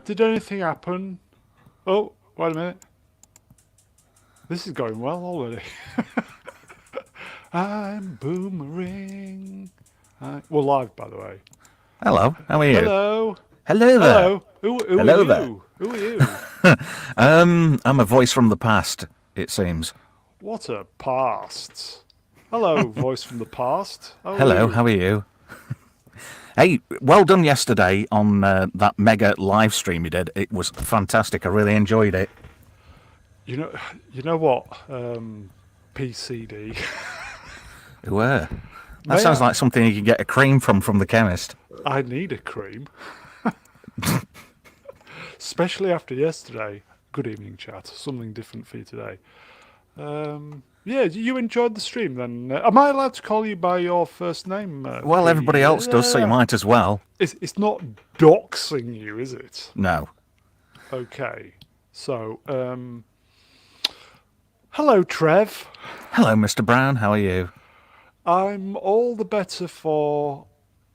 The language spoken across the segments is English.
Did anything happen? Oh, wait a minute. This is going well already. I'm boomerang. We're live, by the way. Hello, how are you? Hello. Hello there. Hello. Who are Hello there. you? Who are you? I'm a voice from the past, it seems. What a past. Hello, voice from the past. How are Hello, you? how are you? Hey, well done yesterday on that mega live stream you did. It was fantastic. I really enjoyed it. You know, you know what? PCD. Where? That May sounds I? like something you can get a cream from the chemist. I need a cream, especially after yesterday. Good evening, chat. Something different for you today. Yeah, you enjoyed the stream then. Am I allowed to call you by your first name, Well, everybody P? else does, so you might as well. It's not doxing you, is it? No. Okay. So, hello, Trev. Hello, Mr. Brown. How are you? I'm all the better for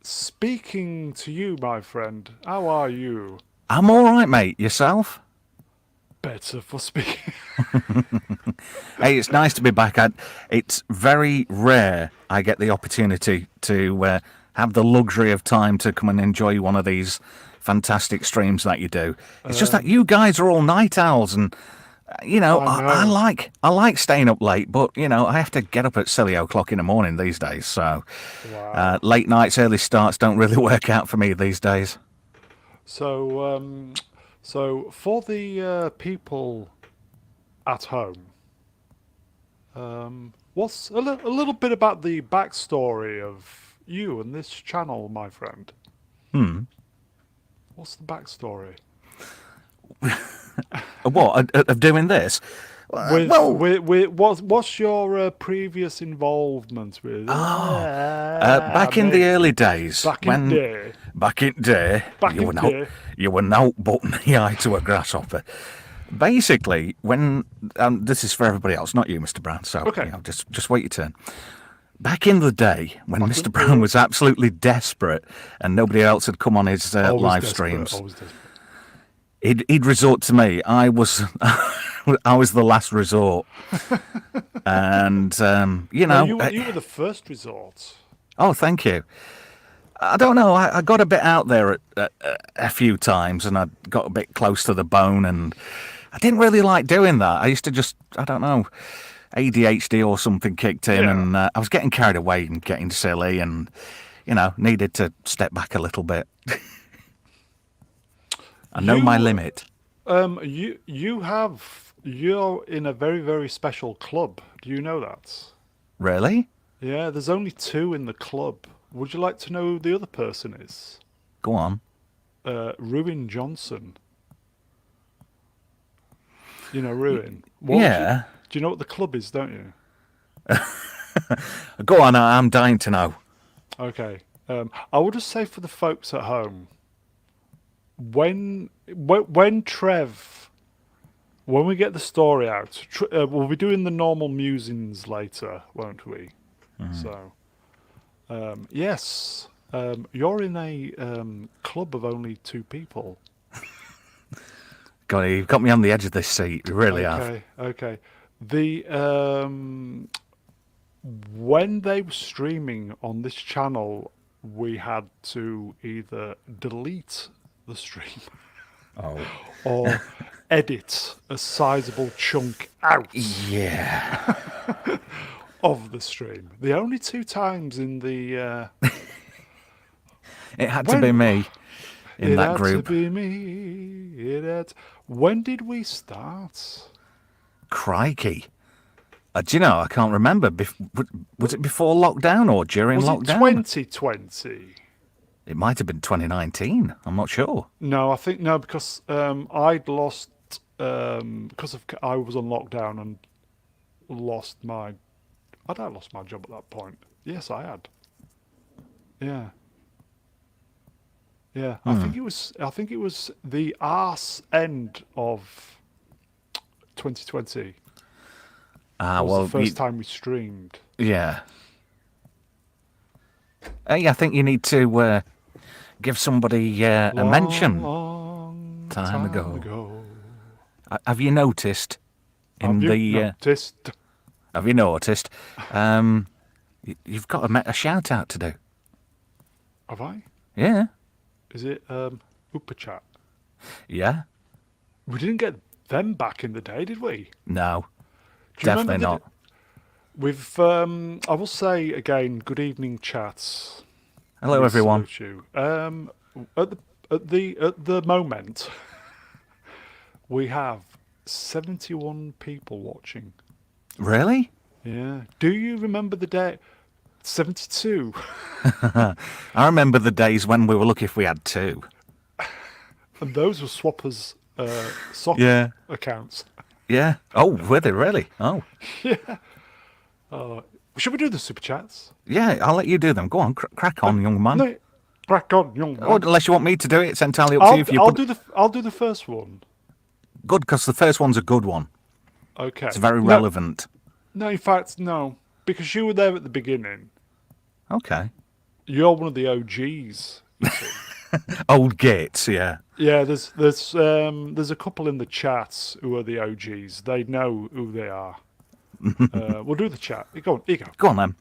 speaking to you, my friend. How are you? I'm all right, mate. Yourself? Better for speaking. Hey, it's nice to be back. It's very rare I get the opportunity to have the luxury of time to come and enjoy one of these fantastic streams that you do. It's just that you guys are all night owls, and I I know. like staying up late, but I have to get up at silly o'clock in the morning these days. So Wow. late nights, early starts don't really work out for me these days. So for the people at home, what's a little bit about the backstory of you and this channel, my friend? What's the backstory? What of doing this? Well, What's your previous involvement with? back in the Me early days, back in the when day, back in the day, back in the day. you were no but the eye to a grasshopper. Basically, when this is for everybody else, not you, Mr. Brown. So Okay, just wait your turn. Back in the day, when back Mr. in Brown the day. was absolutely desperate and nobody else had come on his Always live desperate, streams, always desperate. he'd resort to me. I was I was the last resort, and No, you were the first resort. oh, thank you. I don't know. I got a bit out there a few times, and I got a bit close to the bone, and I didn't really like doing that. I used to just, I don't know, ADHD or something kicked in, Yeah. and I was getting carried away and getting silly, and needed to step back a little bit. I know my You limit. you're in a very, very special club. Do you know that? Really? Yeah, there's only two in the club. Would you like to know who the other person is? Go on. Ruin Johnson. You know Ruin. What would you? Yeah. Do you know what the club is? Don't you? Go on. I'm dying to know. Okay. I would just say for the folks at home, when Trev, when we get the story out, we'll be doing the normal musings later, won't we? So, yes, you're in a club of only two people. God, you've got me on the edge of this seat. You really have. Okay, okay. The when they were streaming on this channel, we had to either delete the stream Oh. or edit a sizable chunk out Yeah. of the stream. The only two times in the It had to be when me in it that had to group. be me. It had. When did we start? Crikey. Do you know, I can't remember. Was it before lockdown or during Was it lockdown? 2020? It might have been 2019. I'm not sure. No, I think no, because I'd lost because of I was on lockdown and lost my. I'd lost my job at that point. Yes, I had. Yeah, yeah. I think it was. I think it was the arse end of 2020 Ah, was the well, first time we streamed. yeah. Hey, I think you need to give somebody a Long, mention. long time ago. ago. Have you noticed? Have you noticed? Have you noticed? You've got a shout out to do. Have I? Yeah. Is it Upa Chat? Yeah. We didn't get them back in the day, did we? No. Do you remember Definitely not. We've, I will say again, good evening, chats. Hello, We everyone. salute you. At the moment, we have 71 people watching. Really? Yeah. Do you remember the day? 72. I remember the days when we were lucky if we had two. And those were swappers' sock Yeah. accounts. Yeah. Oh, were they really? Oh. Yeah. Should we do the super chats? Yeah, I'll let you do them. Go on, crack on, young man. No, crack on, young man. Oh, unless you want me to do it, it's entirely up to you. If you I'll do the first one. Good, because the first one's a good one. Okay. It's very relevant. No, in fact, no, because you were there at the beginning. Okay. You're one of the OGs. You see. Old Gates, yeah. Yeah, there's a couple in the chats who are the OGs. They know who they are. We'll do the chat. Go on, here you go. Go on then.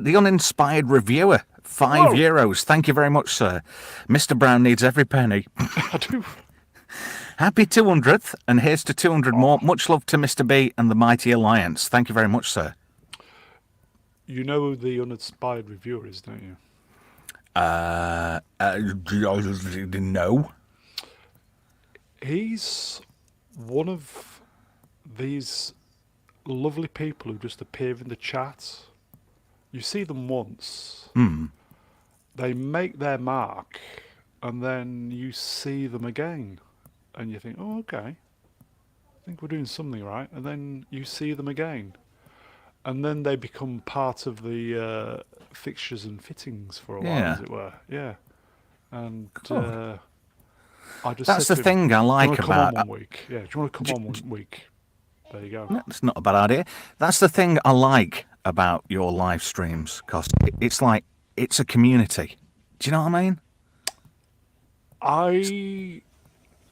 The uninspired reviewer, €5. Thank you very much, sir. Mr. Brown needs every penny. I do. Happy 200th, and here's to 200 more. Much love to Mr. B and the Mighty Alliance. Thank you very much, sir. You know who the uninspired reviewer is, don't you? No. He's one of these lovely people who just appear in the chat. You see them once. They make their mark, and then you see them again. And you think, oh, okay. I think we're doing something right. And then you see them again. And then they become part of the fixtures and fittings for a while, as it were. Yeah. And I just That's said the to him, thing I like do you about... want to come on 1 week? Yeah, do you want to come on 1 week? There you go. That's not a bad idea. That's the thing I like about your live streams, because it's like, it's a community. Do you know what I mean? I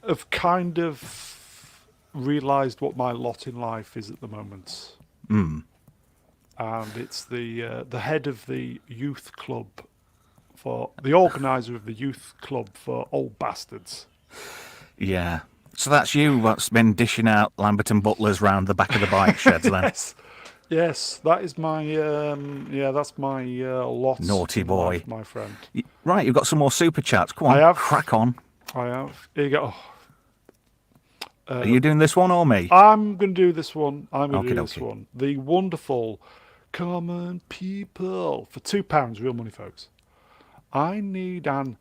have kind of realised what my lot in life is at the moment. And it's the head of the youth club the organizer of the youth club for old bastards. Yeah. So that's you that's been dishing out Lambert and Butlers round the back of the bike sheds then? Yes, that is my that's my lot. Naughty in boy. life, my friend. Right, you've got some more super chats. Come on, I have. crack on. I have. Here you go. Are you doing this one or me? I'm going to do this one. Okey-dokey. This one. The wonderful common people for £2, real money, folks. I need an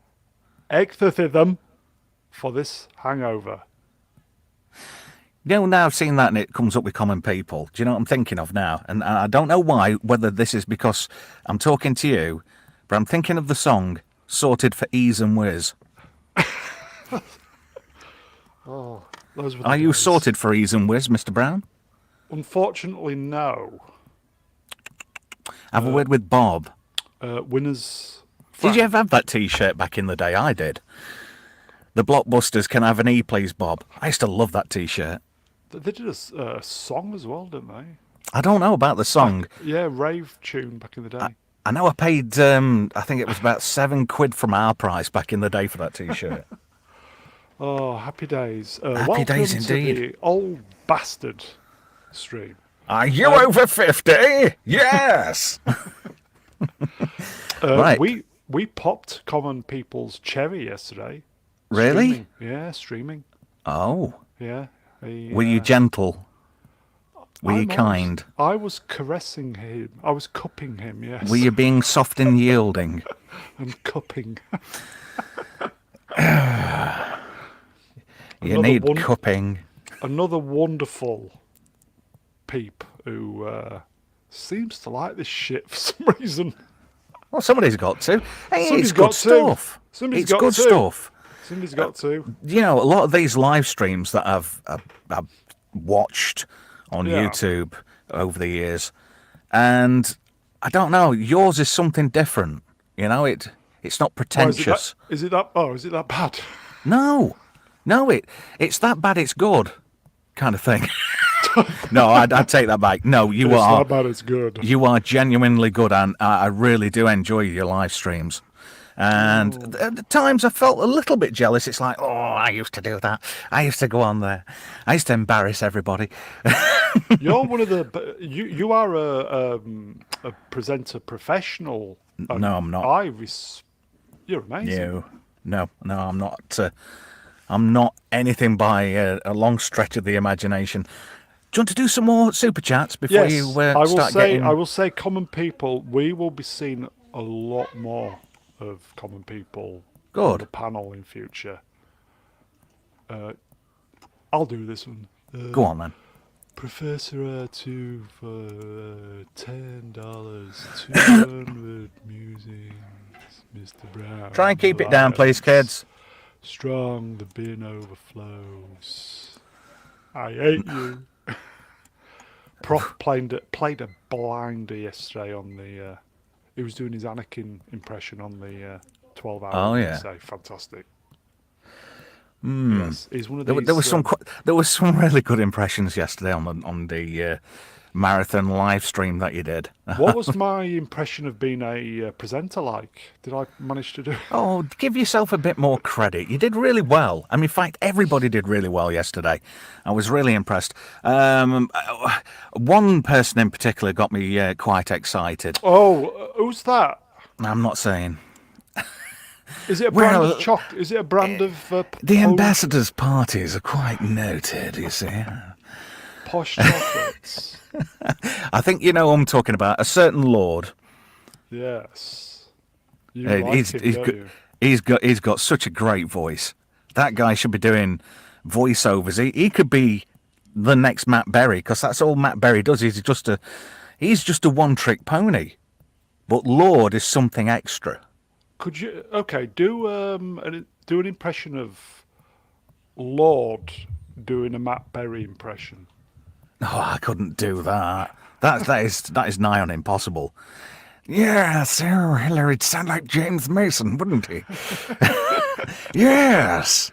exorcism for this hangover. You know, now I've seen that and it comes up with common people. Do you know what I'm thinking of now? And I don't know why, whether this is because I'm talking to you, but I'm thinking of the song Sorted for Ease and Whiz. Oh, those were the Are you days. sorted for Ease and Whiz, Mr. Brown? Unfortunately, no. Have a word with Bob. Winners. Did you ever have that T-shirt back in the day? I did. The Blockbusters, can I have an E, please, Bob? I used to love that T-shirt. They did a song as well, didn't they? I don't know about the song. Yeah, rave tune back in the day. I know I paid, I think it was about £7 from our price back in the day for that T-shirt. Oh, happy days. Happy days welcome to indeed. the old bastard stream. Are you over 50? Yes! Right. We popped common people's cherry yesterday. Really? Streaming. Yeah, streaming. Oh. Yeah. Were you gentle? Were you kind? I was caressing him. I was cupping him, yes. Were you being soft and yielding? And cupping. You need cupping. Another wonderful peep who seems to like this shit for some reason. Well, somebody's got to. Hey, Somebody's it's got good to. stuff. Somebody's It's got good to. stuff. Somebody's got to. You know, a lot of these live streams that I've watched on Yeah. YouTube over the years, and I don't know, yours is something different. You know, it's not Oh, pretentious. is it that bad? No, No, it's that bad it's good kind of thing. No, I'd take that back. No, It's not bad, it's good. you are genuinely good, and I really do enjoy your live streams. And at the times I felt a little bit jealous. It's like, oh, I used to do that. I used to go on there. I used to embarrass everybody. You're one of the. You are a presenter professional. And No, I'm not. You're amazing. No, I'm not. I'm not anything by a long stretch of the imagination. Do you want to do some more super chats before Yes, you I will start say. getting? I will say, common people. We will be seeing a lot more of common people on the Good. panel in future. I'll do this one. Go on then. Professor R2 for $10. 200 musings, Mr. Brown. Try and keep it down, please, kids. Strong, the bin overflows. I hate you. Prof played a blinder yesterday on the. He was doing his Anakin impression on the 12-hour. Oh, yeah. Say fantastic. Yes, he's one of these. There was some really good impressions yesterday on the marathon live stream that you did. What was my impression of being a presenter like? Did I manage to do? Oh, give yourself a bit more credit. You did really well. I mean, in fact, everybody did really well yesterday. I was really impressed. One person in particular got me quite excited. Oh, who's that? I'm not saying. Is it a brand Well, of chocolate? Is it a brand of The ambassadors' parties are quite noted, you see. posh chocolates? I think you know who I'm talking about. A certain lord. Yes. You like him, don't you? He's got such a great voice. That guy should be doing voiceovers. He could be the next Matt Berry, because that's all Matt Berry does. He's just a one-trick pony. But Lord is something extra. Could you? Okay, do an impression of Lord doing a Matt Berry impression. Oh, I couldn't do that. That is nigh on impossible. Yeah, sir, Hillary'd sound like James Mason, wouldn't he? Yes.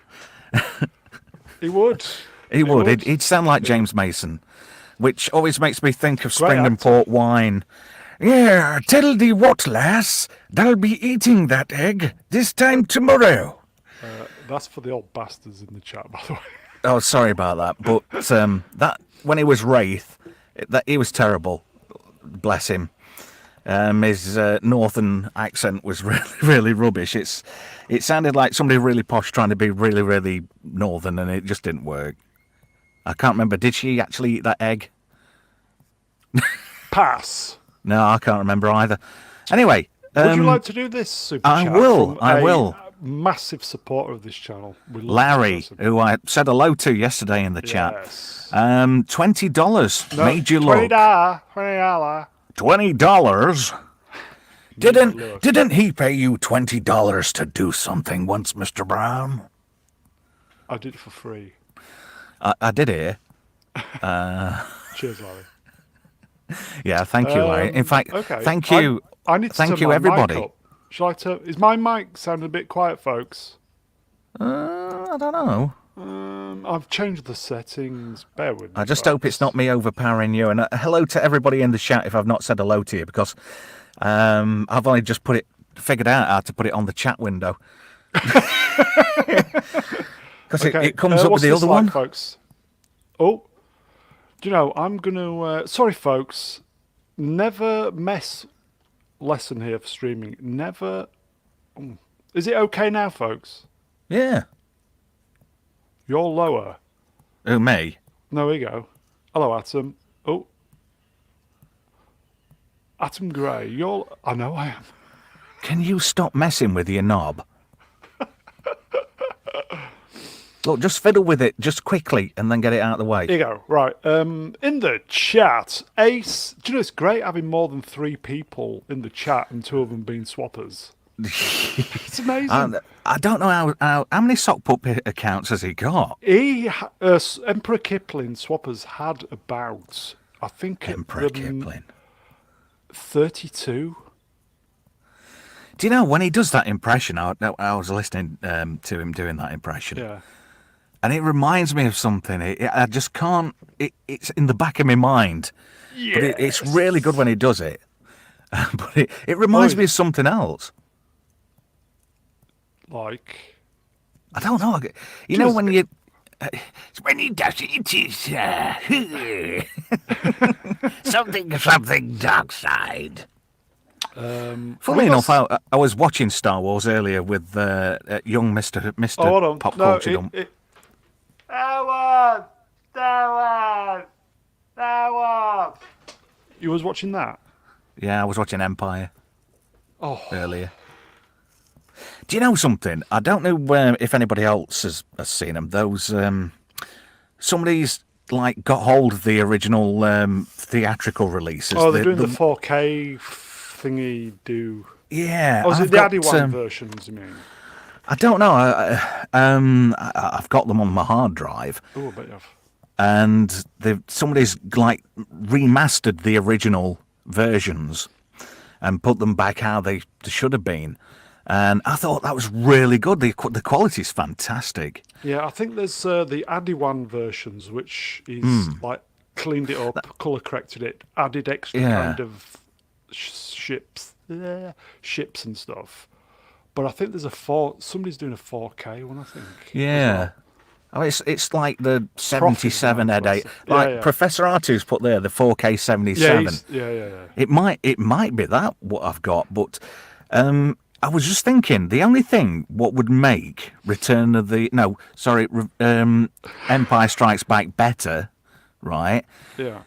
He would. He would. He'd sound like James Mason, which always makes me think of spring and actor. port wine. Yeah, tell thee what, lass, they'll be eating that egg this time tomorrow. That's for the old bastards in the chat, by the way. Oh, sorry about that, but that when he was Wraith, he was terrible. Bless him. His northern accent was really, really rubbish. It sounded like somebody really posh trying to be really, really northern, and it just didn't work. I can't remember. Did she actually eat that egg? Pass. No, I can't remember either. Anyway, Would you like to do this super I chat? will, From I a will. Massive supporter of this channel. We love Larry, this person. who I said hello to yesterday in the chat. Yes. $20 No, made you look. $20. $20. Look. Didn't he pay you $20 to do something once, Mr. Brown? I did it for free. I did hear. Cheers, Larry. Yeah, thank you, Larry. In fact, okay. thank you. I need to thank turn you, my everybody. Mic up. Shall I turn? Is my mic sounding a bit quiet, folks? I don't know. I've changed the settings. Bear with me. I just hope it's not me overpowering you. And hello to everybody in the chat if I've not said hello to you, because I've only just figured out how to put it on the chat window. Because it comes up with the other one. Folks. Oh, do you know, I'm going to... sorry, folks. Never mess lesson here for streaming. Never... Is it okay now, folks? Yeah. You're lower. Who, me? There we go. Hello, Atom. Oh. Atom Gray, you're... I know I am. Can you stop messing with your knob? Look, just fiddle with it just quickly and then get it out of the way. Here you go. Right. In the chat, Ace... Do you know, it's great having more than 3 people in the chat and 2 of them being swappers. It's amazing. I don't know how many sock puppet accounts has he got? Emperor Kipling swappers had about, I think, Emperor Kipling. 32. Do you know when he does that impression? I was listening to him doing that impression. Yeah. and it reminds me of something. I just can't. It's in the back of my mind, but it's really good when he does it. But it reminds me of something else. Like, I don't know. You know when you. When he does it is something dark side. Funnily enough, I was watching Star Wars earlier with young Mr. Oh, hold on. Pop No, Culture Dump. That one. You was watching that? Yeah, I was watching Empire Oh, earlier. Do you know something? I don't know if anybody else has seen them. Those somebody's like got hold of the original theatrical releases. oh, they're doing the 4K thingy. Yeah. Oh, is I've it the got, Addy-Wan versions? You mean? I don't know. I've got them on my hard drive, Oh, I bet you have. and somebody's like remastered the original versions and put them back how they should have been. And I thought that was really good. The quality's fantastic. Yeah, I think there's the Addy-Wan versions, which is like cleaned it up, color corrected it, added extra kind of ships and stuff. But I think there's somebody's doing a 4K one, I think. Yeah. Oh, it's like the 77 Ed8. Like Professor R2's put there, the 4K 77. Yeah. It might be that what I've got, but I was just thinking the only thing what would make Empire Strikes Back better, right? Yeah.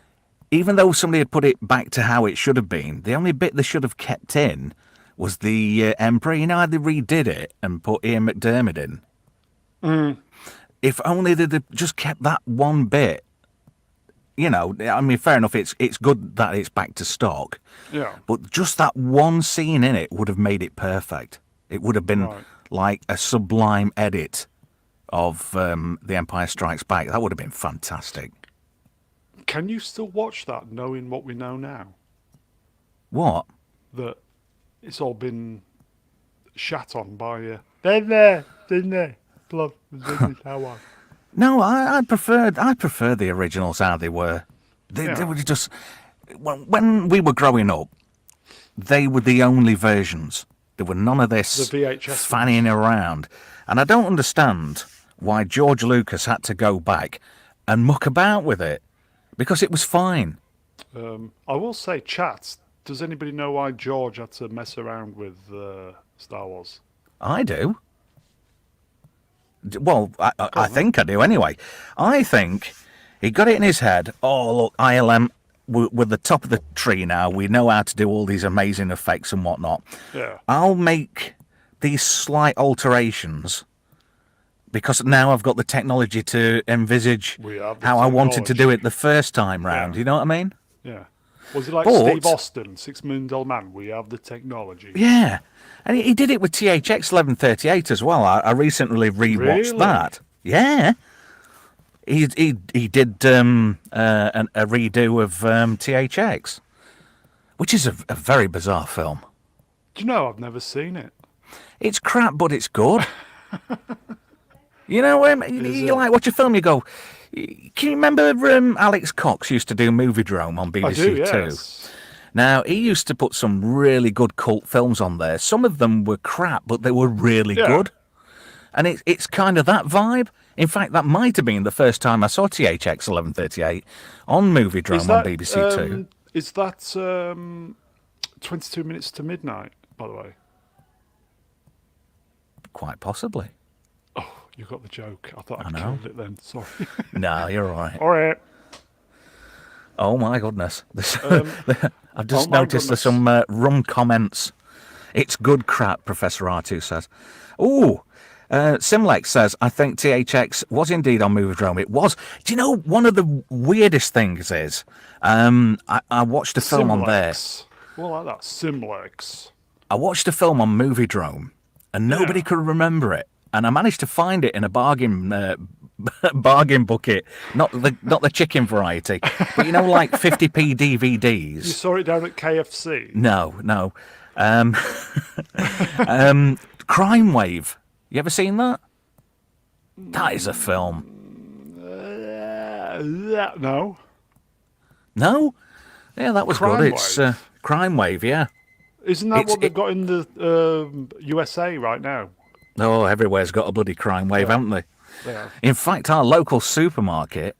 Even though somebody had put it back to how it should have been, the only bit they should have kept in was the Emperor. You know how they redid it and put Ian McDiarmid in? If only they'd just kept that one bit. You know, I mean, fair enough, it's good that it's back to stock. Yeah. But just that one scene in it would have made it perfect. It would have been like a sublime edit of The Empire Strikes Back. That would have been fantastic. Can you still watch that knowing what we know now? What? That it's all been shat on by Disney Plus, Disney Tower. No, I prefer the originals how they were. They were just when we were growing up, they were the only versions. There were none of this The VHS fanning around, and I don't understand why George Lucas had to go back and muck about with it because it was fine. I will say, chat. Does anybody know why George had to mess around with Star Wars? I do. Well, I think I do anyway. I think he got it in his head, oh, look, ILM, we're the top of the tree now. We know how to do all these amazing effects and whatnot. Yeah. I'll make these slight alterations because now I've got the technology to envisage how I wanted to do it the first time round. Yeah. You know what I mean? Yeah. Was it like Steve Austin, 6 Million Dollar Man? We have the technology. Yeah. And he did it with THX 1138 as well. I recently rewatched that. Yeah. He did a redo of THX, which is a very bizarre film. Do you know, I've never seen it. It's crap, but it's good. You know, you like watch a film, you go, can you remember Alex Cox used to do Moviedrome on BBC I do, yes. Two? Now, he used to put some really good cult films on there. Some of them were crap, but they were really good. And it's kind of that vibe. In fact, that might have been the first time I saw THX 1138 on Moviedrome on BBC Two. Is that 22 Minutes to Midnight, by the way? Quite possibly. Oh, you got the joke. I thought I'd killed it then. Sorry. No, you're all right. All right. Oh, my goodness. I've just noticed there's some rum comments. It's good crap, Professor R2 says. Ooh, Simlex says, I think THX was indeed on Moviedrome. It was. Do you know, one of the weirdest things is, I watched a film on there. Well, like that, Simlex. I watched a film on Moviedrome, and nobody could remember it. And I managed to find it in a bargain bucket, not the chicken variety, but you know, like 50p DVDs. You saw it down at KFC? No. Crime Wave. You ever seen that? That is a film. No. No? Yeah, that was Crime good. It's Wave. Crime Wave, yeah. Isn't that It's what they've got in the USA right now? Oh, everywhere's got a bloody crime wave, Yeah. haven't they? They have. In fact, our local supermarket,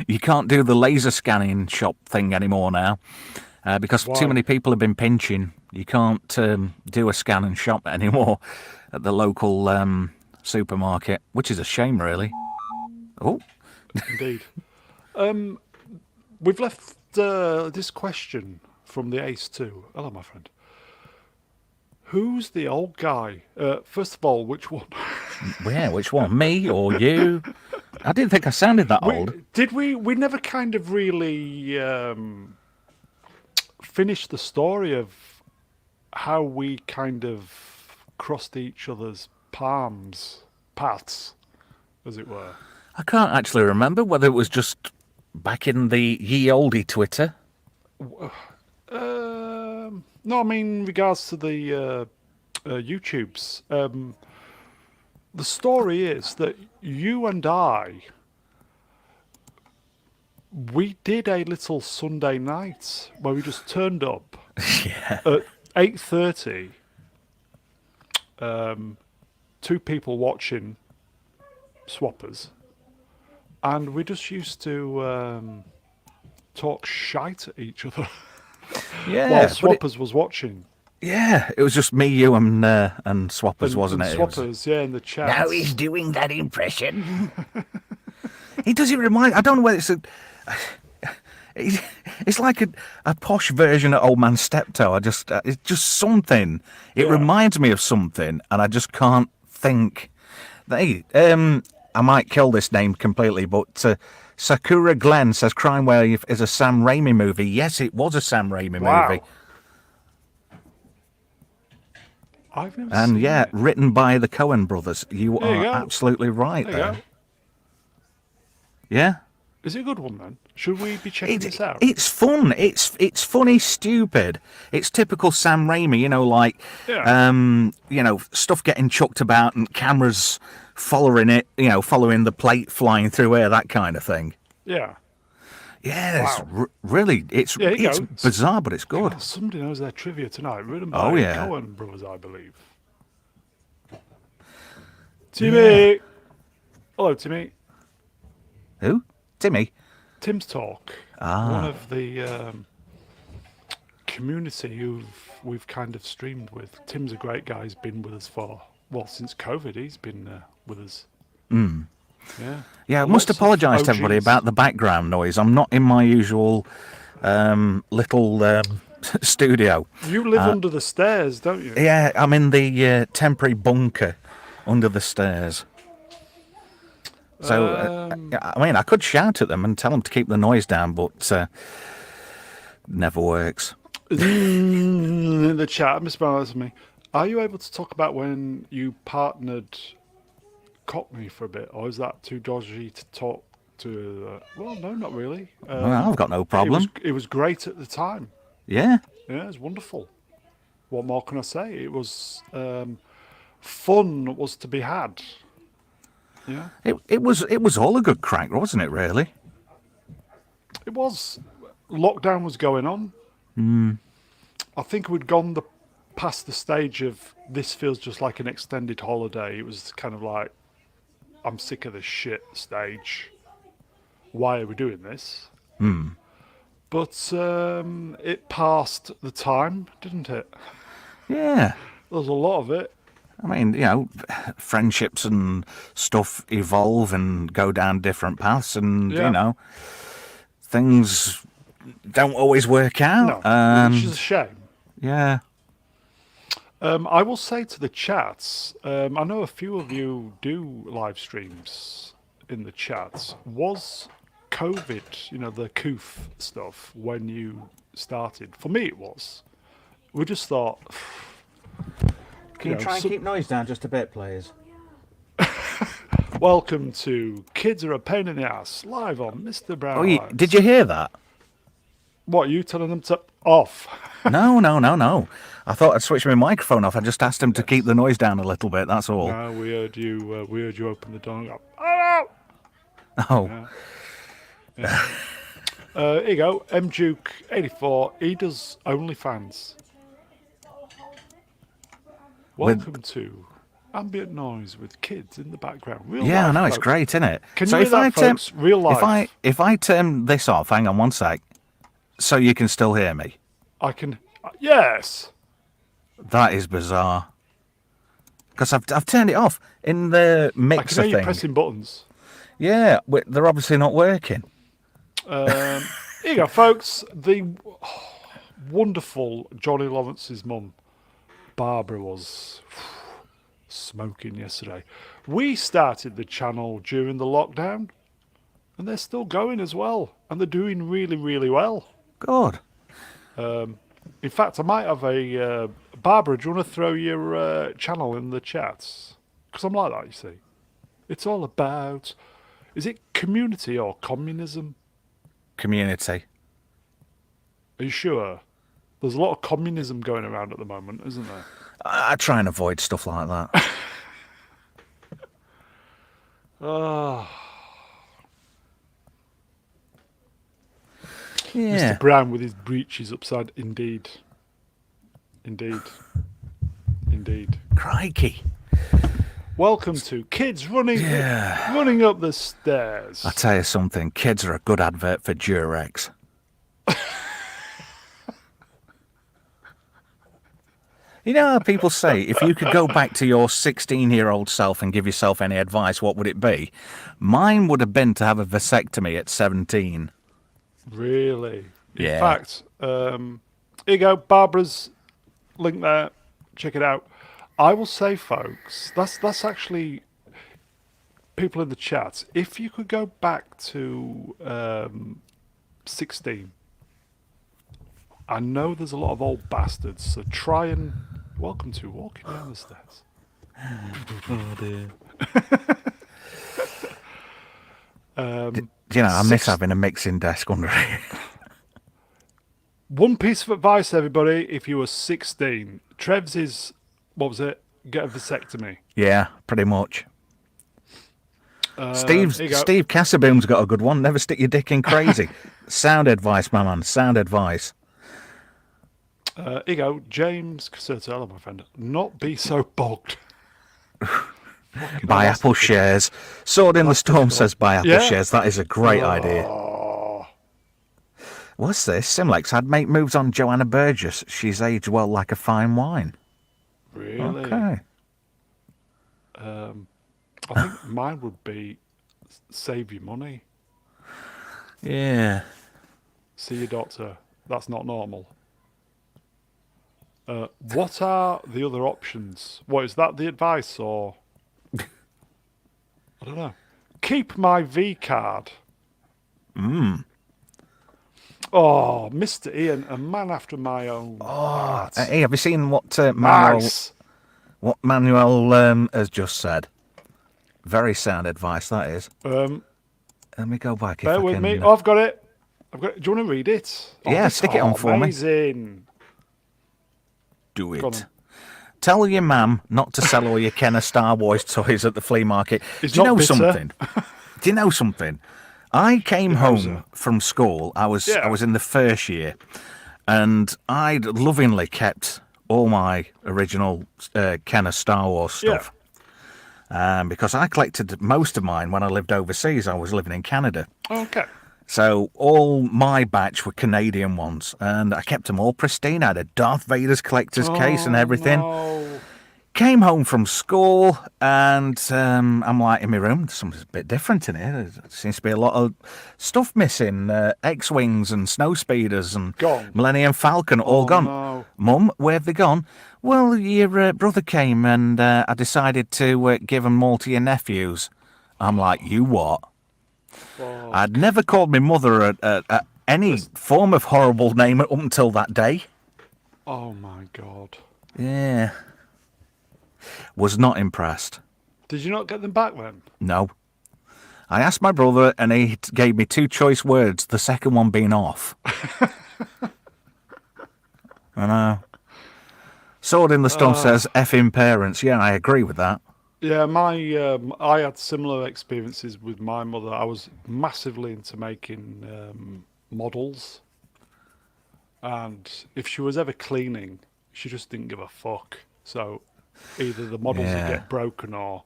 you can't do the laser scanning shop thing anymore now because Why? too many people have been pinching. You can't do a scan and shop anymore at the local supermarket, which is a shame, really. Oh, Indeed. We've left this question from the Ace too. Hello, my friend. Who's the old guy? First of all, which one? yeah, which one? Me or you? I didn't think I sounded that old. We never kind of really finished the story of how we kind of crossed each other's paths, as it were. I can't actually remember whether it was just back in the ye olde Twitter. No, I mean, in regards to the YouTubes. The story is that you and we did a little Sunday night where we just turned up Yeah. at 8:30. Two people watching swappers, and we just used to talk shite at each other Yeah. while but swappers was watching. yeah, it was just me, you, and Swappers, wasn't And it? It was- swappers, yeah, in the chat. Now he's doing that impression. He doesn't remind. I don't know whether it's a. It's like a posh version of Old Man Steptoe. It's just something. It Yeah. reminds me of something, and I just can't think. Hey, I might kill this name completely, but Sakura Glenn says Crime Wave is a Sam Raimi movie. Yes, it was a Sam Raimi Wow. movie. I've never And seen yeah, it. written by the Coen brothers. You There you are go. absolutely right There you there. go. Yeah. Is it a good one then? Should we be checking this out? It's fun. It's funny, stupid. It's typical Sam Raimi, like Yeah. stuff getting chucked about and cameras following it, following the plate flying through air, that kind of thing. Yeah. Yeah, Wow. really, it's Yeah, you it's go. bizarre, but it's good. God, somebody knows their trivia tonight. Written by Oh, yeah. Coen brothers, I believe. Timmy! Hello, Timmy. Who? Timmy? Tim's Talk. One of the community we've kind of streamed with. Tim's a great guy. He's been with us since COVID. He's been with us. Yeah. Yeah, I must Lots of apologise to everybody OGs. about the background noise. I'm not in my usual little studio. You live under the stairs, don't you? Yeah, I'm in the temporary bunker under the stairs. So, I mean, I could shout at them and tell them to keep the noise down, but never works. In the chat, Miss Brown asked me, are you able to talk about when you partnered Cockney for a bit, or is that too dodgy to talk to? Well, no, not really. Well, I've got no problem. It was great at the time. Yeah. Yeah, it was wonderful. What more can I say? It was fun was to be had. Yeah, It was all a good crack, wasn't it, really? it was. Lockdown was going on. I think we'd gone past the stage of this feels just like an extended holiday. It was kind of like, I'm sick of this shit stage. Why are we doing this? But it passed the time, didn't it? Yeah. There was a lot of it. I mean, friendships and stuff evolve and go down different paths, and Yeah. Things don't always work out. No, which is a shame. Yeah. I will say to the chats, I know a few of you do live streams in the chats. Was COVID, the coof stuff, when you started? For me, it was. We just thought. Can you try and keep noise down just a bit, please? Welcome to Kids Are a Pain in the Ass, live on Mr. Brown. Oh, Lives. did you hear that? What, you telling them to off? No. I thought I'd switch my microphone off. I just asked him to keep the noise down a little bit. That's all. No, we heard you open the door and go, oh! Oh. Yeah. Yeah. Here you go. MDuke84. He does OnlyFans. With Welcome to ambient noise with kids in the background. Real yeah, I life, know it's folks. great, isn't it? Can So you hear that, folks? Real life. if I turn this off, hang on one sec, so you can still hear me. I can. Yes. That is bizarre. Because I've turned it off in the I can mixer hear you thing. pressing buttons. Yeah, they're obviously not working. Here you go, folks. The wonderful Johnny Lawrence's mum, Barbara, was smoking yesterday. We started the channel during the lockdown, and they're still going as well, and they're doing really, really well. Good. In fact, I might have a Barbara. Do you want to throw your channel in the chats? Because I'm like that, you see. It's all about. Is it community or communism? Community. Are you sure? There's a lot of communism going around at the moment, isn't there? I try and avoid stuff like that. Yeah. Mr. Brown with his breeches upside. Indeed. Indeed. Indeed. Crikey. Welcome to Kids running up the stairs. I tell you something, kids are a good advert for Durex. You know how people say, if you could go back to your 16-year-old self and give yourself any advice, what would it be? Mine would have been to have a vasectomy at 17. Really? Yeah. In fact, here you go. Barbara's link there. Check it out. I will say, folks, that's actually people in the chat. If you could go back to 16, I know there's a lot of old bastards, so try and welcome to walking down the stairs. Oh dear. You know, I miss having a mixing desk under here. One piece of advice, everybody: if you were 16, Trev's is what was it? Get a vasectomy. Yeah, pretty much. Here you go. Steve Cassaboom's got a good one. Never stick your dick in crazy. Sound advice, my man. Sound advice. Here you go. James Casertella, my friend. Not be so bogged. Buy Apple shares. Sword in the Storm says buy Apple Yeah. shares. That is a great idea. Oh, What's this? Simlex had make moves on Joanna Burgess. She's aged well like a fine wine. really? Okay. I think mine would be save your money. Yeah. See your doctor. That's not normal. What are the other options? What is that the advice or? I don't know. Keep my V card. Oh, Mr. Ian, a man after my own heart. Hey, have you seen what Nice. Manuel has just said? Very sound advice, that is. Let me go back. Bear if I with can, me. Oh, I've got it. Do you want to read it? Yeah, stick it on for me. Amazing. Do Go on it. then. Tell your mum not to sell all your Kenner Star Wars toys at the flea market. He's Do you not know bitter. something? Do you know something? I came home from school. I was Yeah. in the first year, and I'd lovingly kept all my original Kenner Star Wars stuff. Because I collected most of mine when I lived overseas. I was living in Canada. Okay. So all my batch were Canadian ones, and I kept them all pristine. I had a Darth Vader's collector's case and everything. No. Came home from school, and I'm like, in my room, something's a bit different in here. There seems to be a lot of stuff missing. X-Wings and Snowspeeders and Gone. Millennium Falcon, all gone. No. Mum, where have they gone? Well, your brother came, and I decided to give them all to your nephews. I'm like, you what? Oh. I'd never called my mother any form of horrible name up until that day. Oh my God. Yeah. Was not impressed. Did you not get them back then? No. I asked my brother, and he gave me two choice words, the second one being off. I know. Sword in the Storm says, effing parents. Yeah, I agree with that. Yeah, I had similar experiences with my mother. I was massively into making models, and if she was ever cleaning, she just didn't give a fuck. So either the models would Yeah. get broken or,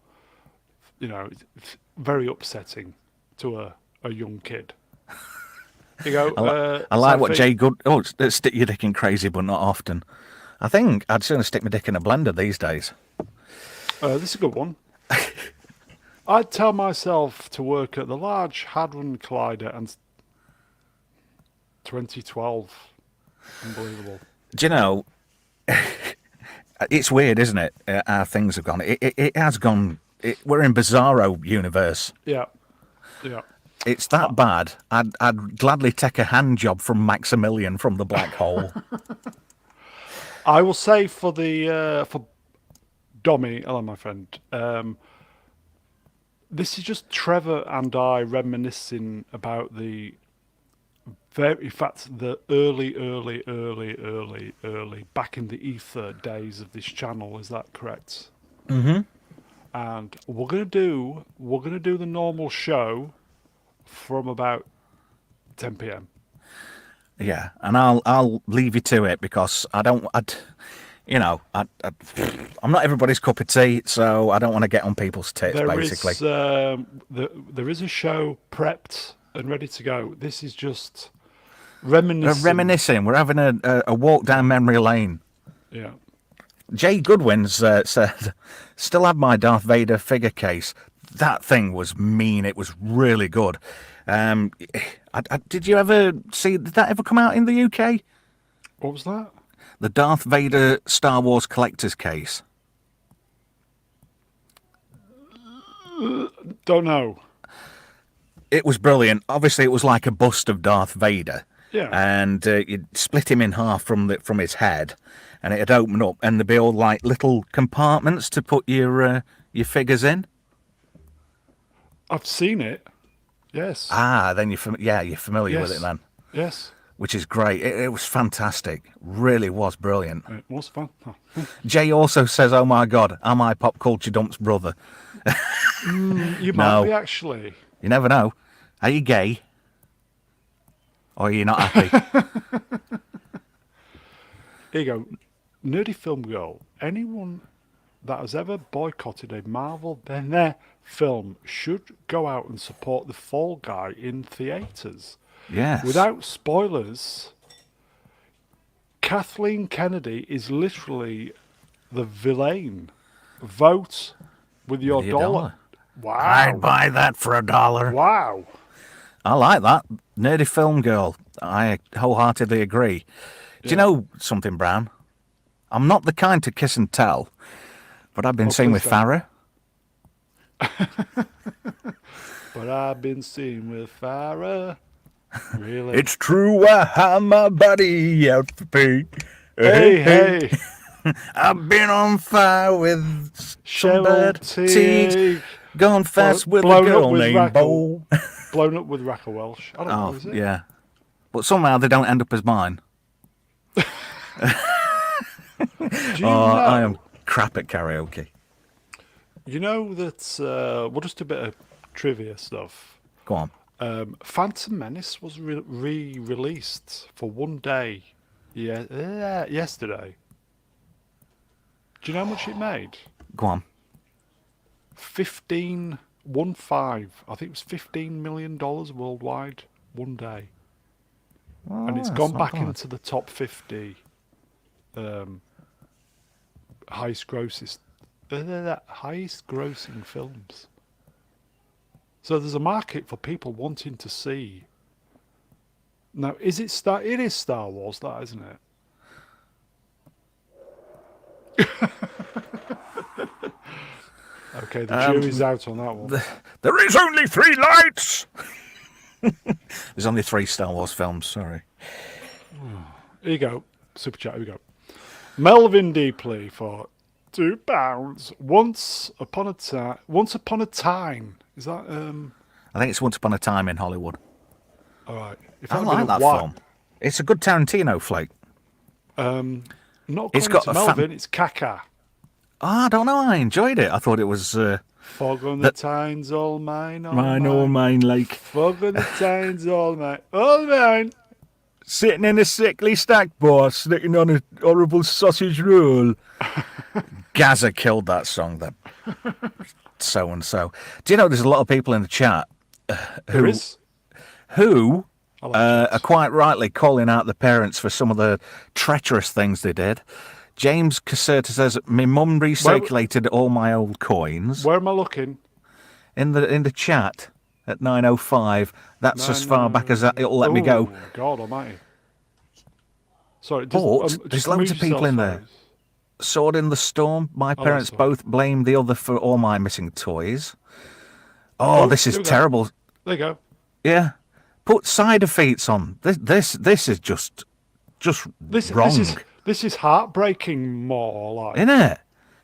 it's very upsetting to a young kid. You go, I like what Sophie, Jay Good. Oh, stick your dick in crazy, but not often. I think I'd sooner stick my dick in a blender these days. this is a good one. I'd tell myself to work at the Large Hadron Collider and 2012. Unbelievable. Do you know? It's weird, isn't it? How things have gone. It has gone. We're in Bizarro universe. Yeah, yeah. It's that bad. I'd gladly take a hand job from Maximilian from the black hole. I will say for Dommy, hello my friend. This is just Trevor and I reminiscing about in fact, the early, back in the ether days of this channel. Is that correct? Mm-hmm. And we're gonna do the normal show from about 10 p.m. Yeah, and I'll leave you to it because I don't. I'm not everybody's cup of tea, so I don't want to get on people's tits. There Basically, is there is a show prepped and ready to go. This is just reminiscing. reminiscing. We're having a walk down memory lane. Yeah. Jay Goodwin's said, "Still have my Darth Vader figure case. That thing was mean. It was really good." Did you ever see? Did that ever come out in the UK? What was that? The Darth Vader Star Wars collector's case. Don't know. It was brilliant. Obviously, it was like a bust of Darth Vader. Yeah. And you'd split him in half from his head, and it'd open up, and there'd be all like little compartments to put your figures in. I've seen it. Yes. Ah, then you're familiar with Yes. it then, Yes. which is great. It was fantastic. Really was brilliant. It was fun. Huh. Jay also says, "Oh my God, am I Pop Culture Dump's brother?" You No. might be actually. You never know. Are you gay? Or are you not happy? Here you go. Nerdy Film Girl. Anyone that has ever boycotted a Marvel film should go out and support the Fall Guy in theatres. Yes. Without spoilers, Kathleen Kennedy is literally the villain. Vote with your With your dollar. dollar. Wow. I'd buy that for $1. Wow. I like that. Nerdy Film Girl. I wholeheartedly agree. Do you Yeah. know something, Brown? I'm not the kind to kiss and tell, but I've been seen please with don't. Farrah. But I've been seen with Farrah. Really? It's true, I have my body out for pay. hey. I've been on fire with some Cheryl bad teeth. Teague. Gone fast with a blown up girl with named Rackle. Bo. Blown up with Rackle Welsh. I don't know, Oh, is it? yeah. But somehow they don't end up as mine. Do you I know? am crap at karaoke. You know that we'll just do a bit of trivia stuff. Go on. Phantom Menace was re-released for one day. Yesterday. Do you know how much it made? Go on. 15. I think it was $15 million worldwide one day, and it's that's gone not back bad. into the top 50 highest grossing films. So there's a market for people wanting to see. Now, is it Star? It is Star Wars, that isn't it? Okay, the jury's out on that one. There is only 3 lights! There's only 3 Star Wars films, sorry. Here you go. Super chat, here we go. Melvin Deeply for £2. Once upon a time. Is that I think it's Once Upon a Time in Hollywood. alright. If I had like been a that white- film. It's a good Tarantino flick. Not It's according got to a Melvin, it's Caca. I don't know. I enjoyed it. I thought it was Fog on the that Tyne's all mine, all mine or mine. mine, like Fog on the Tyne's all mine, all mine. sitting in a sickly stack bar, sticking on a horrible sausage roll. Gaza killed that song. That so and so. Do you know there's a lot of people in the chat There is. who I like are quite rightly calling out the parents for some of the treacherous things they did. James Caserta says, "My mum recirculated all my old coins." Where am I looking? In the chat at 9:05. That's as far back as it'll let me go. Oh, God almighty. Sorry, But just there's loads move of people yourself, in there. sorry. Sword in the Storm. My Oh, parents sorry. both blamed the other for all my missing toys. Oh, this is here we go. terrible. There you go. Yeah. Put side effects on. This is just wrong. This is heartbreaking more like. Isn't it?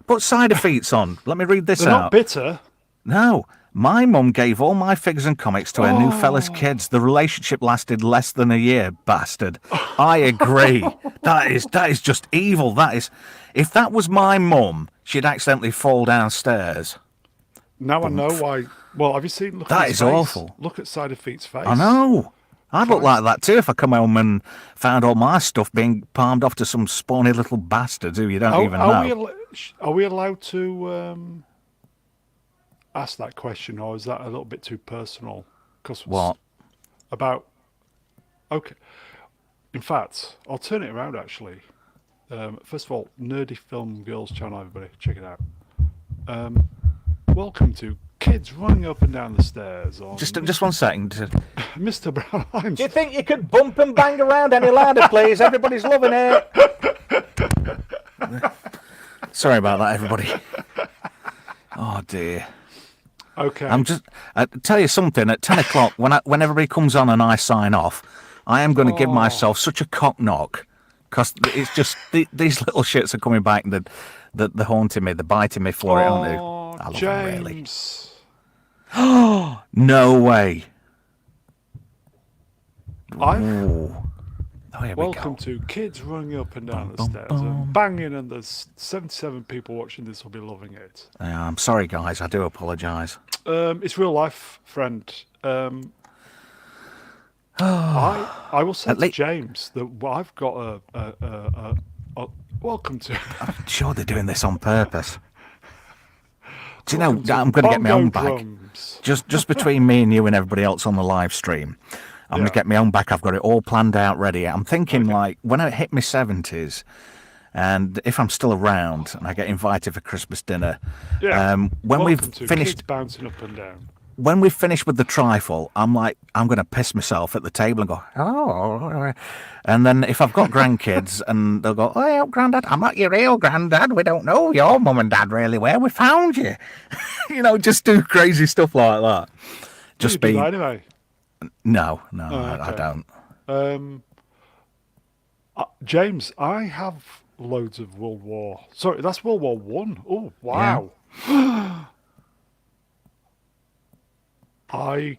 Put side effects on. Let me read this They're out. not bitter. No. My mum gave all my figures and comics to her new fella's kids. The relationship lasted less than a year, bastard. I agree. That is just evil. That is, if that was my mum, she'd accidentally fall downstairs. Now I know why. Well, have you seen? Look That at his is face. awful. Look at Side of Feet's face. I know. I'd look like that too if I come home and found all my stuff being palmed off to some spawny little bastards who you don't even know. Are we allowed to ask that question, or is that a little bit too personal? Because What? about? Okay. In fact, I'll turn it around. Actually, first of all, Nerdy Film Girls channel, everybody, check it out. Welcome to Kids Running Up and Down the Stairs on Just 1 second. Mr. Brown Lines. Do you think you could bump and bang around any louder, please? Everybody's loving it. Sorry about that, everybody. Oh dear. Okay. I'm just. I tell you something. At 10 o'clock, when everybody comes on and I sign off, I am going to give myself such a cock knock because it's just these little shits are coming back and they're haunting me, they're biting me for it, aren't they? I love them, really. James. No way. I've Oh, here we Welcome go. to Kids Running Up and Down the Stairs and banging, and there's 77 people watching this will be loving it. I'm sorry, guys. I do apologise. It's real life, friend. I will say to James that I've got a welcome to. I'm sure they're doing this on purpose. Do you know, I'm going to get my own back. Drums. Just between me and you and everybody else on the live stream. I'm going to get my own back. I've got it all planned out, ready. I'm thinking, like, when I hit my 70s, and if I'm still around and I get invited for Christmas dinner, when Welcome we've to finished, Kids Bouncing Up and Down. when we've finished with the trifle, I'm like, I'm going to piss myself at the table and go, oh. And then if I've got grandkids and they'll go, oh, yeah, Grandad, I'm not your real Grandad. We don't know your mum and dad really well. We found you. You know, just do crazy stuff like that. Just You do be. that anyway. No, okay. I don't. James, I have loads of World War. Sorry, that's World War One. Oh, wow. I'm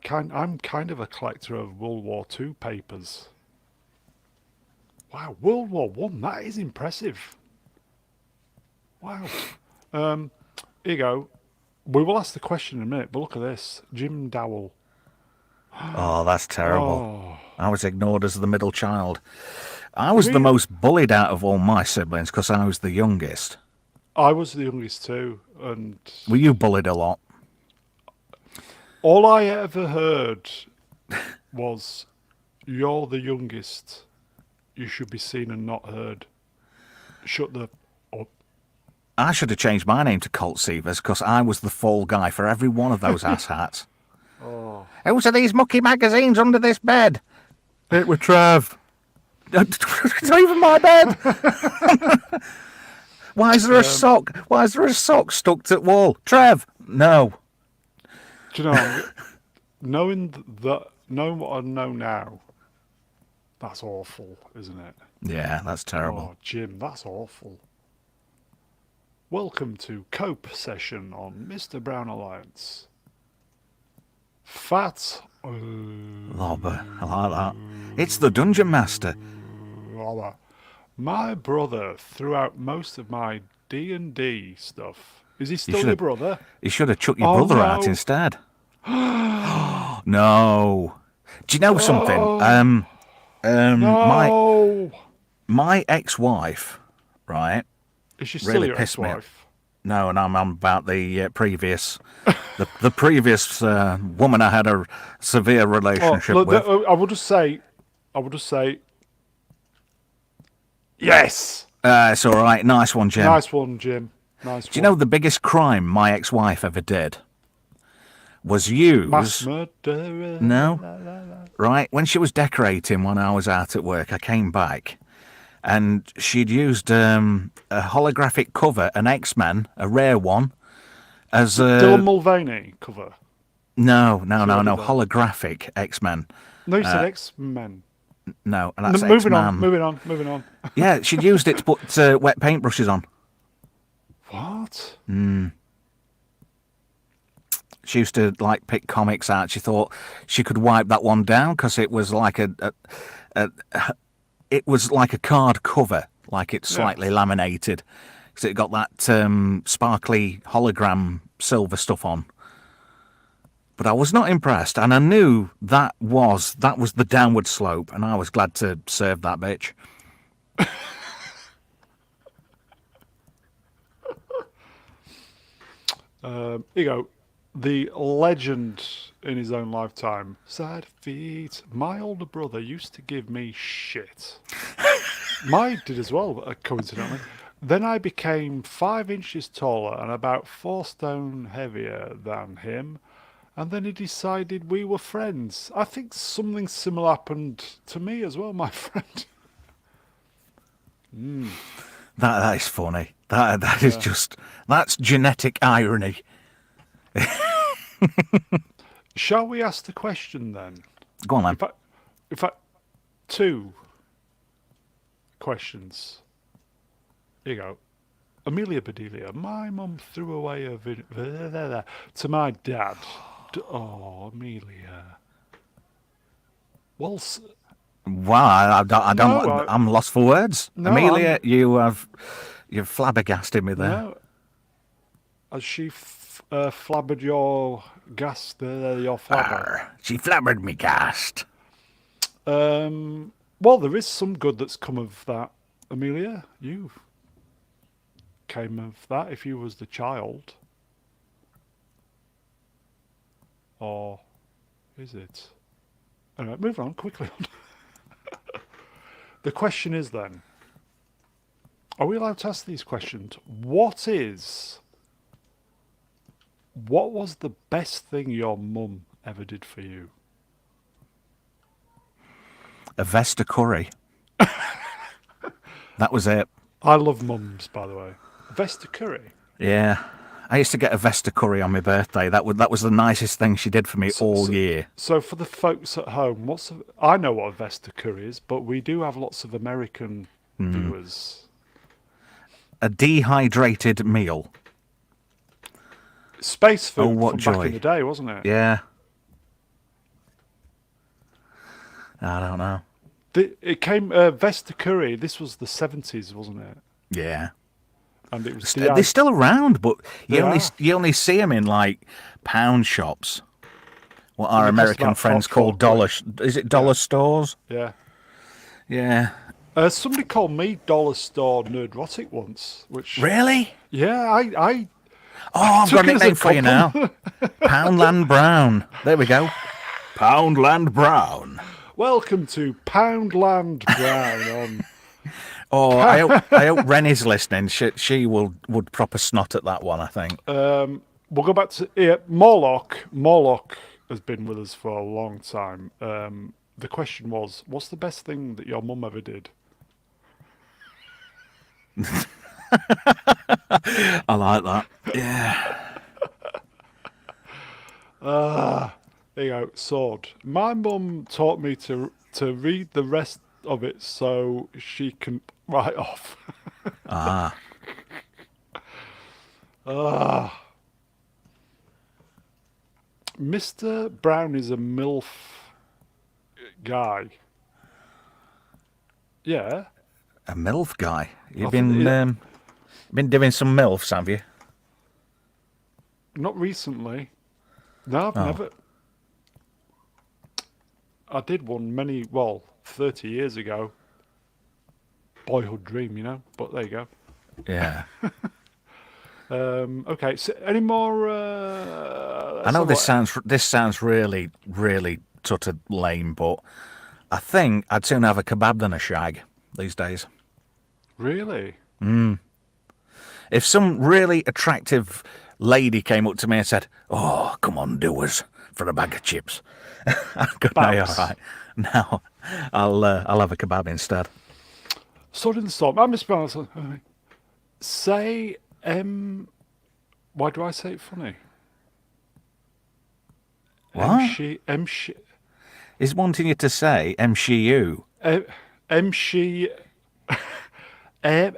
kind of a collector of World War Two papers. Wow, World War One. That is impressive. Wow. Here you go. We will ask the question in a minute, but look at this. Jim Dowell. Oh, that's terrible. Oh. I was ignored as the middle child. I was the most bullied out of all my siblings because I was the youngest. I was the youngest too, and Were you bullied a lot? all I ever heard was, "You're the youngest. You should be seen and not heard. Shut the up." I should have changed my name to Colt Seavers because I was the fall guy for every one of those asshats. Oh. Whose are these mucky magazines under this bed? It were Trev. It's not even my bed. Why is there a sock? Why is there a sock stuck to the wall? Trev, no. Do you know, knowing what I know now, that's awful, isn't it? Yeah, that's terrible. Oh, Jim, that's awful. Welcome to Cope Session on Mr. Brown Alliance. Fat. Lobber, I like that. It's the Dungeon Master. My brother, throughout most of my D&D stuff. Is he You still should your have. brother? You should have chucked your Oh brother out no! instead. No. Do you know something? Oh My no! ex-wife, right, Is she still really your pissed me off. ex-wife? No, and I'm about the previous, the previous woman I had a severe Oh, relationship look, with. I will just say, yes. It's all right. Nice one, Jim. Nice one, Jim. Nice Do you one. know the biggest crime my ex-wife ever did was Mass use? murderer. No, La, la, la. right? When she was decorating when I was out at work, I came back and she'd used a holographic cover, an X-Men, a rare one, as Dylan a Mulvaney cover. no, Did that? holographic X-Men. No, you said X-Men. No, and that's Moving X-Man. on. Moving on. Yeah, she'd used it to put wet paintbrushes on. What? She used to like pick comics out. She thought she could wipe that one down because it was like it was like a card cover, like it's slightly laminated, because it got that sparkly hologram silver stuff on. But I was not impressed, and I knew that was the downward slope, and I was glad to serve that bitch. Here you go. The legend in his own lifetime. Side feet. My older brother used to give me shit. Mine did as well, coincidentally. Then I became 5 inches taller and about 4 stone heavier than him. And then he decided we were friends. I think something similar happened to me as well, my friend. That is funny. That is just that's genetic irony. Shall we ask the question then? Go on, then. In fact, 2 questions. Here you go. Amelia Bedelia, my mum threw away her to my dad. Oh, Amelia. Well, Wow, I don't. No, I'm lost for words. No, Amelia, you've flabbergasted me there. no. Has she flabbered your gas? Your flabber. Arr, she flabbered me cast. Well, there is some good that's come of that, Amelia. You came of that if you was the child. Or is it? Anyway, move on, quickly on. The question is then, are we allowed to ask these questions? What was the best thing your mum ever did for you? A Vesta curry. That was it. I love mums, by the way. Vesta curry. Yeah. I used to get a Vesta curry on my birthday. That was the nicest thing she did for me all year. So for the folks at home, I know what a Vesta curry is, but we do have lots of American viewers. A dehydrated meal. Space food what from joy. back in the day, wasn't it? Yeah. I don't know. It came Vesta curry. This was the 70s, wasn't it? Yeah. And it was They're still around, but They are. you only see them in like pound shops. What our They cost American about friends four call dollar. quid. Is it dollar stores? Yeah. Yeah. Somebody called me Dollar Store Nerdrotic once, which Really? yeah, I Oh, I've took got a it as a nickname for you now. Poundland Brown. There we go. Poundland Brown. welcome to Poundland Brown on. Oh, I hope Rennie's listening. She would proper snot at that one, I think. We'll go back to Morlock. Morlock has been with us for a long time. The question was, what's the best thing that your mum ever did? I like that. Yeah. There you go, sword. My mum taught me to read the rest of it so she can write off. Ah. Mr. Brown is a MILF guy. Yeah. A MILF guy. You've I think been Been doing some MILFs, have you? Not recently. No, I've never. I did one 30 years ago. Boyhood dream, you know. But there you go. Yeah. Okay. So any more? I know this sounds really, really sort of lame, but I think I'd sooner have a kebab than a shag these days. Really? If some really attractive lady came up to me and said, "Oh, come on, do us for a bag of chips," I'm going, "No, all right. Now I'll have a kebab instead." Sword in the storm. I mispronounced it. Say why do I say it funny? What? MC He's wanting you to say MCU. MC M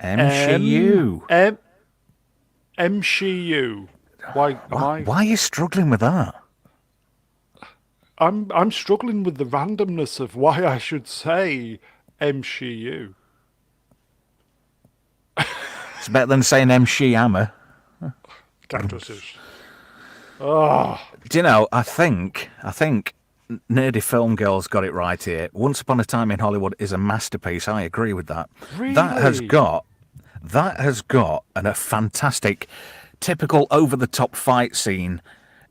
MCU. M MCU. Why am I? Why are you struggling with that? I'm struggling with the randomness of why I should say MCU. It's better than saying MC Hammer. Cactuses. Oh, Do you know, I think Nerdy Film Girl's got it right here. Once Upon a Time in Hollywood is a masterpiece. I agree with that. Really? That has got a fantastic, typical over-the-top fight scene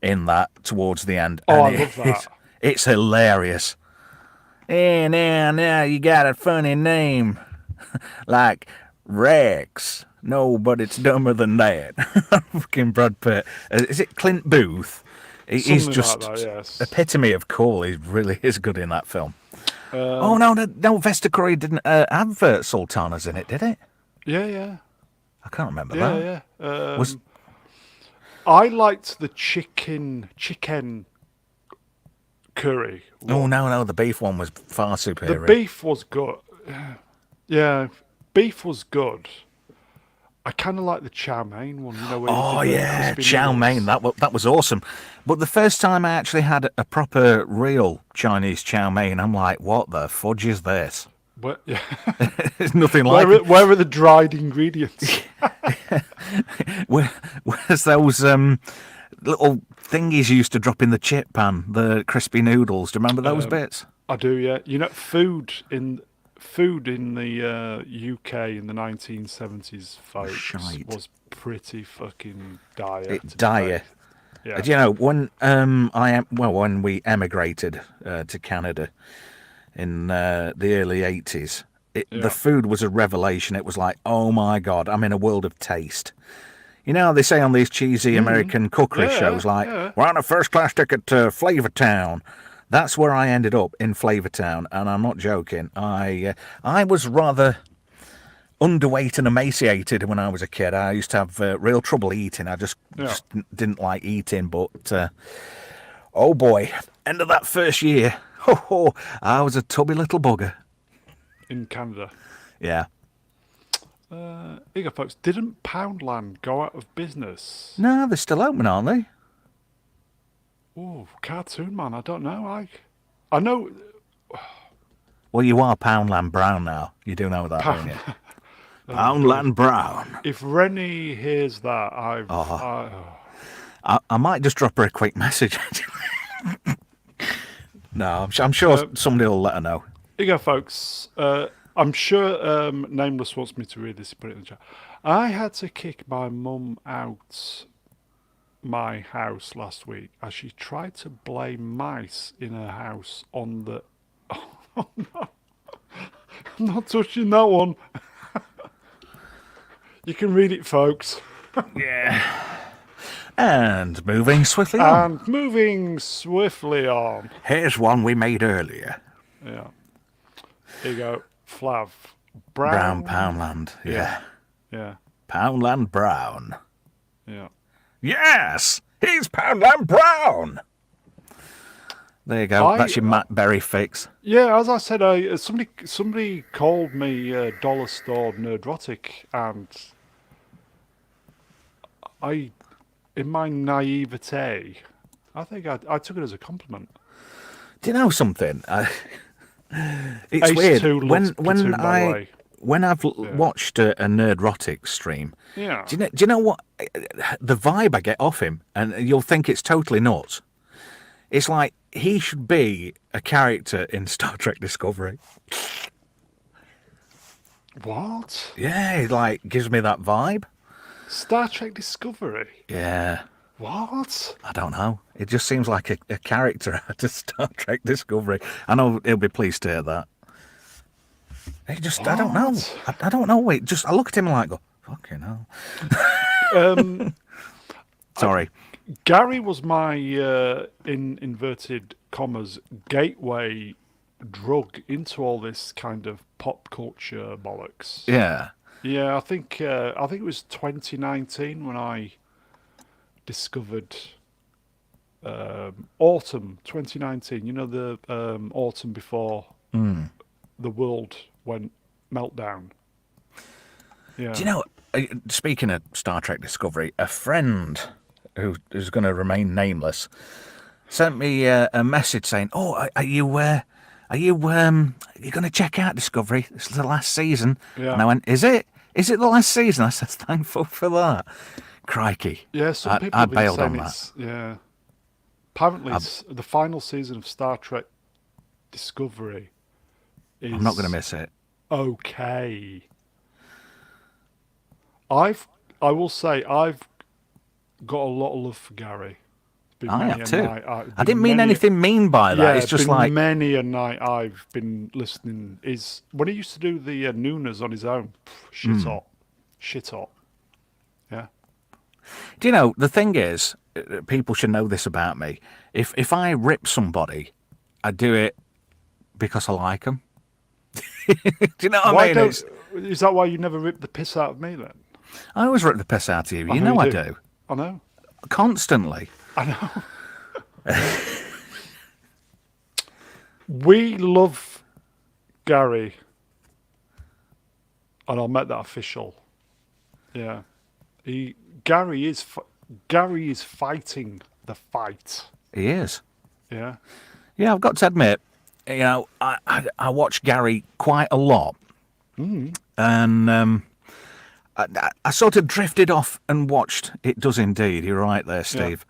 in that towards the end. Oh, And I love that. It's hilarious. Hey, now, you got a funny name. Like Rex. No, but it's dumber than that. Fucking Brad Pitt. Is it Clint Booth? He's Something just like that, yes. epitome of cool. He really is good in that film. No, Vesta Curry didn't have sultanas in it, did it? Yeah. I can't remember that. Yeah. I liked the chicken curry. Oh, no, the beef one was far superior. The beef was good. Yeah, beef was good. I kind of like the chow mein one, you know. Where you did the crispy chow noodles. mein. That was awesome. But the first time I actually had a proper, real Chinese chow mein, I'm like, what the fudge is this? But, yeah. It's nothing like it. Where are the dried ingredients? Where's those little thingies you used to drop in the chip pan, the crispy noodles? Do you remember those bits? I do, yeah. You know, food in the UK in the 1970s, folks, Shite. was pretty fucking dire. Dire. Yeah. Do you know when we emigrated to Canada in the early 80s, the food was a revelation. It was like, oh my God, I'm in a world of taste. You know how they say on these cheesy American cookery shows, like, we're on a first-class ticket to Flavortown. That's where I ended up, in Flavortown, and I'm not joking. I was rather underweight and emaciated when I was a kid. I used to have real trouble eating. I just didn't like eating, but oh boy, end of that first year, I was a tubby little bugger. In Canada. Yeah. Here you go, folks. Didn't Poundland go out of business? No, they're still open, aren't they? Oh, Cartoon Man. I don't know. I know. Well, you are Poundland Brown now. You do know that, don't you? Poundland Brown. If Rennie hears that, I might just drop her a quick message. No, I'm sure somebody will let her know. Here you go, folks. I'm sure Nameless wants me to read this. Put it in the chat. I had to kick my mum out my house last week as she tried to blame mice in her house on the... Oh, no. I'm not touching that one. You can read it, folks. Yeah. And moving swiftly on. Here's one we made earlier. Yeah. Here you go. Flav. Brown Poundland. Yeah. Poundland Brown. Yeah. Yes! He's Poundland Brown! There you go. That's your Matt Berry fix. Yeah, as I said, somebody called me Dollar Store Nerdrotic, and in my naivete, I think I took it as a compliment. Do you know something? It's Ace weird. 2 loves Platoon, by the way. when I've watched a Nerdrotic stream, Yeah. do you know what the vibe I get off him? And you'll think it's totally nuts. It's like he should be a character in Star Trek Discovery. What? Yeah, he like gives me that vibe. Star Trek Discovery? Yeah, What? I don't know. It just seems like a character out of Star Trek Discovery. I know he'll be pleased to hear that. He just, I don't know. What? I don't know. Wait, just I look at him and like go, fucking hell. Sorry. Gary was my, in inverted commas, gateway drug into all this kind of pop culture bollocks. Yeah. Yeah, I think it was 2019 when I discovered autumn 2019. You know, the autumn before the world went meltdown. Yeah. Do you know, speaking of Star Trek Discovery, a friend who's going to remain nameless sent me a message saying, "Oh, are you going to check out Discovery? This is the last season." Yeah. And I went, "Is it? Is it the last season?" I said, "Thankful for that." Crikey. Yeah, some people I have been bailed saying on that. it's, yeah. Apparently, it's the final season of Star Trek Discovery is I'm not going to miss it. okay. I will say I've got a lot of love for Gary. It's been I many have a too. night- I been didn't mean many- anything mean by that. Yeah, It's just been like, many a night I've been listening. Is when he used to do the Nooners on his own. Shit hot. Yeah. do you know, the thing is, people should know this about me. If I rip somebody, I do it because I like them. Do you know what I mean? Is that why you never rip the piss out of me then? I always rip the piss out of you. I You know know you I do. do. I know. Constantly. I know. We love Gary, and I'll make that official. Yeah, Gary is fighting the fight. He is. Yeah, Yeah, I've got to admit, you know, I watch Gary quite a lot. And I sort of drifted off and watched It Does Indeed. You're right there, Steve.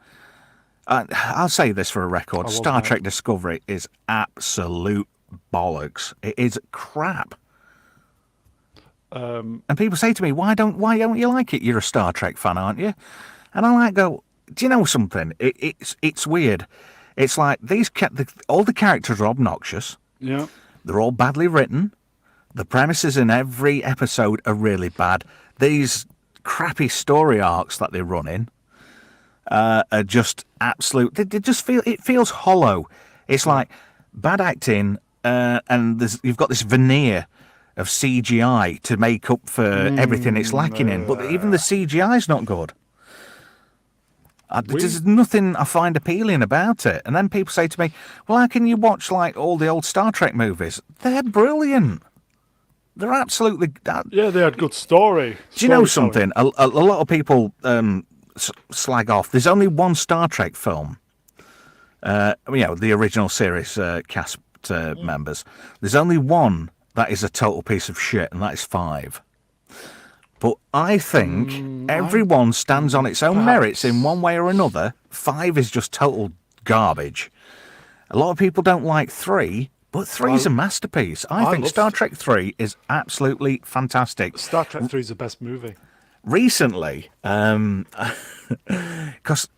I'll say this for a record. Star mate. Trek Discovery is absolute bollocks. It is crap. And people say to me, why don't you like it? You're a Star Trek fan, aren't you? And I like go, do you know something? It's weird. It's like all the characters are obnoxious. yeah. They're all badly written. The premises in every episode are really bad. These crappy story arcs that they run in are just absolute. They just it feels hollow. It's like bad acting, and you've got this veneer of CGI to make up for everything it's lacking in. But even the CGI is not good. There's nothing I find appealing about it. And then people say to me, "Well, how can you watch like all the old Star Trek movies? They're brilliant. They're absolutely." Yeah, they had good story. Do you know storytelling. something? A lot of people slag off. There's only one Star Trek film. The original series cast members. There's only one that is a total piece of shit, and that is 5. But I think everyone stands on its own merits in one way or another. 5 is just total garbage. A lot of people don't like 3, but 3 is a masterpiece. I think love- Star Trek 3 is absolutely fantastic. Star Trek 3 is the best movie. Recently, because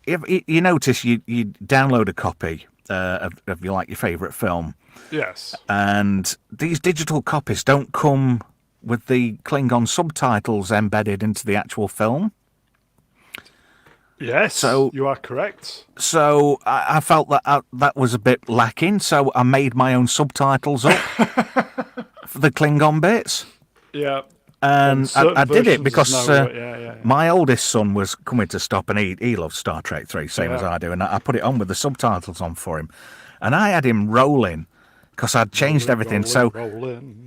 if you notice, you download a copy of your favourite film, Yes. and these digital copies don't come with the Klingon subtitles embedded into the actual film. Yes. So- you are correct. So I felt that that was a bit lacking, so I made my own subtitles up for the Klingon bits. Yeah. And certain I did it versions because there's no- yeah. my oldest son was coming to stop, and he loves Star Trek 3, same as Yeah. I do, and I put it on with the subtitles on for him. And I had him rolling because I'd changed everything. So, Rolling.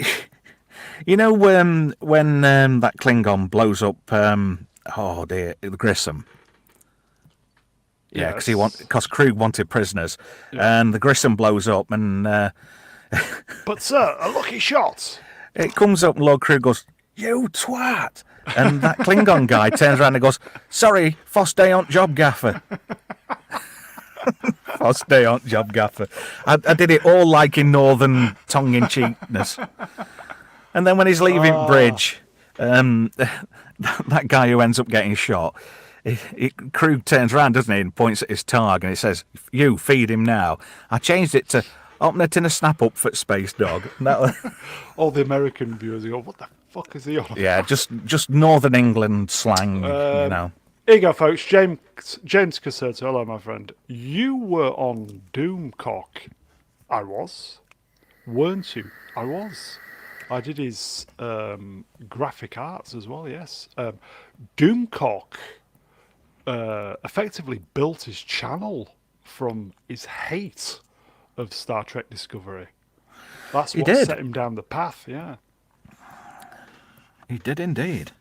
you know when that Klingon blows up, the Grissom? Yeah, Yes. because Krug wanted prisoners, and the Grissom blows up, and But sir, a lucky shot. It comes up and Lord Crew goes, "You twat!" And that Klingon guy turns around and goes, "Sorry, first day on job, gaffer." First day on job, gaffer. I did it all like in northern tongue-in-cheekness. And then when he's leaving bridge, that guy who ends up getting shot, Krug turns around, doesn't he, and points at his targ, and it says, "You, feed him now." I changed it to, "Open a tin of snap-up for space dog." And All the American viewers go, what the fuck is he on? yeah, just Northern England slang, you know. Here you go, folks. James Caserta, hello, my friend. You were on Doomcock. I was. Weren't you? I was. I did his graphic arts as well, yes. Doomcock effectively built his channel from his hate of Star Trek Discovery. That's what set him down the path, yeah. He did indeed.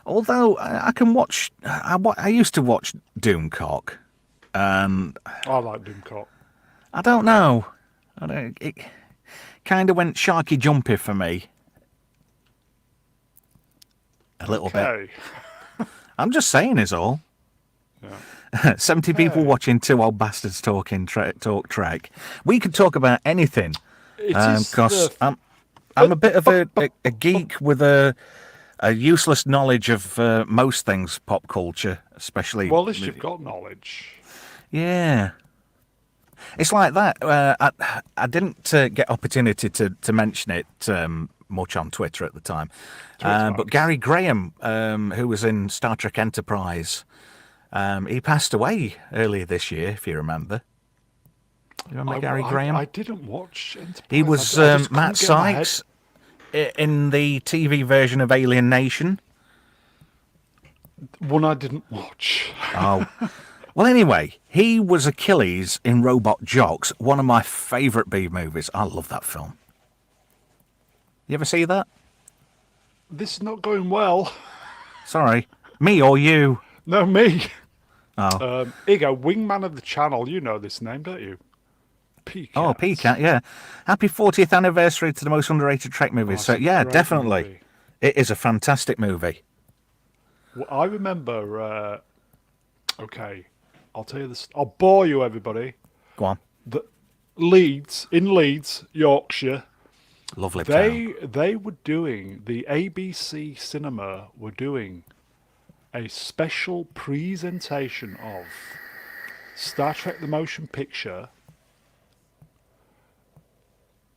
Although I can watch, I used to watch Doomcock, and I like Doomcock. I don't know. It kind of went sharky jumpy for me. A little bit. I'm just saying is all. Yeah. 70 people watching two old bastards talk Trek. We could talk about anything. Because I'm a bit of a geek with a useless knowledge of most things pop culture, especially. Well, at least you've got knowledge. Yeah. It's like that. I didn't get opportunity to mention it much on Twitter at the time. But Gary Graham, who was in Star Trek Enterprise, he passed away earlier this year, if you remember. You remember Gary Graham? I didn't watch Enterprise. He was Matt Sykes in the TV version of Alien Nation. One I didn't watch. Oh. Well, anyway, he was Achilles in Robot Jocks, one of my favourite B movies. I love that film. You ever see that? This is not going well. Sorry. Me or you? No, me. Oh. Here you go, Wingman of the Channel. You know this name, don't you? P-Cat. Oh, P-Cat, yeah. Happy 40th anniversary to the most underrated Trek movies. So, yeah, definitely. Movie. It is a fantastic movie. Well, I remember... okay, I'll tell you this. I'll bore you, everybody. Go on. In Leeds, Yorkshire. Lovely town. They were doing, the ABC Cinema were doing a special presentation of Star Trek the Motion Picture,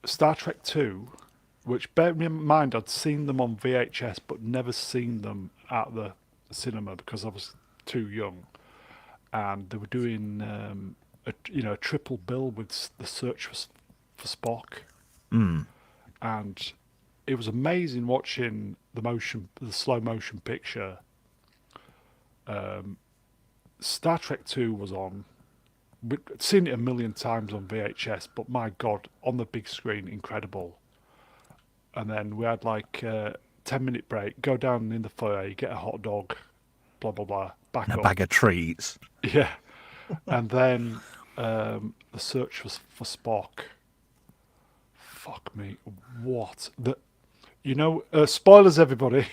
Star Trek 2, which, bear in mind, I'd seen them on VHS but never seen them at the cinema because I was too young. And they were doing a triple bill with The Search for Spock. Mm. And it was amazing watching the slow motion picture. Star Trek 2 was on. We'd seen it a million times on VHS, but my God, on the big screen, incredible. And then we had like a 10-minute break, go down in the foyer, get a hot dog, blah, blah, blah, back and up. A bag of treats. Yeah. And then The Search for Spock. Fuck me. What? Spoilers, everybody.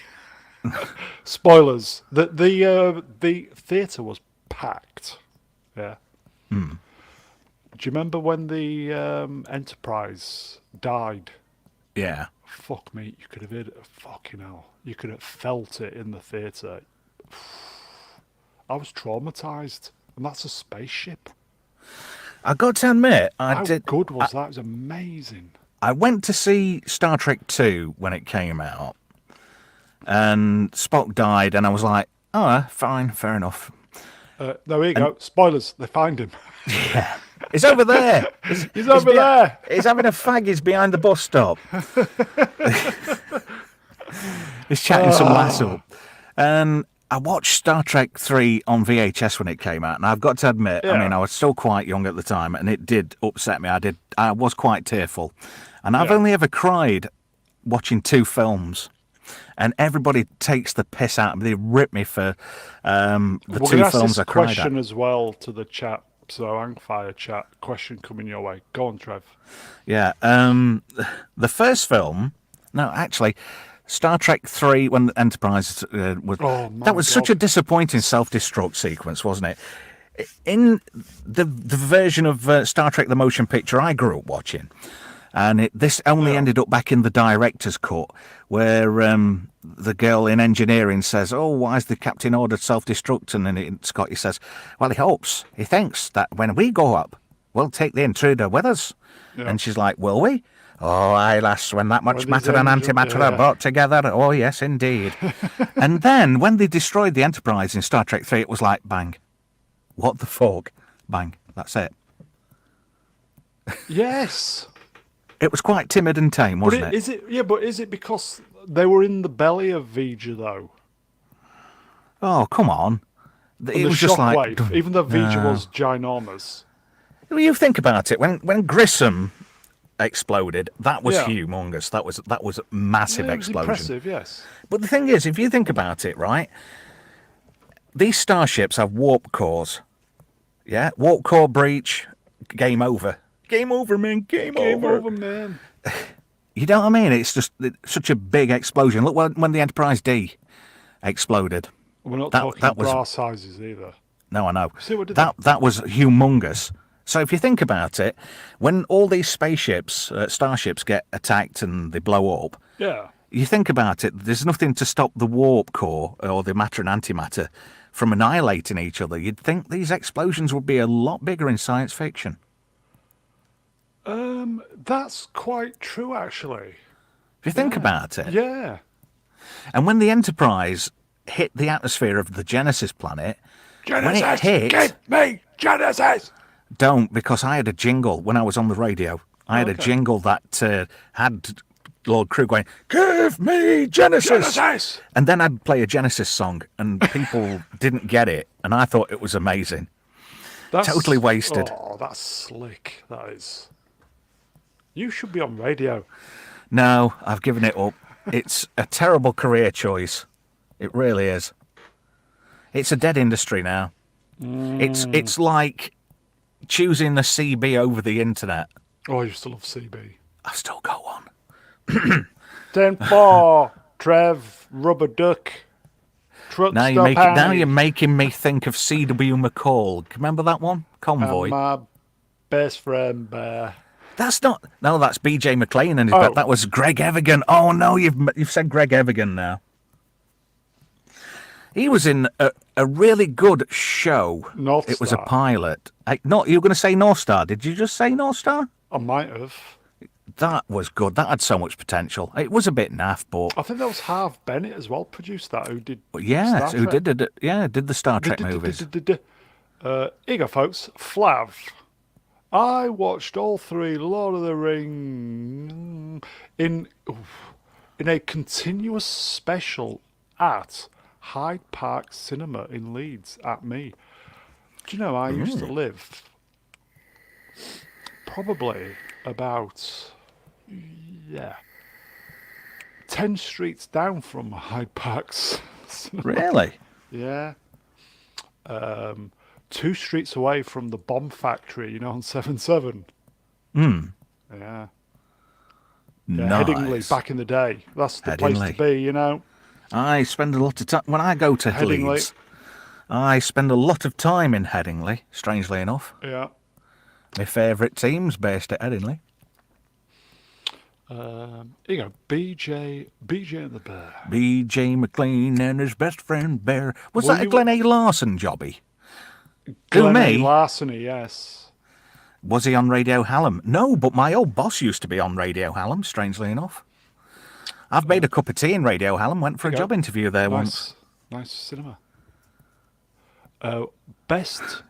Spoilers. The theatre was packed. Yeah. Mm. Do you remember when the Enterprise died? Yeah. Fuck me. You could have heard it. Fucking hell. You could have felt it in the theatre. I was traumatised. And that's a spaceship. I got to admit, How good was that? It was amazing. I went to see Star Trek 2 when it came out, and Spock died, and I was like, oh, fine, fair enough. There you go. Spoilers. They find him. Yeah. He's over there. He's over there. He's having a fag. He's behind the bus stop. He's chatting some lass up. And I watched Star Trek 3 on VHS when it came out, and I've got to admit, I mean, I was still quite young at the time, and it did upset me. I was quite tearful. And I've only ever cried watching two films. And everybody takes the piss out of me. They rip me for the two films I cried at. Question as well to the chat. So Angfire chat, question coming your way. Go on, Trev. Yeah. The first film No, actually, Star Trek 3, when the Enterprise was... Oh my That was such God. a disappointing self-destruct sequence, wasn't it? In the version of Star Trek the motion picture I grew up watching, and this only Yeah. ended up back in the director's cut, where the girl in engineering says, "Oh, why's the captain ordered self-destruct?" And then Scotty says, "Well, he thinks that when we go up, we'll take the intruder with us." Yeah. And she's like, "Will we?" "Oh, aye, lass, when that much With matter his and engine, antimatter yeah. are brought together. Oh, yes, indeed." And then when they destroyed the Enterprise in Star Trek 3, it was like, bang. What the fuck? Bang. That's it. Yes. It was quite timid and tame, wasn't it? Is it? Yeah, but is it because they were in the belly of Vija though? Oh, come on. And It the was just like... shockwave, even though Vija was ginormous. Well, you think about it. When Grissom exploded, that was Yeah. humongous. That was a massive Yeah, it was explosion. impressive, yes. But the thing is, if you think about it, right, these starships have warp cores. Yeah, warp core breach, game over. Game over, man. Game over. Man. You know what I mean? It's such a big explosion. Look when the Enterprise D exploded. We're not That- talking that was- bra sizes either. No, I know. See what did That was humongous. So if you think about it, when all these spaceships, starships get attacked and they blow up, Yeah. you think about it, there's nothing to stop the warp core or the matter and antimatter from annihilating each other. You'd think these explosions would be a lot bigger in science fiction. That's quite true, actually. If you think about it. Yeah. And when the Enterprise hit the atmosphere of the Genesis planet, when it hit... Give me Genesis! Don't, because I had a jingle when I was on the radio. I had a Okay. jingle that had Lord Crew going, "Give me Genesis!" Genesis! And then I'd play a Genesis song, and people didn't get it, and I thought it was amazing. Totally wasted. Oh, that's slick. That is. You should be on radio. No, I've given it up. It's a terrible career choice. It really is. It's a dead industry now. It's like choosing the CB over the internet. Oh, I used to love CB. I've still got one. 10-4, Trev, Rubber Duck, Truck Now Stop you're making me think of C.W. McCall. Remember that one? Convoy. and my best friend Bear. That's not. No, that's B.J. McLean and his Oh. bet. That was Greg Evigan. Oh no, you've said Greg Evigan now. He was in a really good show. North It was a Star. pilot. You were going to say North Star. Did you just say North Star? I might have. That was good. That had so much potential. It was a bit naff, but I think that was Harv Bennett as well, produced that, who did. yeah, Star who Trek. did it? Yeah, did the Star Trek movies. Here you go, folks. Flav. I watched all three Lord of the Rings in a continuous special at Hyde Park Cinema in Leeds at me. Do you know, I used to live probably about 10 streets down from Hyde Park's cinema. Really? Yeah. 2 streets away from the bomb factory, on 7-7. Yeah. Nice. Headingley, back in the day. That's the place Headingley. to be, I spend a lot of time when I go to Headingley. Leeds. I spend a lot of time in Headingley. Strangely enough, Yeah. my favourite team's based at Headingley. Here you go. BJ and the Bear. B.J. McLean and his best friend Bear. Was Well, that a you- Glenn A. Larson jobby? Glenn A. me? Larceny, yes. Was he on Radio Hallam? No, but my old boss used to be on Radio Hallam, strangely enough. I've made a cup of tea in Radio Hallam, went for a There you job go. interview there once. Nice cinema. Best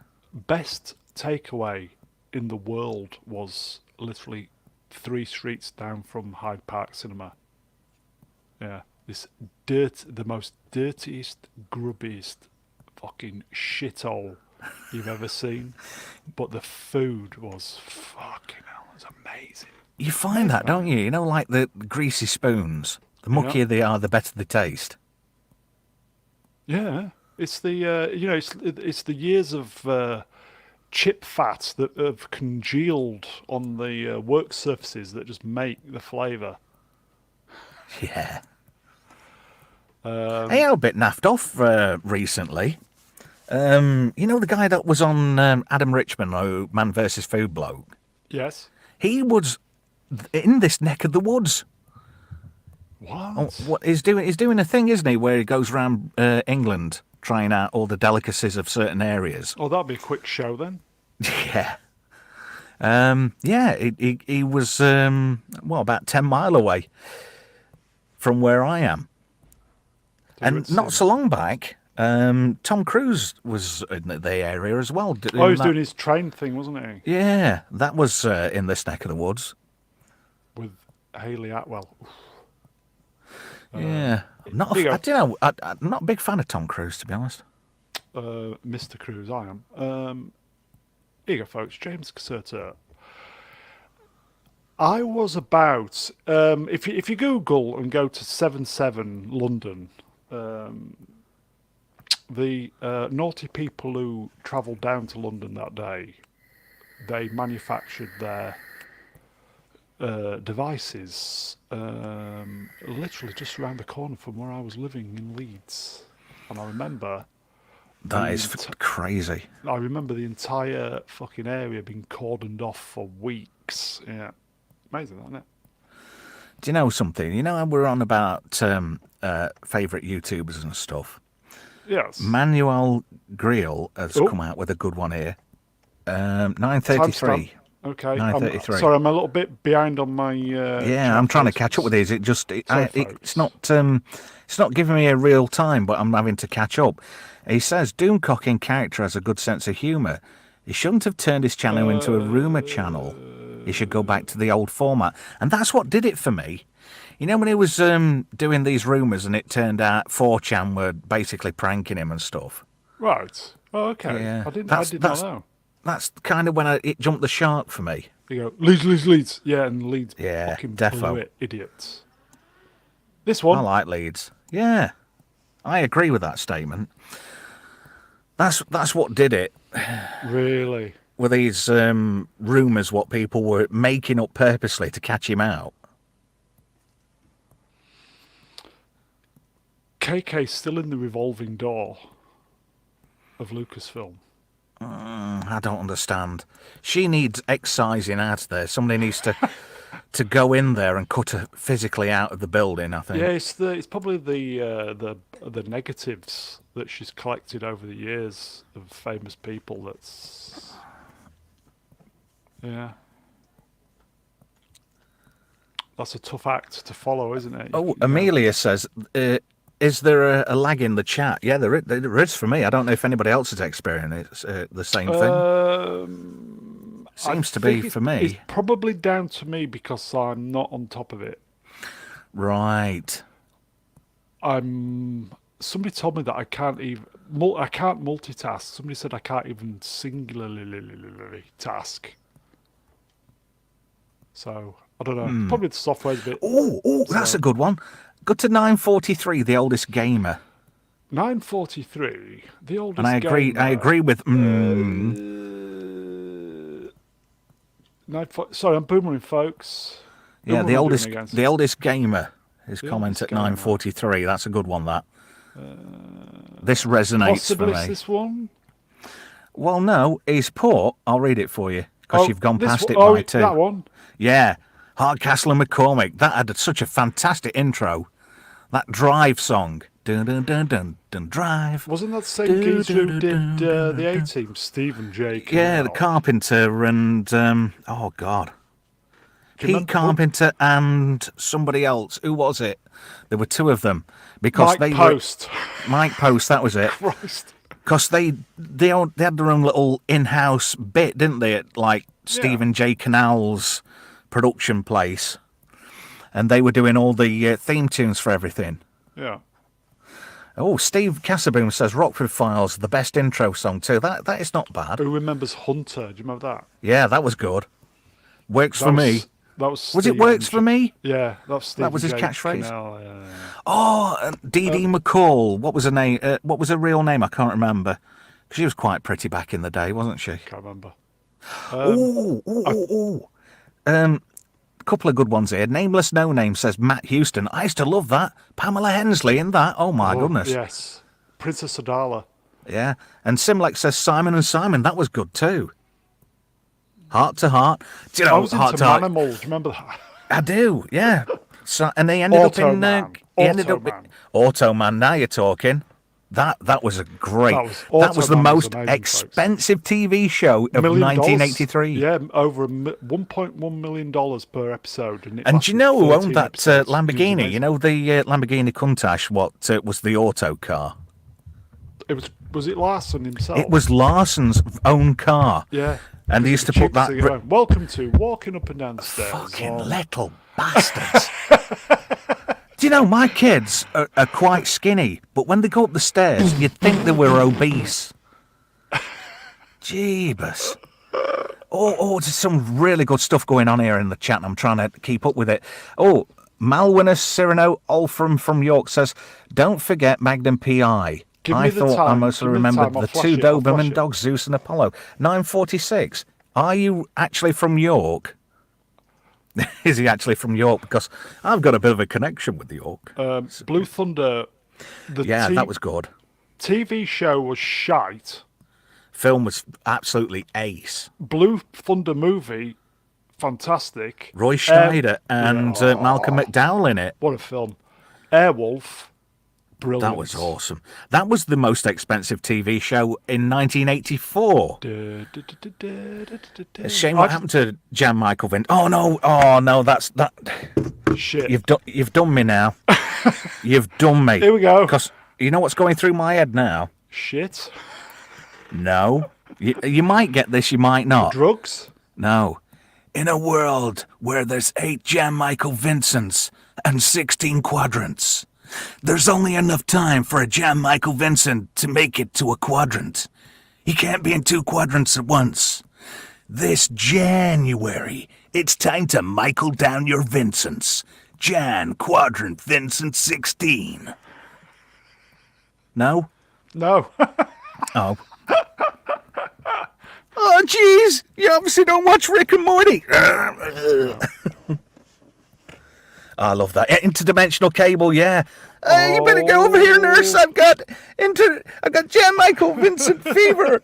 takeaway in the world was literally 3 streets down from Hyde Park Cinema. Yeah, the most dirtiest, grubbiest fucking shithole you've ever seen. But the food was fucking hell, it was amazing. You find that, don't you? You know, like the greasy spoons. The muckier they are, the better they taste. Yeah, it's the it's the years of chip fat that have congealed on the work surfaces that just make the flavour. Yeah. Um, Hey, I'm a bit naffed off recently. You know the guy that was on Adam Richman, Man vs. Food Bloke? yes. He was in this neck of the woods. Oh, What? what he's doing? He's doing a thing, isn't he, where he goes around England trying out all the delicacies of certain areas. Oh, that'd be a quick show then. Yeah. Yeah, he was, about 10 mile away from where I am. And not so long back, Tom Cruise was in the area as well. Oh, he was doing his train thing, wasn't he? Yeah, that was in this neck of the woods. With Haley Atwell. Yeah. I'm not a big fan of Tom Cruise, to be honest. Mr. Cruise, I am. Here you go, folks. James Caserta. I was about, if you Google and go to 77 London, the naughty people who travelled down to London that day, they manufactured their devices literally just around the corner from where I was living in Leeds. And I remember... That is crazy. I remember the entire fucking area being cordoned off for weeks. Yeah. Amazing, isn't it? Do you know something? You know how we're on about favourite YouTubers and stuff? Yes. Manuel Grill has come out with a good one here. 9:33. Okay. 9:33. Sorry, I'm a little bit behind on my... yeah, I'm trying to catch up with these. It's not giving me a real time, but I'm having to catch up. He says, Doomcock in character has a good sense of humour. He shouldn't have turned his channel into a rumour channel. He should go back to the old format. And that's what did it for me. You know, when he was doing these rumours and it turned out 4chan were basically pranking him and stuff. Right. Oh, okay. Yeah. I did not know. That's kind of when it jumped the shark for me. You go, Leeds. Yeah, and Leeds Yeah, fucking defo. blew it, idiots. This one. I like Leeds. Yeah. I agree with that statement. That's what did it. Really? Were these rumours what people were making up purposely to catch him out? KK's still in the revolving door of Lucasfilm. I don't understand. She needs excising out there. Somebody needs to go in there and cut her physically out of the building, I think. Yeah, it's probably the negatives that she's collected over the years of famous people. That's a tough act to follow, isn't it? Oh, Amelia says, is there a lag in the chat? Yeah, there is for me. I don't know if anybody else has experienced the same thing. Seems to be for me. It's probably down to me because I'm not on top of it. Right. Somebody told me that I can't multitask. Somebody said I can't even singularly task. So I don't know. Probably the software's a bit. Oh, that's a good one. Go to 9:43, the oldest gamer. 9:43, the oldest. And I agree. Gamer. I agree with. Sorry, I'm boomering, folks. Yeah, the oldest gamer. His comment at 9:43. That's a good one. That. This resonates Possibly for me. This one. Well, no, he's put. I'll read it for you because you've gone past it by two. That one. Yeah, Hardcastle and McCormick. That had such a fantastic intro. That Drive song. Dun dun dun dun dun Drive. Wasn't that the same geezer who did the A-Team? Stephen J. Yeah, the Carpenter and oh god, Pete Carpenter and somebody else. Who was it? There were two of them because Mike Post. Mike Post. That was it. Christ. Because they had their own little in-house bit, didn't they? At like Stephen J. Canal's production place, and they were doing all the theme tunes for everything. Yeah. Oh, Steve Cassaboom says Rockford Files, the best intro song too. That is not bad. Who remembers Hunter? Do you remember that? Yeah, that was good. Works for me. That was. Was it works for me? Yeah, that was his catchphrase. Canal, yeah. Oh, Dee Dee McCall. What was her name? What was her real name? I can't remember. She was quite pretty back in the day, wasn't she? Can't remember. couple of good ones here. Nameless No Name says Matt Houston. I used to love that. Pamela Hensley in that. Oh my goodness. Yes. Princess Adala. Yeah. And Simlex says Simon and Simon. That was good too. Heart to Heart. Do you know, I was Heart into to Heart. Manimal. Do you remember that? I do, yeah. So, and they ended up in. He ended up Automan. Automan. Now you're talking. That was a great. That was- That was the Automan was most amazing, expensive TV show of $1 million. 1983. Yeah, over $1.1 million per episode. And, And do you know who owned that episodes. It was Lamborghini? amazing. You know the Lamborghini Countach, what was the auto car? Was it Larson himself? It was Larson's own car. Yeah. And they used to put that... Welcome to walking up and down the stairs. Fucking little bastards. Do you know, my kids are quite skinny, but when they go up the stairs, you'd think they were obese. Jeebus. Oh, there's some really good stuff going on here in the chat, and I'm trying to keep up with it. Oh, Malwinus Cyrano Olfram from York says, don't forget Magnum P.I. Give me I the thought I time. mostly Give me the remembered time. the I'll two flash it. I'll Doberman flash it. dogs, Zeus and Apollo. 9:46. Are you actually from York? Is he actually from York? Because I've got a bit of a connection with York. Blue Thunder. That was good. TV show was shite. Film was absolutely ace. Blue Thunder movie, fantastic. Roy Schneider and Malcolm McDowell in it. What a film. Airwolf, brilliant. That was awesome. That was the most expensive TV show in 1984. Shame what happened to Jan Michael Vint. Oh no, that's that. Shit. You've done me now. You've done me. Here we go. Because you know what's going through my head now? Shit. No. You might get this, you might not. Drugs? No. In a world where there's 8 Jan Michael Vincents and 16 quadrants, there's only enough time for a Jan Michael Vincent to make it to a quadrant. He can't be in 2 quadrants at once. This January, it's time to Michael down your Vincents. Jan Quadrant Vincent 16. No? No. Oh. Oh, jeez. You obviously don't watch Rick and Morty. I love that. Interdimensional cable, yeah. You better get over here, nurse. I've got Jan Michael Vincent fever.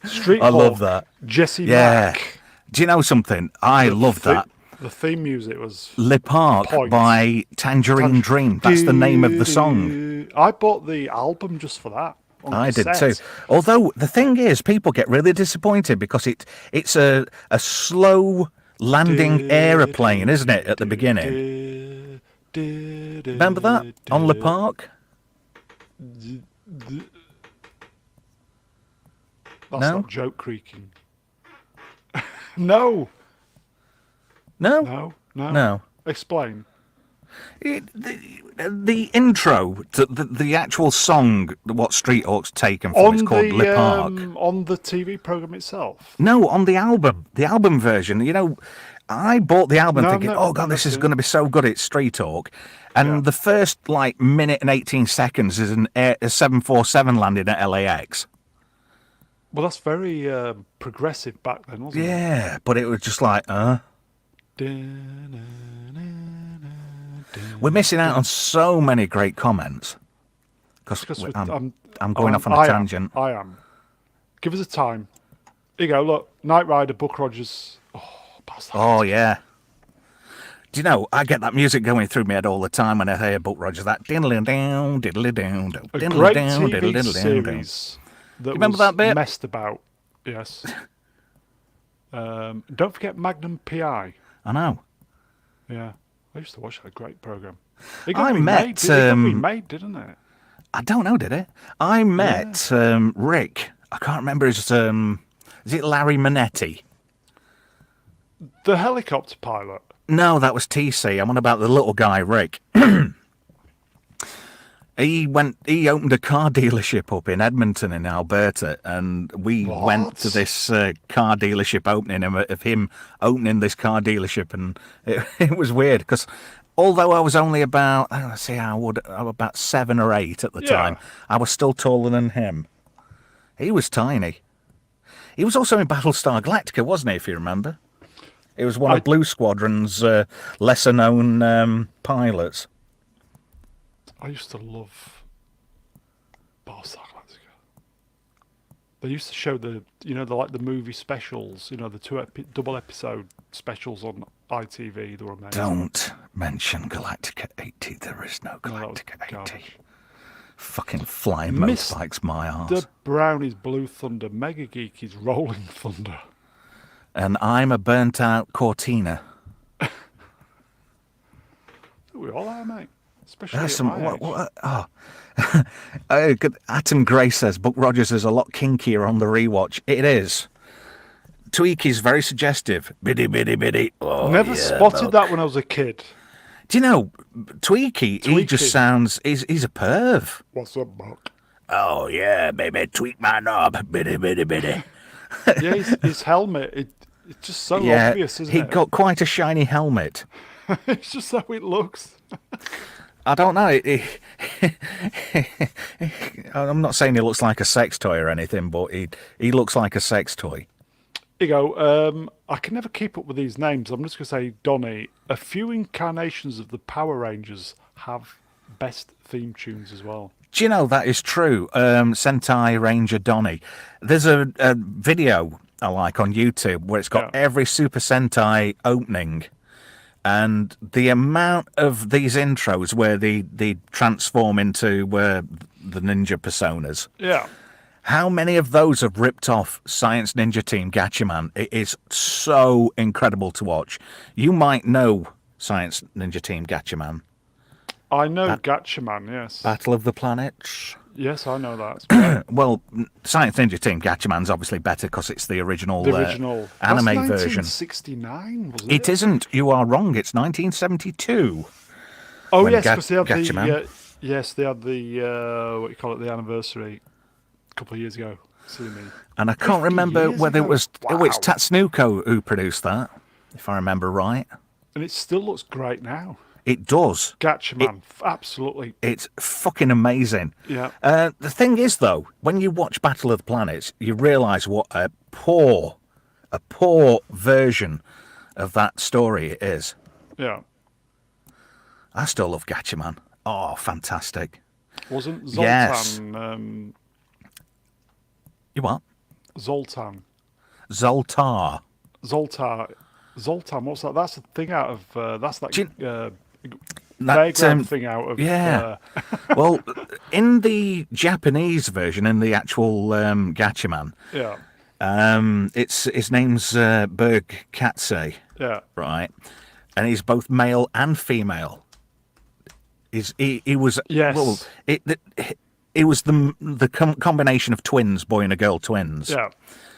Street I Hawk, love that. Jesse Yeah. Mack. Do you know something? I love that. The theme music was... Le Park Point. by Tangerine Dream. That's the name of the song. I bought the album just for that. on I did too. cassette. Although the thing is, people get really disappointed because it's a slow landing aeroplane, isn't it, at the beginning? Remember that on Le Park? That's No? not joke creaking. No. No, No. No. no. Explain. The intro to the actual song, what Street Hawk's taken from, it's called Le Park. On the TV program itself. No, on the album version. You know, I bought the album No, thinking, no, oh God, no, this is no. going to be so good. It's Street Hawk. And Yeah. the first, minute and 18 seconds is a 747 landing at LAX. Well, that's very progressive back then, wasn't Yeah, but it was just like, it? We're missing out on so many great comments. Because I'm going off on a tangent. I am. Give us a time. Here you go, look. Knight Rider, Buck Rogers. Oh, bastard. Oh, yeah. Do you know, I get that music going through my head all the time when I hear Buck Rogers. That diddly-down, diddly-down, A great diddly-down, TV diddly-down. series that remember was that bit? messed about. Yes. Don't forget Magnum P.I. I know. Yeah. I used to watch that great program. It I met, it got remade, didn't it? I don't know, did it? I met Rick. I can't remember his... is it Larry Manetti? The helicopter pilot. No, that was TC. I'm on about the little guy, Rick. He opened a car dealership up in Edmonton in Alberta, and we went to this car dealership opening of him opening this car dealership, and it was weird because although I was only about, I was about 7 or 8 at the time, I was still taller than him. He was tiny. He was also in Battlestar Galactica, wasn't he, if you remember? It was one of Blue Squadron's lesser-known pilots. I used to love Battlestar Galactica. They used to show the the movie specials, the double episode specials on ITV. They were amazing. Don't mention Galactica 80. There is no No, that was Galactica 80. garbage. Fucking flying Mr. motorbikes, my arse. The Brown is Blue Thunder. Mega Geek is Rolling Thunder. And I'm a burnt-out Cortina. We all are, mate. Especially There's at my age. Good. Atom Gray says Buck Rogers is a lot kinkier on the rewatch. It is. Tweaky's very suggestive. Biddy, biddy, biddy. Oh, Never yeah, spotted Buck. that when I was a kid. Do you know, Tweaky, he just sounds... He's a perv. What's up, Buck? Oh, yeah, baby, tweak my knob. Biddy, biddy, biddy. Yeah, his helmet, it's just so Yeah, obvious, isn't he it? got quite a shiny helmet. It's just how it looks. I don't know. I'm not saying he looks like a sex toy or anything, but he looks like a sex toy. Here you go. I can never keep up with these names. I'm just going to say, Donny, a few incarnations of the Power Rangers have best theme tunes as well. Do you know that is true? Sentai Ranger Donnie. There's a video I like on YouTube where it's got every Super Sentai opening. And the amount of these intros where they transform into the ninja personas. Yeah. How many of those have ripped off Science Ninja Team Gatchaman? It is so incredible to watch. You might know Science Ninja Team Gatchaman. I know Gatchaman, yes. Battle of the Planets. Yes, I know that. Well, Science Ninja Team Gatchaman's obviously better because it's the original, Original. anime That's version. 1969, wasn't It isn't. You are wrong. It's 1972. Oh, when yes, because they had Gatchaman- they had the what you call it, the anniversary a couple of years ago. See me. And I can't 50 remember years whether ago? it was... Oh, Wow. it's Tatsunoko who produced that, if I remember right. And it still looks great now. It does. Gatchaman, absolutely. It's fucking amazing. Yeah. The thing is, though, when you watch Battle of the Planets, you realise what a poor version of that story it is. Yeah. I still love Gatchaman. Oh, fantastic. Wasn't Zoltan... Yes. You what? Zoltan. Zoltar. Zoltan, what's that? That's the thing out of... that's that... Do you- Vagrant thing out of... Yeah. Well, in the Japanese version, in the actual Gatchaman, yeah. his name's Berg Katse, Yeah. right? And he's both male and female. He was... Yes. Well, it was the combination of twins, boy and a girl twins. Yeah.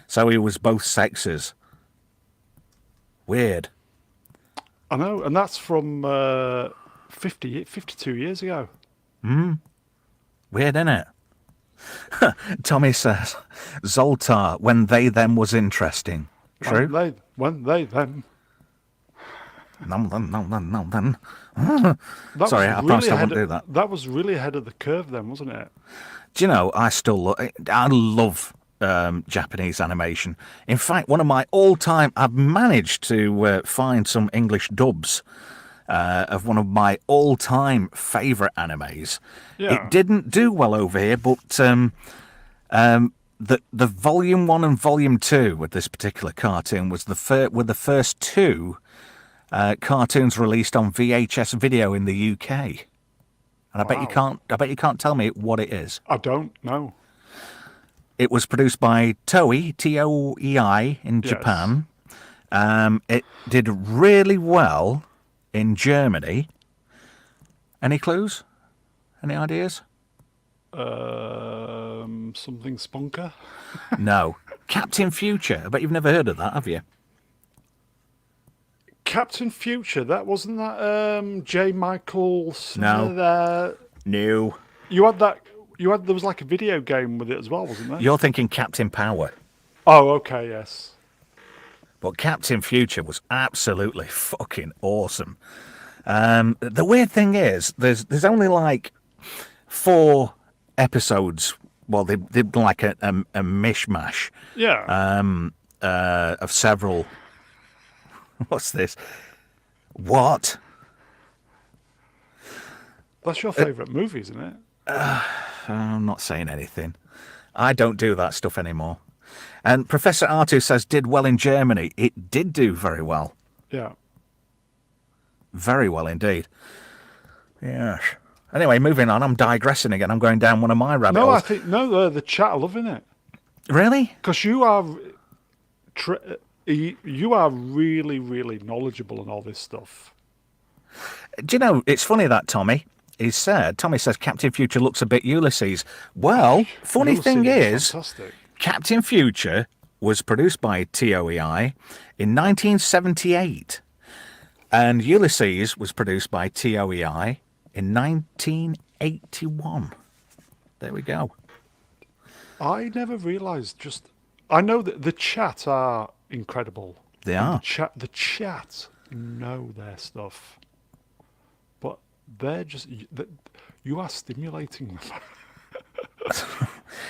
So he was both sexes. Weird. I know, and that's from 52 years ago. Weird, innit? Tommy says, Zoltar, when they them was interesting. True? When they then. No, then. That Sorry, was I really promised I ahead wouldn't do that. That was really ahead of the curve then, wasn't it? Do you know, I love Japanese animation. In fact, one of my all-time... I've managed to find some English dubs of one of my all-time favourite animes. Yeah. It didn't do well over here, but the Volume 1 and Volume 2 with this particular cartoon were the first two cartoons released on VHS video in the UK. And I bet you can't tell me what it is. I don't know. It was produced by Toei, Toei in Japan. It did really well in Germany. Any clues? Any ideas? Something Spunker? No. Captain Future. I bet you've never heard of that, have you? Captain Future, wasn't that J. Michael... No. No. There was like a video game with it as well, wasn't there? You're thinking Captain Power. Oh, okay, yes. But Captain Future was absolutely fucking awesome. The weird thing is, there's only like 4 episodes. Well, they're like a mishmash. Yeah. Of several What's this? What? That's your favourite movie, isn't it? I'm not saying anything. I don't do that stuff anymore. And Professor Artu says did well in Germany. It did do very well. Yeah. Very well indeed. Yes. Anyway, moving on. I'm digressing again. I'm going down one of my rabbit No, I holes. think the chat are loving it Really? because you are you are really really knowledgeable on all this stuff. Do you know, it's funny that Tommy says Captain Future looks a bit Ulysses. Well, funny thing is, fantastic. Captain Future was produced by TOEI in 1978. And Ulysses was produced by TOEI in 1981. There we go. I never realised. I know that the chat are incredible. They And are. The chat know their stuff, but they're just you are stimulating them.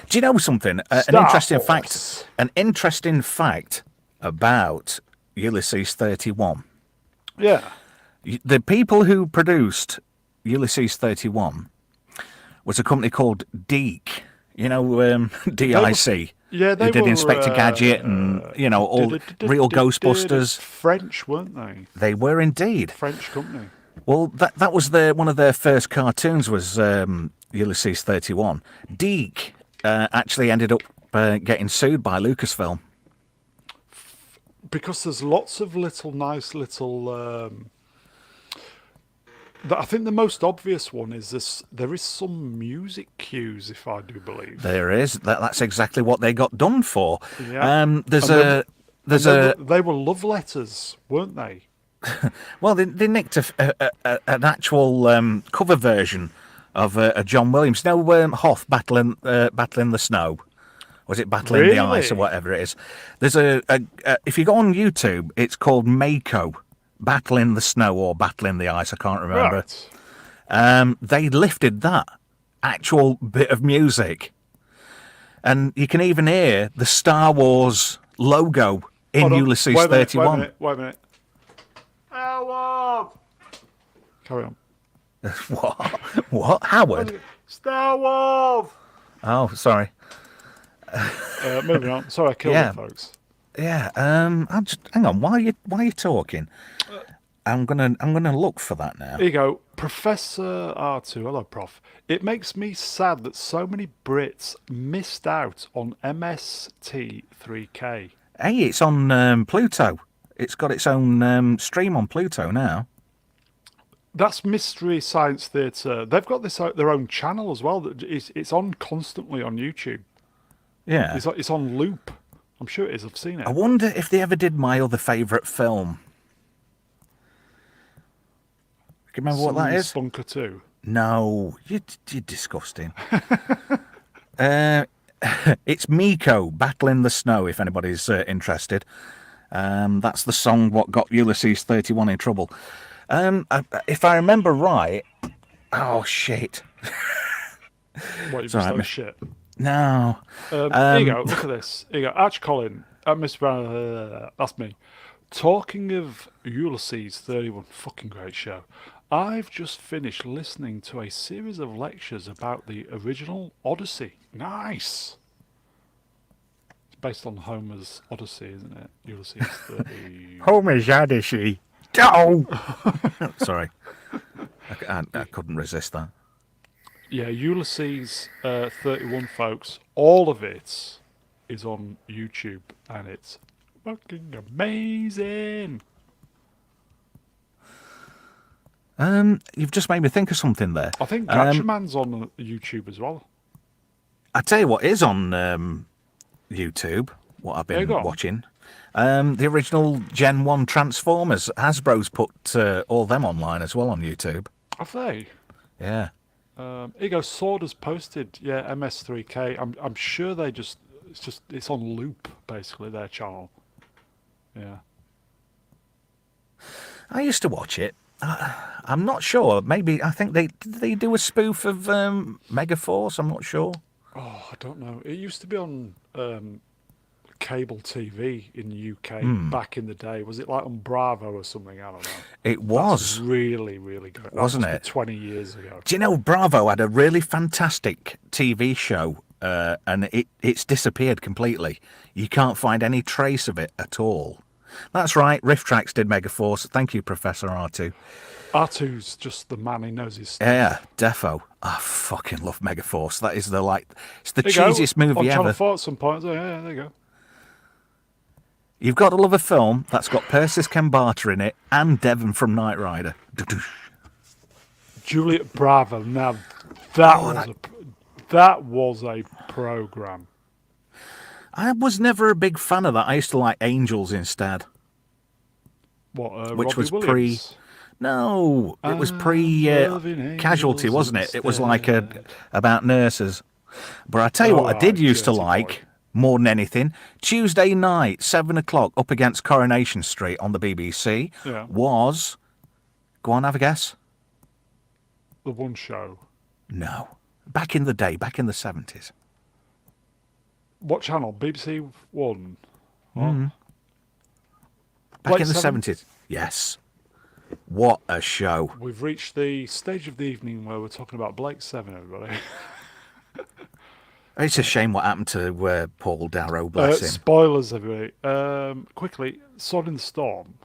Do you know something? An Star interesting Wars. fact. An interesting fact about Ulysses 31. Yeah. The people who produced Ulysses 31 was a company called DIC. You know, DIC. Yeah, they who did were, Inspector Gadget and, you know, all real Ghostbusters. French, weren't they? They were indeed. French company. Well, that was one of their first cartoons was Ulysses 31. DIC actually ended up getting sued by Lucasfilm. Because there's lots of nice little. I think the most obvious one is this. There is some music cues, if I do believe. There is. That's exactly what they got done for. Yeah. They were love letters, weren't they? Well, they nicked an actual cover version of a John Williams. No, Hoth battling the snow. Was it battling the ice or Really? whatever it is? There's if you go on YouTube, it's called Mako, battling the snow or battling the ice. I can't remember. Right. They lifted that actual bit of music, and you can even hear the Star Wars logo in Hold on. Ulysses Wait a minute, 31. Wait a minute. Star Carry on. What? Howard? Star Wars. Oh, sorry. Moving on. Sorry, I killed them, folks. Yeah. I'll just hang on. While you talking, I'm gonna look for that now. Here you go. Professor R2. Hello, Prof. It makes me sad that so many Brits missed out on MST3K. Hey, it's on Pluto. It's got its own stream on Pluto now. That's Mystery Science Theatre. They've got their own channel as well. It's on constantly on YouTube. Yeah. It's on loop. I'm sure it is. I've seen it. I wonder if they ever did my other favourite film. Can you remember what that is? Spunker 2. No, you're disgusting. It's Miko, Battling the Snow, if anybody's interested. That's the song what got Ulysses 31 in trouble. If I remember right... Oh, shit. What, you've Sorry, just like shit? No. Here you go. Look at this. Here you go. Arch Colin. Mr. Brown. That's me. Talking of Ulysses 31, fucking great show. I've just finished listening to a series of lectures about the original Odyssey. Nice. It's based on Homer's Odyssey, isn't it? Ulysses 30. Homer's Odyssey. Oh! Sorry. I couldn't resist that. Yeah, Ulysses 31, folks. All of it is on YouTube, and it's fucking amazing. You've just made me think of something there. I think Gatchaman's on YouTube as well. I tell you what is on YouTube, what I've been watching. The original Gen 1 Transformers. Hasbro's put all them online as well on YouTube. Have they? Yeah. Here you go. Sword has posted. Yeah, MS3K. I'm sure they it's on loop basically their channel. Yeah. I used to watch it. I'm not sure. Maybe I think they do a spoof of Megaforce. I'm not sure. Oh, I don't know. It used to be on cable TV in the UK Hmm. back in the day. Was it like on Bravo or something? I don't know. It That's was, really, really good. That wasn't must it? be 20 years ago. Do you know Bravo had a really fantastic TV show, and it's disappeared completely. You can't find any trace of it at all. That's right. Riff Tracks did Megaforce. Thank you, Professor R2. R2's just the man. He knows his stuff. Yeah, defo. I fucking love Megaforce. That is it's the There you go. cheesiest movie On Channel ever. 4 at some point. So, yeah, there you go. You've got to love a film that's got Persis Kembata in it and Devon from Knight Rider. Juliet Bravo. Now, that was a program. I was never a big fan of that. I used to like Angels instead. What? Which Robbie was Williams? No, it was loving Casualty, angels wasn't it? It was like instead. about nurses. But I tell you what, I did used to Jersey like Boy. more than anything. Tuesday night, 7:00, up against Coronation Street on the BBC. Yeah. Was go on, have a guess. The One Show. No, back in the day, back in the 70s. What channel? BBC One. Back Blake in the Seven? 70s. Yes. What a show. We've reached the stage of the evening where we're talking about Blake Seven, everybody. It's a shame what happened to Paul Darrow, bless him. Spoilers, everybody. Quickly, Sword in the Storm.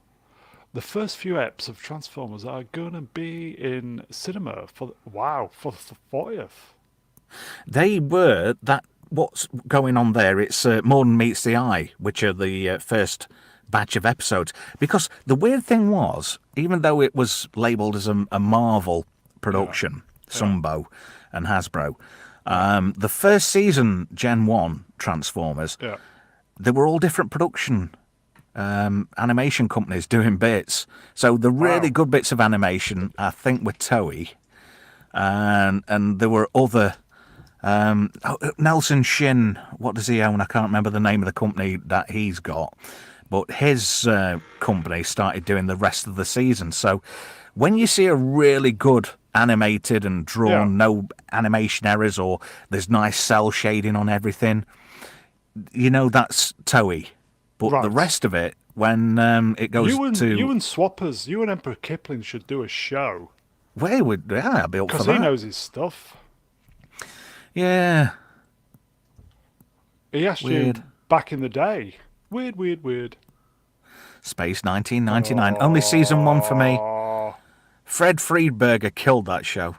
The first few eps of Transformers are going to be in cinema for the 40th. They were that. What's going on there? It's More Than Meets the Eye, which are the first batch of episodes. Because the weird thing was, even though it was labelled as a Marvel production, Sumbo and Hasbro, the first season, Gen 1 Transformers, they were all different production animation companies doing bits. So the really good bits of animation, I think, were Toei. And there were other... Nelson Shin, what does he own? I can't remember the name of the company that he's got, but his company started doing the rest of the season. So when you see a really good animated and drawn, no animation errors, or there's nice cell shading on everything, you know that's Toei. But the rest of it, when it goes You and to Swappers, you and Emperor Kipling should do a show where would I'd be up for because that. he knows his stuff. Yeah, He asked Weird. you back in the day. Weird. Space 1999, only season 1 for me. Oh, Fred Friedberger killed that show.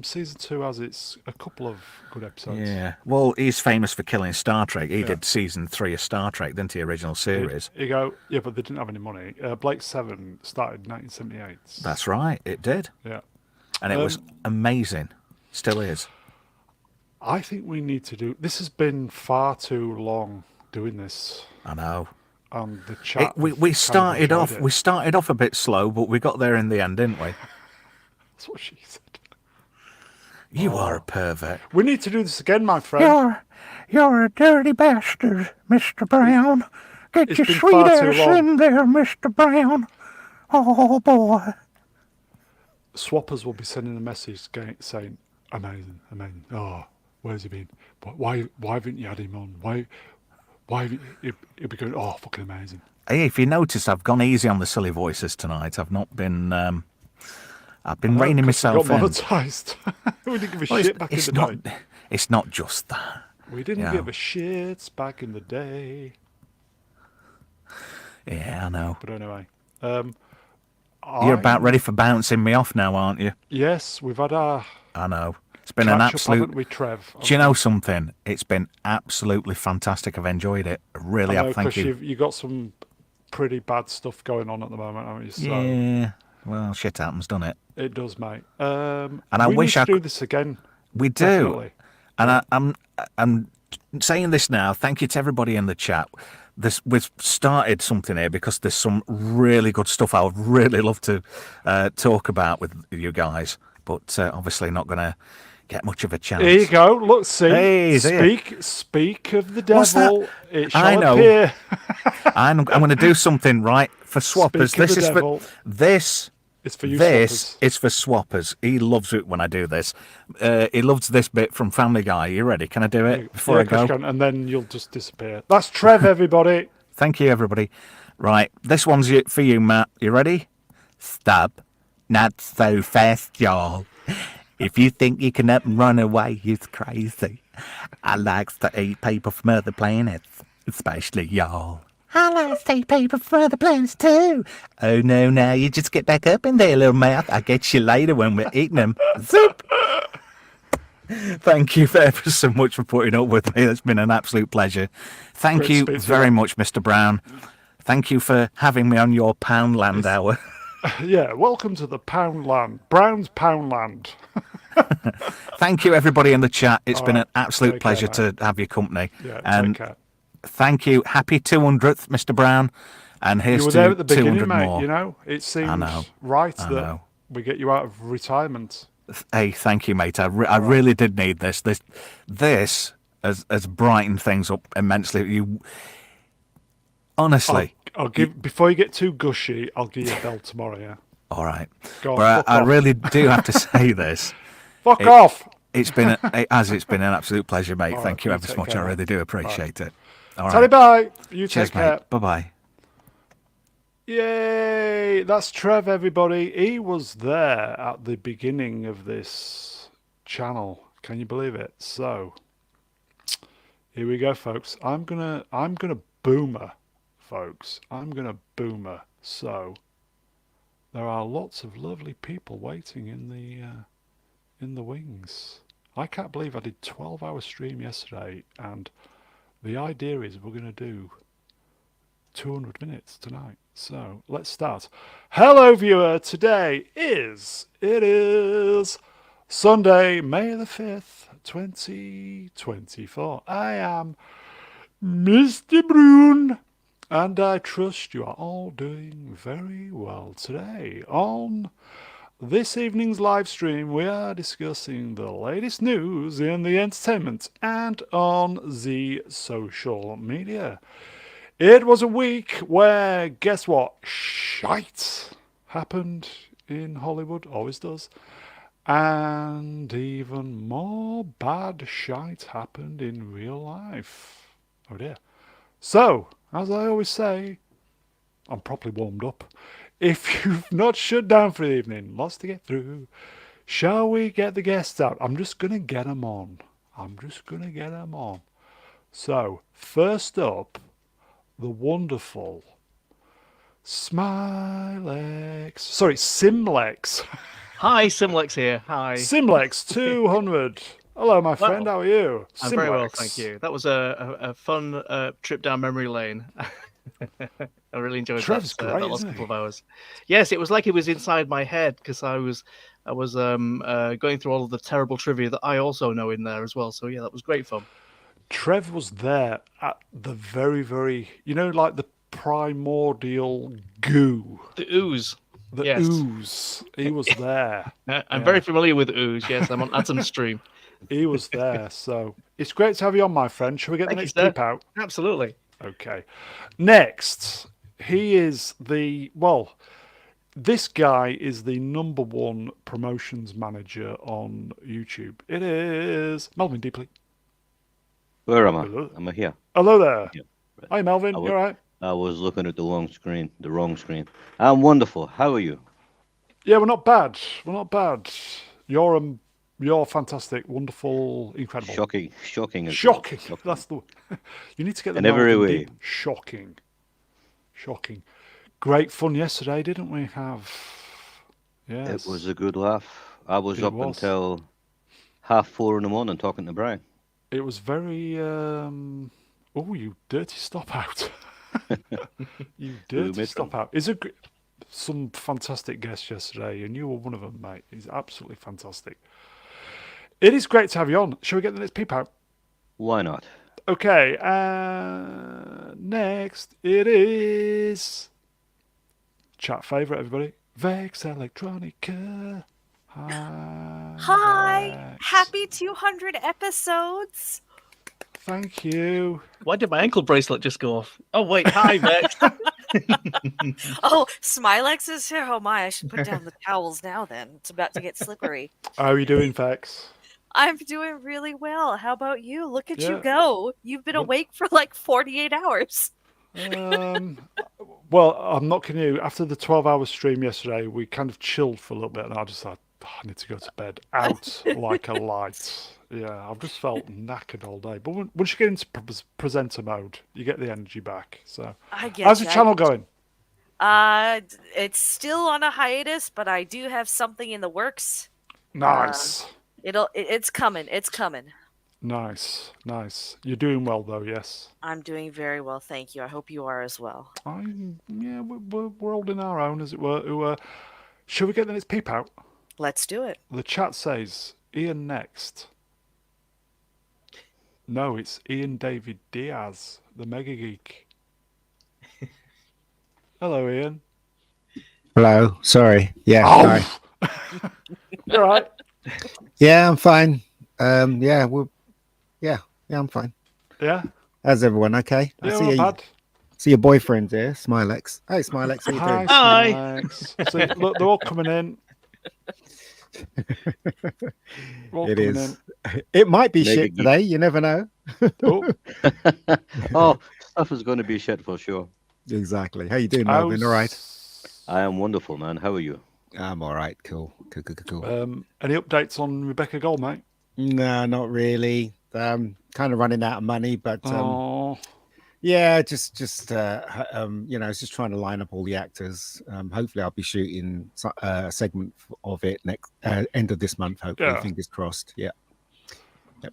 season 2 has its a couple of good episodes. Yeah. Well, he's famous for killing Star Trek. He did season 3 of Star Trek, didn't he? Original series. You go, yeah, but they didn't have any money. Blake 7 started in 1978. That's right. It did. Yeah. And it was amazing. Still is. I think we need to do. This has been far too long doing this. I know. And the chat. We started off a bit slow, but we got there in the end, didn't we? That's what she said. You are a pervert. We need to do this again, my friend. You're a dirty bastard, Mr. Brown. Get It's your been sweet far too ass long. in there, Mr. Brown. Oh, boy. Swappers will be sending a message saying, amazing. Oh, where's he been? Why haven't you had him on? Why haven't you? He'll be going, oh, fucking amazing. Hey, if you notice, I've gone easy on the silly voices tonight. I've not been... I've been reining myself got in. monetised. We didn't give a Well, shit back in the day. It's not just that. We didn't Yeah. give a shit back in the day. Yeah, I know. But anyway. You're about ready for bouncing me off now, aren't you? Yes, we've had our I know. It's been an catch up, absolute... haven't we, Trev? Do you know something? It's been absolutely fantastic. I've enjoyed it. I really have. Thank you. You got some pretty bad stuff going on at the moment, haven't you? So Yeah. Well, shit happens, doesn't it? it does, mate. And I we wish need I to do could- this again. We do. Definitely. And I'm saying this now. Thank you to everybody in the chat. We've started something here because there's some really good stuff I would really love to talk about with you guys, but obviously not going to get much of a chance. Here you go. Look, see. Hey, he's here. Speak of the What's that? devil. It shall I know. appear. I'm going to do something right for swappers. Speak of This the is devil. for this It's for you This swappers. is for swappers. He loves it when I do this. He loves this bit from Family Guy. You ready? Can I do Yeah, it before I Chris, go? and then you'll just disappear. That's Trev, everybody. Thank you, everybody. Right, this one's for you, Matt. You ready? Stop. Not so fast, y'all. If you think you can up and run away, you're crazy. I likes to eat people from other planets, especially y'all. I like to eat people from other planets too. Oh no, now you just get back up in there, little mouth. I'll get you later when we're eating them. Zoop! Thank you ever so much for putting up with me. It's been an absolute pleasure. Thank Great to you speak to you, very mate. much, Mr. Brown. Thank you for having me on your Poundland hour. Yeah, welcome to the Poundland. Brown's Poundland. Thank you, everybody in the chat. It's All been right. an absolute Take care, pleasure mate. to have your company. Yeah, take And care. thank you. Happy 200th, Mr. Brown. And here's You were there to at the beginning, 200 mate. more. You know, it seemed know. right I that know. we get you out of retirement. Hey, thank you, mate. I really did need this. This has brightened things up immensely. Honestly. I'll give before you get too gushy. I'll give you a bell tomorrow. Yeah. All right. Go on, But fuck I off. really do have to say this. Fuck off. It's been an absolute pleasure, mate. All Thank right, you you ever so take much. care, I mate. really do appreciate it. All Tell you right. bye. You Cheers, take care. mate. Bye-bye. Yay! That's Trev, everybody. He was there at the beginning of this channel. Can you believe it? So here we go, folks. I'm gonna boomer, folks. I'm gonna boomer. So there are lots of lovely people waiting in the wings. I can't believe I did 12-hour stream yesterday, and the idea is we're gonna do 200 minutes tonight. So let's start. Hello, viewer. Today it is Sunday, May the 5th, 2024. I am Mr. Brune, and I trust you are all doing very well today. On this evening's live stream, we are discussing the latest news in the entertainment and on the social media. It was a week where, guess what? Shite happened in Hollywood, always does. And even more bad shite happened in real life. Oh dear. So, as I always say, I'm properly warmed up. If you've not shut down for the evening, lots to get through, shall we get the guests out? I'm just going to get them on. So, first up, the wonderful Simlex. Hi, Simlex here. Hi. Simlex 200. Hello, my friend. How are you? I'm very well, thank you. That was a fun trip down memory lane. I really enjoyed Trev's that great, last isn't couple he? of hours. Yes, it was like it was inside my head because I was going through all of the terrible trivia that I also know in there as well. So yeah, that was great fun. Trev was there at the very, like the primordial goo. The ooze. The Yes. ooze. He was there. I'm very familiar with ooze. Yes, I'm on Atom's stream. He was there. So it's great to have you on, my friend. Shall we get Thank the you, next sir. peep out? Absolutely. Okay. Next, he is this guy is the #1 promotions manager on YouTube. It is Melvin Deeply. Where am I? Hello. Am I here? Hello there. Yeah. Hi, Melvin. I You was, all right? I was looking at the wrong screen. I'm wonderful. How are you? Yeah, we're not bad. You're fantastic, wonderful, incredible. Shocking as Shocking. well. That's the. You need to get the In every Melvin way. Deep. Shocking. Great fun yesterday, didn't we have? Yes. It was a good laugh. I was It up was. until 3:30 in the morning talking to Brian. It was very. Oh, you dirty stop out! You dirty missed stop out. Some fantastic guests yesterday, and you were one of them, mate. He's absolutely fantastic. It is great to have you on. Shall we get the next peep out? Why not? Okay, next it is chat favourite, everybody. Vex Electronica. Hi, Vex. happy 200 episodes. Thank you. Why did my ankle bracelet just go off? Oh wait, hi Vex. Oh, Smilex is here. Oh my, I should put down the towels now then. It's about to get slippery. How are you doing, Vex? I'm doing really well. How about you? Look at you Yeah. go. You've been What- awake for like 48 hours. Well, I'm not kidding you. After the 12-hour stream yesterday, we kind of chilled for a little bit, and I just thought, "Oh, I need to go to bed out like a light." Yeah, I've just felt knackered all day. But once you get into presenter mode, you get the energy back. So, I get how's the ya. channel going? It's still on a hiatus, but I do have something in the works. Nice. It's coming. It's coming. Nice. You're doing well, though, yes? I'm doing very well, thank you. I hope you are as well. Yeah, we're holding our own, as it were. Shall we get the next peep out? Let's do it. The chat says, Ian next. No, it's Ian David Diaz, the Mega Geek. Hello, Ian. Hello. Sorry. Yeah. Oh! Sorry. You're right. Yeah, I'm fine. Yeah, I'm fine. Yeah? How's everyone? Okay. Yeah, see not bad. see your boyfriend here, Smilex. Hey, Smilex, how you Hi, doing? Hi. Smilex. See, look, they're all coming in. They're all It coming is. It might be Mega shit geek. today. You never know. in. Oh, Oh, stuff is going to be shit for sure. Exactly. How you doing, Melvin? All right. I am wonderful, man. How are you? I'm all right. Cool. Cool. Any updates on Rebecca Gold, mate? No, not really. Kind of running out of money, but Oh, yeah, just it's just trying to line up all the actors. Hopefully, I'll be shooting a segment of it next end of this month. Hopefully, Yeah. fingers crossed. Yeah,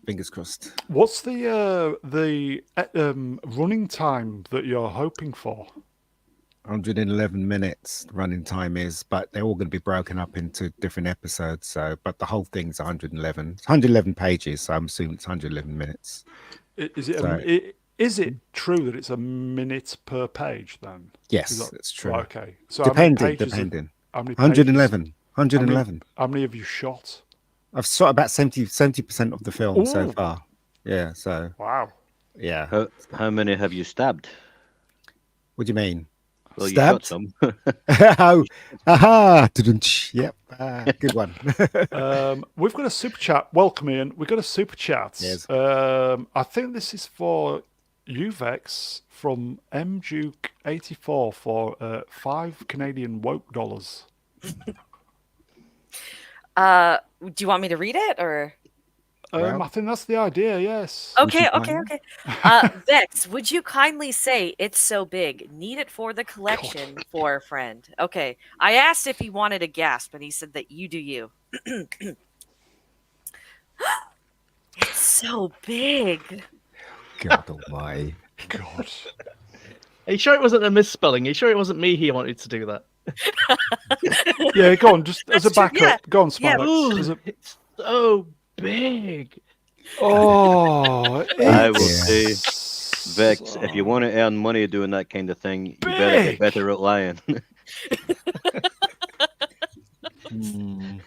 fingers crossed. what's the running time that you're hoping for? 111 minutes running time is, but they're all going to be broken up into different episodes. So, but the whole thing's 111. It's 111 pages, so I'm assuming it's 111 minutes. Is it So- is it true that it's a minute per page then? Yes, Is that- that's true. Right, okay. So how many pages have- Depending. how many pages- 111. 111. How many have you shot? I've shot about 70% of the film so Ooh. far. Yeah, so Wow. yeah. How many have you stabbed? What do you mean? Well, Stabbed? you shot some. Oh, aha! Yep, good one. We've got a super chat. Welcome, Ian. We've got a super chat. Yes. I think this is for Uvex from MDuke84 for 5 Canadian woke dollars. Do you want me to read it or? Well- I think that's the idea, yes. Okay. find Vex, would you kindly say it's so big? Need it for the collection for a friend. Okay. I asked if he wanted a gasp, and he said that you do you. It's so big. God almighty. God. Are you sure it wasn't a misspelling? Are you sure it wasn't me he wanted to do that? Yeah, go on, just as a That's true, backup. yeah. Go on, Yeah, Smilex. Ooh, As a- it's so big. Oh, I will it's say, Vex, if you want to earn money doing that kind of thing, you better Big. get better at lying. Hmm.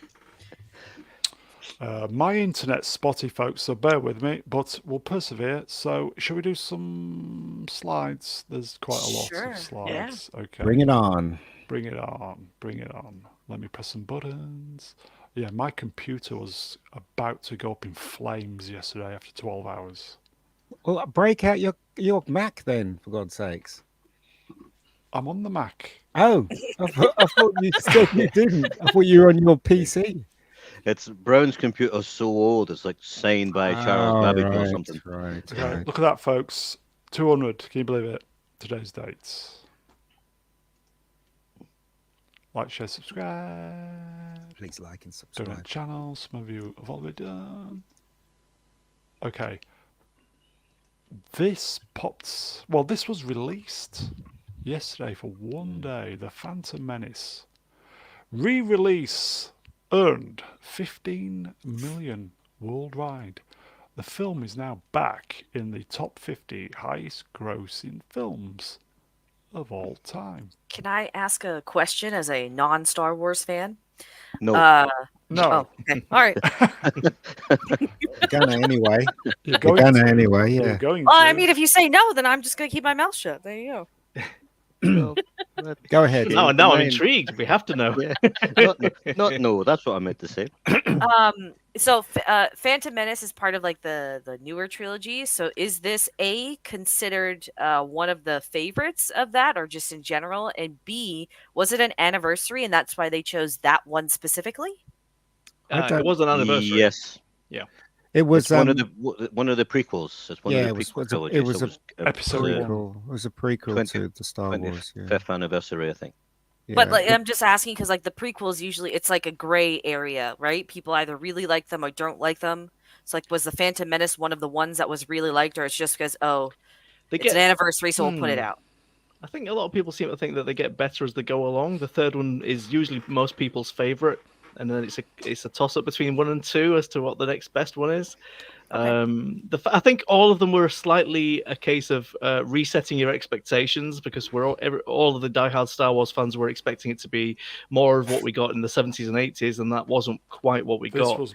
My internet's spotty, folks, so bear with me, but we'll persevere. So, shall we do some slides? There's quite a lot Sure, of yeah. slides. Okay. Bring it on. Bring it on. Bring it on. Let me press some buttons. Yeah, my computer was about to go up in flames yesterday after 12 hours. Well, break out your Mac then, for God's sakes. I'm on the Mac. Oh, I thought you said you didn't. I thought you were on your PC. It's Brown's computer's so old, it's like signed by Charles Oh, Babbage or right, something. Right, Okay, right. look at that, folks. 200. Can you believe it? Today's dates. Like, share, subscribe. Please like and Donate subscribe. channel. Some of you have already done. Okay. This popped. Well, this was released yesterday for one day. The Phantom Menace re-release earned 15 million worldwide. The film is now back in the top 50 highest grossing films of all time. Can I ask a question as a non-Star Wars fan? No, No, Oh, okay. All right. You're gonna anyway. you're You're going gonna to. anyway, You're yeah. going Well, to. I mean, if you say no, then I'm just gonna keep my mouth shut. There you go. Well, that Go ahead. came Now, to now I'm mind. intrigued. We have to know. Yeah, not no. That's what I meant to say. So Phantom Menace is part of like the newer trilogy. So is this A, considered one of the favorites of that, or just in general? And B, was it an anniversary and that's why they chose that one specifically? I It don't. was an anniversary. Yes, It was it's one of the prequels. It's one yeah, of the prequel trilogies. it was a Episode the one. prequel. It was a prequel 20 to the Star Wars. Yeah. 25th anniversary, I think. But Yeah. like, I'm just asking because like the prequels usually it's like a gray area, right? People either really like them or don't like them. It's like, was the Phantom Menace one of the ones that was really liked, or it's just because They it's an anniversary, so we'll put it Hmm. out? I think a lot of people seem to think that they get better as they go along. The third one is usually most people's favorite, and then it's a toss up between 1 and 2 as to what the next best one is. Okay. I think all of them were slightly a case of resetting your expectations, because all of the diehard Star Wars fans were expecting it to be more of what we got in the 70s and 80s, and that wasn't quite what we This got. was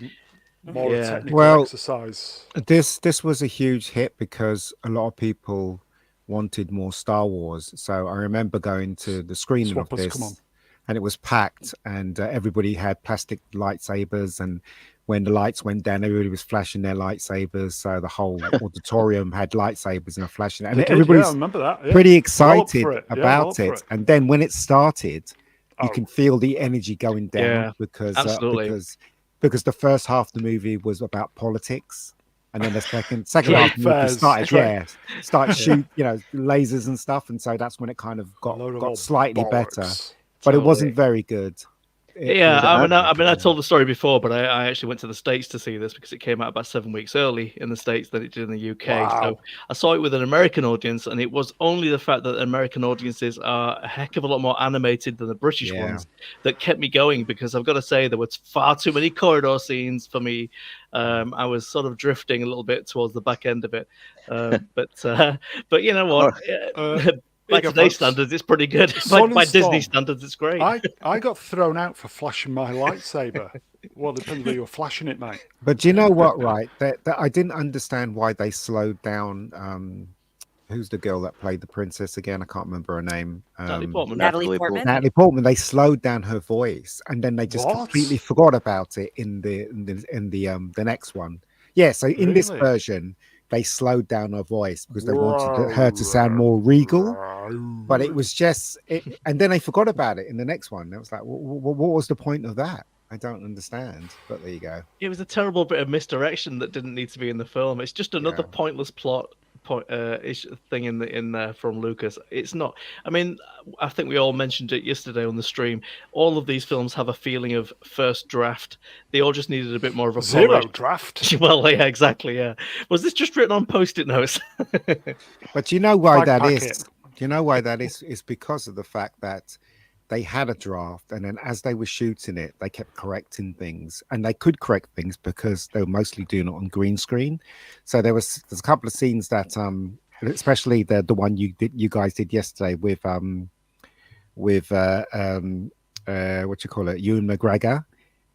more a Yeah. technical Well, exercise. This was a huge hit because a lot of people wanted more Star Wars. So I remember going to the screening of Swappers, come on. this, and it was packed, and everybody had plastic lightsabers, and when the lights went down, everybody was flashing their lightsabers. So the whole auditorium had lightsabers and a flashing, and They did, everybody's I remember that. Yeah. pretty Well up excited for it. Yeah, well about up for it. And then when it started, you Oh. can feel the energy going down Yeah, because absolutely. because the first half of the movie was about politics, and then the second Trade half of the movie fairs, started trade- started shoot lasers and stuff, and so that's when it kind of A load of got old slightly better, bollocks. but it Totally. wasn't very good. Yeah, I was- told the story before, but I actually went to the States to see this because it came out about 7 weeks early in the States than it did in the UK. Wow. So I saw it with an American audience, and it was only the fact that American audiences are a heck of a lot more animated than the British Yeah. ones that kept me going, because I've got to say there was far too many corridor scenes for me. I was sort of drifting a little bit towards the back end of it. But you know what? By Bigger today's folks. standards, it's pretty good. Sun By and Disney Storm. standards, it's great. I got thrown out for flashing my lightsaber. Well, depends where you were flashing it, mate. But do you know what? Right, that I didn't understand why they slowed down. Who's the girl that played the princess again? I can't remember her name. Natalie Portman. Natalie Natalie Portman. Natalie Portman. They slowed down her voice, and then they just What? completely forgot about it in the next one. Yeah, so in this Really? version, they slowed down her voice because they wanted her to sound more regal. But it was just, and then they forgot about it in the next one. It was like, what was the point of that? I don't understand. But there you go. It was a terrible bit of misdirection that didn't need to be in the film. It's just another Yeah. pointless plot thing in there from Lucas. It's not. I mean, I think we all mentioned it yesterday on the stream. All of these films have a feeling of first draft. They all just needed a bit more of a Zero polish. draft. Well, yeah, exactly. Yeah. Was this just written on post-it notes? But you know why Flag that packet. is? Do you know why that is? It's because of the fact that they had a draft, and then as they were shooting it, they kept correcting things, and they could correct things because they were mostly doing it on green screen. So there's a couple of scenes that especially the one you guys did yesterday with what you call it, Ewan McGregor.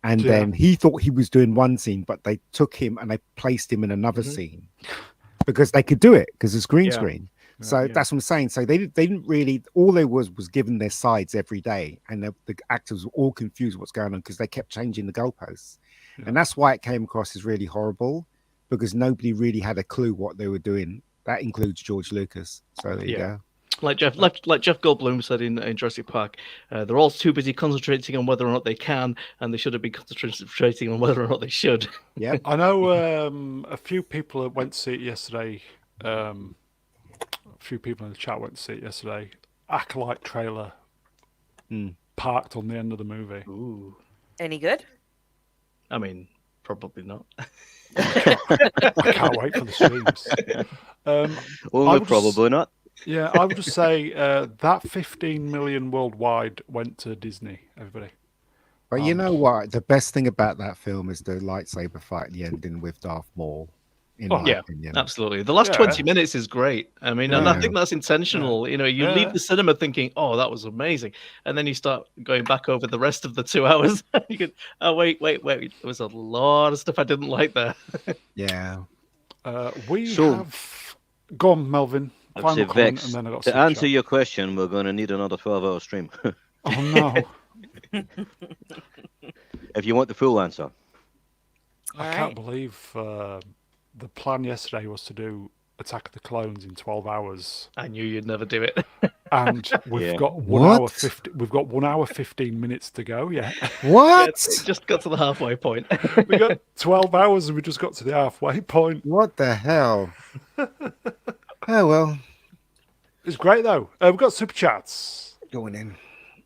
And Yeah. then he thought he was doing one scene, but they took him and they placed him in another scene because they could do it because it's green Yeah. screen. So yeah. that's what I'm saying. So they didn't really. All they was given their sides every day, and the actors were all confused what's going on because they kept changing the goalposts, and that's why it came across as really horrible because nobody really had a clue what they were doing. That includes George Lucas. So there you Yeah. go. Like Jeff Goldblum said in Jurassic Park, they're all too busy concentrating on whether or not they can, and they should have been concentrating on whether or not they should. Yeah. I know a few people that went to see it yesterday. A few people in the chat went to see it yesterday. Acolyte trailer parked on the end of the movie. Ooh. Any good? I mean, probably not. I can't wait for the streams. I Well, would probably not. Yeah, I would just say that 15 million worldwide went to Disney. Everybody. But you know what? The best thing about that film is the lightsaber fight at the ending with Darth Maul. In my Yeah, opinion. absolutely. The last Yeah. 20 minutes is great. I mean, and I Yeah. think that's intentional. You know, you Yeah. leave the cinema thinking, "Oh, that was amazing," and then you start going back over the rest of the 2 hours. You can, oh wait, there was a lot of stuff I didn't like there. Yeah. We So- have. Go on, Melvin. final So comment, Vex, and then I got to super answer chat. your question, we're going to need another 12-hour stream. Oh no, If you want the full answer. I All can't right. believe the plan yesterday was to do Attack of the Clones in 12 hours, I knew you'd never do it. and we've Yeah. got 1 hour What? 50. We've got 1 hour 15 minutes to go. Yeah, What? It just got to the halfway point. we got 12 hours, and we just got to the halfway point. What the hell? Oh well, It's great though. We've got super chats. going in.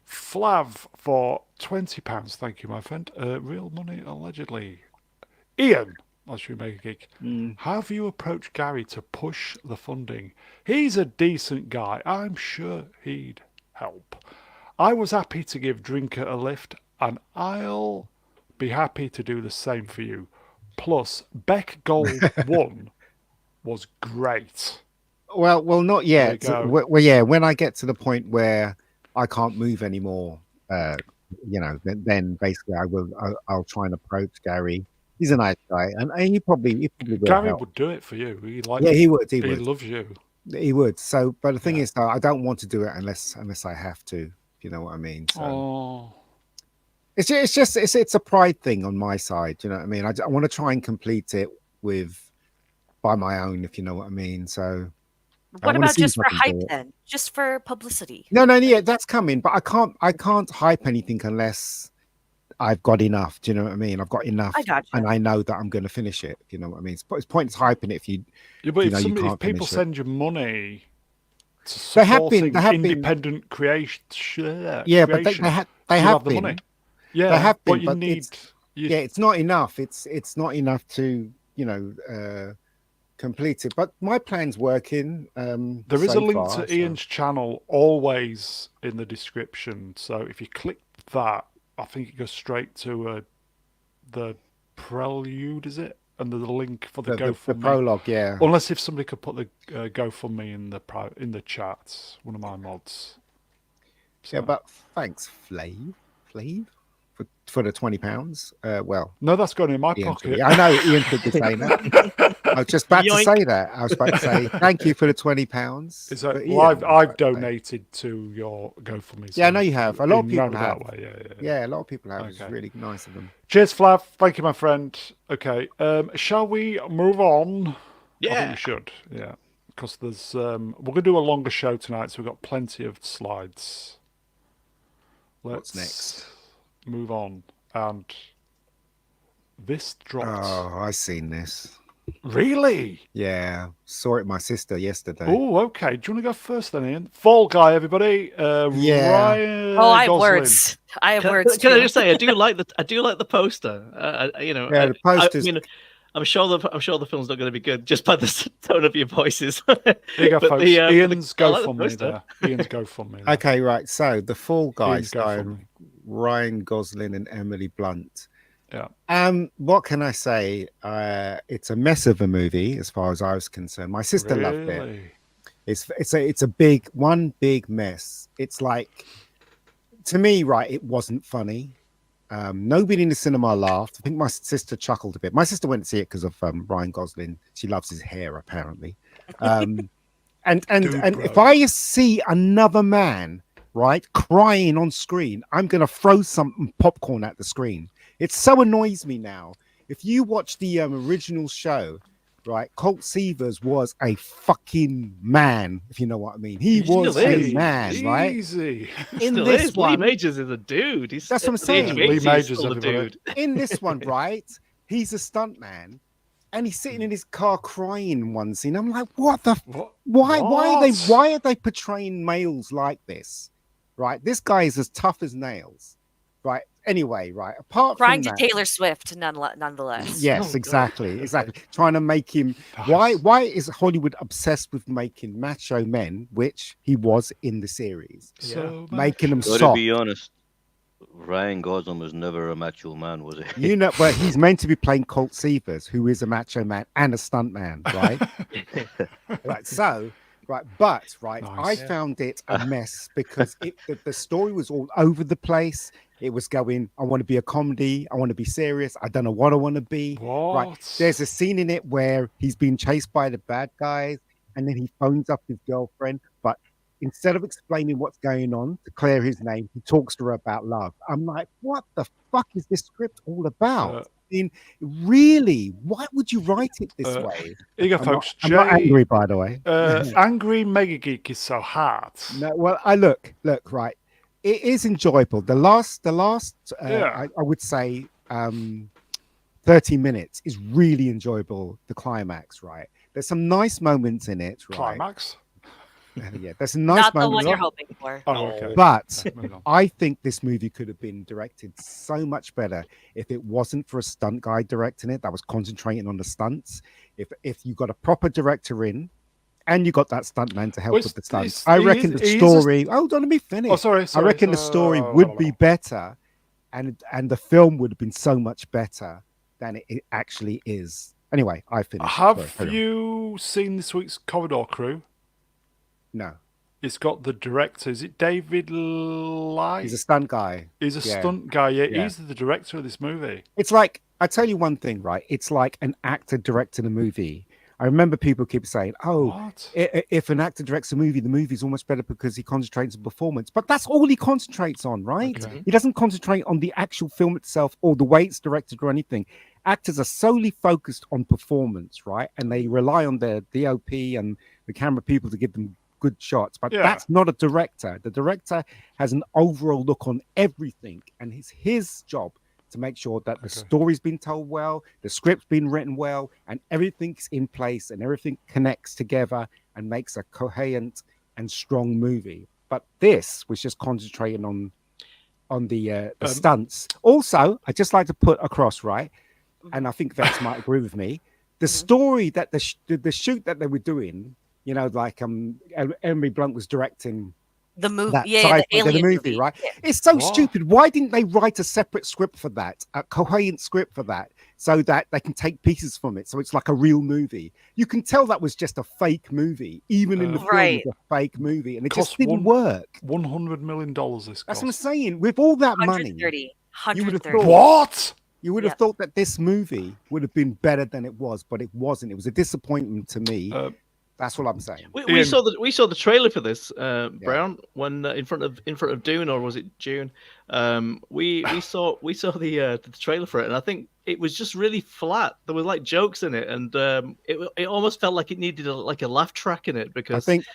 Flav for £20. Thank you, my friend. Real money, allegedly. Ian, that's you make a geek. Have you approached Gary to push the funding? He's a decent guy. I'm sure he'd help. I was happy to give Drinker a lift, and I'll be happy to do the same for you. Plus, Beck Gold 1 was great. Well, not There you yet. go. Well, yeah. When I get to the point where I can't move anymore, then basically I'll try and approach Gary. He's a nice guy, and he probably will Gary help. would do it for you. He Yeah, he would. He He would. loves you. He would. So, but the thing Yeah. is, though, I don't want to do it unless I have to. If you know what I mean. So Oh, it's a pride thing on my side. You know what I mean? I want to try and complete it by my own, if you know what I mean. So I What wanna about see just if for I can hype do it. then? Just for publicity? No, yeah, that's coming, but I can't hype anything unless I've got enough. Do you know what I mean? I've got enough, I gotcha. and I know that I'm going to finish it. If you know what I mean? It's pointless hyping it if you. yeah, but You if, know, you somebody, if can't people finish it. send you money to They have been- supporting independent creation, Yeah, but they creation, have you have the been. money. Yeah, have but been, you but need. You, Yeah, it's not enough. It's not enough to complete it. But my plan's working. There is a so link far, to so- Ian's channel always in the description. So if you click that, I think it goes straight to the prelude, is it? And there's a link for the the GoFundMe. prologue. Yeah. Unless if somebody could put the GoFundMe in the chat, one of my mods. Yeah, So- but thanks, Flav, for the £20. Well, no, that's going in my Ian, pocket. I know Ian could be saying that. I was just about to Yoink. say that. I was about to say thank you for the £20. Is that, But well, Ian, I've but- donated to your GoFundMe. Yeah, I so know you have. A lot of in people roundabout have. way, yeah. Yeah, a lot of people have. It's Okay. really nice of them. Cheers, Flav. Thank you, my friend. Okay, shall we move on? I think Yeah. we should. Yeah, because there's we're gonna do a longer show tonight, so we've got plenty of slides. What's Let's next? move on. And this dropped. Oh, I seen this. Really? Yeah, saw it with my sister yesterday. Oh, okay. Do you want to go first then, Ian? Fall Guy, everybody. Yeah. Ryan Oh, I have Gosling. words. I have words. Can I too. just say I do like the poster. Yeah, the poster's- I mean, I'm sure the film's not going to be good just by the tone of your voices. Here you go, But folks. the, Ian's I like the GoFundMe poster. there. Ian's GoFundMe there. Okay, right. So the Fall Guy Ian's starring Ryan Gosling and Emily Blunt. Yeah. What can I say? It's a mess of a movie as far as I was concerned. My sister loved it. Really? It's a one big mess. It's like, to me, right, it wasn't funny. Nobody in the cinema laughed. I think my sister chuckled a bit. My sister went to see it because of Ryan Gosling. She loves his hair, apparently. And Dude, if bro. I see another man, right, crying on screen, I'm gonna throw some popcorn at the screen. It so annoys me now. If you watch the original show, right, Colt Seavers was a fucking man, if you know what I mean. He He was still a is. man, right? Easy. In Still this is. Lee one, Majors is a dude. He's That's what I'm at the age of saying. 80, Lee he's Majors, still a everybody. dude. in this one, right, he's a stunt man, and he's sitting in his car crying in one scene. I'm like, what the? What? Why What? why are they portraying males like this? Right, this guy is as tough as nails. Right. Anyway, right. Apart Crying from to that, Taylor Swift, nonetheless. yes, Oh, exactly. Trying to make him. Nice. Why is Hollywood obsessed with making macho men, which he was in the series, So making them much. Got to soft? be honest, Ryan Gosling was never a macho man, was he? You know, but he's meant to be playing Colt Seavers, who is a macho man and a stunt man, right? Right. So, right, but right, Nice. I found it a mess because the story was all over the place. It was going, I want to be a comedy, I want to be serious, I don't know what I want to be. What? Right. There's a scene in it where he's being chased by the bad guys. and then he phones up his girlfriend, but instead of explaining what's going on to clear his name, he talks to her about love. I'm like, what the fuck is this script all about? Uh, I mean, really, why would you write it this Uh, way? Here you go, I'm not, folks. I'm not Jay, angry, by the way. Angry Mega Geek is so hard. No, well, I look, right. It is enjoyable. The last, Yeah. I would say, 30 minutes is really enjoyable. The climax, right? There's some nice moments in it, right? Climax. Yeah, there's some nice Not the moments. one you're hoping for. Oh, okay. But Yeah, moving on. I think this movie could have been directed so much better if it wasn't for a stunt guy directing it that was concentrating on the stunts. If you got a proper director in, and you got that stuntman to help Well, with the stunts, it's- I he reckon is- the he is a- story. Hold on, let me finish. Oh, sorry. I reckon the story would be better, and the film would have been so much better than it actually is. Anyway, I finished. Have Sorry, carry on. you seen this week's Corridor Crew? No, It's got the director. Is it David Light? he's a stunt guy. He's a yeah. stunt guy. Yeah, Yeah. he's the director of this movie. It's like, I tell you one thing, right? It's like an actor directing a movie. I remember people keep saying, "Oh, What? if an actor directs a movie, the movie's almost better because he concentrates on performance." But that's all he concentrates on, right? Okay. He doesn't concentrate on the actual film itself or the way it's directed or anything. Actors are solely focused on performance, right? And they rely on their DOP and the camera people to give them good shots. But Yeah. that's not a director. The director has an overall look on everything, and it's his job to make sure that the story's been told well, the script's been written well, and everything's in place and everything connects together and makes a coherent and strong movie. But this was just concentrating on the stunts. Also, I just like to put across, right, and I think Vex might agree with me. The story that the shoot that they were doing, you know, like Emily Blunt was directing The movie, that yeah, side the of the alien movie, right? Yeah. It's so What? stupid. Why didn't they write a separate script for that, a coherent script for that, so that they can take pieces from it, so it's like a real movie? You can tell that was just a fake movie, even in the film, Right. it was a fake movie, and it Cost just didn't work. $100 million. This That's what I'm cost. saying. With all that money, 130. you would have 130. thought What? you would have Yeah. thought that this movie would have been better than it was, but it wasn't. It was a disappointment to me. That's what I'm saying. We Ian. saw the trailer for this, Brown, when in front of Dune, or was it June? We saw the trailer for it, and I think it was just really flat. There were like jokes in it, and it almost felt like it needed a laugh track in it, I because think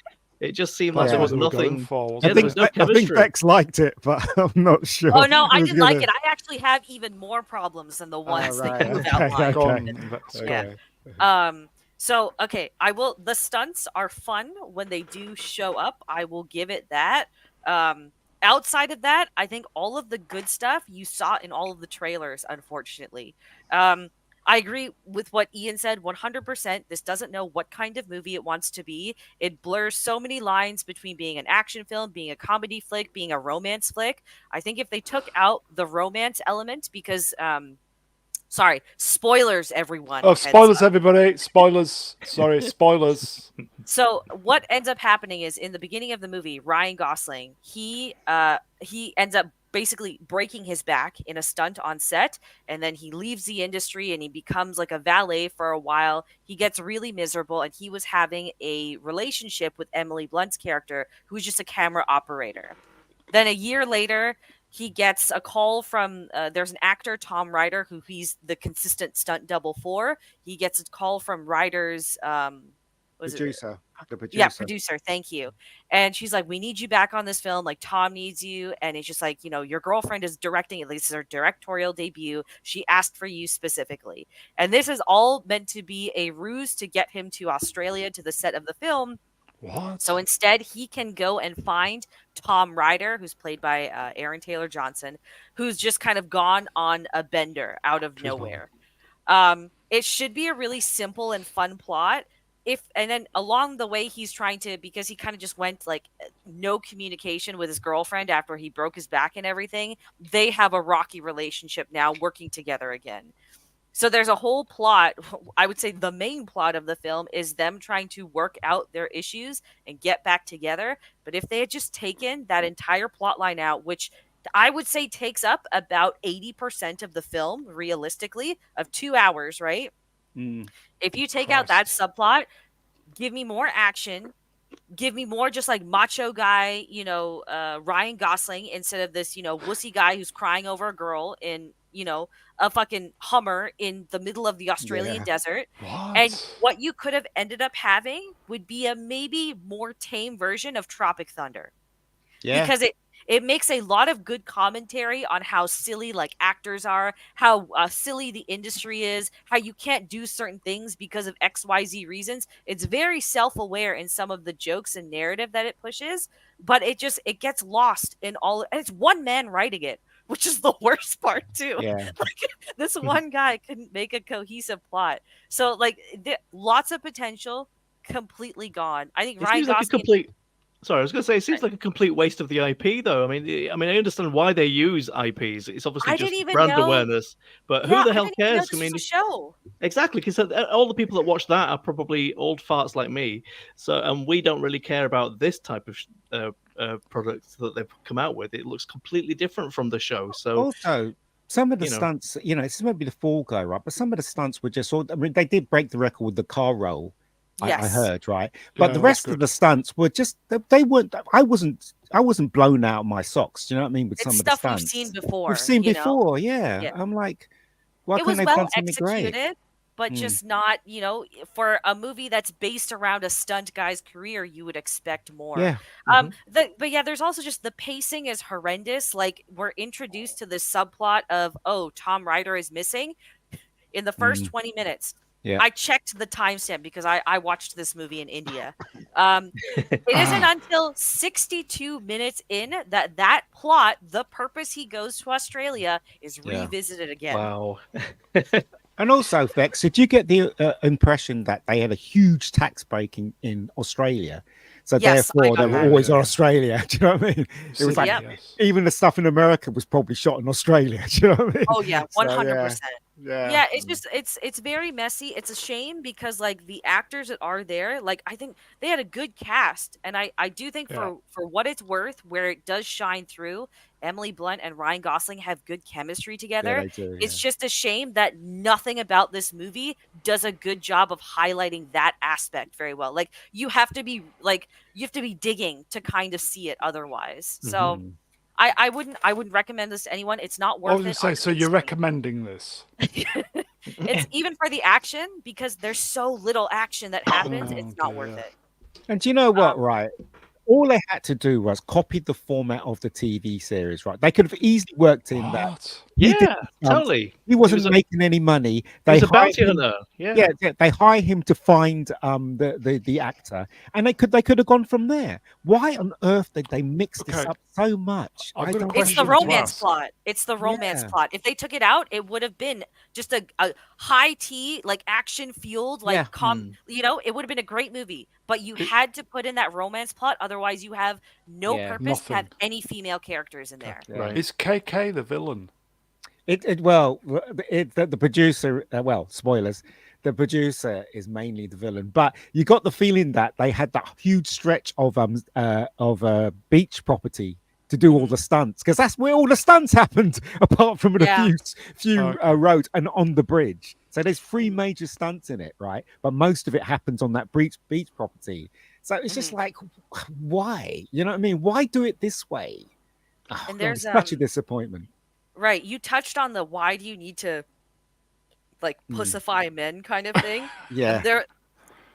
it just seemed like That's there what was they were going nothing. for, Yeah, wasn't there I think was no I think chemistry. Vex liked it, but I'm not sure. Oh no, I It was didn't like gonna- it. I actually have even more problems than the ones right, that you've okay, outlined. Go okay. on, Vex, Yeah. go. So okay, I will. The stunts are fun when they do show up. I will give it that. Outside of that, I think all of the good stuff you saw in all of the trailers. Unfortunately, I agree with what Ian said 100%. This doesn't know what kind of movie it wants to be. It blurs so many lines between being an action film, being a comedy flick, being a romance flick. I think if they took out the romance element, because sorry, spoilers, everyone. Oh, heads spoilers, up. everybody. Spoilers. Sorry, spoilers. So what ends up happening is in the beginning of the movie, Ryan Gosling, he ends up basically breaking his back in a stunt on set, and then he leaves the industry and he becomes like a valet for a while. He gets really miserable, and he was having a relationship with Emily Blunt's character, who was just a camera operator. Then a year later, he gets a call from there's an actor, Tom Ryder, who he's the consistent stunt double for. He gets a call from Ryder's was it Producer, the producer. yeah, producer. Thank you. And she's like, "We need you back on this film. Like Tom needs you." And it's just like, your girlfriend is directing it. This is her directorial debut. She asked for you specifically. And this is all meant to be a ruse to get him to Australia to the set of the film. What? So instead, he can go and find Tom Ryder, who's played by Aaron Taylor Johnson, who's just kind of gone on a bender out of nowhere. It should be a really simple and fun plot. And then along the way, he's trying to, because he kind of just went like no communication with his girlfriend after he broke his back and everything. They have a rocky relationship now, working together again. So there's a whole plot. I would say the main plot of the film is them trying to work out their issues and get back together. But if they had just taken that entire plot line out, which I would say takes up about 80% of the film, realistically, of 2 hours, right? Mm. If you take out that subplot, give me more action, give me more just like macho guy, Ryan Gosling instead of this, wussy guy who's crying over a girl in, a fucking Hummer in the middle of the Australian Yeah. desert. And What? what you could have ended up having would be a maybe more tame version of Tropic Thunder, Yeah. because it makes a lot of good commentary on how silly like actors are, how silly the industry is, how you can't do certain things because of XYZ reasons. It's very self-aware in some of the jokes and narrative that it pushes, but it gets lost in all, and it's one man writing it, which is the worst part too. Yeah. Like, this one guy couldn't make a cohesive plot. So like lots of potential completely gone. I think It Ryan seems like a Gosling. complete. Sorry, I was going to say it seems like a complete waste of the IP, though. I understand why they use IPs. It's obviously I just didn't even brand know. awareness, but Yeah, who the I hell didn't even know cares? I this mean, was a show. exactly, because all the people that watch that are probably old farts like me. So, and we don't really care about this type of product that they've come out with. It looks completely different from the show. So, Also, some of the you know, stunts, this might be the fall guy, right? But some of the stunts were just all, I mean, they did break the record with the car roll, I Yes. heard, right? Yeah, But the that's rest of good. the stunts were just they weren't. I wasn't blown out of my socks. Do you know what I mean? With It's some of the stuff we've seen stunts before, we've seen you know? before, yeah. Yeah. I'm like, why It couldn't was they have well done something great? executed, but Mm, just not, for a movie that's based around a stunt guy's career, you would expect more. yeah. mhm. But yeah, there's also just the pacing is horrendous. Like, we're introduced to this subplot of, oh, Tom Ryder is missing in the first Mm, 20 minutes. yeah. I checked the timestamp because I watched this movie in India. Um, It isn't until 62 minutes in that plot, the purpose he goes to Australia, is Yeah. revisited again. Wow. And also, Vex, did you get the impression that they had a huge tax break in Australia? So Yes, I therefore, got they were that. always Yeah. on Australia. Do you know what I mean? It was Sydney, like Yep. yes. even the stuff in America was probably shot in Australia. Do you know what I mean? Oh yeah, So, 100%. yeah. Yeah, it's just it's very messy. It's a shame because like the actors that are there, like I think they had a good cast, and I do think Yeah. for what it's worth, where it does shine through, Emily Blunt and Ryan Gosling have good chemistry Yeah, together. they do. It's Yeah. just a shame that nothing about this movie does a good job of highlighting that aspect very well. Like you have to be digging to kind of see it otherwise. So Mm. I wouldn't recommend this to anyone. It's not I was worth going it to say, on so its you're screen. recommending this? It's even for the action, because there's so little action that happens, Oh, it's not worth dear. it. And do you know what, Um, right? All they had to do was copy the format of the TV series, right? They could have easily worked in that What? he did Yeah, the stunts, totally. he He wasn't was a, making any money. he They was a hired bounty him. hunter. Yeah. Yeah, they hire him to find the actor, and they could have gone from there. Why on earth did they mix this Okay. up so much? I've I got a don't it's the question to romance ask. plot. It's the romance Yeah. plot. If they took it out, it would have been just a high tea, like action fueled, like Yeah. it would have been a great movie. But you It- had to put in that romance plot, otherwise you have no Yeah. purpose to have Nothing. any female characters in Okay. there. Yeah. Right. Is KK the villain? The producer, spoilers, the producer is mainly the villain, but you got the feeling that they had that huge stretch of beach property to do all the stunts, because that's where all the stunts happened, apart from in Yeah. a few Okay. roads and on the bridge. So there's 3 major stunts in it, right? But most of it happens on that beach property. So it's just like, why? You know what I mean? Why do it this way? Oh, And God, there's it's such a disappointment. right, you touched on the why do you need to like pussify men kind of thing. Yeah. There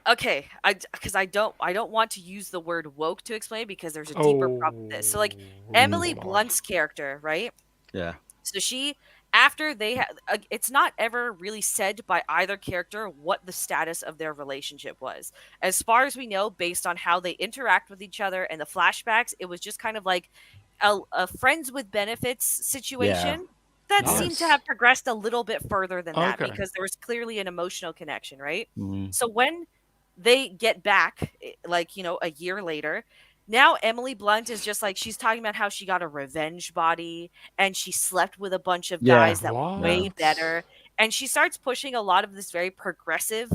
Okay, because I don't want to use the word woke to explain, because there's a deeper problem with this. So like Emily Lord. Blunt's character, right? Yeah. So she, after they it's not ever really said by either character what the status of their relationship was. As far as we know, based on how they interact with each other and the flashbacks, it was just kind of like a friends with benefits situation that seemed to Nice. have progressed a little bit further than that, Okay. because there was clearly an emotional connection, right? Mhm. So when they get back, like, a year later, now Emily Blunt is just like, she's talking about how she got a revenge body and she slept with a bunch of Yeah. guys that were way What? better. And she starts pushing a lot of this very progressive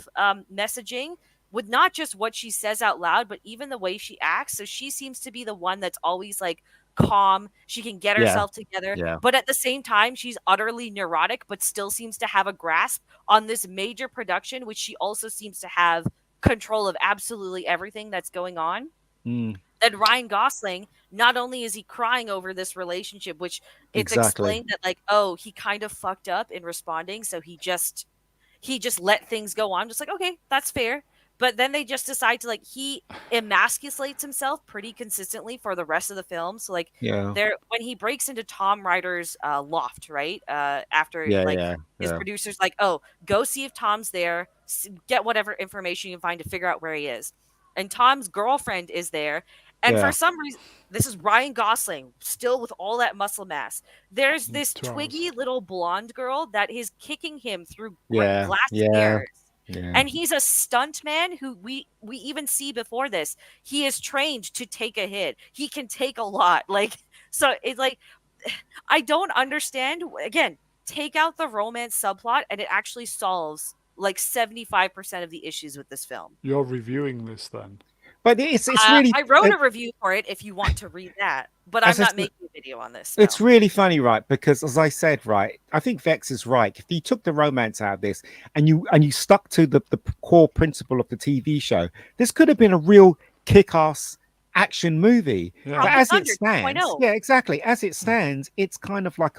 messaging with not just what she says out loud, but even the way she acts. So she seems to be the one that's always like calm. She can get Yeah. herself together. Yeah. But at the same time, she's utterly neurotic, but still seems to have a grasp on this major production, which she also seems to have control of absolutely everything that's going on. Mm, Then Ryan Gosling, not only is he crying over this relationship, which it's exactly. explained that like, oh, he kind of fucked up in responding, so he just let things go on. Just like, okay, that's fair. But then they just decide to like he emasculates himself pretty consistently for the rest of the film. So like Yeah. there when he breaks into Tom Ryder's loft, right? After Yeah. like Yeah. his Yeah. producer's like, oh, go see if Tom's there, get whatever information you can find to figure out where he is. And Tom's girlfriend is there. And Yeah. for some reason, this is Ryan Gosling, still with all that muscle mass. There's this 2 hours. twiggy little blonde girl that is kicking him through Yeah. glass Yeah. mirrors. Yeah. And he's a stunt man who we even see before this. He is trained to take a hit. He can take a lot. Like so it's like I don't understand. Again, take out the romance subplot and it actually solves like 75% of the issues with this film. You're reviewing this then? But it's really I wrote a review for it if you want to read that, but I'm As I not said, making a video on this. it's no. really funny, right? Because as I said, right, I think Vex is right. If you took the romance out of this and you stuck to the core principle of the TV show, this could have been a real kick-ass action movie. Yeah. But as it Thunder stands, 2.0. yeah, exactly. As it stands, it's kind of like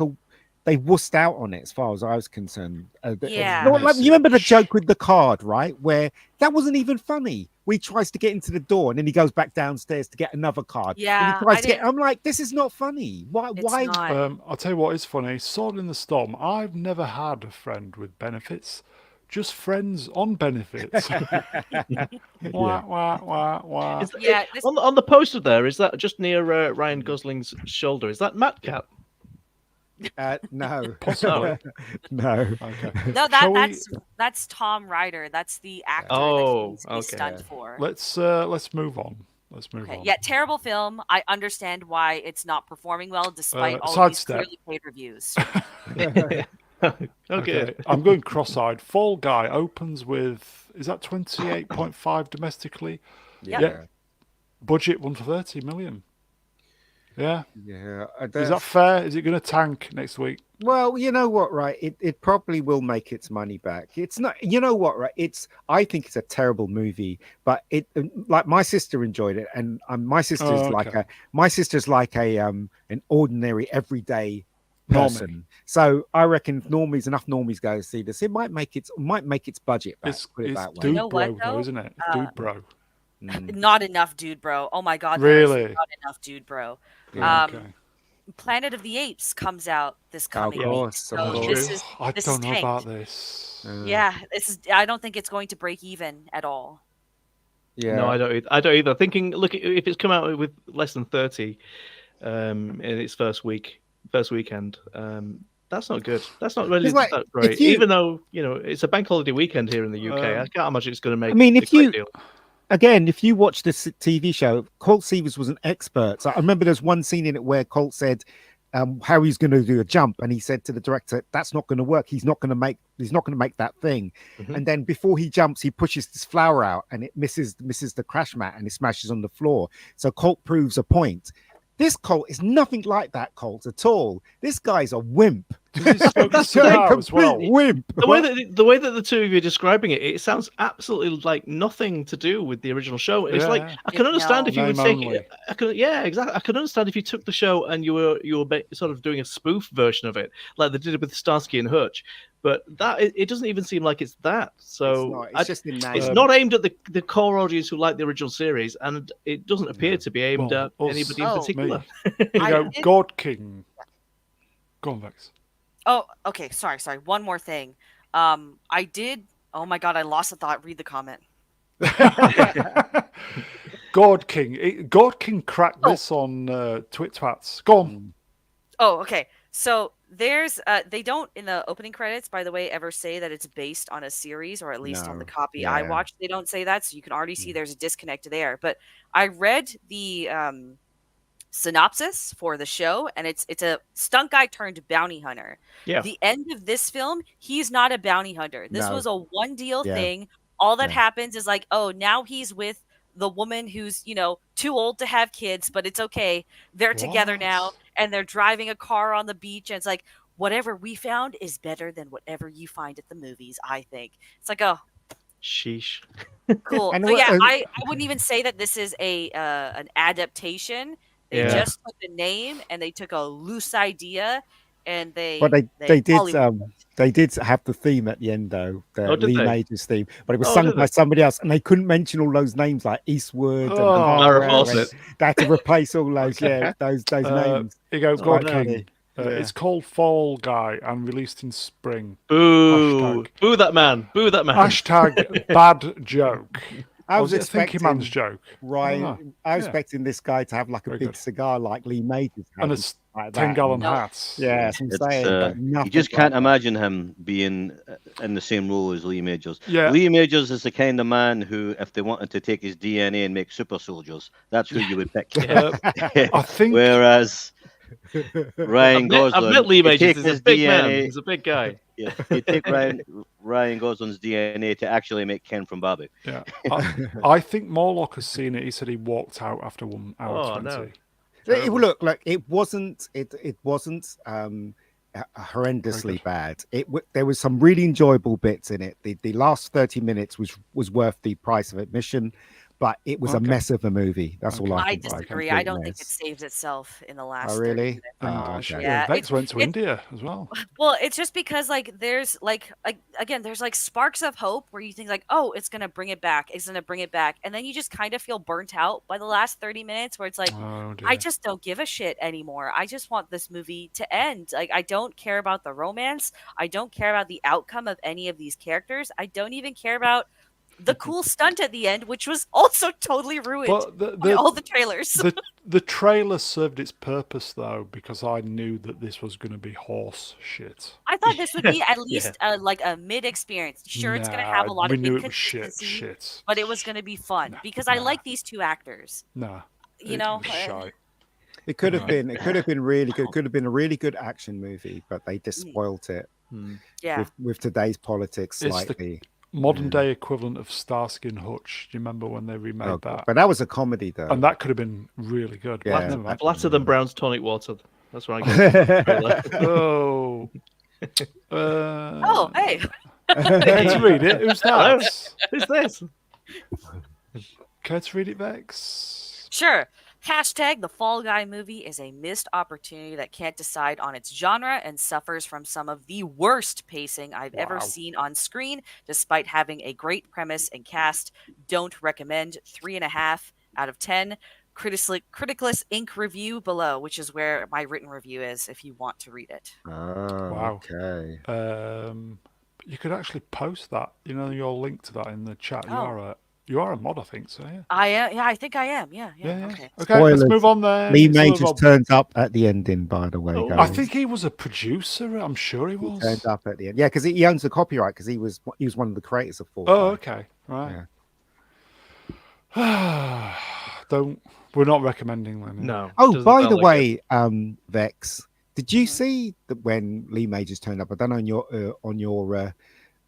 they wussed out on it as far as I was concerned. Yeah. You know, like, you remember the joke with the card, right? Where that wasn't even funny. He tries to get into the door and then he goes back downstairs to get another card. Yeah, And he tries I to get. didn't- I'm like, this is not funny. Why? It's Why? not. I'll tell you what is funny. Sword in the Storm. I've never had a friend with benefits, just friends on benefits. Wah, wah, wah, wah. Is, Yeah, this- on the poster there, is that just near Ryan Gosling's shoulder? Is that Matt Cat? No, Possibly. no. Okay. No, Shall we- that's Tom Ryder. That's the actor Oh, that he's okay. stunned for. Let's move on. Let's move Okay. on. Yeah, terrible film. I understand why it's not performing well despite all of these sidestep. clearly paid reviews. Okay. I'm going cross-eyed. Fall Guy opens with, is that 28.5 domestically? Yep. Budget 130 million. Yeah. Yeah. Is that fair? Is it going to tank next week? Well, you know what, right? It probably will make its money back. It's not, you know what, right? I think it's a terrible movie, but like my sister enjoyed it, and my sister's like a an ordinary everyday person. So I reckon if enough normies go to see this, it might make its budget back. It's put it that way. dude You know bro what, though, though? isn't it? Dude bro. Not enough, dude, bro. Oh my god, there is Really? not enough, dude, bro. Yeah, Okay. Planet of the Apes comes out this Of coming week. course, of So course. this is I this don't is know tanked. about this. Yeah, this is. I don't think it's going to break even at all. Yeah. No, I don't. I don't either. Thinking, look, if it's come out with less than 30 in its first weekend, that's not good. That's not really It's like, that great. if you- Even though it's a bank holiday weekend here in the UK, I can't imagine it's going to make. I mean, a great deal. Again, if you watch this TV show, Colt Seavers was an expert. So I remember there's one scene in it where Colt said how he's going to do a jump, and he said to the director, "That's not going to work. He's not going to make that thing." Mhm. And then before he jumps, he pushes this flower out, and it misses the crash mat, and it smashes on the floor. So Colt proves a point. This Colt is nothing like that Colt at all. This guy's a wimp. He's spoken That's to a her as well. complete wimp. The way that the two of you are describing it, it sounds absolutely like nothing to do with the original show. It's like Yeah. I can understand if you would take Name it. Yeah, exactly. I can understand if you took the show and you were sort of doing a spoof version of it, like they did with Starsky and Hutch. But it doesn't even seem like it's that. So It's just in it's not aimed at the core audience who like the original series, and it doesn't appear to be aimed Well, at us. anybody in Oh, particular. Here you I go. did- God King. Go on, Vex. Oh, okay. Sorry. One more thing. I did. Oh my god, I lost a thought. Read the comment. God King. God King cracked this on Twits. Go on. Oh, okay. So there's they don't in the opening credits, by the way, ever say that it's based on a series, or at least on No. the copy I Yeah. watched, they don't say that. So you can already see there's a disconnect there. But I read the synopsis for the show, and it's a stunt guy turned bounty hunter. Yeah. The end of this film, he's not a bounty hunter. This No. was a one deal Yeah. thing. All that Yeah. happens is like, oh, now he's with the woman who's, too old to have kids, but it's okay. They're together now, What? and they're driving a car on the beach, and it's like, whatever we found is better than whatever you find at the movies, I think. It's like, oh, Sheesh. Cool. And So yeah, what- I wouldn't even say that this is an adaptation. They Yeah. just took the name and they took a loose idea and But they they did Hollywood. they did have the theme at the end though, the Oh, did Lee they? Majors theme, but it was Oh, sung did by they? somebody else, and they couldn't mention all those names like Eastwood and Oh. Farrah Farrah, and Fawcett. they had to replace all those Okay. those Uh, names. Here you go, Oh, God no. King. Yeah. It's called Fall Guy and released in spring. Boo! Hashtag. Boo that man! Boo that man! Hashtag bad joke. I Or was was it a Thinking expecting Man's joke? Ryan. I was Yeah. expecting this guy to have like a Very big good. cigar like Lee Majors had, And a like that. 10-gallon No. hat. Yeah, that's what I'm It's, saying. But you nothing just like can't that. imagine him being in the same role as Lee Majors. Yeah. Lee Majors is the kind of man who, if they wanted to take his DNA and make super soldiers, that's who you would pick. Yeah. I think Whereas Ryan Gosling, I've met Lee you Majors. take He's a his big man. DNA, He's a big guy. yeah, you take Ryan Gosling's DNA to actually make Ken from Barbie. Yeah, I think Morlock has seen it. He said he walked out after 1 hour Oh, 20. no. It, Terrible. look, like it wasn't horrendously Very good. bad. There was some really enjoyable bits in it. The last 30 minutes was worth the price of admission, but it was a Okay. mess of a movie. That's all Okay. I I can say. disagree. I Complete don't think it mess. saves itself in the last Oh, 30 really? minutes. Oh, And okay. Yeah, Vex went to it- India as well. Well, it's just because like there's like again there's like sparks of hope where you think like, oh, it's gonna bring it back, it's gonna bring it back, and then you just kind of feel burnt out by the last 30 minutes where it's like, Oh dear. I just don't give a shit anymore. I just want this movie to end. Like I don't care about the romance. I don't care about the outcome of any of these characters. I don't even care about the cool stunt at the end, which was also totally ruined But the, by all the trailers. the trailer served its purpose though, because I knew that this was going to be horse shit. I thought this would be at least like a mid experience. Sure, it's going to have a lot we of knew it was shit. inconsistency, but it was going to be fun Nah, because I nah. like these two actors. Nah, You it know, was shite. It could have Right. been. It could have been really good. Could have been a really good action movie, but they just spoilt it yeah. with today's politics It's the slightly. Modern day equivalent of Starsky and Hutch. Do you remember when they remade Oh, that? but that was a comedy though. And that could have been really good. Yeah. But never mind. Flatter than Brown's tonic water. That's what I get. Oh. Oh, hey. Care to read it? Who's Hello. that? Who's this? Care to read it, Vex? Sure. Hashtag the Fall Guy movie is a missed opportunity that can't decide on its genre and suffers from some of the worst pacing I've ever Wow. seen on screen, despite having a great premise and cast. Don't recommend. 3.5 out of 10. Criticalist Inc. review below, which is where my written review is if you want to read it. Oh, Wow. okay. You could actually post that. You know, your link to that in the chat. Oh. You are a mod, I think. So yeah. I am. Yeah, I think I am. Yeah. Yeah. Okay. Okay, let's Spoilers. move on then. Lee It's a Majors little- turns up at the ending, by the way, Oh, guys. I think he was a producer. I'm sure he He was. turned up at the end. Yeah, because he owns the copyright because he was one of the creators of Fall Oh, Guy. okay. Right. We're not recommending then. No. Oh, doesn't by sound the like it. way, Vex, did you see that when Lee Majors turned up? I don't know on your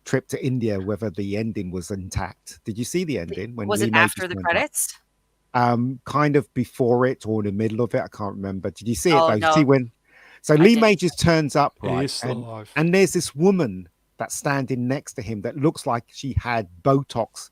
trip to India whether the ending was intact. Did you see the ending when Was Lee it Majors after the turned up? credits? Kind of before it or in the middle of it. I can't remember. Did you see it Oh, though? no. See when? So I Lee didn't. Majors turns up, He right? is still alive. And there's this woman that's standing next to him that looks like she had Botox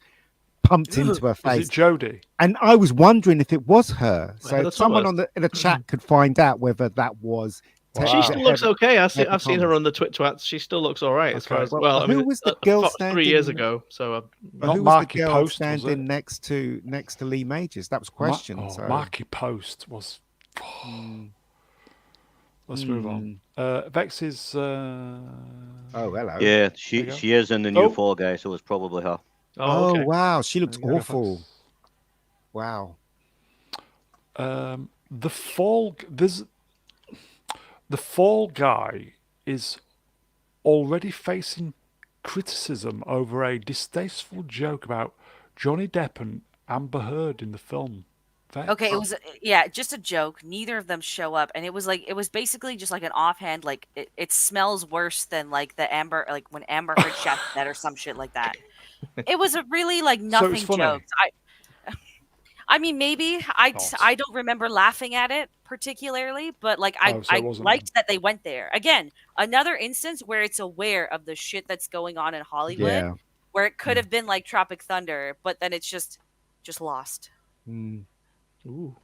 pumped into her Was face. it Jodie? And I was wondering if it was her. So Heather if someone Thomas. in the chat could find out whether that was. Wow. She still looks Heather- okay. I've Heather seen her Thomas. on the Twitch. She still looks all right as Okay. far as Well, I who mean, was the girl 3 years standing- ago. So But Not who was Marky the girl Post, was standing it? next to Lee Majors? That was question. so. Marky Post was. Let's move on. Vex is. Oh, hello. Yeah, There she you go. she is in the new Oh. Fall Guy, so it's probably her. oh, okay. Wow, she looks There you go, awful. Vex. Wow. The Fall. The Fall Guy is already facing criticism over a distasteful joke about Johnny Depp and Amber Heard in the film. Vex? Okay, it was just a joke. Neither of them show up, and it was basically just like an offhand, like it smells worse than like the Amber, like when Amber Heard shot that or some shit like that. It was a really like nothing funny. joke. I mean, maybe Not. I don't remember laughing at it particularly, but like I Oh, so it wasn't- liked that they went there. Again, another instance where it's aware of the shit that's going on in Hollywood. Yeah. where it could have been like Tropic Thunder, but then it's just lost. Mm. Ooh.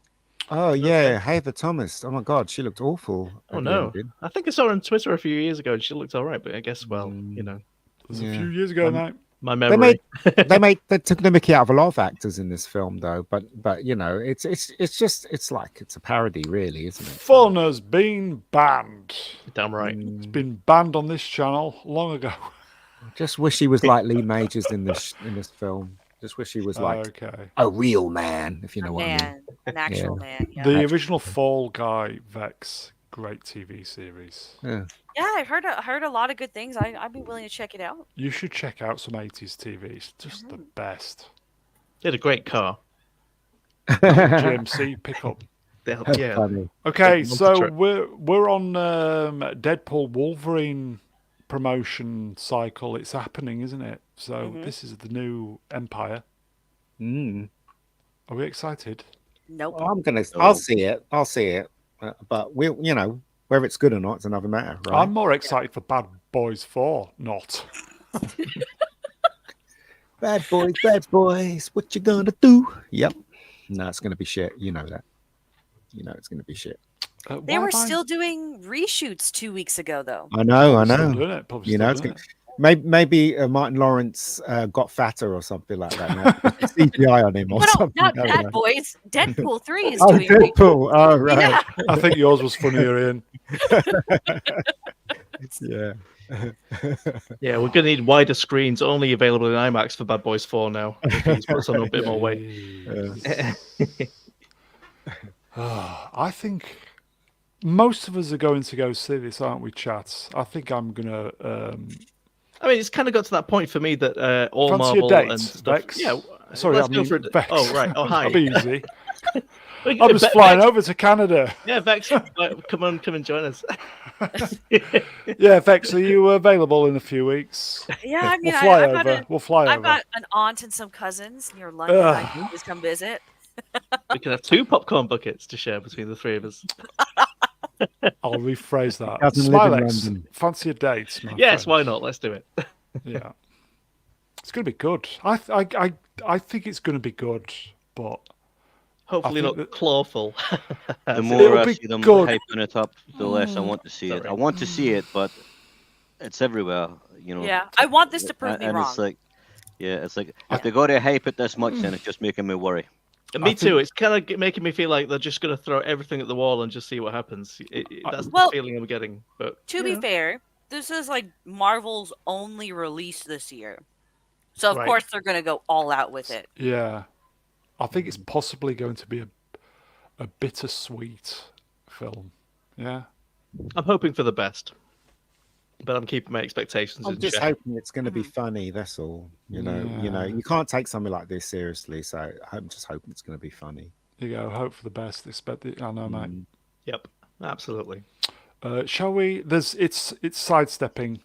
Oh yeah, Heather Thomas. Oh my God, she looked awful. Oh at the no. ending. I think I saw her on Twitter a few years ago and she looked all right, but I guess, well, you Mm. know, It was a Yeah. few years ago, mate. my They memory. they took the mickey out of a lot of actors in this film though, but you know, it's a parody, really, isn't it? Fun has been banned. Damn right. It's been banned on this channel long ago. Just wish he was like Lee Majors in this film. Just wish he was like Okay. a real man, if you know A what I mean. man, an actual man. Yeah. The original Fall Guy Vex, great TV series. Yeah. Yeah, I've heard a lot of good things. I'd be willing to check it out. You should check out some 80s TV. It's just the best. They had a great car. GMC pickup. Yeah. Funny. Okay, Monster so truck. we're on Deadpool Wolverine promotion cycle. It's happening, isn't it? So this is the new Empire. Mm. Are we excited? Nope. I'll see it. But you know, whether it's good or not, it's another matter, right? I'm more excited for Bad Boys 4, not. Bad boys, what you gonna do? Yep. No, it's gonna be shit. You know that. You know it's gonna be shit. They were still doing reshoots 2 weeks ago, though. I know. Still doing it. Probably You still know, it's doing gonna, it. maybe Martin Lawrence got fatter or something like that. Now. CGI on him or Well, no, something. not I don't Bad know. Boys. Deadpool 3 is Oh, doing Deadpool. Oh, right. Yeah. I think yours was funnier, Ian. Yeah. Yeah, we're going to need wider screens, only available in IMAX for Bad Boys 4 now. Please put us on a bit more weight. I think most of us are going to go see this, aren't we, chats? I think I'm gonna. I mean, it's kind of got to that point for me that all Fancy a Marvel date, and stuff. Vex? Yeah, Sorry, let's I go mean for it. Vex. Oh, right. Oh, hi. That'll be easy. Vex, I'm just flying over to Canada. Yeah, Vex, come and join us. Yeah, Vex, are you available in a few weeks? Yeah, I mean, We'll fly I've got over. We'll fly I've over. got an aunt and some cousins near London. I can always come visit. We can have 2 popcorn buckets to share between the 3 of us. I'll rephrase that. Doesn't live in Smilex, London. fancy a date? My Yes, friend? why not? Let's do it. Yeah, it's going to be good. I think it's going to be good, but Hopefully think not that- clawful. The It'll more I be see them good. hyping it up, the less I want to see it. Sorry. I want to see it, but it's everywhere, you know. Yeah, I want this to prove me and wrong. it's like, yeah, it's like if they got to hype it this much, then it's just making me worry. Me I too. think- It's kind of making me feel like they're just going to throw everything at the wall and just see what happens. That's Well, the feeling I'm getting. But To be fair, this is like Marvel's only release this year. So, of Right. course, they're going to go all out with it. yeah, I think it's possibly going to be a bittersweet film. Yeah, I'm hoping for the best. But I'm keeping my expectations I'm in just check. hoping it's going to be funny. That's all. You know, you can't take something like this seriously. So I'm just hoping it's going to be funny. you go. Hope for the best. Expect it. I know, mate. Yep, absolutely. Shall we? It's sidestepping.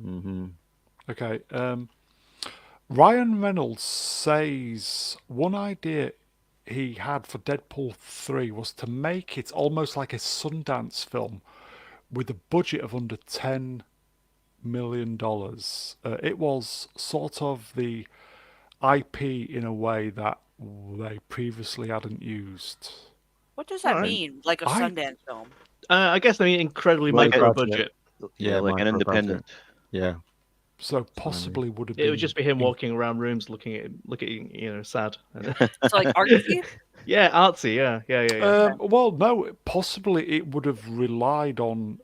Mm-hmm. Okay. Ryan Reynolds says one idea he had for Deadpool 3 was to make it almost like a Sundance film with a budget of under $10 million. It was sort of the IP in a way that they previously hadn't used. What does that Alright. mean? Like a I- Sundance film? I guess I mean incredibly Like micro budget. budget. Yeah, like an micro independent. budget. Yeah. So possibly would have been. It would just be him walking around rooms looking, sad. So, like artsy? Yeah, artsy. Yeah. Well, no, possibly it would have relied on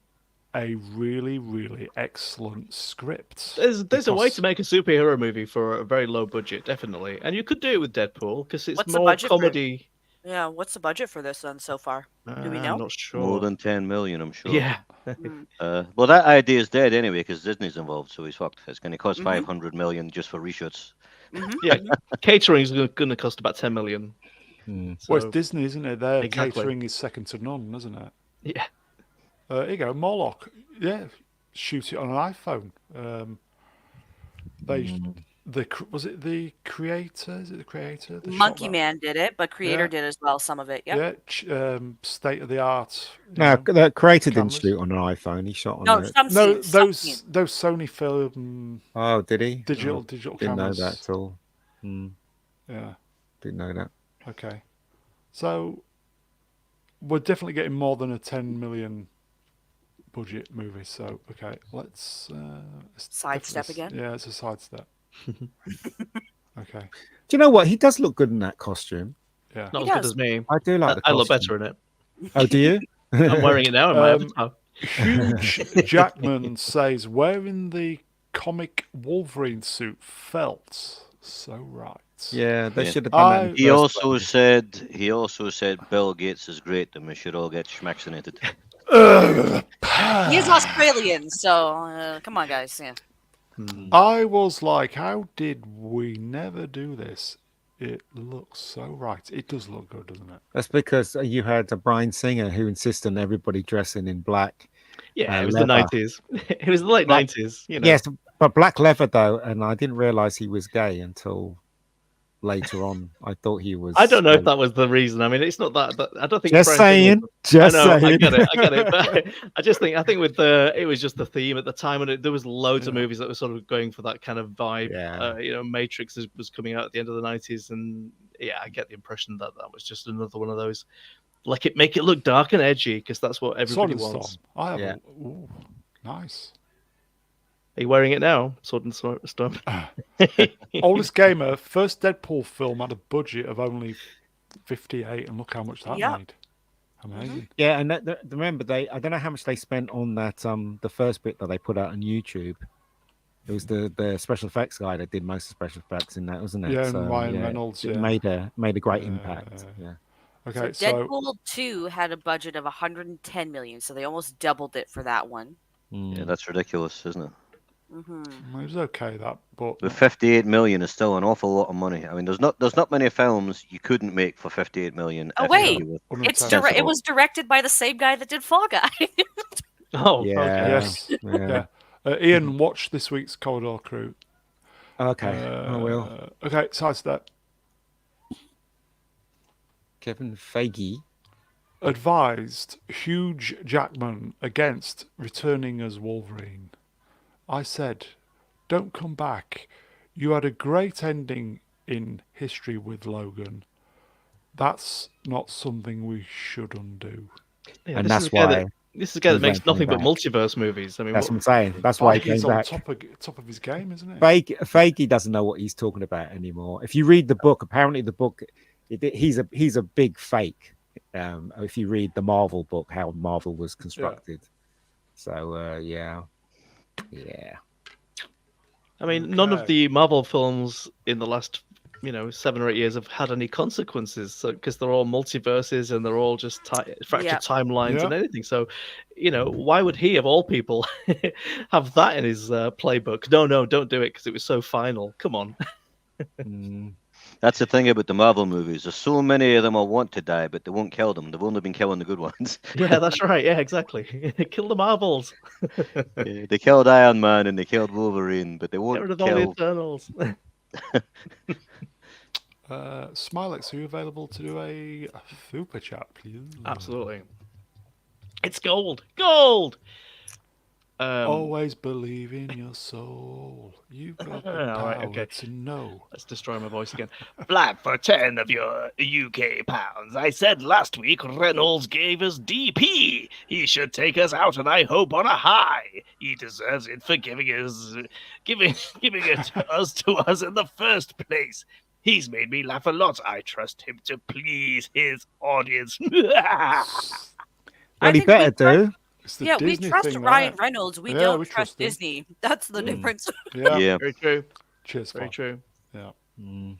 a really, really excellent script. There's a way because- to make a superhero movie for a very low budget, definitely, and you could do it with Deadpool because it's What's the more budget for it? comedy. Yeah, what's the budget for this then so far? Do we know? I'm not sure. More than 10 million, I'm sure. Yeah. Well, that idea is dead anyway because Disney's involved, so he's fucked. It's going to cost Mhm. 500 million just for reshoots. Yeah, catering is going to cost about 10 million. Mm. Well, it's So, Disney, isn't it? Their Exactly. catering is second to none, isn't it? yeah, Here you go, Morlock. Yeah, shoot it on an iPhone. Was it the creator? Is it the creator? that shot Monkey that? Man did it, but Creator Yeah. did as well. Some of it. Yep. Yeah. State of the art. No, the creator didn't cameras. shoot on an iPhone. He shot on No, a... some No, scenes. Some scenes. those Sony film Oh, did he? digital Didn't cameras. know that at all. Yeah. Didn't know that. Okay. So we're definitely getting more than a 10 million budget movie. So okay, let's Sidestep this- again? Yeah, it's a sidestep. Okay. Do you know what? He does look good in that costume. Yeah. Not He as good does. as me. I do like the I look costume. better in it. Oh, do you? I'm wearing it now in my Um, avatar. Huge Jackman says wearing the comic Wolverine suit felt so right. Yeah, they Yeah. should have done that. in I- He first also place. said Bill Gates is great and we should all get schmaxinated. He is Australian, so come on, guys. Yeah. I was like, how did we never do this? It looks so right. It does look good, doesn't it? That's because you had a Brian Singer who insisted on everybody dressing in black. Yeah, it was leather. the 90s. It was the late Black- 90s. You know. Yes, but black leather though, and I didn't realize he was gay until later on. I thought he was. I don't know if that was the reason. I mean, it's not that. I don't think. Just Brian Singer saying. was- Just I know, saying. I get it. But I think with it was just the theme at the time, and there was loads of movies that were sort of going for that kind of vibe. Yeah. Matrix was coming out at the end of the 90s, and yeah, I get the impression that was just another one of those. Make it look dark and edgy, because that's what everybody Sword and wants. Storm. I have Yeah. ooh, nice. Are you wearing it now? Sword and Storm. Oldest Gamer, first Deadpool film had a budget of only 58, and look how much that Yep. made. Amazing. Yeah, and remember I don't know how much they spent on that the first bit that they put out on YouTube. It was the special effects guy that did most of the special effects in that, wasn't it? Yeah, and Ryan Reynolds, It yeah. made a great impact. Yeah. Okay, So Deadpool 2 had a budget of 110 million, so they almost doubled it for that one. Yeah, that's ridiculous, isn't it? it was okay that, but But 58 million is still an awful lot of money. I mean, there's not many films you couldn't make for 58 million. Oh, if wait. you were It sensible. was directed by the same guy that did Fall Guy. Oh, Yeah. okay. yes, Yeah. yeah. Ian, watch this week's Corridor Crew. Okay, I will. Okay, sidestep. Kevin Feige. Advised Hugh Jackman against returning as Wolverine. I said, don't come back. You had a great ending in History with Logan. That's not something we should undo. Yeah, And this that's is a guy why this is a guy that he's makes nothing coming but back. multiverse movies. I mean, That's what, what I'm saying. That's why he He's came on back. top of his game, isn't he? Feige doesn't know what he's talking about anymore. If you read the book, apparently the book, he's a big fake. If you read the Marvel book, how Marvel was constructed. So yeah. I mean, none of Okay. the Marvel films in the last 7 or 8 years have had any consequences, because they're all multiverses and they're all just fractured Yeah. timelines and Yeah. anything. So, why would he, of all people, have that in his playbook? No, don't do it, because it was so final. Come on. That's the thing about the Marvel movies. There's so many of them will want to die, but they won't kill them. They've only been killing the good ones. Yeah, that's right. Yeah, exactly. Kill the Marvels. Yeah, they killed Iron Man and they killed Wolverine, but they Get won't rid of all the kill. Eternals. Smilex, are you available to do a super chat, please? Absolutely. It's gold. Gold. Always believe in your soul. You've got the All power right, okay. to know. Let's destroy my voice again. Flat for 10 of your UK pounds. I said last week Reynolds gave us DP. He should take us out, and I hope on a high. He deserves it for giving it to us in the first place. He's made me laugh a lot. I trust him to please his audience. Well, he think better we do. It's the Yeah, we Disney trust thing, Ryan right? Reynolds. We Yeah, don't we trust trust him. Disney. That's the difference. Yeah. Yeah, Very true. Cheers, Very Fon. true. Yeah.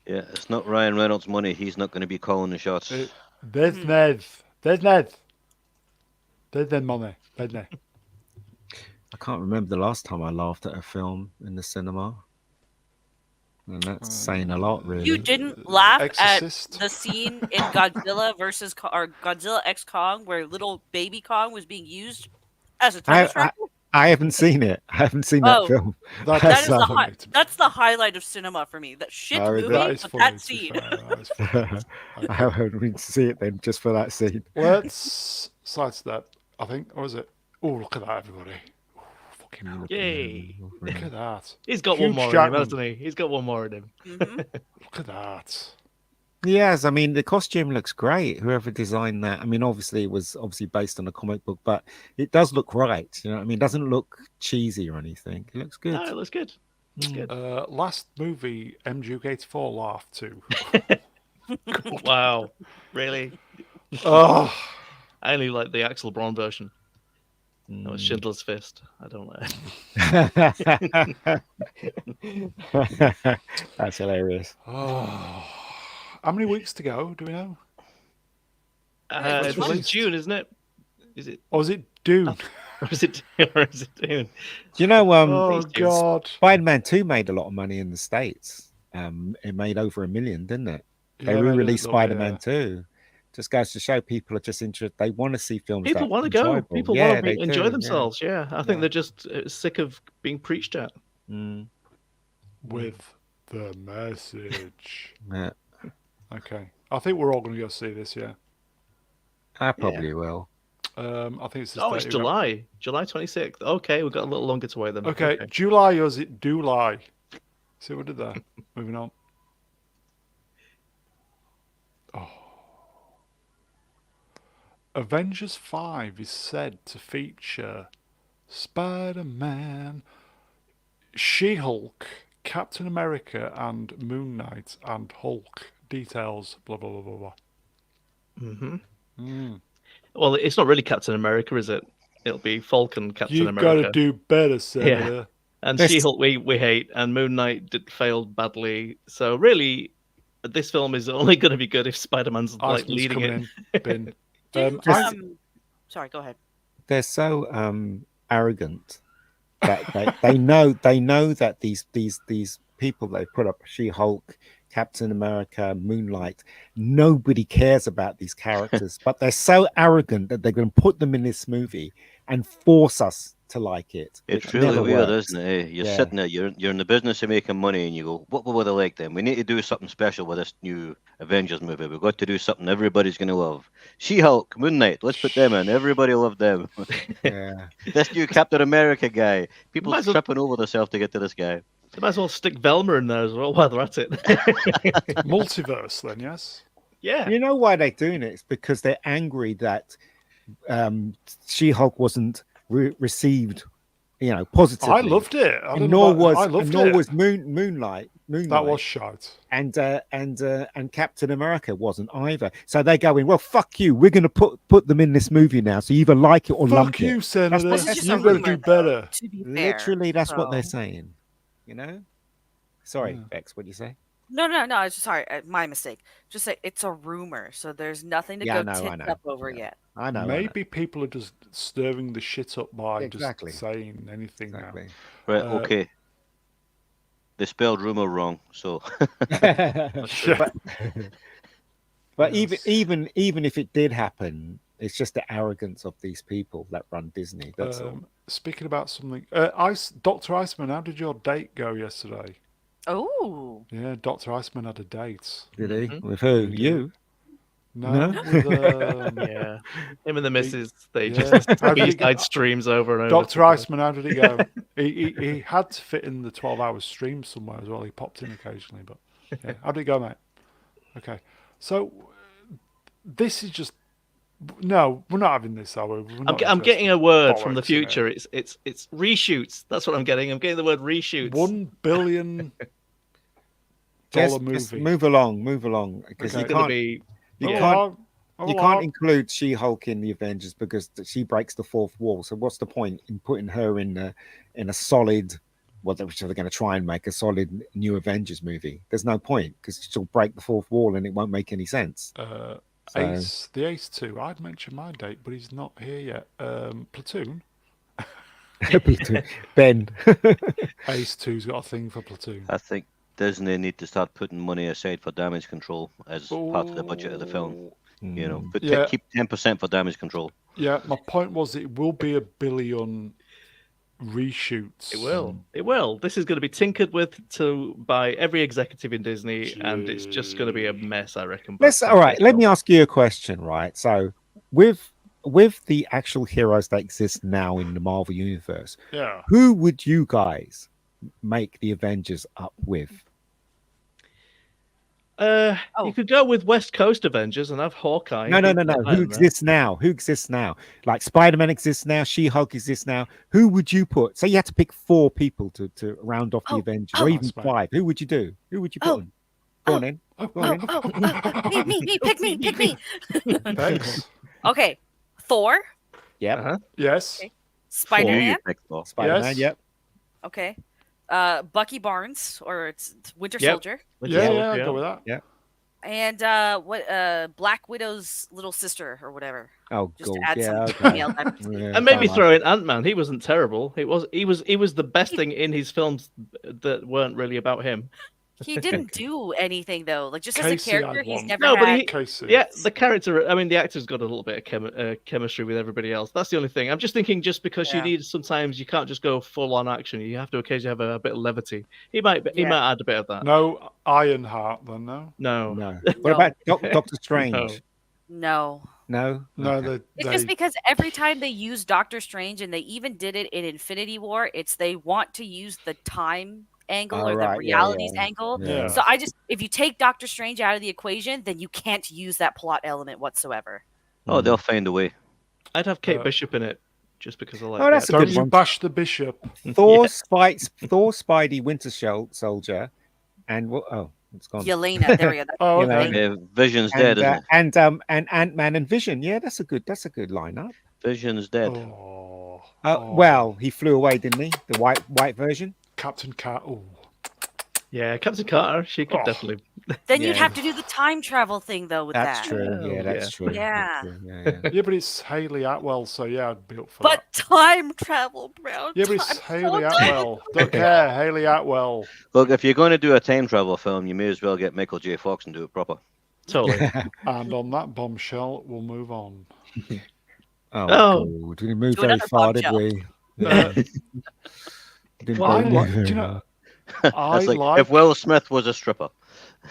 yeah. It's not Ryan Reynolds' money. He's not going to be calling the shots. There's Ned. There's Ned. There's Ned money. There's Ned. I can't remember the last time I laughed at a film in the cinema. And that's saying a lot, really. You didn't laugh Exorcist. at the scene in Godzilla or Godzilla X Kong where little baby Kong was being used as a time How, distraction? I haven't seen it. I haven't seen that Oh, film. That That is is the funny to me. that's the highlight of cinema for me. That shit Oh, is movie, it? That is but funny, that to be scene. fair. That is funny. I Okay. haven't been to see it then, just for that scene. Let's sidestep, I think. Or is it? Oh, look at that, everybody. Ooh, fucking Yay! look at that. He's got Hugh one more in Jackman. him, hasn't he? He's got one more in him. Mhm. Look at that. Yes, I mean the costume looks great. Whoever designed that, I mean, obviously it was obviously based on a comic book, but it does look right. You know what I mean? It doesn't look cheesy or anything. It looks good. No, it looks good. Looks good. Last movie, MG84 laughed too. Wow, really? Oh, I only like the Axel Braun version. That was Schindler's Fist. I don't know. That's hilarious. oh. How many weeks to go? Do we know? This is released? June, isn't it? Is it? Or is it Dune? Or is it? Or is it June? Do you know? Oh God! Spider-Man 2 made a lot of money in the States. It made over $1 million, didn't it? They Yeah, re-released did, Spider-Man yeah. 2. Just goes to show people are just interested. They want to see films. People that want to are go. enjoyable. People Yeah, want to they enjoy do, themselves. Yeah, I think Yeah. they're just sick of being preached at. Yeah. Mm, With the message. yeah. Okay, I think we're all going to go see this. Yeah. I probably will. I think it's. The Oh, it's 30th. July 26th. Okay, we've got a little longer to wait then. Okay, July or is it July? See what I did there? Moving on. Oh. Avengers 5 is said to feature Spider-Man, She-Hulk, Captain America, and Moon Knight, and Hulk. Details, blah, blah, blah, blah, blah. Mm-hmm. Well, it's not really Captain America, is it? It'll be Falcon Captain You've America. got to do better, Senator. And This- She-Hulk we hate, and Moon Knight failed badly. So really, this film is only going to be good if Spider-Man's like Iceman's leading coming it. in. Bin. Didn't, I- sorry, go ahead. They're so arrogant that they know that these people they put up, She-Hulk, Captain America, Moonlight, nobody cares about these characters, but they're so arrogant that they're going to put them in this movie and force us to like it. It's which really never weird, works. isn't it? You're Yeah. sitting there, you're in the business of making money, and you go, what will they like then? We need to do something special with this new Avengers movie. We've got to do something everybody's going to love. She-Hulk, Moon Knight, let's put them in. Everybody loved them. Yeah. This new Captain America guy. People Might as well- tripping over themselves to get to this guy. They might as well stick Velma in there as well while they're at it. Multiverse, then, yes? Yeah. You know why they're doing it? It's because they're angry that She-Hulk wasn't received, positively. I loved it. I And don't nor know about- was I loved nor it. was Moonlight. That was shite. And Captain America wasn't either. So they're going, well, fuck you. We're going to put them in this movie now. So you either like it or lump Fuck you, it. Senator. what- This is just You a better rumor, do though, better. to be fair. Literally, that's what they're So- saying. Sorry, Yeah. Bex, what do you say? No, it's just sorry, my mistake. Just say it's a rumor, so there's nothing to Yeah, I go know, I tits know. up over Yeah. yet. I know. Maybe people are just stirring the shit up by Exactly. just saying anything Exactly. Right, Uh, okay. They spelled rumor wrong, so but but Yes. even if it did happen, it's just the arrogance of these people that run Disney. That's all. Speaking about something, Dr. Iceman, how did your date go yesterday? Oh, Yeah, Dr. Iceman had a date. Did he? With who? You? No, No? with, Yeah. Him and the missus, they yeah. just How did it B-side go? streams over and over. Dr. Iceman, how did he go? he had to fit in the 12-hour stream somewhere as well. He popped in occasionally, but yeah. How did he go, mate? Okay, so this is just no. We're not having this, are we? We're not I'm getting a word from the bollocks in it. future. It's reshoots. That's what I'm getting. I'm getting the word reshoots. $1 billion Just movie. move along, because Okay. It's going to be. you yeah. can't Oh, you well, can't include She-Hulk in the Avengers because she breaks the fourth wall. So what's the point in putting her in a solid? Well, they're going to try and make a solid new Avengers movie. There's no point because she'll break the fourth wall and it won't make any sense. So- the Ace 2. I'd mentioned my date, but he's not here yet. Platoon. Ben, Ace 2's got a thing for Platoon. I think Disney need to start putting money aside for damage control as part of the budget of the film. You know, but Yeah. keep 10% for damage control. Yeah, my point was it will be $1 billion reshoots. It will. It will. This is going to be tinkered with by every executive in Disney, and it's just going to be a mess, I reckon. All right. Let me ask you a question. Right. So with the actual heroes that exist now in the Marvel universe, Yeah. who would you guys make the Avengers up with? You could go with West Coast Avengers and have Hawkeye. No. Who exists now? Who exists now? Like Spider-Man exists now. She-Hulk exists now. Who would you put? So you had to pick 4 people to round off the Avengers, or even 5. Who would you do? Who would you put on? Go on in. Go on in. Me, pick me. Thanks. Okay, Thor, Yeah. Yes. Okay. Spider-Man. Spider-Man. Yes. Yep. Okay, Bucky Barnes, or it's Winter Yep. Soldier, Yeah, I'll go with that. Yeah. and Black Widow's little sister or whatever. Oh, Just God. to add Yeah. some Okay. female diversity. Yeah, And maybe fine. throw in Ant-Man. He wasn't terrible. He was the best thing in his films that weren't really about him. He didn't do anything though. Like just as Casey, a character, I'd he's want. never No, but had. he- Casey. Yeah, the character. I mean, the actor's got a little bit of chemistry with everybody else. That's the only thing. I'm just thinking, just because you Yeah. need sometimes you can't just go full on action. You have to occasionally have a bit of levity. He might add a bit of that. No Ironheart then, no? No. No. No. What about Doctor Strange? No. No. No, Okay. It's just because every time they use Doctor Strange, and they even did it in Infinity War, it's they want to use the time angle Oh, or right, the yeah, realities yeah, angle. yeah. So if you take Doctor Strange out of the equation, then you can't use that plot element whatsoever. Oh, they'll find a way. I'd have Kate Bishop in it just because I like. Oh, that's the a Don't good you one. bash the bishop. Thor fights Thor, Spidey, Winter Soldier, and it's gone. Yelena, there we go. Oh, You know, okay. Vision's dead, isn't it? and Ant-Man and Vision. Yeah, that's a good lineup. Vision's dead. Oh. Well, he flew away, didn't he? The white version. Captain Cat. Oh. Yeah, Captain Carter. She could Oh. definitely. Then you'd Yeah. have to do the time travel thing though with That's that. true. Oh, Yeah, that's yeah. true. Yeah. That's true. Yeah. Yeah, but it's Haley Atwell, so yeah, I'd be up for But that. time travel, bro. Yeah, but it's time Haley travel. Atwell. Don't care. Haley Atwell. Look, if you're going to do a time travel film, you may as well get Michael J. Fox and do it proper. Totally. And on that bombshell, we'll move on. Oh, Oh. God. We moved Do very another far, did bombshell. we? Uh, Didn't Well, I go like- very do you know- far. I That's like like if Will Smith was a stripper.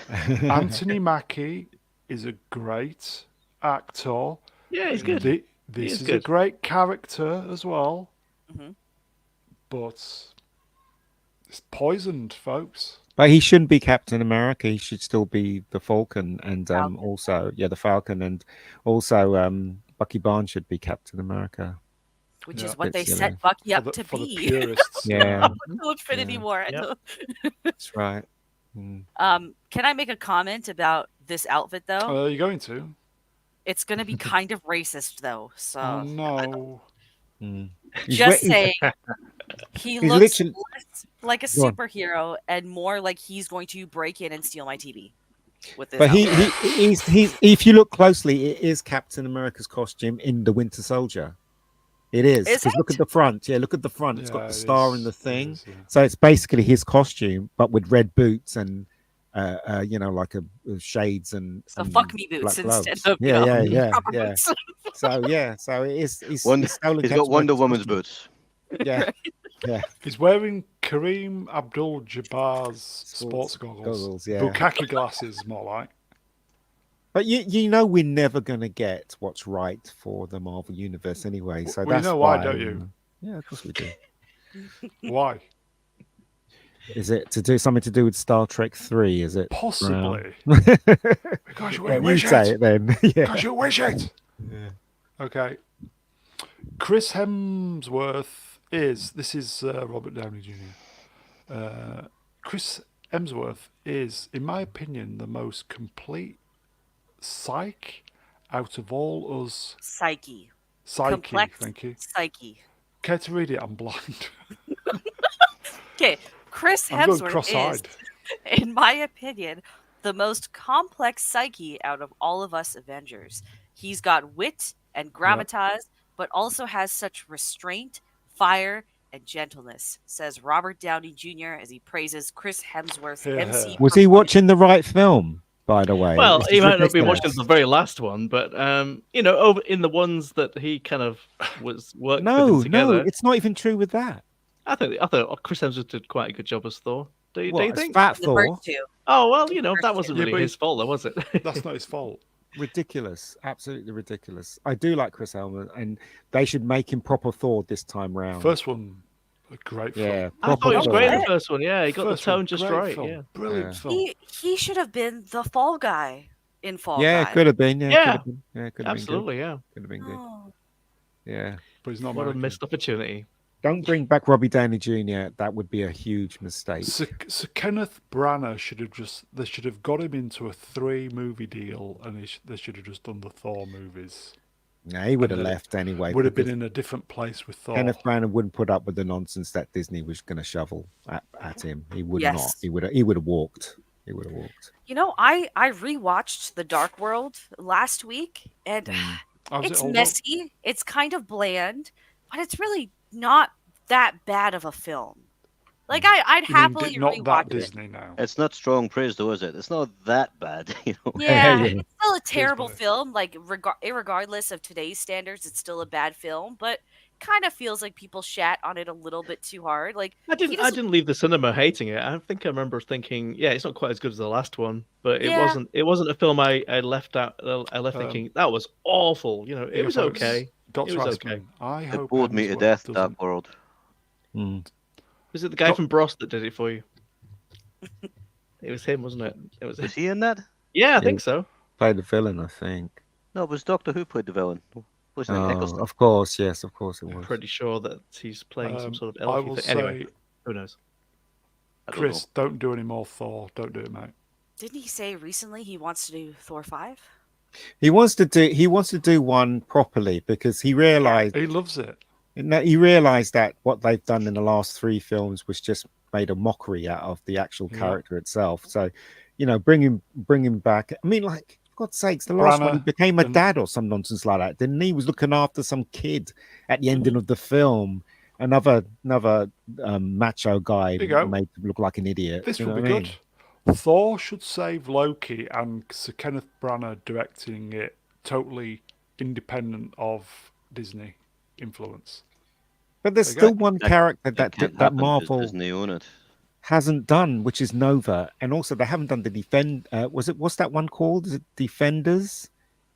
Anthony Mackie is a great actor. Yeah, he's good. This is is a good. great character as well. Mhm. But it's poisoned, folks. But he shouldn't be Captain America. He should still be the Falcon, and Falcon. also the Falcon, and also Bucky Barnes should be Captain America. Which Yeah. is what they It's, set Bucky For up the, to for the be. purists. Yeah, Until Infinity Yeah. War. Yep. that's right. Mm. Can I make a comment about this outfit though? Are you going to? It's going to be kind of racist though. So Oh, no. Mm. just he's- saying, he he's looks literally- less like a Go on. superhero and more like he's going to break in and steal my TV. With this But outfit. he's if you look closely, it is Captain America's costume in the Winter Soldier. It is. Is 'Cause look it? at the front. Yeah, look at the front. It's Yeah, got the it star is, and the it thing. is, yeah. So it's basically his costume, but with red boots and like a shades and So and fuck me boots black instead gloves. of yeah, proper yeah. boots. So yeah, so it is. He's Wonder, stolen he's got Captain Wonder America's Woman's costume. boots. Yeah, yeah. He's wearing Kareem Abdul-Jabbar's sports goggles. Yeah. Bukkake glasses, more like. But you know we're never gonna get what's right for the Marvel universe anyway. So Well, you that's know why, don't you? Yeah, of course we do. Why? Is it to do something to do with Star Trek 3? Is it? Possibly. Brown? Because you Yeah, you wish say it. it then. Yeah. Because you wish it. Yeah. Okay. Chris Hemsworth is. This is Robert Downey Jr. Chris Hemsworth is, in my opinion, the most complete psych out of all us. Psyche. Psyche, Complex thank you. psyche. Care to read it? I'm blind. Okay, Chris I'm going Hemsworth is, cross-eyed. in my opinion, the most complex psyche out of all of us Avengers. He's got wit and gravitas, but also has such restraint, fire, and gentleness, says Robert Downey Jr. as he praises Chris Hemsworth's Yeah. MC. Was he watching the right film? By the way. Well, It's he just might not be ridiculous. watching the very last one, but over in the ones that he kind of was worked with No, them together. it's not even true with that. I thought Chris Hemsworth did quite a good job as Thor. Do you What, as think? Fat The Thor? first two. Oh well, you know that First wasn't two. Yeah, really but his fault, though, was it? That's not his fault. Ridiculous, absolutely ridiculous. I do like Chris Hemsworth, and they should make him proper Thor this time round. First one, a great yeah, film. I thought he was Thor. great in the What? first one. Yeah, he got the First one, tone just great right. film. Yeah. Brilliant Yeah. film. He should have been the fall guy in Fall Yeah, Guy. it could have been. Yeah, Yeah. could have been. Yeah, could have Absolutely, yeah. been good. Could have been good. Oh. Yeah. But he's not What a American. missed opportunity. Don't bring back Robbie Downey Jr. That would be a huge mistake. So Kenneth Branagh they should have got him into a 3-movie deal, and they should have just done the Thor movies. No, he would have And then left anyway. Would have been because in a different place with Thor. Kenneth Branagh wouldn't put up with the nonsense that Disney was going to shovel at him. He would not. Yes. He would have walked. He would have walked. You know, I rewatched The Dark World last week, and How's it it's hold up? messy. It's kind of bland, but it's really not that bad of a film. Like I'd You mean happily not that rewatch it. Disney now. It's not strong praise, though, is it? It's not that bad, you know. Yeah, Yeah. it's still a terrible better. film. Like regardless of today's standards, it's still a bad film. But kind of feels like people shat on it a little bit too hard. Like I he didn't. I doesn't- didn't leave the cinema hating it. I think I remember thinking, yeah, it's not quite as good as the last one, but it Yeah. wasn't. It wasn't a film I left out. I left thinking that was awful. You know, it Yeah, was folks, okay. Dr. It was Asman, okay. I It hope bored me to Hemsworth death, doesn't- that world. Was it the guy Doc- from Bros that did it for you? It was him, wasn't it? It was. Was he in that? Yeah, I think so. Play the villain, I think. No, it was Doctor Who played the villain. Wasn't it Oh, Eccleston? of course, yes, of course it I'm was. pretty sure that he's playing some sort of I elfy will thing. say, Anyway, who knows? I don't Chris, know. don't do any more Thor. Don't do it, mate. Didn't he say recently he wants to do Thor 5? He wants to do one properly because he realized He loves it. that what they've done in the last 3 films was just made a mockery out of the actual Yeah. character itself. So, you know, bring him back. I mean, like, for God's sakes, the last one he Branagh became a and- dad or some nonsense like that, didn't he? He was looking after some kid at the ending of the film. Another macho guy you go. made him look like an idiot. This you would know be what I good. mean? Thor should save Loki, and Sir Kenneth Branagh directing it totally independent of Disney influence. But there's There you still go. one That- character It that can't that happen 'cause Marvel Disney own it. hasn't done, which is Nova, and also they haven't done the what's that one called? Is it Defenders,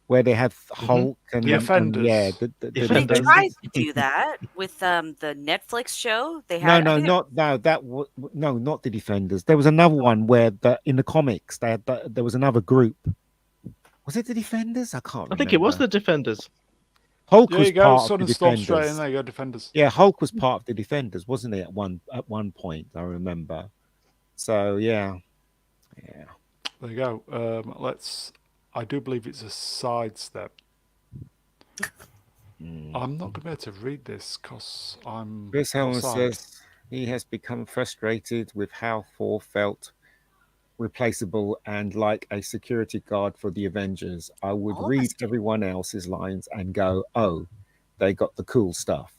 where they have Hulk and The Offenders. yeah, But they Defenders. tried to do that with the Netflix show. They had I think not the Defenders. There was another one where in the comics they had there was another group. Was it the Defenders? I can't remember. I think it was the Defenders. Hulk There was you go. part Sun of the and Storm straight in Defenders. there. You go, Defenders. Yeah, Hulk was part of the Defenders, wasn't he? At one point, I remember. So yeah. There you go. I do believe it's a sidestep. I'm not going to be able to read this because I'm Chris Hemsworth outside. says he has become frustrated with how Thor felt replaceable and like a security guard for the Avengers. I would All of read us do. everyone else's lines and go, "Oh, they got the cool stuff."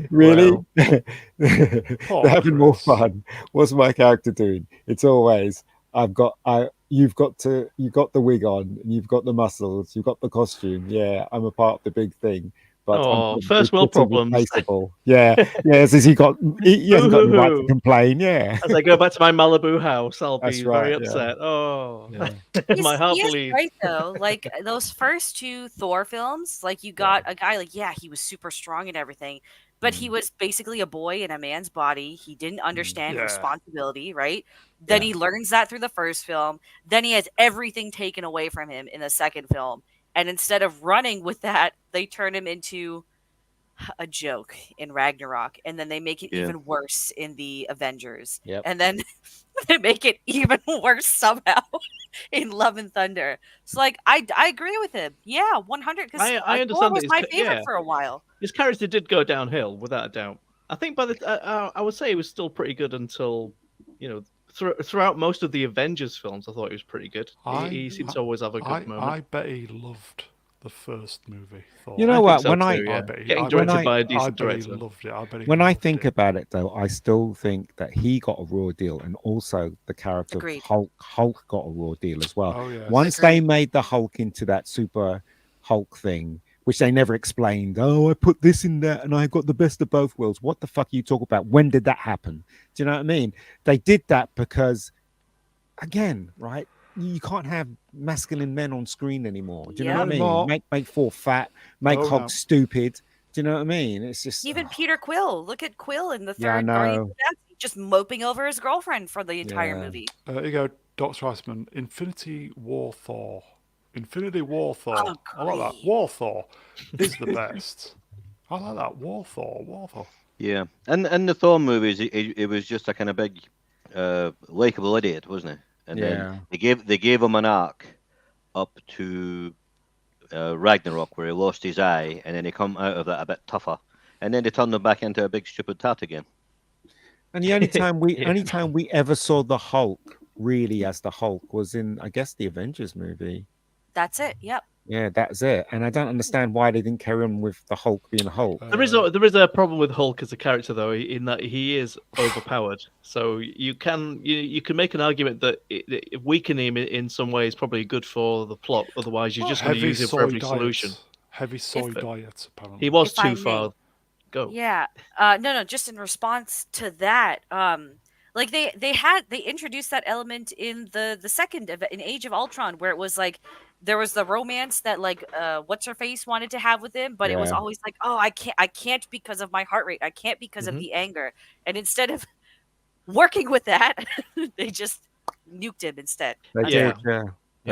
Really? Well, They're poor having more Chris. fun. What's my character doing? It's always you've got the wig on, you've got the muscles, you've got the costume. Yeah, I'm a part of the big thing. But Oh, first world problems. replaceable. Yeah, yeah. Says he hasn't got the right to complain. Yeah, As I go back to my Malibu house, I'll That's be right, very yeah. upset. Oh, Yeah. my heart he is bleeds. right though. Like those first 2 Thor films, like you got a guy like he was super strong and everything, but he was basically a boy in a man's body. He didn't understand Yeah. responsibility, right? Then he learns that through the first film. Then he has everything taken away from him in the second film. And instead of running with that, they turn him into a joke in Ragnarok, and then they make it Yeah. even worse in the Avengers. Yep. And then they make it even worse somehow in Love and Thunder. So like I agree with him. Yeah, 100 cuz I understand Thor that was it's my ca- favorite yeah. for a while. His character did go downhill without a doubt. I think I would say he was still pretty good until, throughout most of the Avengers films. I thought he was pretty good. He seems to always have a good moment. I bet he loved the first movie. Thor. You know I what? think so When too, I yeah. bet he- Getting I- directed when by a I decent bet he director. loved it. I bet he when I loved think it. about it, though, I still think that he got a raw deal, and also the character of Agreed. Hulk got a raw deal as well. Oh yeah. Once they made the Hulk into that super Hulk thing, which they never explained. Oh, I put this in there and I got the best of both worlds. What the fuck are you talking about? When did that happen? Do you know what I mean? They did that because, again, right? You can't have masculine men on screen anymore. Do you know Yep. what I mean? Not Make Thor fat, make Oh, Hulk no. stupid. Do you know what I mean? It's just Even Peter Quill. Look at Quill in the Yeah, I third Guardians of know. the Galaxy, just moping over his girlfriend for the entire Yeah. movie. Here you go, Dr. Iceman. Infinity War Thor. Infinity War Thor. I like that. Agreed. War Thor is the best. I like that. War Thor. War Thor. Yeah, and in the Thor movies, it was just a kind of big, likable idiot, wasn't it? And Yeah. then they gave him an arc up to Ragnarok where he lost his eye, and then he come out of that a bit tougher, and then they turned him back into a big stupid tat again. And the only time Yeah. only time we ever saw the Hulk really as the Hulk was in, I guess, the Avengers movie. That's it. Yep. Yeah, that's it. And I don't understand why they didn't carry on with the Hulk being Hulk. There is a problem with Hulk as a character though, in that he is overpowered. So you can make an argument that weakening him in some way is probably good for the plot. Otherwise, you're just going to Heavy use him for soy every diet. solution. Heavy soy If- diet, apparently. He was If I too far. may. Go. Yeah. No. Just in response to that, like they introduced that element in the second in Age of Ultron, where it was like there was the romance that like what's her face wanted to have with him, but it was Yeah. always like, oh, I can't because of my heart rate, I can't because of the anger, and instead of working with that, they just nuked him instead. They That's Yeah. did, all. yeah.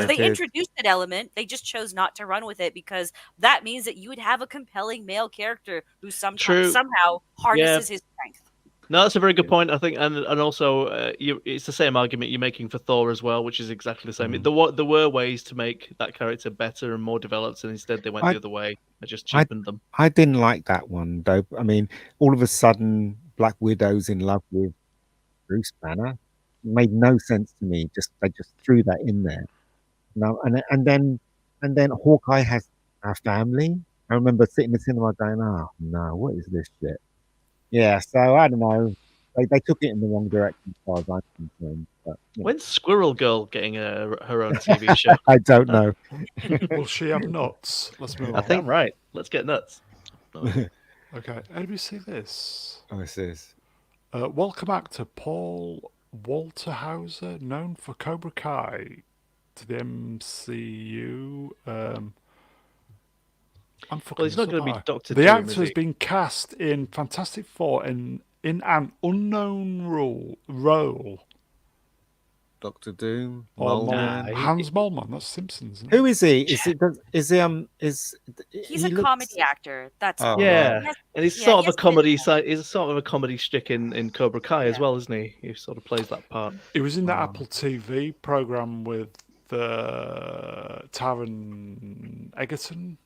So they did. introduced that element. They just chose not to run with it because that means that you would have a compelling male character who True. somehow harnesses his strength. No, that's a very good point. I think, and also, it's the same argument you're making for Thor as well, which is exactly the same. There were ways to make that character better and more developed, and instead they went the other way. They just cheapened them. I didn't like that one though. I mean, all of a sudden Black Widow's in love with Bruce Banner. It made no sense to me. They just threw that in there. No, and then Hawkeye has a family. I remember sitting in the cinema going, "Oh no, what is this shit?" Yeah, so I don't know. They took it in the wrong direction as far as I'm concerned. But, you know, When's Squirrel Girl getting her own TV show? I don't know. Will she have nuts? Let's move I on. think right. Let's get nuts. Okay, anybody see this? Oh, it is. Welcome actor Paul Walterhauser, known for Cobra Kai, to the MCU. I'm fucking Well, he's not this up, going to be aren't I? Doctor The Doom, actor is has he? been cast in Fantastic Four in an unknown role. Dr. Doom, Or Mole Man. Hans Moleman. That's Simpsons. Isn't Who is he? Is He's he a looks- comedy actor. That's Oh, all. Yeah, Yes, and he's yeah, sort of he a has comedy been- side. He's sort of a comedy shtick in Cobra Kai as Yeah. well, isn't he? He sort of plays that part. He was in that Apple TV program with Taron Egerton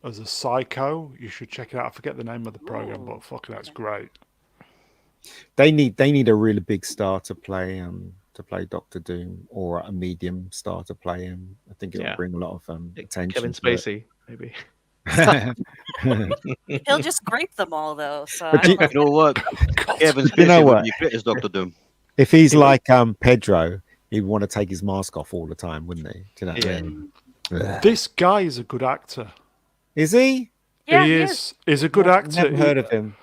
as a psycho. You should check it out. I forget the name of the program, Ooh, but fucking that's great. They need a really big star to play Doctor Doom, or a medium star to play him. I think it'll Yeah. bring a lot of attention. Kevin to it. Spacey, maybe. He'll just scrape them all though. So But I don't know. You know what? Kevin Spacey You know would what? be great as Doctor Doom. If he's like Pedro, he'd want to take his mask off all the time, wouldn't he? Do you know what I mean? Ugh. This guy is a good actor. Is he? Yeah, he he is. He's a good actor. Never heard of him.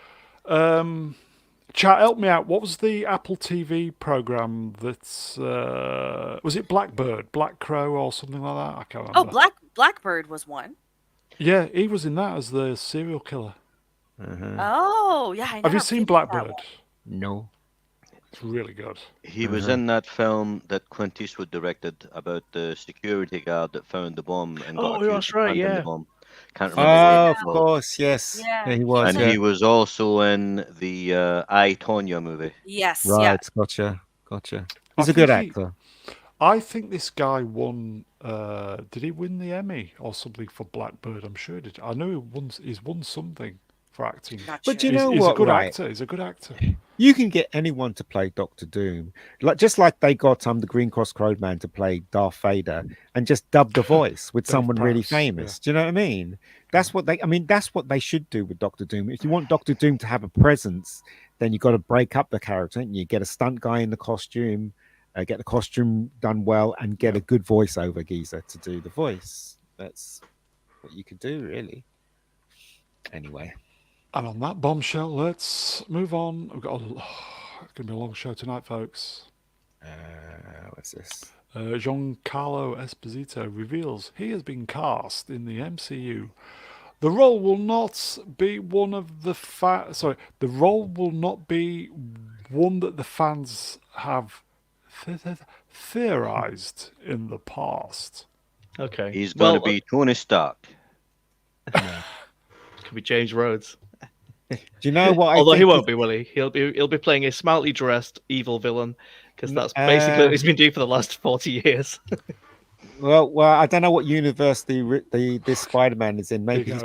Chat, help me out. What was the Apple TV program that's was it Blackbird, Black Crow, or something like that? I can't remember. Oh, Blackbird was one. Yeah, he was in that as the serial killer. Oh, yeah. I Have never you seen finished that Blackbird? one. No. It's really good. He was in that film that Clint Eastwood directed about the security guard that found the bomb and got Oh, accused that's of right, planting yeah. the bomb. Can't remember. Oh, what of it's called. course, yes. Yeah. He was. And Yeah. he was also in the I, Tonya movie. Yes. Right, Yeah. gotcha. He's I a good think actor. I think this guy won. Did he win the Emmy or something for Blackbird? I'm sure he did. I know he's won something for acting. Not But sure. you know He's what, a good right? actor. He's a good actor. You can get anyone to play Doctor Doom, just like they got the Green Cross Crowman to play Darth Vader, and just dub the voice with Dave someone really Prowse, famous. yeah. Do you know what I mean? That's what they should do with Doctor Doom. If you want Doctor Doom to have a presence, then you got to break up the character, and you get a stunt guy in the costume, get the costume done well, and get a good voiceover geezer to do the voice. That's what you could do, really. Anyway, And on that bombshell, let's move on. We've got it's going to be a long show tonight, folks. what's this? Giancarlo Esposito reveals he has been cast in the MCU. The role will not be one of the the role will not be one that the fans have theorized in the past. Okay. He's going to be Tony Stark. Could be James Rhodes. Do you know what? Although he think won't be, will he? He'll be playing a smartly dressed evil villain because that's basically what he's been doing for the last 40 years. Well, I don't know what universe this Spider-Man is in. Maybe he's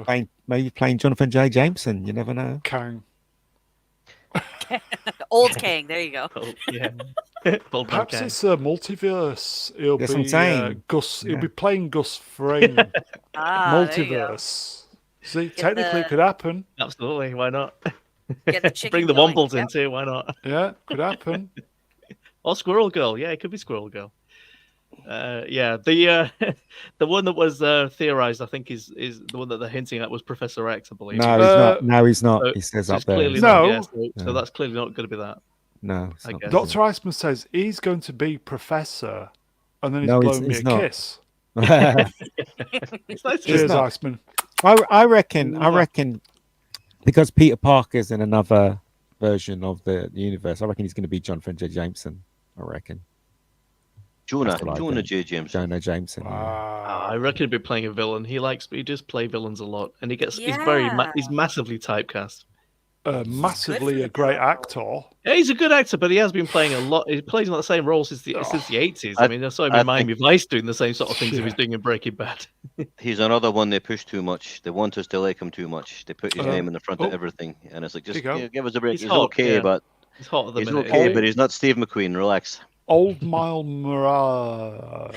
playing Jonathan J. Jameson. You never know. Kang. Old Kang. There you go. Oh, yeah. Old man Perhaps Kang. it's a multiverse. He'll That's what I'm be saying. Gus. He'll Yeah. be playing Gus Fring. There you go. Multiverse. See, technically it could happen. Absolutely. Why not? Get the chicken Bring the going. Wombles Yep. in too. Why not? Yeah, could happen. Or Squirrel Girl. Yeah, it could be Squirrel Girl. Yeah, the one that was theorized, I think, is the one that they're hinting at was Professor X, I believe. No, he's not. No, he's not. So- He says so up it's there. clearly No. not, yeah, so that's clearly not going to be that. No, it's I not. guess. Dr. Iceman says he's going to be Professor, and then he's No, blowing me he's a not. kiss. It's nice to Cheers, not. Iceman. I reckon because Peter Parker's in another version of the universe, I reckon he's going to be Jonathan J. Jameson. I reckon Jonah what I think. J. Jameson. Jonah Jameson. yeah. Wow. I reckon he'd be playing a villain. He does play villains a lot, and he's Yeah. he's massively typecast. Massively a great actor. Yeah, he's a good actor, but he has been playing a lot. He plays in the same role since the 80s. I mean, I saw him in Miami Vice doing the same sort of things he was doing in Breaking Bad. He's another one they push too much. They want us to like him too much. They put his name in the front of oh. everything, and it's like, There just you go. give us a break. He's He's, hot, okay, yeah. but He's hot at the he's minute. okay, isn't but he? he's not Steve McQueen. Relax. Old Mile Morales.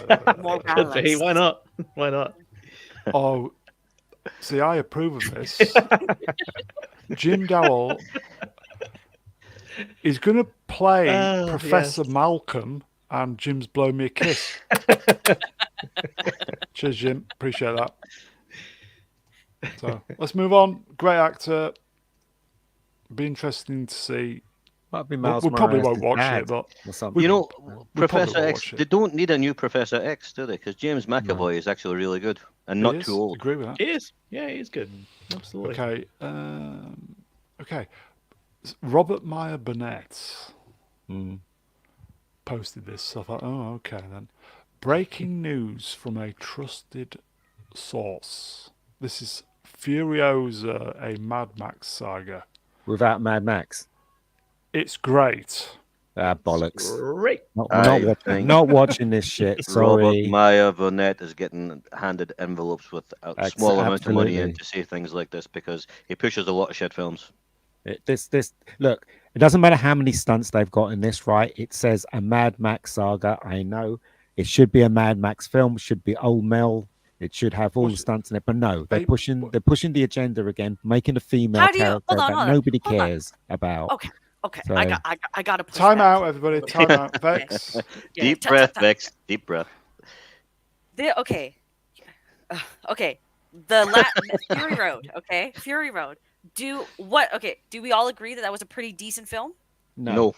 Could be. Why not? Why not? Oh, see, I approve of this. Jim Dowell is going to play Professor yes. Malcolm, and Jim's blowing me a kiss. Cheers, Jim. Appreciate that. So let's move on. Great actor. Be interesting to see. Might be We Miles probably Morales' won't watch dad it, but or something. You know, we probably Professor will X. watch it. They don't need a new Professor X, do they? Because James McAvoy is actually really good and not He is. too old. Agree with that. He is. Yeah, he is good. Absolutely. Okay. Okay. Robert Meyer Burnett posted this. So I thought, oh, okay then. Breaking news from a trusted source. This is Furiosa, a Mad Max saga. Without Mad Max. It's great. Bollocks. Great. Not watching this shit. Robert Sorry. Meyer Burnett is getting handed envelopes with a small amount of money in Absolutely. to say things like this because he pushes a lot of shit films. Look, it doesn't matter how many stunts they've got in this, right? It says a Mad Max saga. I know it should be a Mad Max film. It should be old Mel. It should have all the stunts in it, but no, they're pushing the agenda again, making a female How do you- character hold on, that hold on, nobody hold on. cares about. Okay. So- I got to push Time back. out, everybody. Time out. Vex. Yeah, Deep ta- breath, ta- ta- Vex. Deep breath. Okay. Okay. Fury Road. Okay. Fury Road. Do we all agree that was a pretty decent film? No.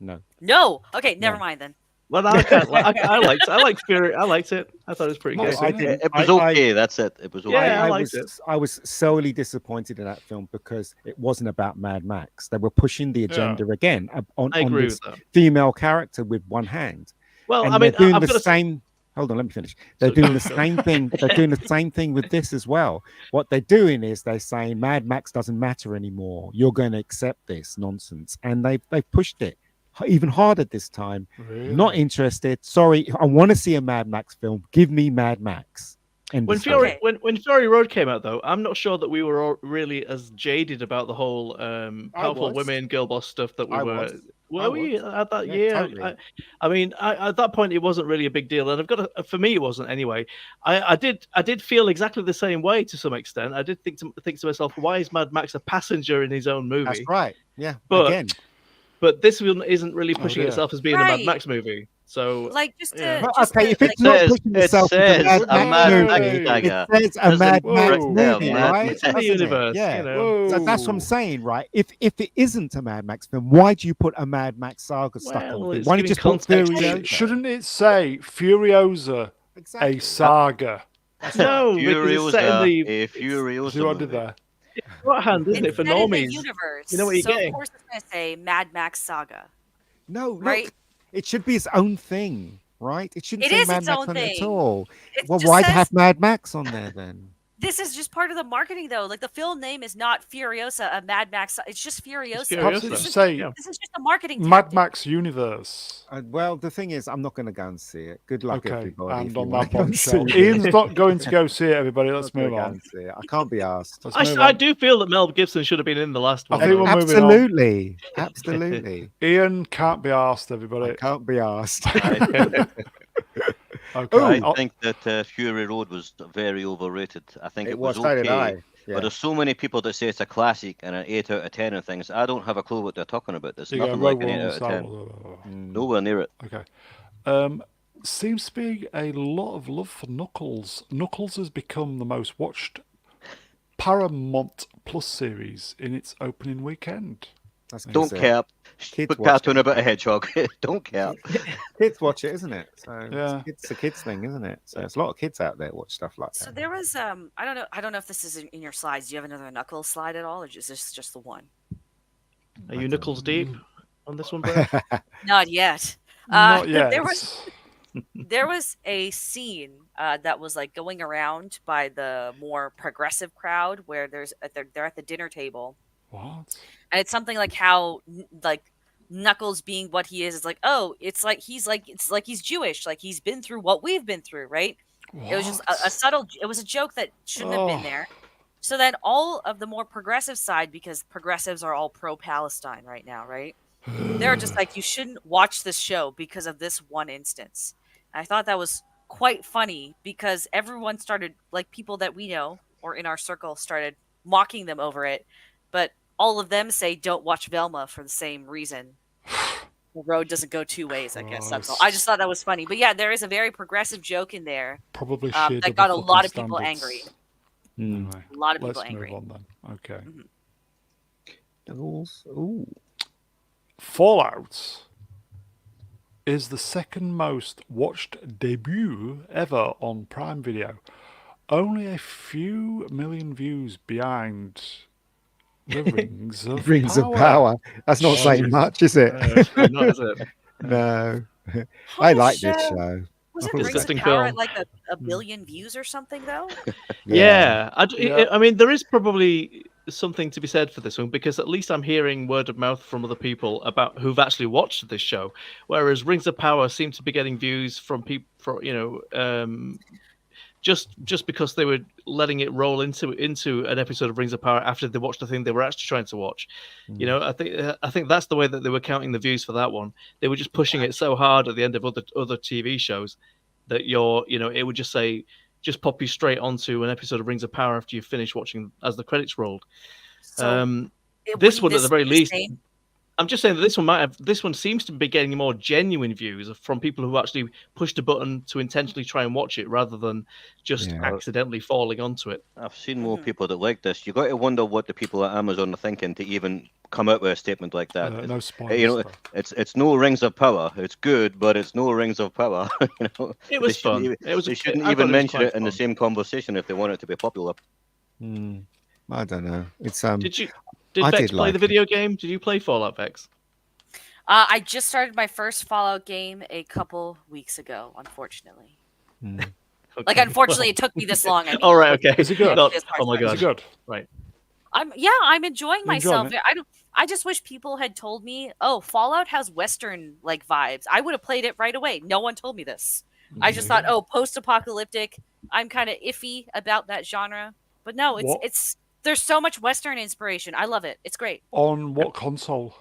No. Okay. Never mind then. Well, I liked Fury. I liked it. I thought it was pretty No, good. I didn't. It was okay. That's it. It was okay. Yeah, I I liked it. was solely disappointed in that film because it wasn't about Mad Max. They were pushing the agenda again on I agree this with that. female character with one hand. Well, And I mean, they're doing I've the got to say, same. Hold on, let me finish. They're doing the same thing. They're doing the same thing with this as well. What they're doing is they're saying Mad Max doesn't matter anymore. You're going to accept this nonsense, and they've pushed it even harder this time. Really? Not interested. Sorry, I want to see a Mad Max film. Give me Mad Max. End when of story. Fury when Fury Road came out, though, I'm not sure that we were all really as jaded about the whole powerful was. women, girl boss stuff that we I were. was. Were I we was. at that Yeah, year? totally. I mean, at that point, it wasn't really a big deal, and for me, it wasn't anyway. I did feel exactly the same way to some extent. I did think to myself, why is Mad Max a passenger in his own movie? That's right. Yeah. But- Again. But this one isn't really pushing dear. itself as being a Mad Right. Max movie. So Like just to, Yeah. Well, just okay, to, if like, it's not Says, pushing it itself into says Mad a Max Mad Max movie, saga. it says a Doesn't Mad Max right there, movie, Mad right? Max. in the Doesn't it? universe, Yeah. you know. So that's what I'm saying, right? If it isn't a Mad Max film, why do you put a Mad Max saga stuck Well, on it? it's Why don't you giving just put context to- Furiosa? Shouldn't it say Furiosa, Exactly. a saga? That's right. No, because it's set in Furiosa, the a it's Furiosa See what I did movie. there? shorthand, isn't it, it's for set in the normies? universe. You know what you're so getting. of course it's gonna say Mad Max Saga. No, look, Right? it should be its own thing, right? It shouldn't It say is Mad its Max own on it at thing. all. It Well, just why says have Mad Max on there then? this is just part of the marketing, though. Like the film name is not Furiosa, a Mad Max. It's just Furiosa. Perhaps it Furiosa. should say Yeah. This is just a marketing Mad tactic. Max Universe. Well, the thing is, I'm not going to go and see it. Good luck, Okay, everybody. and if you on wanna that go and bombshell, see it. Ian's not going to go see it. Everybody, I'm let's not gonna move go on. and see it. I can't be asked. Let's move I on. do feel that Mel Gibson should have been in the last I one. think though. we're moving on. Absolutely, absolutely. Ian can't be asked. I Everybody. can't be asked. Okay. I think that Fury Road was very overrated. I think it was so did okay. I. But Yeah. there's so many people that say it's a classic and an 8 out of 10 and things. I don't have a clue what they're talking about. There's You go, nothing Rogue like an 8 One, out of Star 10. Wars, Nowhere near it. Okay. Seems to be a lot of love for Knuckles. Knuckles has become the most watched Paramount Plus series in its opening weekend. That's Don't good. cap. Kids Put watch cartoon it. about a hedgehog. Don't cap. Kids watch it, isn't it? So Yeah. it's a kids thing, isn't it? So there's a lot of kids out there watch stuff like So that. there was I don't know if this is in your slides. Do you have another Knuckles slide at all, or is this just the one? Are you Knuckles deep on this one, Brad? Not yet. Not yet. There was a scene that was like going around by the more progressive crowd where they're at the dinner table, What? and it's something like how like Knuckles being what he is like, oh, it's like he's Jewish, like he's been through what we've been through, right? It was just a What? subtle. It was a joke that shouldn't have been Oh. there. So then all of the more progressive side, because progressives are all pro-Palestine right now, right? They're just like, you shouldn't watch this show because of this one instance. And I thought that was quite funny because everyone started, like people that we know or in our circle started mocking them over it. But all of them say don't watch Velma for the same reason. The road doesn't go two ways, I guess. That's all. I just thought that was funny. But yeah, there is a very progressive joke in there Probably that shared got a double lot of fucking people standards. angry. Anyway, A lot of let's people angry. move on then. Okay. Ooh. Fallout is the second most watched debut ever on Prime Video. Only a few million views behind the Rings of Rings Power. of Power. That's not saying much, is it? Not, is it? No. How I much, like this show. Was it Oh, Rings of disgusting Power film. at like a billion views or something though? Yeah, Yeah. I mean, there is probably something to be said for this one because at least I'm hearing word of mouth from other people about who've actually watched this show, whereas Rings of Power seem to be getting views from people, just because they were letting it roll into an episode of Rings of Power after they watched the thing they were actually trying to watch. You know, I think that's the way that they were counting the views for that one. They were just pushing it so hard at the end of other TV shows that it would just say just pop you straight onto an episode of Rings of Power after you finish watching as the credits rolled. So This wouldn't one, at the very be least, same? I'm just saying that this one seems to be getting more genuine views from people who actually pushed a button to intentionally try and watch it rather than just Yeah. accidentally falling onto it. I've seen more people that like this. You got to wonder what the people at Amazon are thinking to even come out with a statement like that. No spoilers. You know, though. it's no Rings of Power. It's good, but it's no Rings of Power. You know, It was fun. They shouldn't I thought even was mention quite it in the fun. same conversation if they want it to be popular. I don't know. It's Did I Vex did play like the it. video game? Did you play Fallout, Vex? I just started my first Fallout game a couple weeks ago, unfortunately. Like, Okay. unfortunately, it took me this long. I mean, All right, okay. Is it good? Not- It's hard oh my to Is god. it good? Right. I'm enjoying You enjoying myself. it? I just wish people had told me, oh, Fallout has Western like vibes. I would have played it right away. No one told me this. I just thought, oh, post-apocalyptic. I'm kind of iffy about that genre, but no, What? it's there's so much Western inspiration. I love it. It's great. On what console?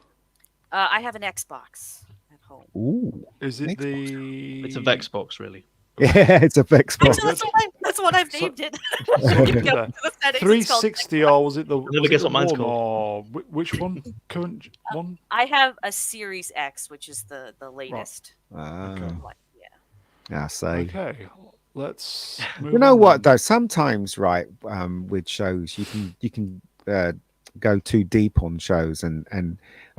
I have an Xbox at home. ooh. Is it Xbox. the? It's a Vex box, really. Yeah, it's a Vex box. Actually, that's what I've named it. So, You go there. to the settings, it's called 360 or was it the? never was it guess the what mine's one or which one? Current one? I have a Series X, which is the latest. Okay. I say. Okay. Let's move You know on what then. though? Sometimes, right, with shows, you can go too deep on shows and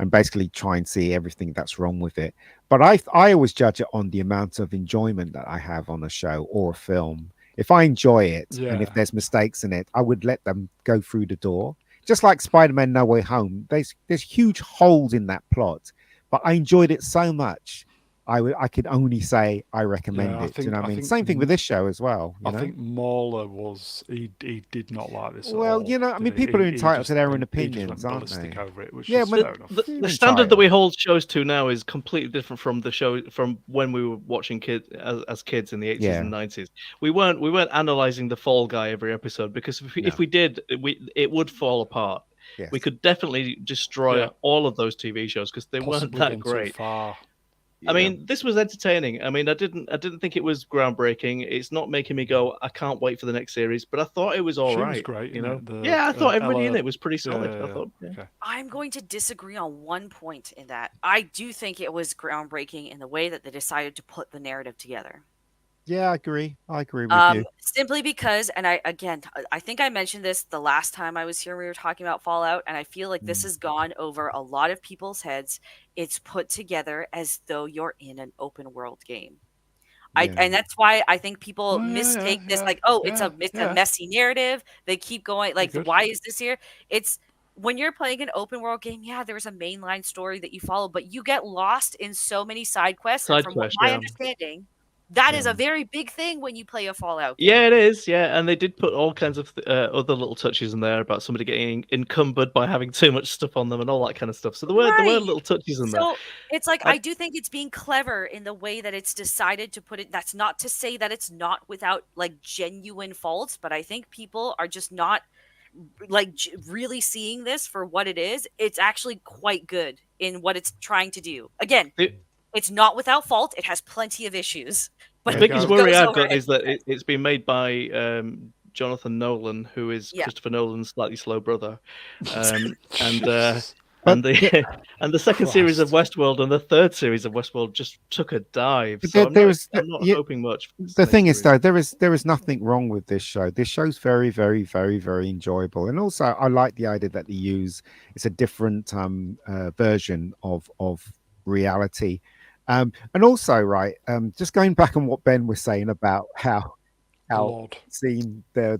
basically try and see everything that's wrong with it. But I always judge it on the amount of enjoyment that I have on a show or a film. If I enjoy it, and if Yeah. there's mistakes in it, I would let them go through the door. Just like Spider-Man: No Way Home, there's huge holes in that plot, but I enjoyed it so much. I could only say I recommend Yeah. it. Do you know what I I mean? think Same thing with this show as well. I You know. think Mauler was he did not like this at Well, all. you know, I mean, Did he? people are He entitled to just their own went he just opinions, went aren't ballistic they? over it, which Yeah, is but fair enough. you're The standard that entitled. we hold shows to now is completely different from the show from when we were watching kids as kids in the 80s Yeah. and 90s. We weren't analyzing the Fall Guy every episode, because if No. we did, it would fall apart. Yes. We could definitely destroy Yeah. all of those TV shows because they weren't Possibly that gone too great. far. I mean, this was entertaining. I mean, I didn't think it was groundbreaking. It's not making me go, I can't wait for the next series, but I thought it was all She right. was great, You innit? know? The Yeah, I thought everybody in Ella. it was pretty solid. Yeah. I thought, yeah. Okay. I'm going to disagree on one point in that. I do think it was groundbreaking in the way that they decided to put the narrative together. Yeah, I agree. I agree with you. Simply because, and I think I mentioned this the last time I was here. We were talking about Fallout, and I feel like this has gone over a lot of people's heads. It's put together as though you're in an open world game. Yeah. And that's why I think people Oh, yeah, mistake this yeah, like, oh, yeah, it's a yeah. messy narrative. They keep going like, Good. why is this here? It's when you're playing an open world game, yeah, there's a mainline story that you follow, but you get lost in so many side quests. And Side from quest, my yeah. understanding, that is Yeah. a very big thing when you play a Fallout game. Yeah, it is. Yeah, and they did put all kinds of other little touches in there about somebody getting encumbered by having too much stuff on them and all that kind of stuff. So there were Right. little touches in there. So it's like I- I do think it's being clever in the way that it's decided to put it. That's not to say that it's not without like genuine faults, but I think people are just not like really seeing this for what it is. It's actually quite good in what it's trying to do. Again, it's not without fault. It has plenty of issues. But The There you biggest go. worry goes I've over got is that everything. it's been made by Jonathan Nolan, who is Yeah. Christopher Nolan's slightly slow brother, and Jesus. and the second series of Christ. Westworld and the third series of Westworld just took a dive. But So there I'm not yeah, hoping much. For this the next thing is series. though, there is nothing wrong with this show. This show's very, very, very, very enjoyable, and also I like the idea that they use it's a different version of reality. And also, right, just going back on what Ben was saying about how Lord. seeing the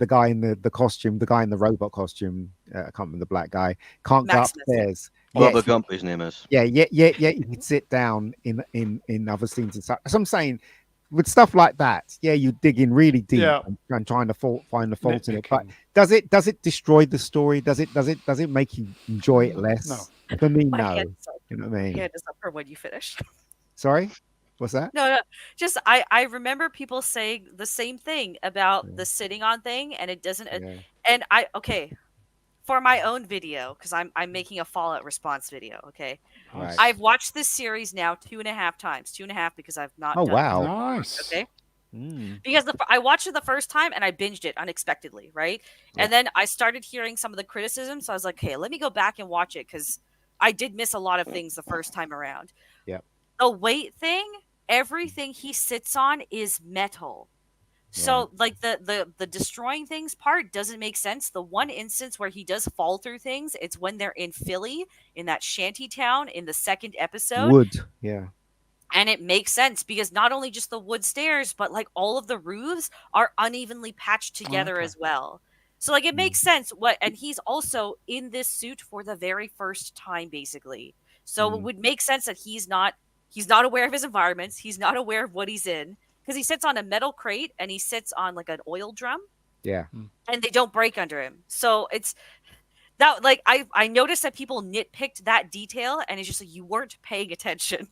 guy in the costume, the guy in the robot costume, I can't remember the black guy, can't go Maximus. upstairs. Bubba Gump, his name is. Yeah. You can sit down in other scenes and stuff. So I'm saying with stuff like that, yeah, you dig in really deep Yeah. and trying to find the fault in it. But Nitpicking. does it destroy the story? Does it make you enjoy it less? No. For me, My no. hand's up. You know what I mean? Hand is up for when you finish. Sorry, what's that? No, just I remember people saying the same thing about the sitting on thing, and it doesn't. Yeah. And okay, for my own video, because I'm making a Fallout response video. Okay, Right. I've watched this series now 2.5 times. 2.5 because I've not. Oh done wow. Nice. Okay. Mm. Because I watched it the first time and I binged it unexpectedly, right? Yeah. And then I started hearing some of the criticism, so I was like, "Okay, let me go back and watch it," because I did miss a lot of things the first time around. Yep. The weight thing, everything he sits on is metal. So like the destroying things part doesn't make sense. The one instance where he does fall through things, it's when they're in Philly in that shanty town in the second episode. Wood. Yeah. And it makes sense because not only just the wood stairs, but like all of the roofs are unevenly patched together Okay. as well. So like it makes sense and he's also in this suit for the very first time basically. So it would make sense that he's not aware of his environments, he's not aware of what he's in because he sits on a metal crate and he sits on like an oil drum Yeah. and they don't break under him. So it's that like I noticed that people nitpicked that detail and it's just like you weren't paying attention.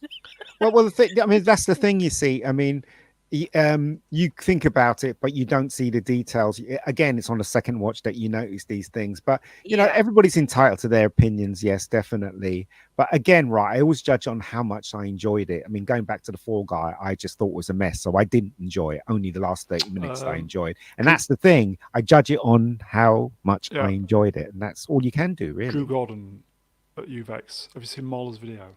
Well, the thing. I mean, that's the thing. You see, I mean, you think about it, but you don't see the details. Again, it's on the second watch that you notice these things. But you know, Yeah. everybody's entitled to their opinions. Yes, definitely. But again, right, I always judge on how much I enjoyed it. I mean, going back to the Fall Guy, I just thought it was a mess, so I didn't enjoy it. Only the last 30 minutes I enjoyed, and that's the thing. I judge it on how much I enjoyed it, and that's all you can do, really. Drew Gordon at UVEX. Have you seen Mauler's video?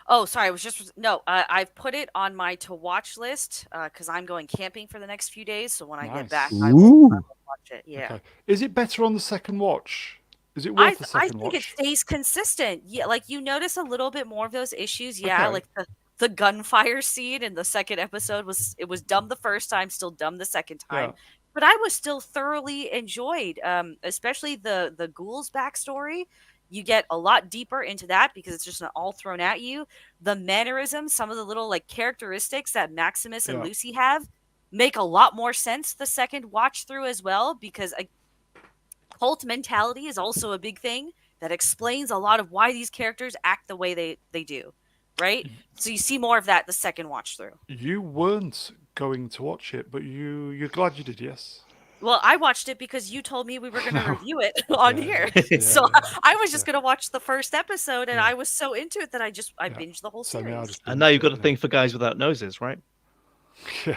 Oh, sorry. I was just no. I've put it on my to watch list because I'm going camping for the next few days. So when I get back, Nice. I will Ooh. watch it. Yeah. Okay. Is it better on the second watch? Is it worth the I second think it watch? stays consistent. Yeah, like you notice a little bit more of those issues. Yeah, Okay. like the gunfire scene in the second episode was dumb the first time, still dumb the second Yeah. time. But I was still thoroughly enjoyed, especially the ghouls backstory. You get a lot deeper into that because it's just not all thrown at you. The mannerisms, some of the little like characteristics that Maximus and Yeah. Lucy have, make a lot more sense the second watch through as well because cult mentality is also a big thing that explains a lot of why these characters act the way they do, right? So you see more of that the second watch through. You weren't going to watch it, but you're glad you did, yes? Well, I watched it because you told me we were going to No. review it on Yeah, here. yeah, So yeah, I was just yeah. going to watch the first episode and Yeah. I was so into it that I Yeah. binged the whole So, yeah, I series. just And now you've got binged a it, thing for guys without noses, right? yeah.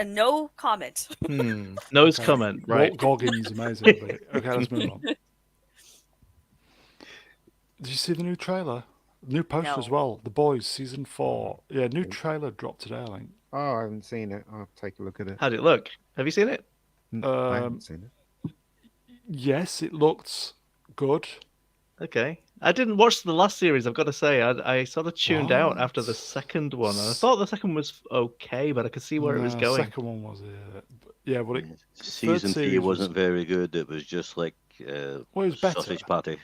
No comment. Nose Okay. comment, Walt right? Goggins, amazing. But okay, let's move on. Did you see the new trailer? New poster as No. well. The Boys season 4. Yeah, new trailer dropped today, I think. Oh, I haven't seen it. I'll take a look at it. How'd it look? Have you seen it? I haven't seen it. Yes, it looked good. Okay. I didn't watch the last series, I've got to say. I sort of tuned out after the What? second one. And I thought the second was okay, but I could see where it was No, going. second one was yeah, but Season 3 series was- wasn't very good. It was just like well, it was better. sausage party.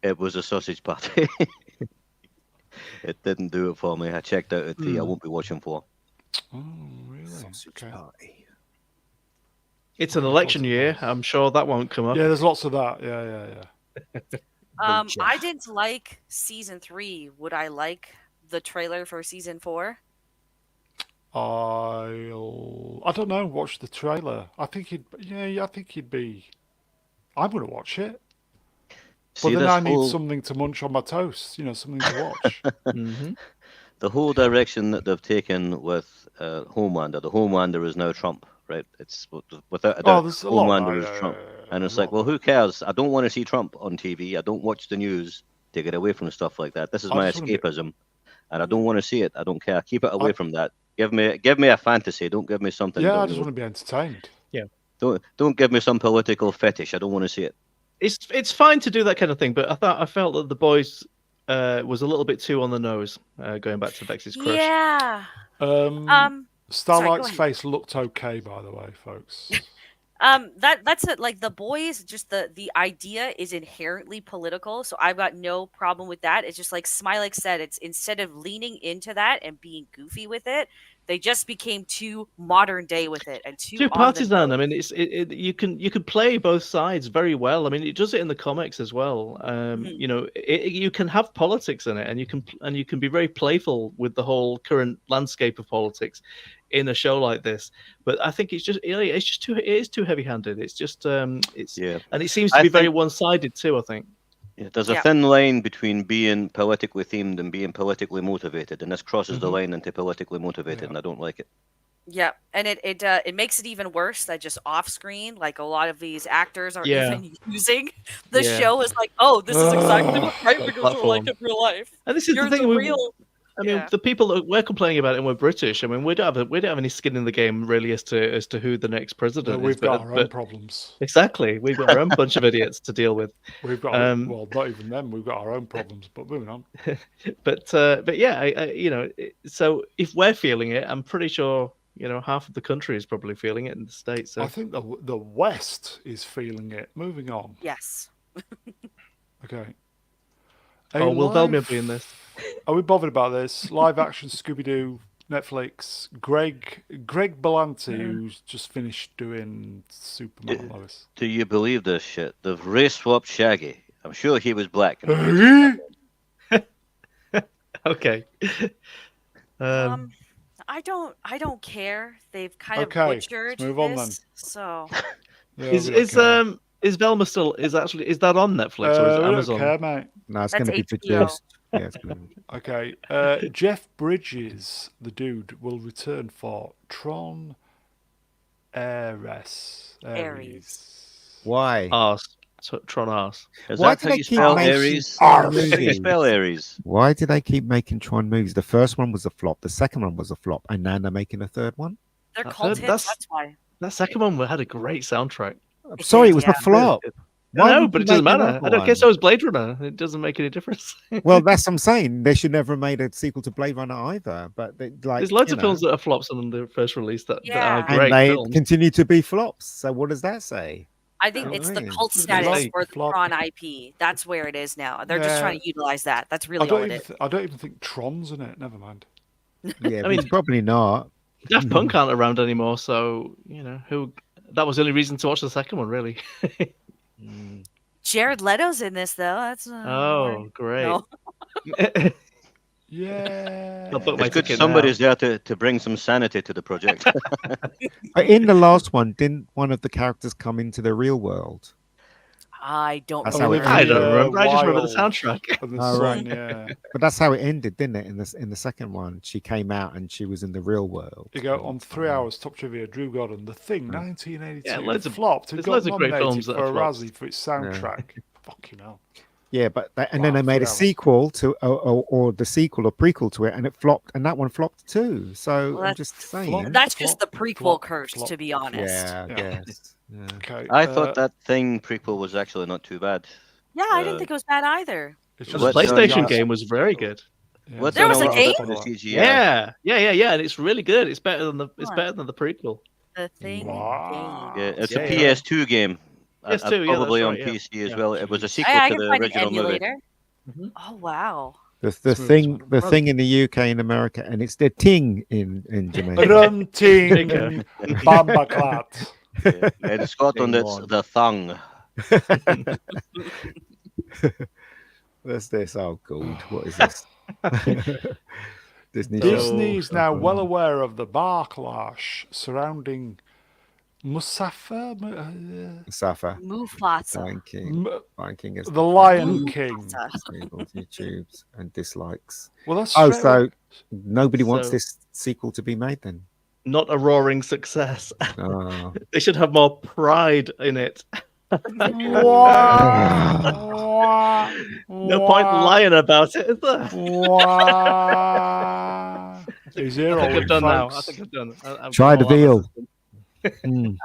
It was a sausage party. It didn't do it for me. I checked out at 3. I won't be watching 4. Oh, really? Sausage Okay. party. It's an election year. I'm sure that won't come up. Yeah, there's lots of that. Yeah. I didn't like season 3. Would I like the trailer for season 4? I don't know. Watch the trailer. I think he'd be. I'm gonna watch it. See, But then this I need whole, something to munch on my toast. Something to watch. hmm the whole direction that they've taken with Homelander. The Homelander is now Trump, right? It's without a doubt. there's a lot. Homelander is Trump, and it's like, well, who cares? I don't want to see Trump on TV. I don't watch the news to get away from stuff like that. This is I my just wanna be- escapism, and I don't want to see it. I don't care. Keep it away from that. Give me a fantasy. Don't give me something. Yeah, I just want to be entertained. Don't give me some political fetish. I don't want to see it. It's fine to do that kind of thing, but I felt that the boys was a little bit too on the nose, going back to Vex's crush. Yeah. Starlight's sorry, go ahead. face looked okay, by the way, folks. That's it. Like the boys, just the idea is inherently political, so I've got no problem with that. It's just like Smilek said, it's instead of leaning into that and being goofy with it, they just became too modern day with it and too Too on the partisan. nose. I mean, you can play both sides very well. I mean, it does it in the comics as well. You can have politics in it, and you can be very playful with the whole current landscape of politics in a show like this. But I think it is too heavy-handed. It's just it's Yeah. and it seems to I be very think- one-sided too. I think. Yeah, there's a Yeah. thin line between being politically themed and being politically motivated, and this crosses the Mhm. line into politically motivated, Yeah. and I don't like it. Yeah, and it makes it even worse that just off screen, like a lot of these actors are Yeah. even using the Yeah. show as like, oh, this is exactly what right Got a wingers are like platform. in real life. And this is You're the thing. the real. I mean, Yeah. the people that we're complaining about, and we're British. I mean, we don't have any skin in the game really as to who the next president is. We've got but- our own but- problems. Exactly, we've got our own bunch of idiots to deal with. We've got well, not even them. We've got our own problems. But moving on. But yeah, so if we're feeling it, I'm pretty sure half of the country is probably feeling it in the States. So I think the West is feeling it. Moving on. Yes. Okay. will Velma be in this? Are we bothered about this? Live action Scooby Doo, Netflix. Greg Berlanti, who's just finished doing Superman and Lois. Do you believe this shit? They've race swapped Shaggy. I'm sure he was black. Okay. I don't care. They've kind of Okay, butchered let's move on this. So Yeah, Is we don't care. is Velma still is that on Netflix or is it we don't Amazon? care, mate. No, it's That's going to be HBO. produced. Yeah, it's going to be. Okay. Jeff Bridges, the dude, will return for Tron Ares. Ares. Why? Oh, Tron Arse. Is Why that do how they you keep spell making Aries? Tron That's how you movies? spell Aries. Why do they keep making Tron movies? The first one was a flop. The second one was a flop, and now they're making a third one. They're I've cult heard hits. That's why. That second one had a great soundtrack. I'm It sorry, did, it was yeah. a flop. Why No, would but you it doesn't make matter. another I don't care. one? So is Blade Runner. It doesn't make any difference. Well, that's what I'm saying. They should never have made a sequel to Blade Runner either. But they, like, There's loads you of know, films that are flops on the first release that are Yeah. and great they films. continue to be flops. So what does that say? I think Yeah, it's the right. cult It's gonna status say for the flop. Tron IP. That's where it is now. They're just Yeah. trying to utilize that. That's I really all don't it even. is. I don't even think Tron's in it. Never mind. Yeah, I mean, it's probably not. Daft Punk aren't around anymore, so who. That was the only reason to watch the second one, really. Jared Leto's in this though. That's Oh, great! no. Yeah. I'll book my It's good ticket somebody's there to bring some sanity to the project. In the last one, didn't one of the characters come into the real world? I don't That's how it remember. I don't Olivia remember. I just remember the Wilde soundtrack. and the Oh, son, right. yeah. But that's how it ended, didn't it? In the second one, she came out and she was in the real world. You go on 3 hours top trivia. Drew Gordon, The Thing, 1982. Yeah, loads of- flopped. It there's got loads of great nominated films that for are a flops. Razzie for its soundtrack. Fucking hell. Yeah, but and then Wow, they made 3 a hours. sequel to, or the sequel or prequel to it, and it flopped, and that one flopped too. So Well, I'm that's just saying. flop. That's just the Flop, prequel flop, curse, flop. to be honest. Yeah, I Yeah. guess. Yeah. Okay. I thought that Thing prequel was actually not too bad. Yeah, I didn't think it was bad either. it's The What's just on PlayStation your- game was very good. Yeah, What's There on was a lot of game? stuff in the CGI? Yeah, and it's really good. It's better than the prequel. The thing. Wow. game. Yeah, it's Yeah, a yeah. PS2 game. PS2, yeah, Probably that's on right, yeah. PC as Yeah. well. It was a sequel I to can the find an original movie. emulator. Mhm. Oh wow. The Smooth thing, as the well. thing in the UK and America, and it's the ting in Jamaica. Runting Bingo. Bambaclat. Yeah. In Scotland, Thing it's one. the thong. What's this? Oh, God, what is this? Disney. So- Disney is now Oh. well aware of the backlash surrounding Musafa, Safa, Mufasa. Lion King. Lion King is the Lion King. People's YouTubes and dislikes. Well, that's Oh, straight so away- nobody wants So- this sequel to be made then? Not a roaring success. Oh. They should have more pride in it. No point lying about it, is there? He's here I think all I've done now. I folks. think I've done. I've Try gone the all out. veal. Mm.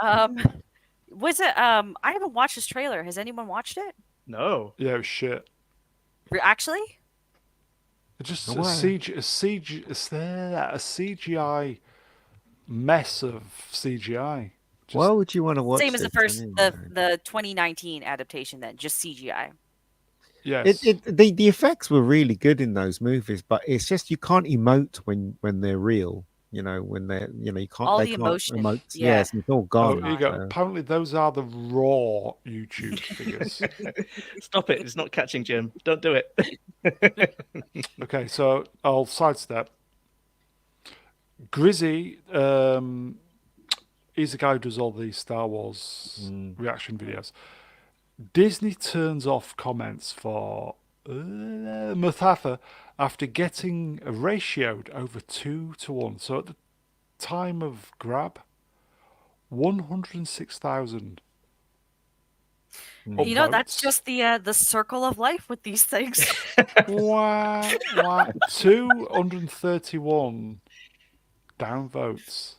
Was it I haven't watched this trailer. Has anyone watched it? No. Yeah, it was shit. Actually? It's just No a way. CGI mess of CGI. Just, Why would you want to watch Same as the this first anyway? the 2019 adaptation then, just CGI. yes. The effects were really good in those movies, but it's just you can't emote when they're real. You know, when they're you can't. All they the can't emotion, emote. yeah. Yes, it's all Oh, gone. here you go. so- Apparently, those are the raw YouTube figures. Stop it. It's not catching, Jim. Don't do it. Okay, so I'll sidestep. Grizzy, he's the guy who does all these Star Wars reaction videos. Disney turns off comments for Muthafa after getting ratioed over 2-1. So at the time of grab, 106,000. You know, that's upvotes. just the circle of life with these things. 231 downvotes.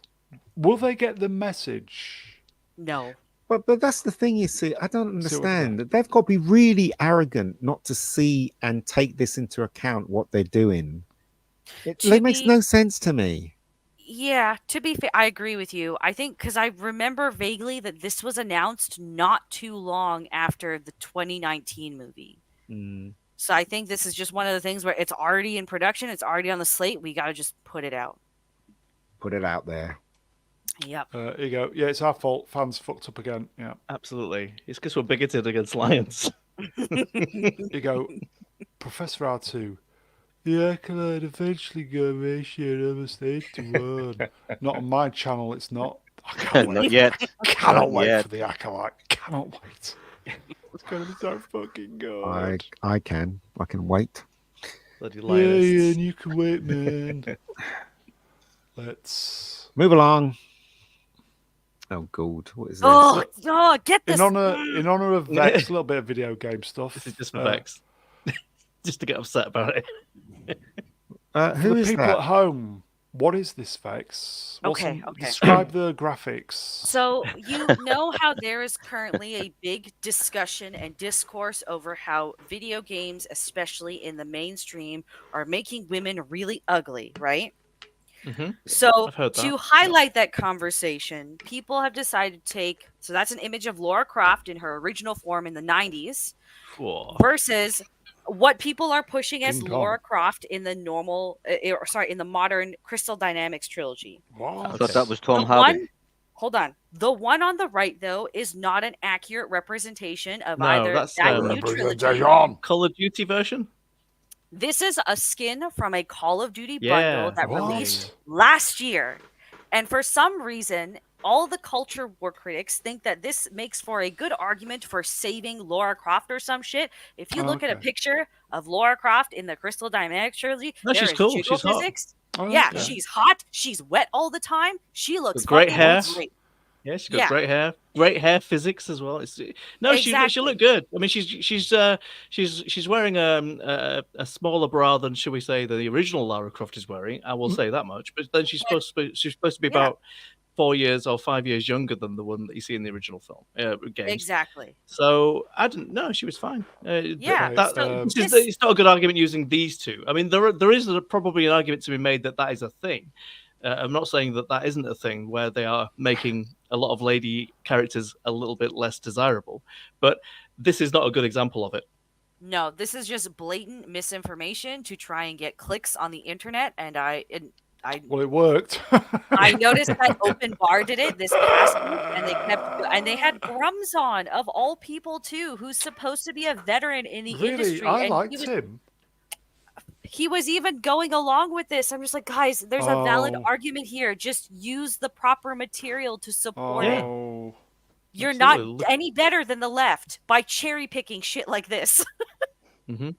Will they get the message? No. But that's the thing you see. I don't See what they understand. They've got to be really arrogant not to see and take this into account what they're doing. To It makes be- no sense to me. Yeah, to be fair, I agree with you. I think because I remember vaguely that this was announced not too long after the 2019 movie. So I think this is just one of the things where it's already in production, it's already on the slate. We got to just put it out. Put it out there. Yep. Here you go. Yeah, it's our fault. Fans fucked up again. Yeah. Absolutely. It's because we're bigoted against lions. Here you go. Professor R2. The Acolyte eventually got ratioed almost 8-1. Not on my channel, it's not. I can't Not wait. yet. Cannot Not wait yet. for the Acolyte. Cannot wait. It's going to be so fucking good. I can wait. Bloody Yeah, lions. and you can wait, man. Let's. Move along. Oh God, what is this? Oh, get this. In honor of Vex, a little bit of video game stuff. This is just for Vex. Just to get upset about it. For Who the is people that? at home, what is this, Vex? Okay. Describe the graphics. So you know how there is currently a big discussion and discourse over how video games, especially in the mainstream, are making women really ugly, right? Mm-hmm. So I've heard that. to highlight that conversation, people have decided to take, so that's an image of Laura Croft in her original form in the 90s Whoa. versus what people are pushing as Ding Laura dong. Croft in the in the modern Crystal Dynamics trilogy. I What? thought that was Tom The Hardy. Hold on. The one on the right, though, is not an accurate representation of No, either that's, that new trilogy. Representation. Call of Duty version? This is a skin from a Call of Duty Yeah. bundle that What? released last year. And for some reason, all the culture war critics think that this makes for a good argument for saving Laura Croft or some shit. If you look at a Okay. picture of Laura Croft in the Crystal Dynamics trilogy, No, there she's is cool. jiggle She's hot. physics. Oh, Yeah, okay. she's hot. She's wet all the time. She looks With great fucking hair. great. Yeah, she's got Yeah. great hair physics as well. She Exactly. looked good. I mean, she's wearing a smaller bra than, shall we say, the original Lara Croft is wearing. I will say that much. But then she's supposed to be Yeah. about 4 years or 5 years younger than the one that you see in the original film games. Exactly. So I didn't know, she was fine. Yeah, It's not a good argument using these two. I mean, there is probably an argument to be made that is a thing. I'm not saying that isn't a thing where they are making a lot of lady characters a little bit less desirable, but this is not a good example of it. No, this is just blatant misinformation to try and get clicks on the internet, and Well, it worked. I noticed that Open Bar did it this past week, and they had Grums on, of all people too, who's supposed to be a veteran in the Really, industry. I and liked him. He was even going along with this. I'm just like, guys, there's a valid Oh. argument here. Just use the proper material to support it. Oh, You're absolutely. not any better than the left by cherry picking shit like this. Mm-hmm.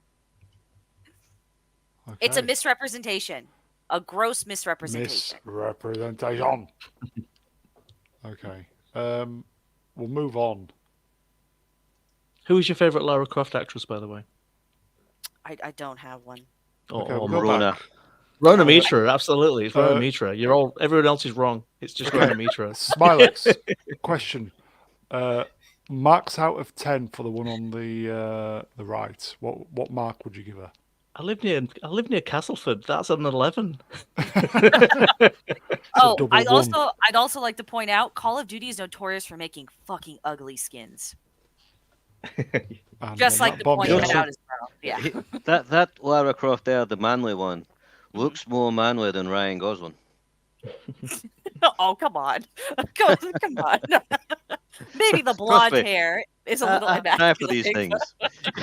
It's a okay. misrepresentation, a gross misrepresentation. Misrepresentation. Okay. We'll move on. Who is your favorite Lara Croft actress, by the way? I don't have one. Okay, Or we'll go Rona. back. Rona Mitra, absolutely. It's Rona Uh, Mitra. Everyone else is wrong. It's just Okay. Rona Mitra. Smilex, question. Marks out of 10 for the one on the right. What mark would you give her? I live near Castleford. That's an 11. Oh, double I'd one. also like to point out Call of Duty is notorious for making fucking ugly skins. And Just on like that to point bombshell- that out as well. Yeah. That Lara Croft there, the manly one, looks more manly than Ryan Gosling. Oh, come on. Come on. Maybe the blonde me. hair is a I little have time for these emasculating. things.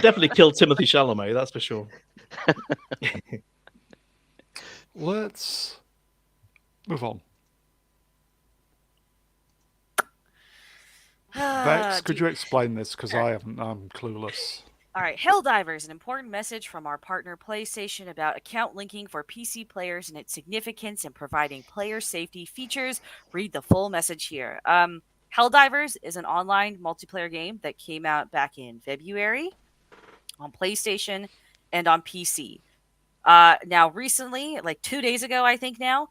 Definitely killed Timothy Chalamet, that's for sure. Let's move on. Vex, could you explain this? Because I haven't. I'm clueless. All right, Helldivers, an important message from our partner PlayStation about account linking for PC players and its significance in providing player safety features. Read the full message here. Helldivers is an online multiplayer game that came out back in February on PlayStation and on PC. Now, recently, like 2 days ago, I think now,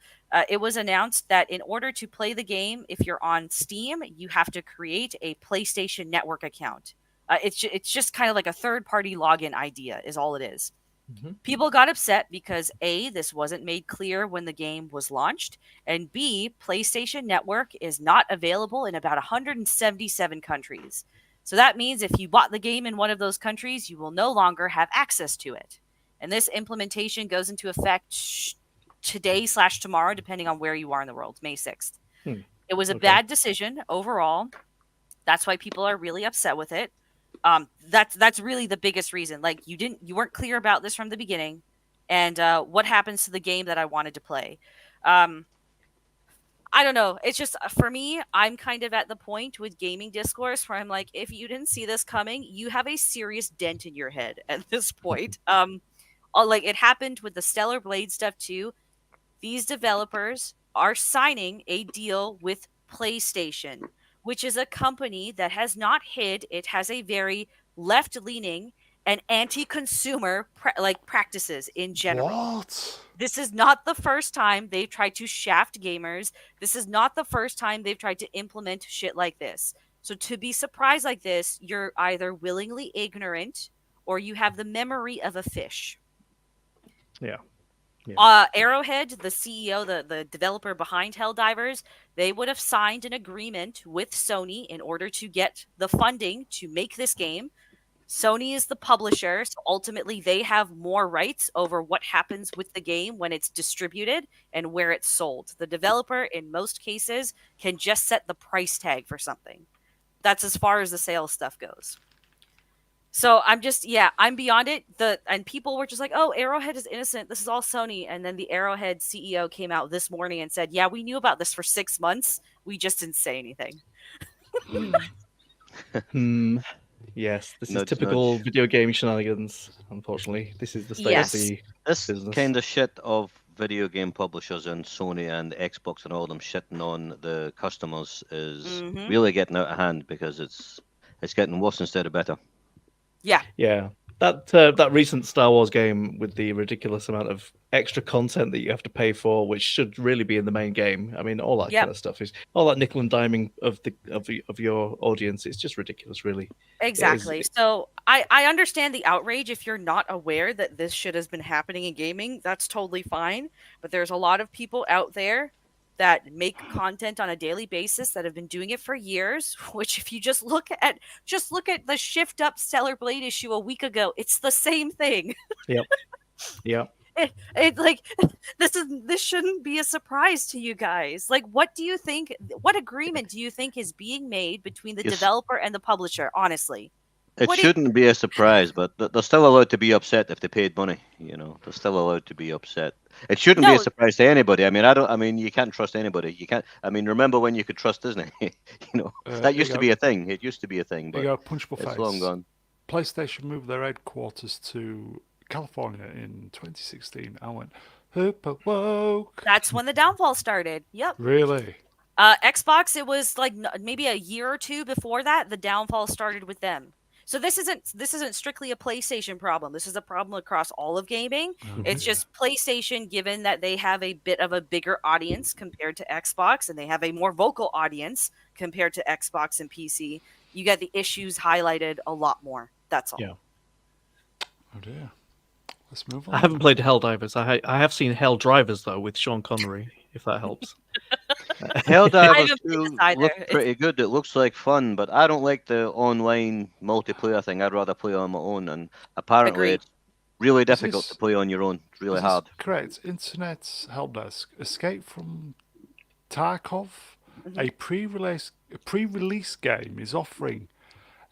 it was announced that in order to play the game, if you're on Steam, you have to create a PlayStation Network account. It's just kind of like a third-party login idea is all it is. Mhm. People got upset because A, this wasn't made clear when the game was launched, and B, PlayStation Network is not available in about 177 countries. So that means if you bought the game in one of those countries, you will no longer have access to it. And this implementation goes into effect today/tomorrow, depending on where you are in the world, May 6th. It was a Okay. bad decision overall. That's why people are really upset with it. That's really the biggest reason. Like you weren't clear about this from the beginning, and what happens to the game that I wanted to play. I don't know. It's just for me, I'm kind of at the point with gaming discourse where I'm like, if you didn't see this coming, you have a serious dent in your head at this point. Like it happened with the Stellar Blade stuff too. These developers are signing a deal with PlayStation, which is a company that has not hid. It has a very left-leaning and anti-consumer practices in general. What? This is not the first time they've tried to shaft gamers. This is not the first time they've tried to implement shit like this. So to be surprised like this, you're either willingly ignorant or you have the memory of a fish. Yeah. Arrowhead, the CEO, the developer behind Helldivers, they would have signed an agreement with Sony in order to get the funding to make this game. Sony is the publisher, so ultimately they have more rights over what happens with the game when it's distributed and where it's sold. The developer, in most cases, can just set the price tag for something. That's as far as the sales stuff goes. So I'm beyond it. And people were just like, "Oh, Arrowhead is innocent. This is all Sony." And then the Arrowhead CEO came out this morning and said, "Yeah, we knew about this for 6 months. We just didn't say anything." Yes, this Nudge, is typical nudge. video game shenanigans. Unfortunately, this is the state Yes. of the This business. kind of shit of video game publishers and Sony and Xbox and all them shitting on the customers is Mhm. really getting out of hand because it's getting worse instead of better. Yeah. Yeah, that recent Star Wars game with the ridiculous amount of extra content that you have to pay for, which should really be in the main game. I mean, all that Yep. kind of stuff is all that nickel and diming of your audience. It's just ridiculous, really. Exactly. So I understand the outrage if you're not aware that this shit has been happening in gaming. That's totally fine. But there's a lot of people out there that make content on a daily basis that have been doing it for years. Which, if you just look at the Shift Up Stellar Blade issue a week ago, it's the same thing. Yeah. It like this shouldn't be a surprise to you guys. Like, what do you think? What agreement do you think is being made between the Yes. developer and the publisher? Honestly. It What do- shouldn't be a surprise, but they're still allowed to be upset if they paid money. You know, they're still allowed to be upset. It shouldn't be No. a surprise to anybody. I mean, you can't trust anybody. You can't. I mean, remember when you could trust Disney? That used to be a thing. It used to be a thing, There but you go, punchable it's face. long gone. PlayStation moved their headquarters to California in 2016. I went, "Hoopa woke." That's when the downfall started. Yep. Really? Xbox, it was like maybe a year or two before that, the downfall started with them. So this isn't strictly a PlayStation problem. This is a problem across all of gaming. It's just PlayStation, given that they have a bit of a bigger audience compared to Xbox, and they have a more vocal audience compared to Xbox and PC. You get the issues highlighted a lot more. That's all. Yeah. Oh dear. Let's move on. I haven't played Helldivers. I have seen Hell Drivers though with Sean Connery, if that helps. Helldivers haven't played 2 this either. looks pretty good. It looks like fun, but I don't like the online multiplayer thing. I'd rather play on my own, and apparently Agreed. it's really difficult this- to play on your own. It's really Is this hard. correct? Internet's help desk. Escape from Tarkov, a pre-release game, is offering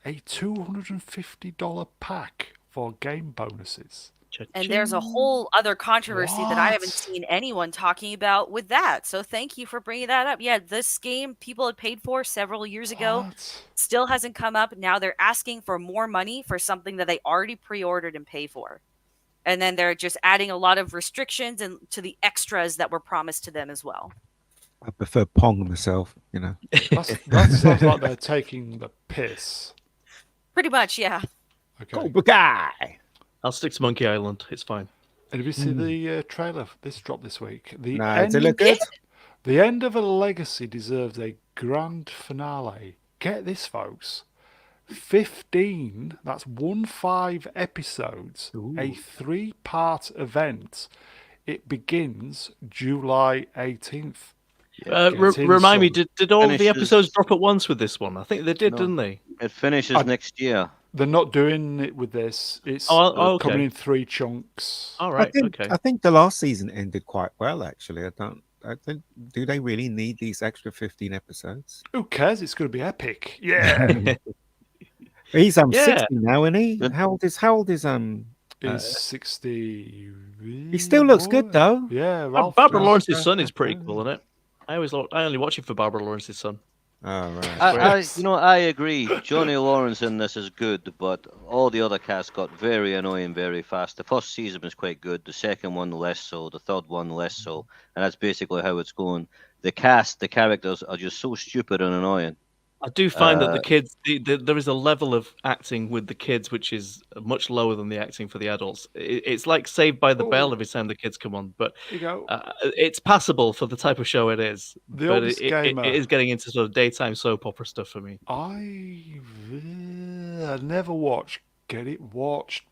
a $250 pack for game bonuses. And there's a whole other controversy that I haven't What? seen anyone talking about with that. So thank you for bringing that up. Yeah, this game people had paid for several years ago What? still hasn't come up. Now they're asking for more money for something that they already pre-ordered and pay for. And then they're just adding a lot of restrictions and to the extras that were promised to them as well. I prefer Pong myself, That sounds like they're taking the piss. Pretty much, yeah. Okay. Cobra Guy. I'll stick to Monkey Island. It's fine. And did you see the trailer? This dropped this week. Nah, does it look good? The end of a legacy deserves a grand finale. Get this, folks. 15, that's 15 episodes, a 3-part event. It begins July 18th. Remind me, did all of the Finishes- episodes drop at once with this one? I think they did, No. didn't they? It finishes next year. They're not doing it with this. It's Okay. coming in 3 chunks. All right, okay. I think the last season ended quite well, actually. I think, do they really need these extra 15 episodes? Who cares? It's going to be epic. Yeah. He's Yeah. 60 now, isn't he? Good. How old is He's 60. He still looks good though. Yeah. Ralph Barbara does. Lawrence's son is pretty cool, isn't it? I only watch it for Barbara Lawrence's son. Oh, right. I agree. Johnny Lawrence in this is good, but all the other cast got very annoying very fast. The first season was quite good. The second one less so. The third one less so. And that's basically how it's going. The cast, the characters are just so stupid and annoying. I do find that the kids, there is a level of acting with the kids which is much lower than the acting for the adults. It's like Saved by the Bell every time the kids come on, but You go. it's passable for the type of show it is. The but oldest it gamer. is getting into sort of daytime soap opera stuff for me. I never watched. Get it watched.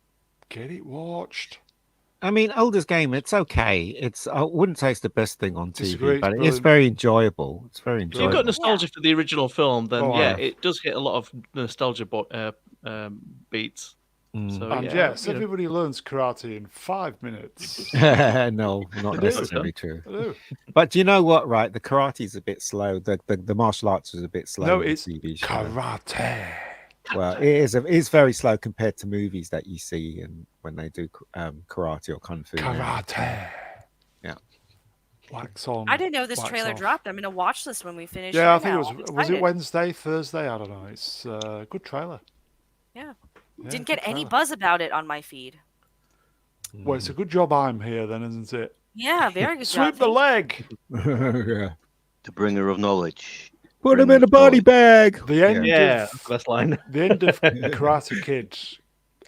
I mean, oldest game, it's okay. I wouldn't say it's the best thing on TV, Disagree, but it's brilliant. very enjoyable. It's very If you've got enjoyable. nostalgia for the original film, then Oh, I yeah, have. it does hit a lot of nostalgia beats. So, And yeah, yes, you know. everybody learns karate in 5 minutes. No, not do. necessarily true. I do. But you know what, right? The karate's a bit slow. The martial arts is a bit slow. No, in the it's TV show. karate. Well, it's very slow compared to movies that you see and when they do karate or kung fu. Karate. Yeah. Wax on. I didn't know this wax trailer off. dropped. I'm gonna watch this when we finish. Yeah, I right think now. it I'm was it excited. Wednesday, Thursday? I don't know. It's a good trailer. Yeah. Yeah, Didn't good get any trailer. buzz about it on my feed. Well, it's a good job I'm here then, isn't it? Yeah, very good job. Sweep the leg. Yeah. The bringer of knowledge. Put him in a body bag. The end Yeah, of that's the best line. the end of Karate Kid.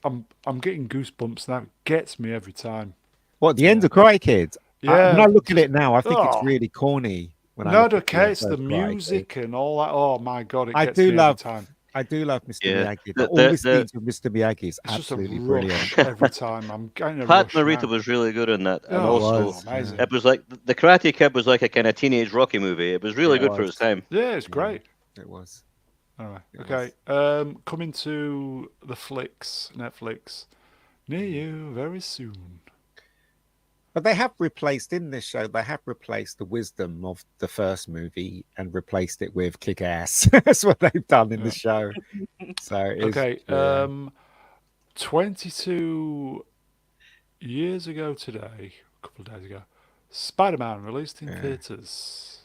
I'm getting goosebumps now. It gets me every time. What, the end of Karate Kid? Yeah. When I look at it now, I think it's Oh. really corny. When I No, look at okay, it's the first Karate Kid. music and all that. Oh my god, it I gets do me love every time. I do love Mr. Yeah. Miyagi. The- All the- the scenes with Mr. Miyagi is It's just a absolutely rush brilliant. every time. I'm getting a Pat rush Morita now. was really good in that. And Oh, it also, was amazing. it was like the Karate Kid was like a kind of teenage Rocky movie. It was really It good for was. its time. Yeah, it's great. It was. Anyway, It okay. Coming to the flicks, Netflix, near you very soon. But they have replaced in this show. They have replaced the wisdom of the first movie and replaced it with kick ass. That's what they've done in the show. So it's, Okay. yeah. 22 years ago today, a couple of days ago, Spider-Man released in theaters.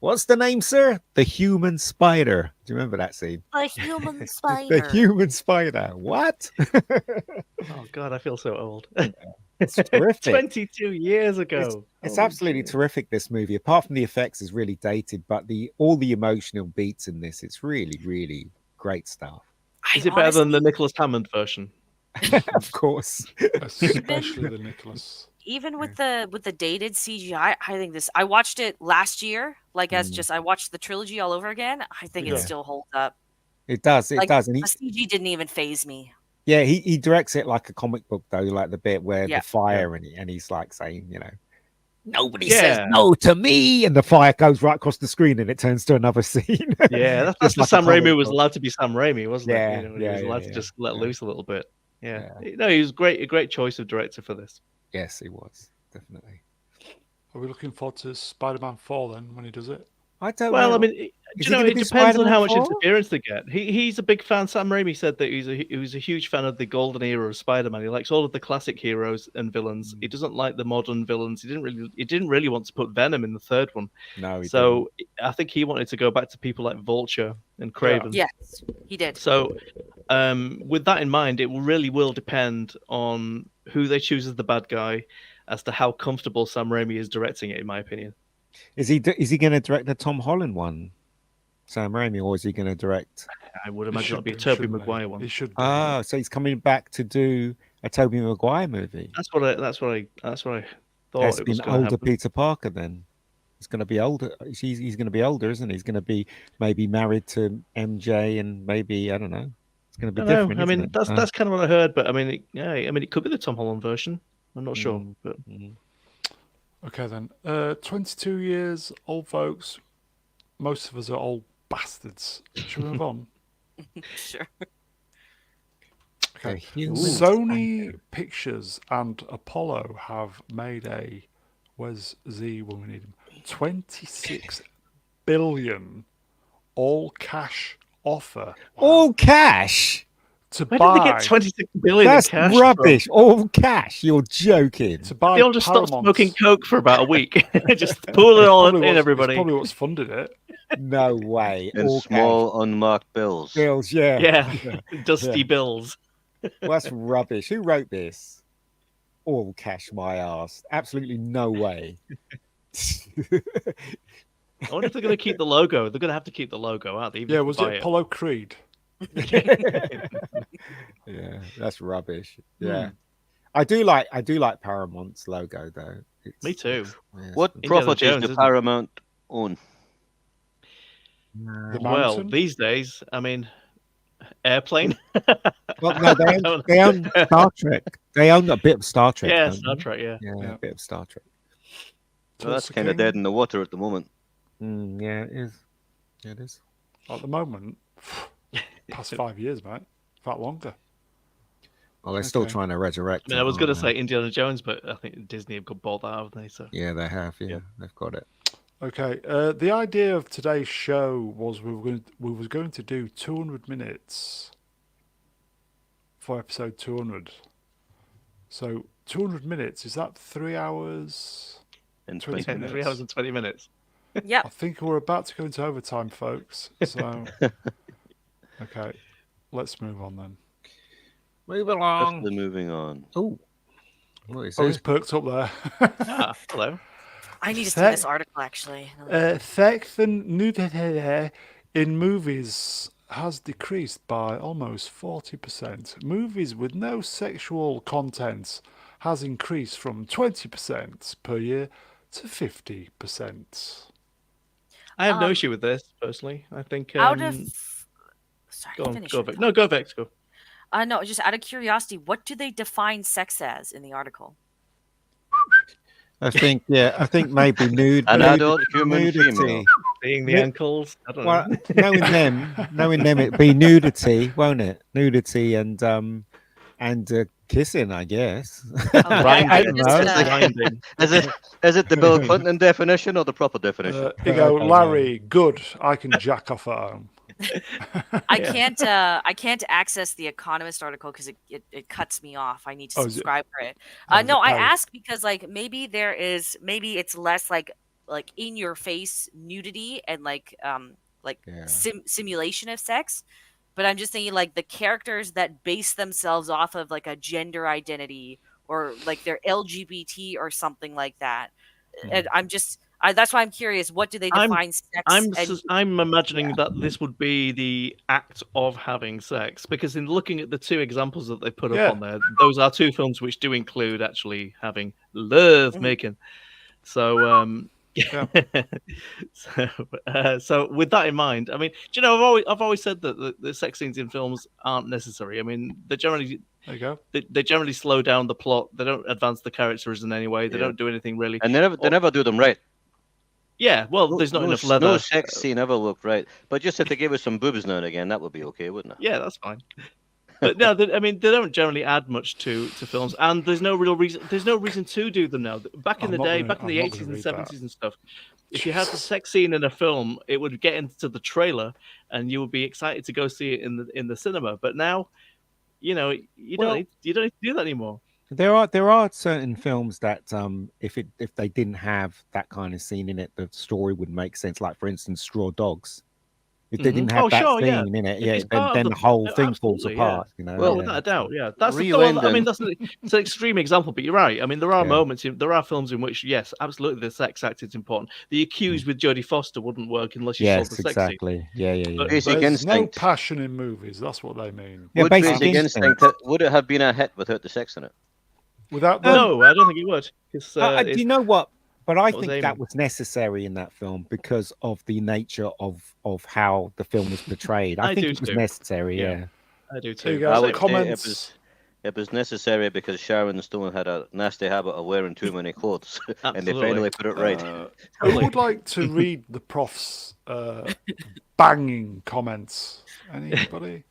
What's the name, sir? The Human Spider. Do you remember that scene? The human The spider. Human Spider. What? Oh God, I feel so old. It's terrific. 22 years ago. It's Holy absolutely shit. terrific. This movie, apart from the effects, is really dated, but all the emotional beats in this, it's really, really great stuff. Is it better than the Nicholas Hammond version? Of course. Especially the Nicholas. Even with the dated CGI, I think this. I watched it last year, like as just I watched the trilogy all over again. I think Yeah. it still holds up. It does. It Like, does. And the CG didn't even phase me. yeah, he directs it like a comic book though, like the bit where Yeah. the fire and he's like saying, nobody Yeah. says no to me, and the fire goes right across the screen and it turns to another scene. Yeah, that's Just what like a Sam comic Raimi was book. allowed to be Sam Raimi, wasn't Yeah, it? He was yeah, allowed yeah, to just let yeah. loose a little bit. Yeah. No, he was a great choice of director for this. Yes, he was definitely. Are we looking forward to Spider-Man 4 then when he does it? I don't Well, know. I mean, Is you he know, gonna it do depends on Spider-Man how much 4? interference they get. He's a big fan. Sam Raimi said that he was a huge fan of the golden era of Spider-Man. He likes all of the classic heroes and villains. He doesn't like the modern villains. He didn't really want to put Venom in the third one. No, he So I think he wanted to go back to people like Vulture and Craven. Yes, he did. So, with that in mind, it really will depend on who they choose as the bad guy, as to how comfortable Sam Raimi is directing it. In my opinion, Is he going to direct the Tom Holland one, Sam Raimi, or is he going to direct? I would He imagine should it'll be a do, Tobey shouldn't he? Maguire one. He should do. Ah, so he's coming back to do a Tobey Maguire movie. That's what I thought Has it was been going to older happen. Peter Parker then. He's going to be older. He's going to be older, isn't he? He's going to be maybe married to MJ, and maybe I don't know. It's going to be I don't know. different. I isn't mean, it? that's kind of what I heard, but I mean, it could be the Tom Holland version. I'm not sure, but Okay then. 22 years, old folks. Most of us are old bastards. Shall we move on? Sure. The Okay. human Sony Pictures and Apollo have made a where's Z when we need him? 26 billion all cash offer all cash. To Where did they buy get 26 billion That's in cash rubbish. All cash. You're joking. to buy They all just stopped Paramount's- smoking coke for about a week. Just pull it It's all probably in, what's- everybody. It's probably what's funded it. No way. In All small unmarked bills. cash. Bills, yeah. Yeah, dusty bills. Well, that's rubbish. Who wrote this? All cash my ass. Absolutely no way. I wonder if they're going to keep the logo. They're going to have to keep the logo, aren't they? Even Yeah, if you was buy it Apollo Creed? Yeah, that's rubbish. Hmm. Yeah. I do like Paramount's logo though. Me too. Yeah, What it's- Indiana properties Jones, do isn't it? Paramount own? The Well, Mountain? these days, I mean, Airplane. Well, no, they own Star Trek. They own a bit of Star Trek. Yeah, don't Star they? Trek. Yeah. Yeah, Yeah. a bit of Star Trek. Well, that's Tulsa kind of King? dead in the water at the moment. Yeah, it is. Yeah, it is. At the moment, past 5 years, mate. In fact, longer. Well, they're still Okay. trying to resurrect. I mean, it, I was going to aren't they? say Indiana Jones, but I think Disney have got bought that, haven't they? So Yeah, they have. Yeah, Yeah. they've got it. Okay. The idea of today's show was we was going to do 200 minutes for episode 200. So 200 minutes, is that 3 hours? In 20 20 minutes. 3 hours and 20 minutes. I Yep. think we're about to go into overtime, folks. So, okay, let's move on then. Move along. Swiftly moving on. Oh, what is Oh, he's this? perked up there. Ah, hello. I need to see this article actually. Sex and nudity in movies has decreased by almost 40%. Movies with no sexual content has increased from 20% per year to 50%. I have no Um, issue with this personally. I think. Out of sorry, Go on, finish go your Vex. thought. No, go Vex. Go. No, just out of curiosity, what do they define sex as in the article? I think maybe An adult human nudity. female. Being the Yeah. ankles. I don't know. Well, knowing them, it'd be nudity, won't it? Nudity and kissing, I guess. Okay, I don't just, know. Grinding. Is it the Bill Clinton definition or the proper definition? You go, Larry, good, I can jack off at home. I Yeah. can't access the Economist article because it cuts me off. I need to Oh, is it- subscribe for it. Oh, is No, it I paid? ask because like maybe it's less like in your face nudity and Yeah. simulation of sex. But I'm just thinking like the characters that base themselves off of like a gender identity or like they're LGBT or something like that. And that's why I'm curious. What do they I'm- define sex? I'm imagining that this would be the act of having sex because in looking at the two examples that they put Yeah. up on there, those are two films which do include actually having love Mhm. making. So so with that in mind, I mean, do you know, I've always said that the sex scenes in films aren't necessary. I mean, they generally There you go. they generally slow down the plot. They don't advance the characters in any way. They Yeah. don't do anything really. And they never do them right. Yeah, well, there's not enough leather. No sex scene ever looked right. But just if they gave us some boobs now and again, that would be okay, wouldn't it? Yeah, that's fine. But no, I mean, they don't generally add much to films, and there's no real reason. There's no reason to do them now. Back in I'm the not day, gonna- back in the I'm not 80s gonna and read that. 70s and stuff, if you had a sex scene in a film, it would get into the trailer, and you would be excited to go see it in the cinema. But now, you know, you don't need to do that anymore. There are certain films that if they didn't have that kind of scene in it, the story would make sense. Like for instance, Straw Dogs. If they didn't have Oh, that sure, scene yeah. in it, If it's then, part of then the- the whole thing falls absolutely, yeah. apart. You know. Well, Oh, without a doubt, yeah. That's Reel well, I in mean, them. it's an extreme example, but you're right. I mean, there are Yeah. moments, there are films in which, yes, absolutely, the sex act is important. The Accused with Jodie Foster wouldn't work unless you saw Yes, the sex exactly. Yeah. But- Basic There's no Instinct. passion in movies. That's what they mean. Yeah, Would Basic Basic Instinct. Instinct would it have been a hit without the sex in it? Without scene. them, No, I don't think it would. 'Cause, Do it's- you know what? But I what was think that aiming. was necessary in that film because of the nature of how the film was portrayed. I I think do it was too. necessary. Yeah. Yeah. I do There you too. go. I So would say comments. it was necessary because Sharon Stone had a nasty habit of wearing too many clothes, and they Absolutely. finally put it right. Who Totally. would like to read the prof's banging comments? Anybody?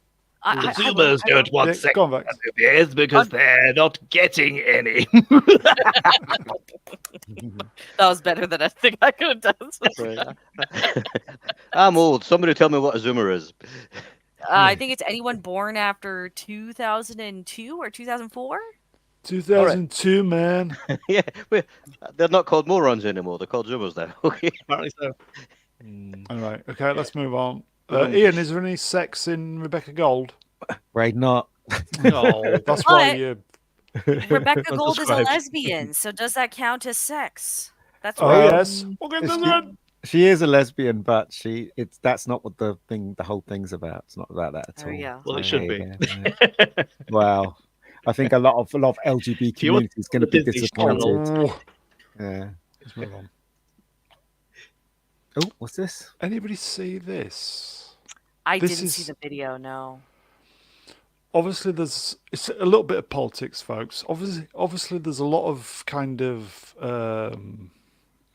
Consumers don't want Yeah, sex go on, Vex. movies because they're not getting any. That was better than I think I could have done. I'm old. Somebody tell me what a Zoomer is. I think it's anyone born after 2002 or 2004. 2002, man. Yeah, they're not called morons anymore. They're called Zoomers now. Okay. Apparently so. All right. Okay, let's move on. Well, Ian, is there any sex in Rebecca Gold? Afraid not. No, That's why But- you. Rebecca Gold is a Unsubscribed. lesbian, so does that count as sex? That's Oh, why. yes. Okay, She- that's right. She is a lesbian, but that's not what the whole thing's about. It's not about that at There all. you go. Well, it So should there be. you go. Yeah. Well, I think a lot of LGBT If you want community is going to be Disney disappointed. Oh, Yeah. let's move on. Oh, what's this? Anybody see this? I This didn't see is- the video. No. Obviously, it's a little bit of politics, folks. Obviously, there's a lot of kind of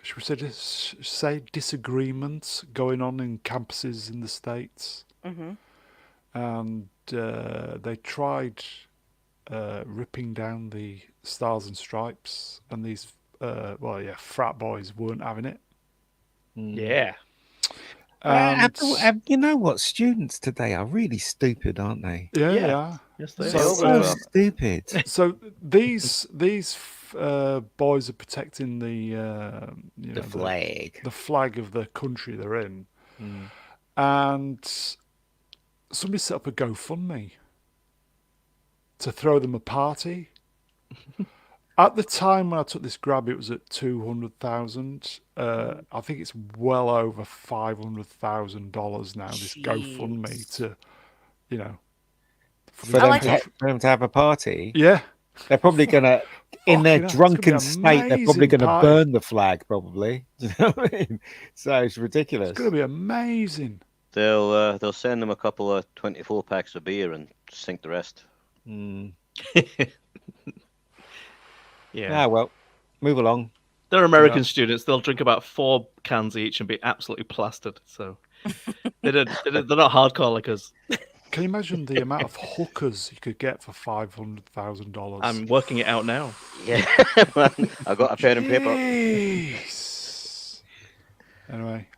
should we say disagreements going on in campuses in the States, Mm-hmm. and they tried ripping down the Stars and Stripes, and these frat boys weren't having it. yeah. And You know what? Students today are really stupid, aren't they? yeah, Yeah. yeah. Yes, they So- are. always So were. stupid. So these boys are protecting the The flag. the flag of the country they're in, and somebody set up a GoFundMe to throw them a party. At the time when I took this grab, it was at 200,000. I think it's well over $500,000 now. This Jeez. GoFundMe to, For I them, like to, it. for them to have a party, yeah. they're probably gonna, in their Fucking hell, it's gonna be drunken state, they're probably amazing gonna party. burn the flag. Probably, you know what I mean? So it's ridiculous. It's going to be amazing. They'll send them a couple of 24 packs of beer and sink the rest. Mm. Yeah. Ah, well, move along. They're American Yeah. students. They'll drink about 4 cans each and be absolutely plastered. So they're not hardcore like us. Can you imagine the amount of hookers you could get for $500,000? I'm working it out now. Yeah, I got a pen and paper. Jeez. Anyway,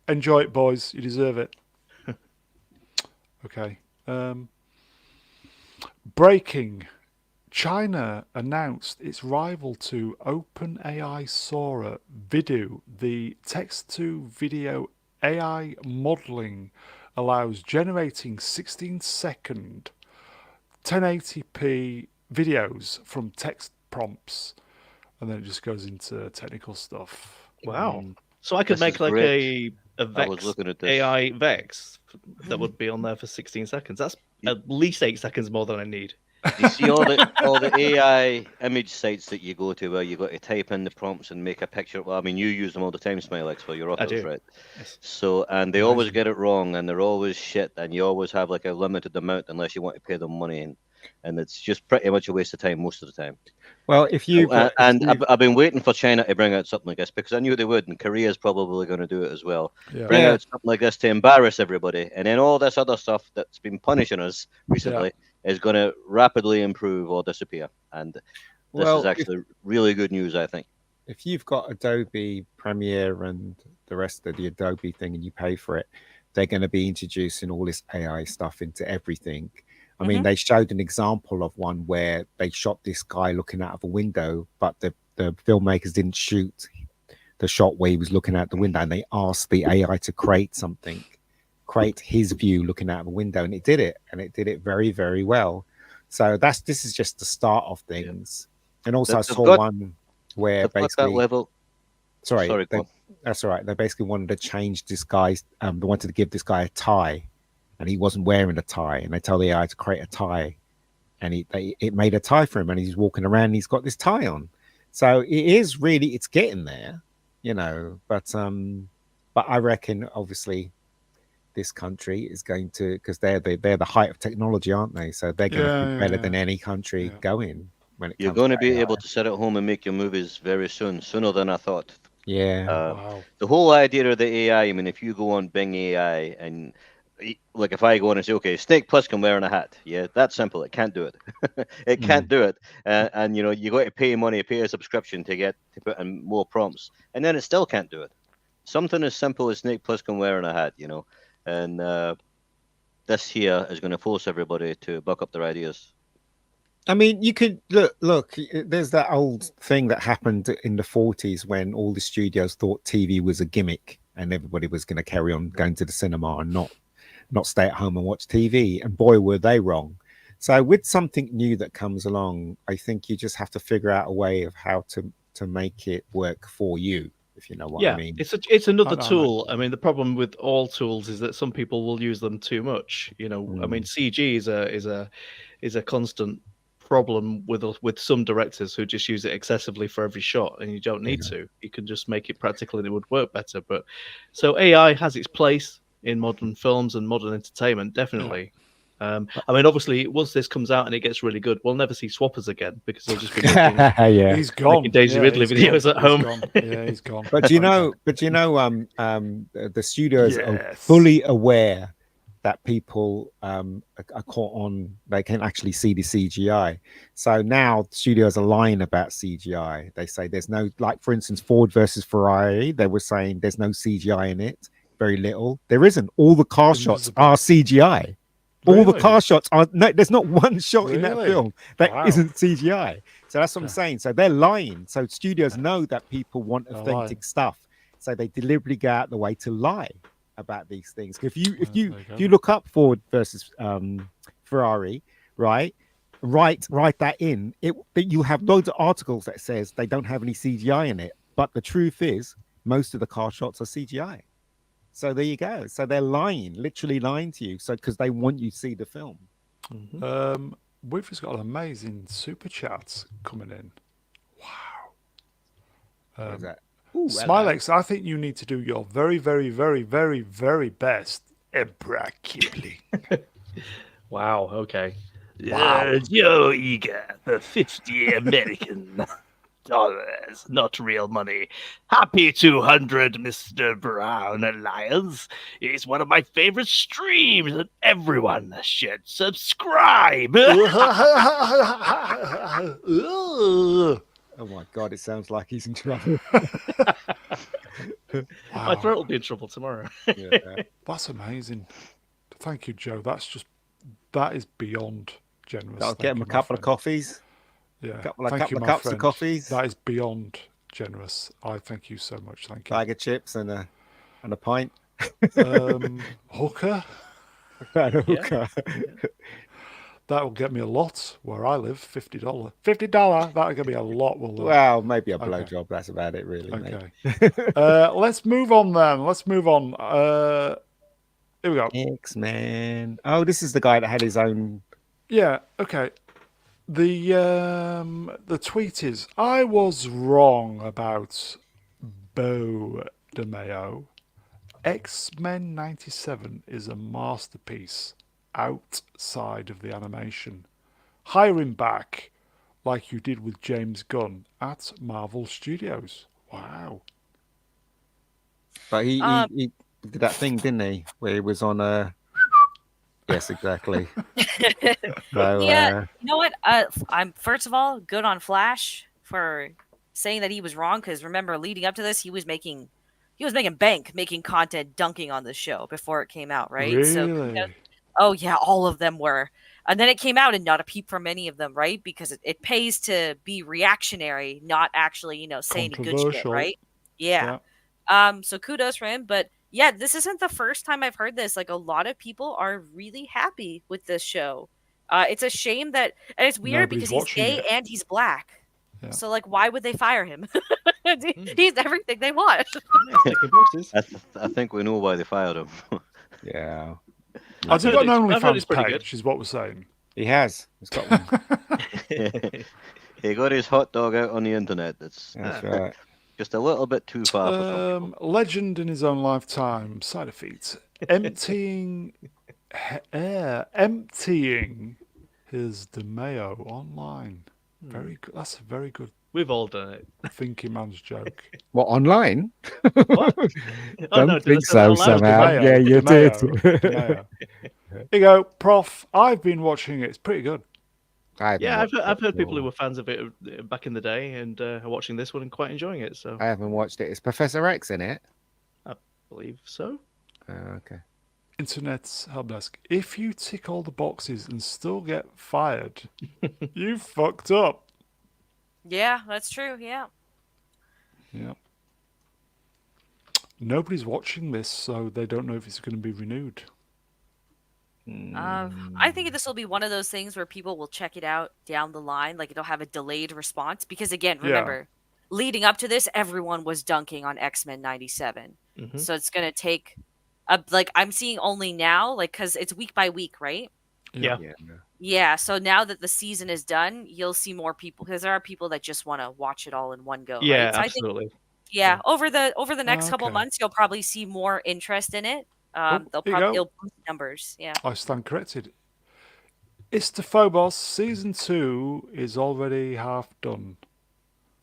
enjoy it, boys. You deserve it. Okay. Breaking. China announced its rival to OpenAI Sora Vidu. The text-to-video AI modeling allows generating 16-second 1080p videos from text prompts, and then it just goes into technical stuff. Wow. So I could This make is like great. a I Vex was looking at this. AI Vex that would be on there for 16 seconds. That's at least 8 seconds more than I need. You see all the AI image sites that you go to where you got to type in the prompts and make a picture. Well, I mean, you use them all the time, Smilex, for your I autos, do. right? Yes. So, and they always get it wrong, and they're always shit, and you always have like a limited amount unless you want to pay them money, and it's just pretty much a waste of time most of the time. Well, if you I've been waiting for China to bring out something like this because I knew they would, and Korea's probably going to do it as well. Yeah. Bring Yeah. out something like this to embarrass everybody, and then all this other stuff that's been punishing us recently is going to rapidly improve or disappear. And this Well, is actually really good news, I think. if you've got Adobe Premiere and the rest of the Adobe thing and you pay for it, they're going to be introducing all this AI stuff into everything. I mean, they showed an example of one where they shot this guy looking out of a window, but the filmmakers didn't shoot the shot where he was looking out the window, and they asked the AI to create his view looking out of a window, and it did it, very, very well. So this is just the start of things. And also I They've saw got- one where They've got that basically level. sorry, Sorry, go on. that's all right. They basically wanted to change this guy's they wanted to give this guy a tie, and he wasn't wearing a tie, and they told the AI to create a tie, and it made a tie for him, and he's walking around and he's got this tie on. So it's getting there, but I reckon obviously this country is going to, because they're the height of technology, aren't they? So they're going to be better than any country going when it You're comes going to be AI. able to sit at home and make your movies very soon, sooner than I thought. Yeah. Wow. The whole idea of the AI, I mean, if you go on Bing AI and like if I go on and say, okay, Snake Plissken wearing a hat, yeah, that's simple. It can't do it. It can't do it. And you got to pay money, pay a subscription to put in more prompts, and then it still can't do it. Something as simple as Snake Plissken wearing a hat, and this here is going to force everybody to buck up their ideas. I mean, you could look. There's that old thing that happened in the 40s when all the studios thought TV was a gimmick, and everybody was going to carry on going to the cinema and not stay at home and watch TV. And boy, were they wrong. So with something new that comes along, I think you just have to figure out a way of how to make it work for you, if you know what I mean. It's another I know, tool. I mean, the problem with all tools is that some people will use them too much. You know, I mean, CG is a constant problem with some directors who just use it excessively for every shot, and you don't need to. You can just make it practical and it would work better. But so AI has its place in modern films and modern entertainment, definitely. I mean, obviously, once this comes out and it gets really good, we'll never see swappers again because they'll just be making, He's gone. making Daisy Ridley videos at home. Yeah, he's gone. But you know, the studios are Yes. fully aware that people are caught on. They can actually see the CGI. So now studios are lying about CGI. They say there's no, like for instance, Ford versus Ferrari. They were saying there's no CGI in it. Very little. There isn't. All the car shots are CGI. All the car shots are no. There's not one shot in that film that not CGI. So that's what I'm saying. So they're lying. So studios know that people want authentic stuff. So they deliberately go out the way to lie about these things. If you look up Ford versus Ferrari, right, write that in. You have loads of articles that says they don't have any CGI in it, but the truth is most of the car shots are CGI. So there you go. So they're lying, literally lying to you. So because they want you to see the film. We've just got an amazing super chat coming in. Wow. What is that? Smilex, I think you need to do your very, very, very, very, very best Emperor Kipling. Wow. Okay. Wow. Joe Eager for 50 American dollars, not real money. Happy 200, Mr. Brown Alliance. It's one of my favorite streams, and everyone should subscribe. Oh my God, it sounds like he's in trouble. My throat will be in trouble tomorrow. That's amazing. Thank you, Joe. That is beyond generous. I'll get him a couple of coffees. Yeah. A couple of cups of coffees. That is beyond generous. I thank you so much. Thank you. Bag of chips and a pint. Hooker. Hooker. That will get me a lot where I live. $50. $50. That'll get me a lot. Well, maybe a blowjob. That's about it, really. Okay. Let's move on then. Let's move on. Here we go. X-Men. Oh, this is the guy that had his own. Yeah. Okay. The tweet is, I was wrong about Bo DeMeo. X-Men 97 is a masterpiece outside of the animation. Hire him back like you did with James Gunn at Marvel Studios. Wow. But he did that thing, didn't he? Where he was on a... Yes, exactly. So, you know what? I'm first of all good on Flash for saying that he was wrong, because remember, leading up to this, he was making bank making content dunking on the show before it came out, right? Really? So, oh yeah, all of them were, and then it came out, and not a peep from any of them, right? Because it pays to be reactionary, not actually, say any good shit, right? Yeah. So kudos for him, but. Yeah, this isn't the first time I've heard this. Like, a lot of people are really happy with this show. It's a shame that, and it's weird because he's gay and he's black. Yeah. So, like, why would they fire him? He's everything they want. I think we know why they fired him. Yeah. Has he got an OnlyFans page, is what we're saying? He has. He's got one. He got his hot dog out on the internet. That's right. Just a little bit too far for some people. Legend in his own lifetime. Side effects. Emptying his DeMeo online. Very good. That's a very good. We've all done it. Thinking man's joke. What, online? What? Don't think so somehow. DeMeo. Yeah, you DeMeo. Here you go, Prof. I've been watching it. It's pretty good. I've heard people who were fans of it back in the day and are watching this one and quite enjoying it. So I haven't watched it. Is Professor X in it? I believe so. Okay. Internet's help desk. If you tick all the boxes and still get fired, you fucked up. Yeah, that's true. Yeah. Yeah. Nobody's watching this, so they don't know if it's going to be renewed. I think this will be one of those things where people will check it out down the line. Like it'll have a delayed response because, again, remember, leading up to this, everyone was dunking on X-Men '97. So it's gonna take, like I'm seeing only now, like because it's week by week, right? Yeah. Yeah. So now that the season is done, you'll see more people because there are people that just want to watch it all in one go. Yeah, right? So absolutely. I think, yeah, over the next couple Okay. months, you'll probably see more interest in it. Oh, They'll here you go. it'll boost numbers. Yeah. I stand corrected. Istophobos season 2 is already half done.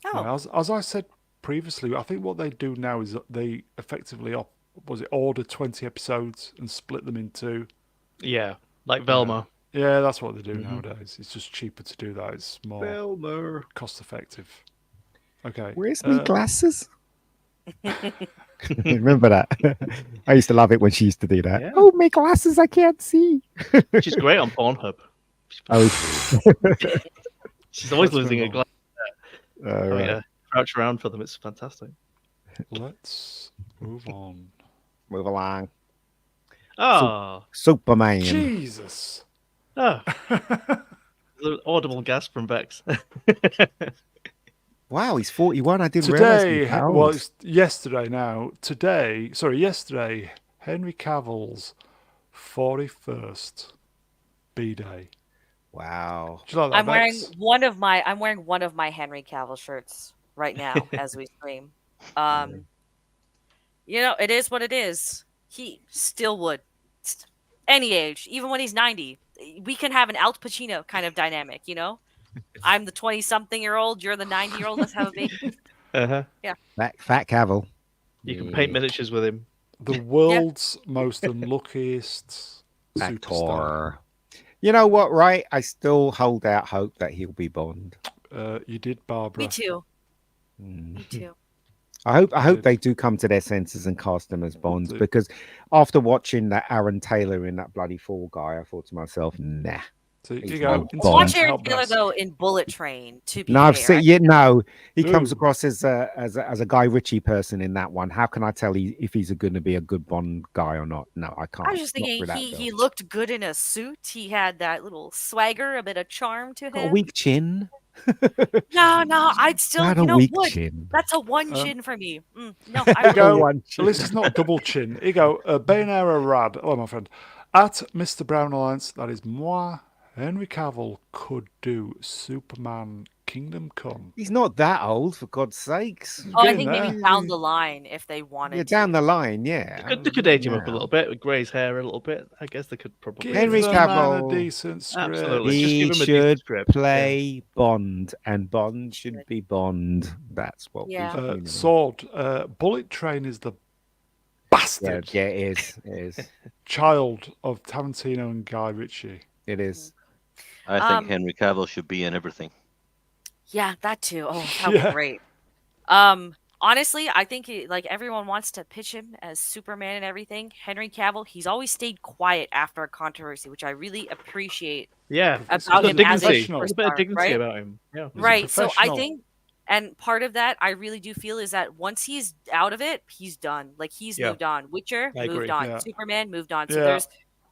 Oh. Now, as I said previously, I think what they do now is they effectively order 20 episodes and split them into. Yeah, like Velma. Yeah, that's what they do nowadays. It's just cheaper to do that. It's more Velma. cost effective. Okay. Where's my glasses? Remember that? I used to love it when she used to do that. Yeah. Oh, my glasses, I can't see. She's great on Pornhub. Oh, She's always Let's losing move her glasses. all right. Crouch around for them. It's fantastic. Let's move on. Move along. Oh, Superman. Jesus. oh. There's an audible gasp from Bex. Wow, he's 41. I didn't realize he Today, was that old. well, it's yesterday now. Yesterday, Henry Cavill's 41st B-Day. Wow. Do you like that, I'm wearing Bex? one of my Henry Cavill shirts right now as we stream. It is what it is. He still would, any age, even when he's 90. We can have an Al Pacino kind of dynamic, I'm the 20-something-year-old, you're the 90-year-old. Let's have a baby. Uh-huh. Fat Cavill. You can paint miniatures with him. The world's most unluckiest superstar. Actor. You know what, right? I still hold out hope that he'll be Bond. You did, Barbara. Me too. Mm. Me too. I hope they do come to their senses and cast him as Bonds, because after watching that Aaron Taylor in that bloody Fall Guy, I thought to myself, nah. So you He's go. no Internet Bond. Watch Aaron help Taylor desk. though in Bullet Train. To be No, I've fair, seen. No, he comes Ooh. across as a Guy Ritchie person in that one. How can I tell if he's going to be a good Bond guy or not? No, I can't. I was just Not thinking with that he film. looked good in a suit. He had that little swagger, a bit of charm to Got a him. weak chin. No, I'd still, Got a weak would. chin. That's a one chin for me. No, You I would. go. One At least it's not double chin. You go. Baynara Rad. Hello, my friend. At Mr. Brown Alliance, that is moi. Henry Cavill could do Superman Kingdom Come. He's not that old, for God's sakes. Oh, I Getting think maybe there. down the line if they wanted Yeah, to. down the line, yeah. They could age him up a Yeah. little bit with Gray's hair a little bit. I guess they could probably. Give Henry the man a Cavill. decent script. Absolutely. Just He give him a decent should script. play Bond, and Bond should be Bond. That's what Yeah. we should do. Sword. Bullet Train is the Yeah, bastard yeah, it is. It is. child of Tarantino and Guy Ritchie. It is. I think Henry Cavill should be in everything. Yeah, that too. Oh, that would Yeah. be great. Honestly, I think everyone wants to pitch him as Superman and everything. Henry Cavill, he's always stayed quiet after a controversy, which I really appreciate. Yeah, About there's him as a dignity. There's a bit of superstar, dignity right? about him. Yeah. He's a Right. So I professional. think, and part of that I really do feel is that once he's out of it, he's done. Like he's Yeah. moved on. Witcher I agree. moved on. Yeah. Superman moved on. So Yeah.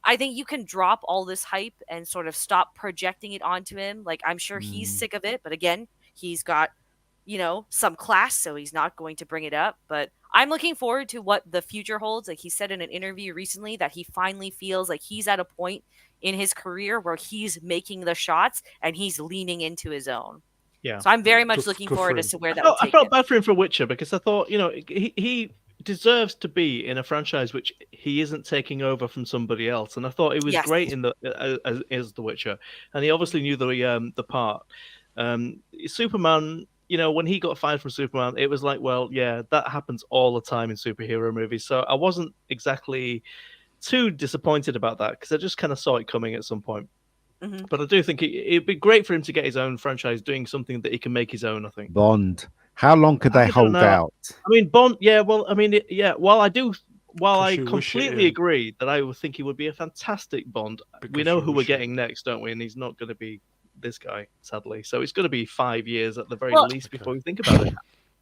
I think you can drop all this hype and sort of stop projecting it onto him. Like I'm sure he's sick of it, but again, he's got, some class, so he's not going to bring it up. But I'm looking forward to what the future holds. Like he said in an interview recently that he finally feels like he's at a point in his career where he's making the shots and he's leaning into his own. Yeah. So I'm very much Good- looking good for forward him. as to where I that will felt, I take felt him. bad for him for Witcher because I thought, he deserves to be in a franchise which he isn't taking over from somebody else, and I thought he was Yes. great in as the Witcher, and he obviously knew the part. Superman, when he got fired from Superman, it was like, well, yeah, that happens all the time in superhero movies. So I wasn't exactly too disappointed about that because I just kind of saw it coming at some point. Mhm. But I do think it'd be great for him to get his own franchise doing something that he can make his own, I think. Bond. How long could I they don't hold know. out? I mean, Bond. Yeah, well, I mean, yeah. While I do while 'Cause I you wish it completely in. agree that I would think he would be a fantastic Bond, we Because know you who we're wish it getting next, don't we? And he's not going to be this guy, sadly. So it's going to be 5 years at the very Well- least before we think about it.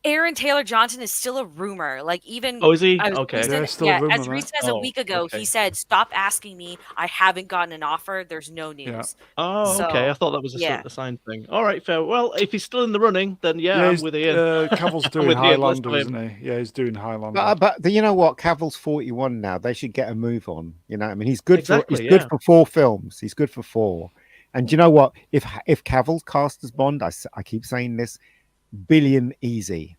Aaron Taylor Johnson is still a rumor. Like even Oh, is he? as Okay. recent, Yeah, still a rumor, as mate. recent as a Oh, week ago, okay. he said, "Stop asking me. I haven't gotten an offer. There's no news." Oh, So, okay. I thought that was yeah. a sign thing. All right, fair. Well, if he's still in the running, then yeah, Yeah, I'm he's, with Ian. Cavill's I'm doing with Ian. Let's Highlander, have isn't he? Yeah, he's doing Highlander. But you know what? Cavill's 41 now. They should get a move on. You know, what I mean, he's good Exactly, for good yeah. for 4 films. He's good for 4. And you know what? If Cavill's cast as Bond, I keep saying this, billion easy,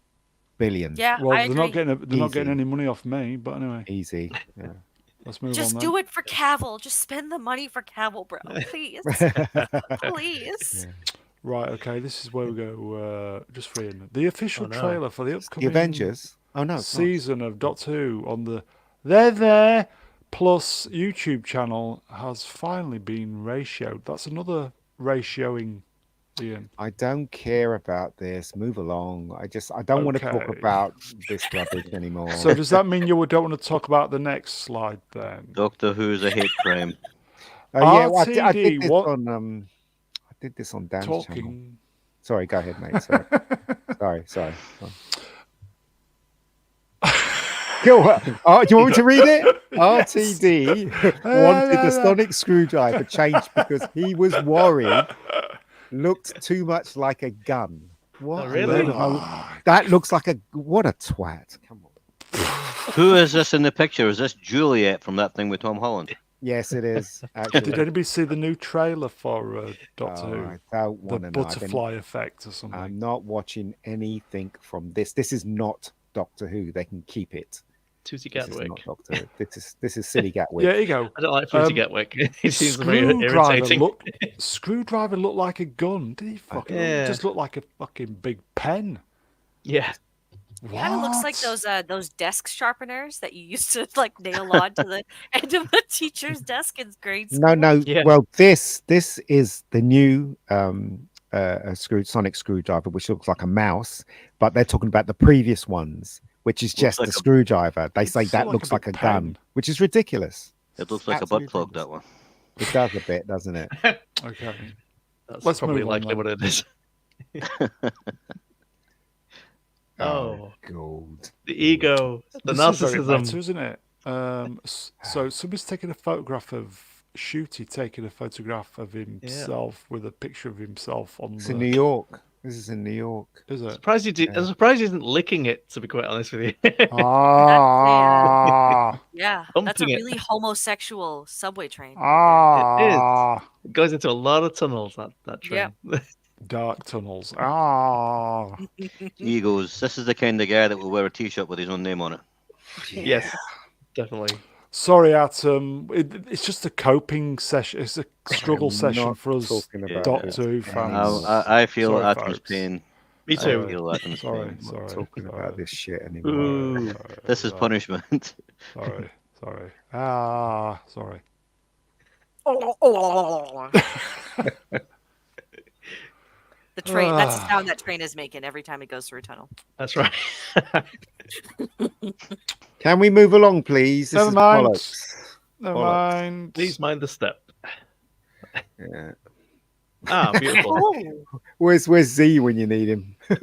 billion. Yeah, Well, I they're not agree. getting not getting Easy. any money off me, but anyway, Easy. Yeah. let's move Just on. do it for Cavill. Just spend the money for Cavill, bro. Please, please. Yeah. Right, okay, this is where we go. Just for Ian. The official Oh, no. trailer for the The upcoming Avengers. Oh no, it's not. season of Doctor Who on the There Plus YouTube channel has finally been ratioed. That's another ratioing, Ian. I don't care about this. Move along. I don't want to talk Okay. about this rubbish anymore. So does that mean you don't want to talk about the next slide then? Doctor Who's a hate crime. Yeah, well, I RTD, did this what- on I did this on Dan's channel. Talking. Sorry, go ahead, mate. Sorry. Go on. Oh, do you want me to read it? RTD wanted the sonic screwdriver changed because he was worried looked too much like a gun. What? Oh, a really? load of that looks like a what a twat. Come on. Who is this in the picture? Is this Juliet from that thing with Tom Holland? Yes, it is. Did Actually, anybody see the new trailer for Doctor Who? I don't The want to know. butterfly effect or something. I'm not watching anything from this. This is not Doctor Who. They can keep it. Tutti This is Gatwick. not Doctor Who. This is silly Gatwick. Yeah, here you go. I don't like Tutti Um, Gatwick. He seems very Screwdriver irritating. Screwdriver looked like a gun. Did he fucking Yeah. just look like a fucking big pen? Yeah. Kind of looks like What? those desk sharpeners that you used to like nail on to the end of a teacher's desk in grade school. No. Yeah. Well, this is the new sonic screwdriver, which looks like a mouse, but they're talking about the previous ones, which is just like a a- screwdriver. They It say looks that like a looks like a big gun, pen. which is ridiculous. It looks like a butt Absolutely plug, that one. It does a bit, doesn't it? Okay. That's Let's probably move on likely then. what it is. Oh, gold. the ego, the This is very narcissism. meta, isn't it? So somebody's taking a photograph of Shooty taking a photograph of himself with a picture of himself on It's the. in New York. This is in New York. Is it? I'm surprised he isn't licking it, to be quite honest with you. Ah. Yeah, that's a Humping it. really homosexual subway train. Ah. It goes into a lot of tunnels, that train. Dark tunnels. Ah. Egos. This is the kind of guy that will wear a t-shirt with his own name on it. Yes, definitely. Sorry, Atom. It's just a coping session. It's a struggle I'm session not for us talking about Doctor Who it. fans. I feel Sorry, Atom's folks. pain. Me I too. feel Atom's Sorry, pain. sorry. Talking sorry, about this shit anymore. Ooh. sorry, This is sorry, punishment. Sorry, sorry. Ah, sorry. The train, that's the sound that train is making every time it goes through a tunnel. That's right. Can we move along, please? This Never is mind. bollocks. Never Bollocks. mind. Please mind the step. Yeah. Ah, beautiful. Where's Z when you need him? I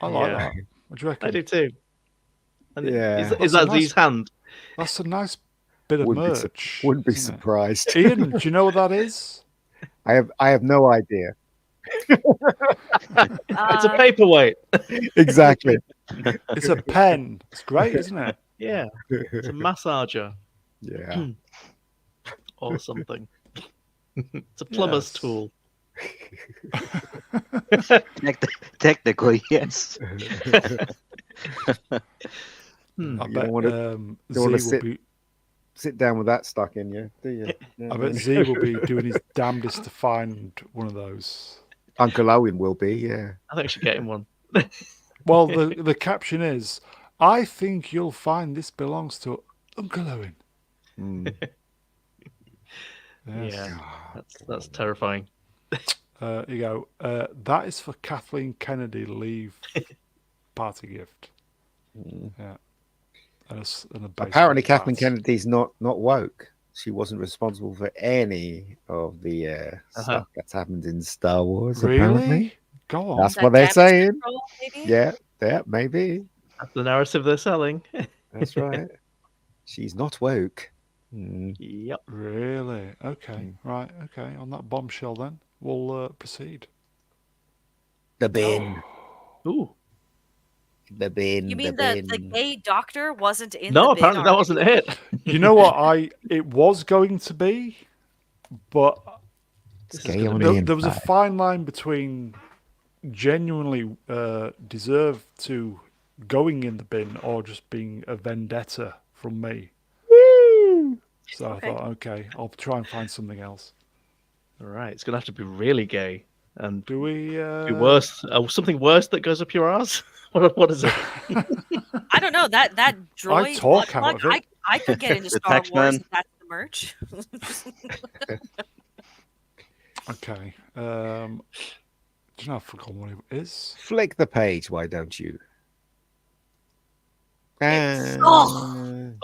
like Yeah. that. What do you reckon? I do too. And Yeah. Is That's a that nice- Z's hand? That's a nice bit of Wouldn't be su- merch. Wouldn't be isn't it? surprised. Ian, do you know what that is? I have no idea. It's a paperweight. Exactly. It's a pen. It's great, isn't it? Yeah, it's a massager Yeah. or something. It's a plumber's Yes. tool. Technically, yes. Hmm. I You bet don't wanna- Z wanna will sit- be. Sit down with that stuck in you, do you? I bet Z will be doing his damnedest to find one of those. Uncle Owen will be, yeah. I think I should get him one. Well, the caption is, "I think you'll find this belongs to Uncle Owen." Mm. Yes. Yeah, that's terrifying. Here you go. That is for Kathleen Kennedy leave party gift. Mm. Yeah. and a Apparently, baseball Kathleen bat. Kennedy's not woke. She wasn't responsible for any of the stuff that's happened in Star Wars. Apparently, Really? Go on. that's That what they're damage saying. control, maybe? Yeah, maybe. That's the narrative they're selling. That's right. She's not woke. Yep. Really? Okay. Right. Okay. On that bombshell, then we'll proceed. The bin. Ooh. The bin. You mean the the bin. gay doctor wasn't in No, the bin apparently that wasn't already? it. You know what? It was going to be, but It's This is gay gonna on be- the there was a inside. fine line between genuinely deserve to going in the bin or just being a vendetta from me. So Okay. I thought, okay, I'll try and find something else. All right, it's gonna have to be really gay and Do we? be worse. Something worse that goes up your ass. What is it? I don't know. That droid talk butt out plug, of it. I could get into The Star Wars Taxman. if that's the merch. Okay. Do you know? I've forgotten what it is. Flick the page, why don't you? It's-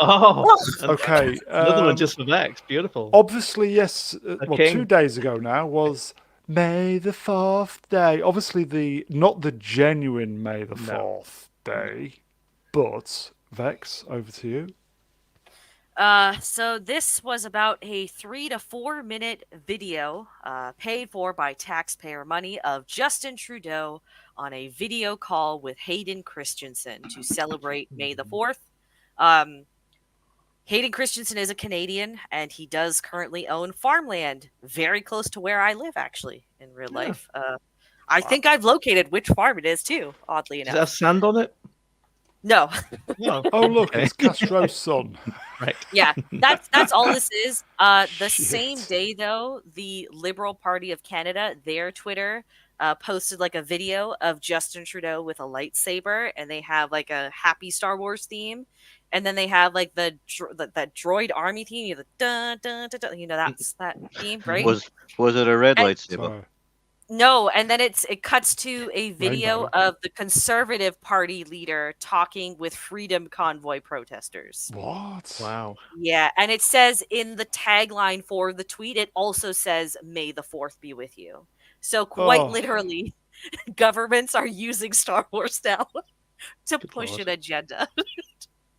Oh, Okay. another one just for Vex. Beautiful. Obviously, yes. Well, king. 2 days ago now was May the 4th day. Obviously, not the genuine May the 4th day, but Vex, over to you. So this was about a 3 to 4 minute video paid for by taxpayer money of Justin Trudeau on a video call with Hayden Christensen to celebrate May the 4th. Hayden Christensen is a Canadian, and he does currently own farmland very close to where I live, actually, in real life. I think I've located which farm it is, too, oddly Does it have enough. sand on it? No. No. Oh, look, Okay. it's Castro's son. Right. Yeah, that's all this is. The Shit. same day, though, the Liberal Party of Canada, their Twitter, posted like a video of Justin Trudeau with a lightsaber, and they have like a happy Star Wars theme, and then they have like that droid army theme. You know, the dun, dun, dun, dun, that's that theme, right? Was it a red And- lightsaber? So, No, and then it cuts to a video Rainbow. of the Conservative Party leader talking with Freedom Convoy protesters. what? Wow. Yeah, and it says in the tagline for the tweet, it also says "May the 4th be with you." So quite Oh. literally, governments are using Star Wars now to Good push Lord. an agenda.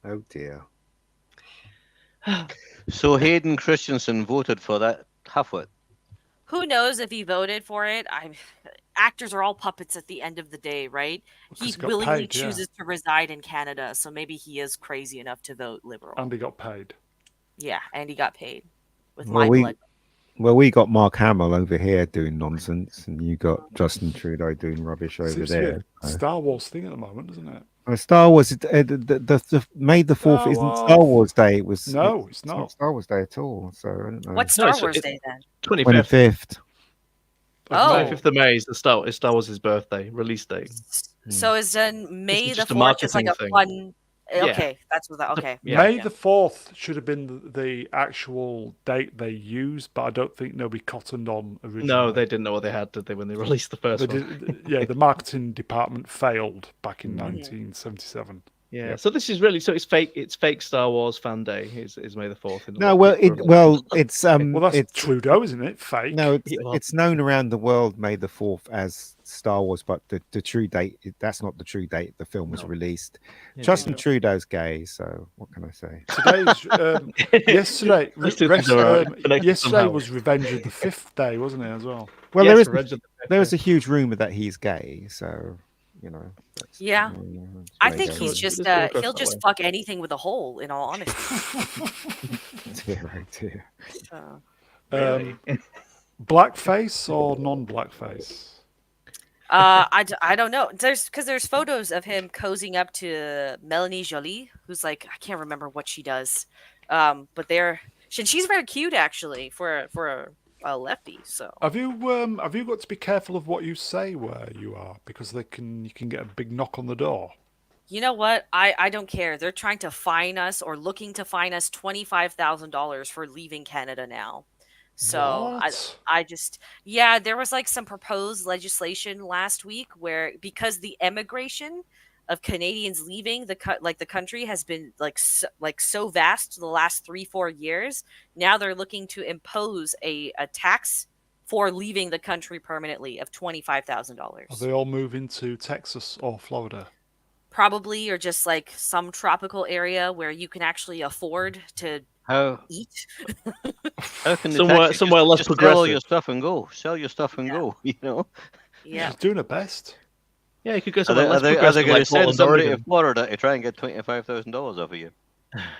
Oh dear. So Hayden Christensen voted for that halfwit. Who knows if he voted for it? Actors are all puppets at the end of the day, right? He 'Cause he got willingly paid, yeah. chooses to reside in Canada, so maybe he is crazy enough to vote Liberal. And he got paid. Yeah, and he got paid with Well, my blood. Well, we got Mark Hamill over here doing nonsense, and you got Justin Trudeau doing rubbish over Seems to be there. a Star Wars thing at the moment, doesn't it? Star Wars, the May the 4th Star isn't Wars. Star Wars Day. It was No, it's not not. Star Wars Day at all. So I don't know. What's Star it's- Wars it- Day then? 25th. 25th. Oh. 25th of May is Star Wars' birthday release date. So is then May the just a 4th just like a marketing thing. fun? Yeah. Okay, that's what that. Okay, Yeah. May the 4th should have been the actual date they used, but I don't think nobody cottoned on originally. No, they didn't know what they had, did they, when they released the first They one? did, yeah, the marketing department failed back in Mm-hmm. 1977. Yeah. So this is really it's fake Star Wars fan day. Is May the 4th. in No, the- well, it's Well, that's it's Trudeau, isn't it? Fake. no, it's, Yeah, well- it's known around the world May the 4th as Star Wars, but the true date that's not the true date the film was No. released. Yeah, Justin yeah. Trudeau's gay, so what can I say? Today's yesterday. Those two things are connected Yesterday somehow. was Revenge of the Fifth Day, wasn't it as well? Well, Yes, there is Revenge of the Fifth, there is yeah. a huge rumor that he's gay, so you know. that's- Yeah. that's I where think it he's goes. just Just go across he'll that just way. fuck anything with a hole. In all honesty. Dear, oh dear. So, Blackface or non-blackface? I don't know. There's photos of him cozying up to Melanie Jolie, who's like I can't remember what she does, but she's very cute actually for a lefty. So Have you got to be careful of what you say where you are because you can get a big knock on the door. you know what? I don't care. They're trying to fine us or looking to fine us $25,000 for leaving Canada now. So What? I just there was like some proposed legislation last week where because the immigration of Canadians leaving the country has been so vast the last 3-4 years. Now they're looking to impose a tax for leaving the country permanently of $25,000. Are they all moving to Texas or Florida? Probably, or just like some tropical area where you can actually afford to How eat. how can the Somewhere- taxi somewhere less just sell all progressive. your stuff and go? Sell your stuff and go. You know. Yeah. She's doing her best. Yeah, you could go Are somewhere they, less are they progressive going to like send Portland, somebody to Oregon. Florida to try and get $25,000 off of you?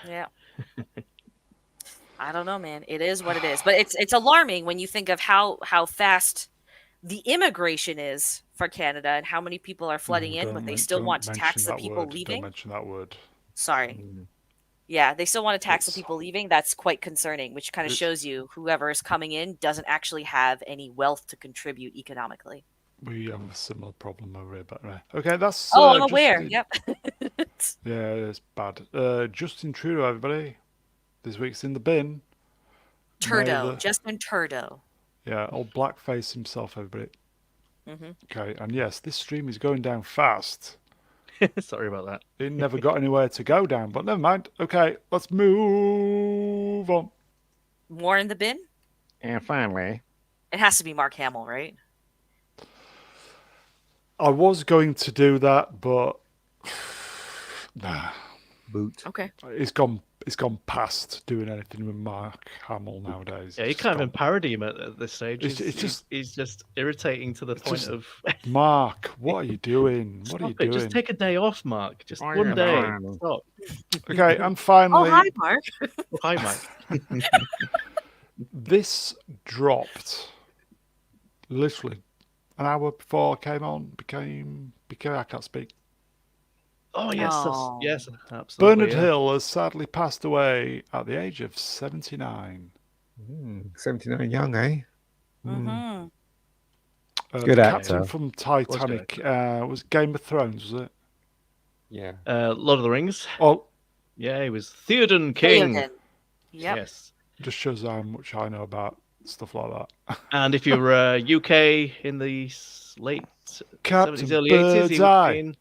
Yeah. I don't know, man. It is what it is. But it's alarming when you think of how fast the immigration is for Canada and how many people are flooding in, but they still want to tax the people Don't leaving. mention that word. Sorry. Yeah, they still want to tax the It's- people leaving. That's quite concerning, which kind of It's- shows you whoever is coming in doesn't actually have any wealth to contribute economically. We have a similar problem over here, but anyway. Okay, that's. Oh, I'm aware. Justin- Yep. Yeah, it's bad. Justin Trudeau, everybody. This week's in the bin. Turdo. the- Justin Turdo. Yeah, old blackface himself, everybody. Hmm. Okay, and yes, this stream is going down fast. Sorry about that. It never got anywhere to go down, but never mind. Okay, let's move on. More in the bin? And finally, It has to be Mark Hamill, right? I was going to do that, but nah, boot. Okay. it's gone past doing anything with Mark Hamill nowadays. Yeah, you It's can't gone. even parody him at this stage. It's He's just irritating to the it's point just- of. Mark, what are you doing? What are you Stop it. doing? Just take a day off, Mark. Just Oh, one yeah, day. no. Stop. Okay, and Oh, finally, hi, Mark. Oh, hi, Mike. this dropped literally an hour before I came on. Became I can't speak. Oh yes, Oh. yes, absolutely. Bernard yeah. Hill has sadly passed away at the age of 79. 79 young, eh? Hmm. Good the actor. captain from Titanic was Game of Thrones, was it? Yeah. Lord of the Rings. Oh, Yeah, he was Theoden King. Theoden. Yep. Yes. just shows how much I know about stuff like that. And if you're UK in the late Captain 70s, early 80s, he would Birdseye. have been.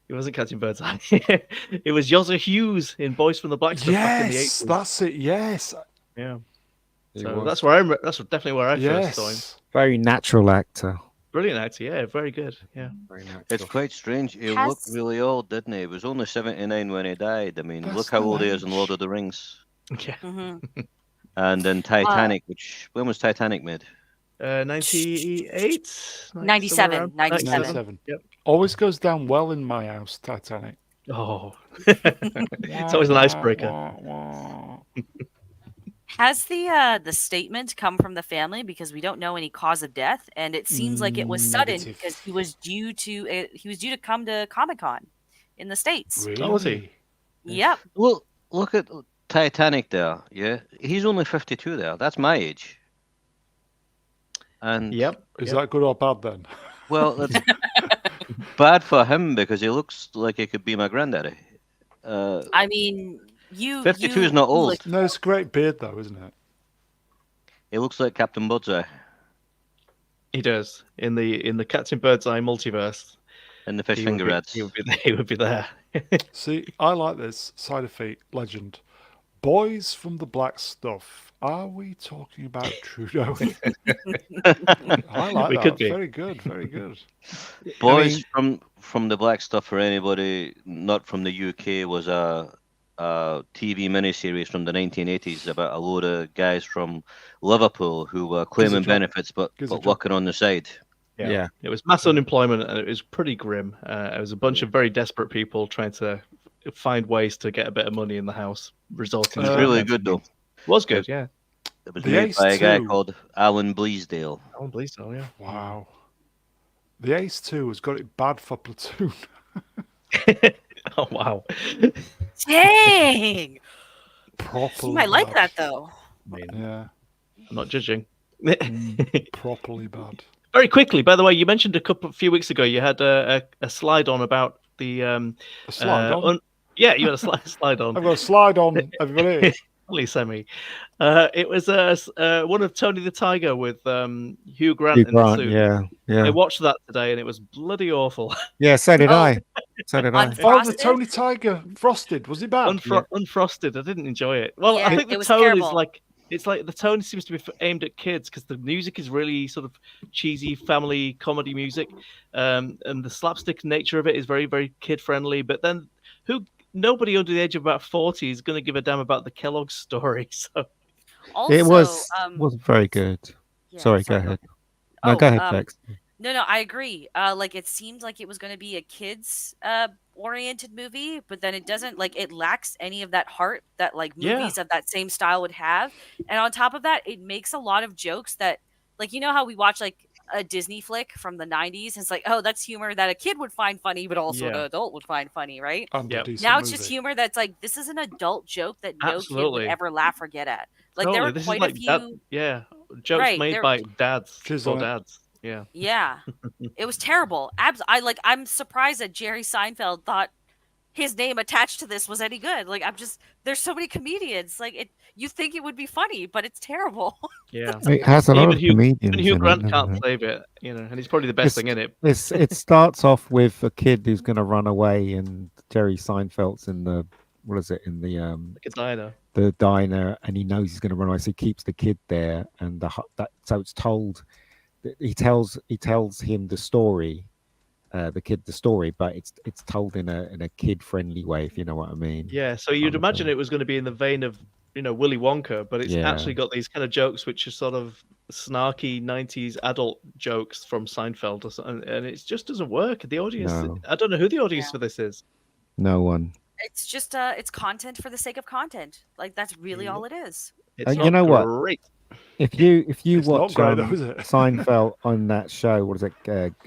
It wasn't Captain Birdseye. It was Yozza Hughes in Boys from the Black Stuff back in the 80s. Yes, that's it. Yes, Yeah. He So was. that's definitely where I first saw him. yes. Very natural actor. Brilliant actor, yeah, very good. Yeah. Very natural. It's quite strange. He Has- looked really old, didn't he? He was only 79 when he died. I mean, That's look how the old he is in age. Lord of the Rings. Yeah. Hmm. And then Titanic, which when was Titanic made? 98? 97, 97. 97. Yep. Always goes down well in my house, Titanic. Oh. It's always an icebreaker. Has the statement come from the family, because we don't know any cause of death, and it seems like it was sudden Negative. because he was due to come to Comic-Con in the States. Really? Oh, was he? Yep. Well, look at Titanic there. Yeah, he's only 52 there. That's my age. And Yep. Is that good or bad then? well, it's bad for him because he looks like he could be my granddaddy. I mean, you 52 you is not old. look- No, it's a great beard though, isn't it? He looks like Captain Birdseye He does. In the Captain Birdseye multiverse. in the Fish He would Finger be- Rats. He would be there. See, I like this side of feet legend. Boys from the Black Stuff. Are we talking about Trudeau? I like We that. could be. Very good, very good. Boys from the Black Stuff, for anybody not from the UK, was a TV miniseries from the 1980s about a load of guys from Liverpool who were claiming job. benefits but Gives a job. working on the side. Yeah. It was mass unemployment, and it was pretty grim. It was a bunch of very desperate people trying to find ways to get a bit of money in the house, resulting It was in really good though. was good, yeah. It was The made Ace by a guy 2. called Alan Bleasdale. I don't believe so, yeah. Wow. The Ace 2 has got it bad for Platoon. Oh wow. Dang. Properly You might like bad. that though. I mean, Yeah, I'm not judging. properly bad. Very quickly, by the way, you mentioned a few weeks ago you had a slide on about the A slide on. yeah, you had a slide on. I've got a slide on, everybody. definitely semi. It was one of Tony the Tiger with Hugh Grant Hugh in the Grant, suit. yeah, I yeah, watched that today, and it was bloody awful. yeah. So did Oh, I. So did I. Oh, the Unfrosted? Tony Tiger Frosted. Was it bad? Unfrosted. I didn't enjoy it. Well, Yeah, I think the it was tone is terrible. like it's like the tone seems to be aimed at kids because the music is really sort of cheesy family comedy music, and the slapstick nature of it is very very kid friendly. But then nobody under the age of about 40 is going to give a damn about the Kellogg's story. So Also, It was very good. yeah, Sorry, go sorry, ahead. No, go ahead, Bex. No, I agree. Like it seemed like it was going to be a kids oriented movie, but then it doesn't. Like it lacks any of that heart that like Yeah. movies of that same style would have. And on top of that, it makes a lot of jokes that, like, you know how we watch like a Disney flick from the 90s, and it's like, oh, that's humor that a kid would find funny, but also an Yeah. adult would find funny, right? And a Yep. decent Now it's just movie. humor that's like, this is an adult joke that no kid Absolutely. would ever laugh or get at. Like there totally, were this quite is like a that, few. yeah, jokes Right, made there- by dads Cheers for on it. dads. Yeah. Yeah, it was terrible. I'm surprised that Jerry Seinfeld thought his name attached to this was any good. Like there's so many comedians. Like you think it would be funny, but it's terrible. Yeah. It has a lot Even of Hugh, comedians even Hugh in Grant it. can't doesn't it? save it, and he's probably the best thing in it. It starts off with a kid who's going to run away, and Jerry Seinfeld's in the Like a diner. the diner, and he knows he's going to run away, so he keeps the kid there, and so it's told. He tells him the story, the kid the story, but it's told in a kid friendly way, if you know what I mean. Yeah, so you'd Kind of imagine thing. it was going to be in the vein of, Willy Wonka, but it's Yeah. actually got these kind of jokes which are sort of snarky 90s adult jokes from Seinfeld, or something, and it just doesn't work. The audience, No. I don't know who the audience Yeah. for this is. No one. It's just it's content for the sake of content. Like that's really all it is. It's And not you know what? great. If you It's not watch great, though, is it? Seinfeld on that show, what is it?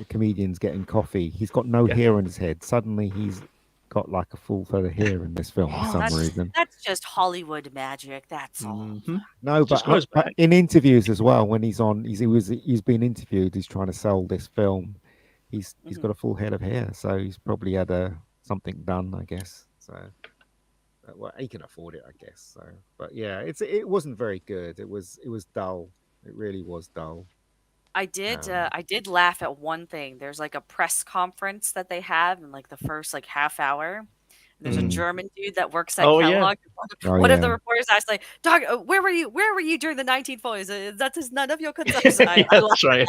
Comedians getting coffee. He's got no Yeah. hair on his head. Suddenly he's got like a full head of hair in this film for What? some That's reason. that's just Hollywood magic. That's all. Mhm. No, Just but goes back. in interviews as well, when he's been interviewed, he's trying to sell this film. He's Mhm. got a full head of hair, so he's probably had something done, I guess. So well, he can afford it, I guess. So, but yeah, it wasn't very good. It was dull. It really was dull. I did laugh at one thing. There's like a press conference that they have in like the first like half hour. There's a Mm. German dude that works at Oh, yeah. Kellogg. Oh, One of the yeah. reporters asked, like, "Dog, where were you? Where were you during the 1940s? That is none of your concern." Yeah, that's right.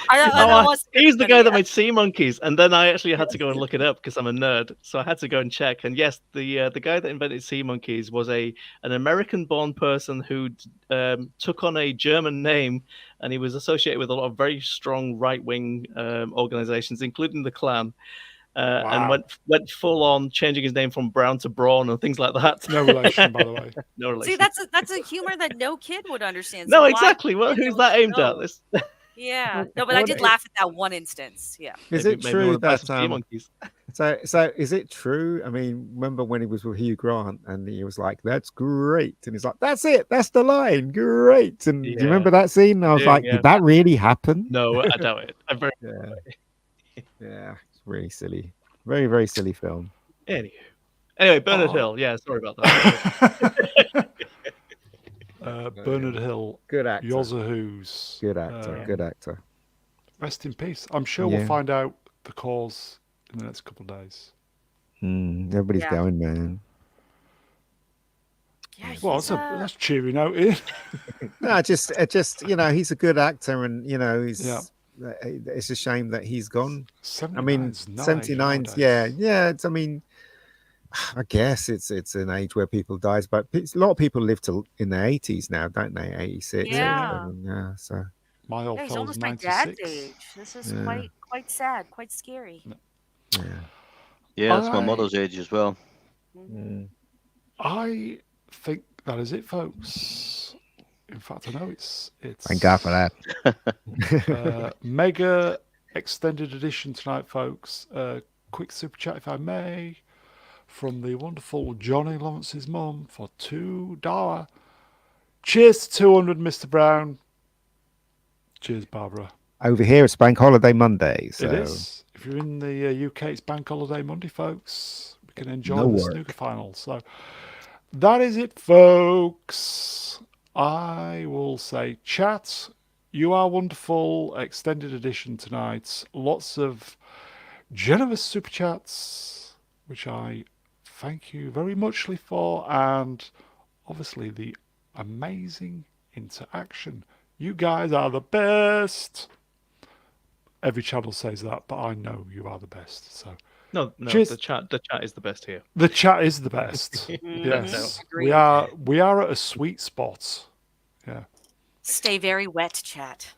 I Oh, know what's he's the funny, guy that yeah. made Sea Monkeys, and then I actually had to go and look it up because I'm a nerd. So I had to go and check. And yes, the guy that invented Sea Monkeys was an American-born person who took on a German name, and he was associated with a lot of very strong right-wing organizations, including the Klan. And Wow. went full on changing his name from Brown to Braun and things like that. No relation, by the way. No relation. See, that's a humor that no kid would understand. No, so why exactly. Well, would they who's that aimed at? know? This Yeah, no, but I What did it- laugh at that one instance. Yeah, Is maybe it we true wanna buy that some Sea Monkeys. so is it true? I mean, remember when he was with Hugh Grant and he was like, "That's great," and he's like, "That's it, that's the line, great." And do you Yeah. remember that scene? I was Yeah, like, yeah. "Did that really happen?" No, I doubt it. I'm very Yeah, yeah, it's really silly, very very silly film. Anyway, Bernard Oh. Hill. Yeah, sorry about that. Bernard Hill, Good actor, Yozahoo's. good actor, good actor. Rest in peace. I'm sure Yeah. we'll find out the cause in the next couple of days. Everybody's Yeah. going, man. yeah. Well, he's, that's cheering out, Ian. No, just he's a good actor, and he's. Yeah. It's a shame that he's gone. 79's I mean, nice 79's, nowadays. yeah. I mean, I guess it's an age where people dies, but a lot of people live in their 80s now, don't they? 86. Yeah. Yeah. So My old yeah, he's fella's almost my 96. dad's age. This is Yeah. quite sad, quite scary. yeah. Yeah, that's my Alright. mother's age as well. Mm. I think that is it, folks. In fact, I know it's Thank God for that. mega extended edition tonight, folks. Quick super chat, if I may, from the wonderful Johnny Lawrence's mum for $2. Cheers to 200, Mr. Brown. Cheers, Barbara. Over here, it's Bank Holiday Monday. So It is. If you're in the UK, it's Bank Holiday Monday, folks. We can enjoy No the work. snooker final. So that is it, folks. I will say, chat, you are wonderful. Extended edition tonight. Lots of generous super chats, which I thank you very muchly for, and obviously the amazing interaction. You guys are the best. Every channel says that, but I know you are the best. So No, cheers. the chat is the best here. The chat is the best. Yes, we are at a sweet spot. Yeah. Stay very wet, chat.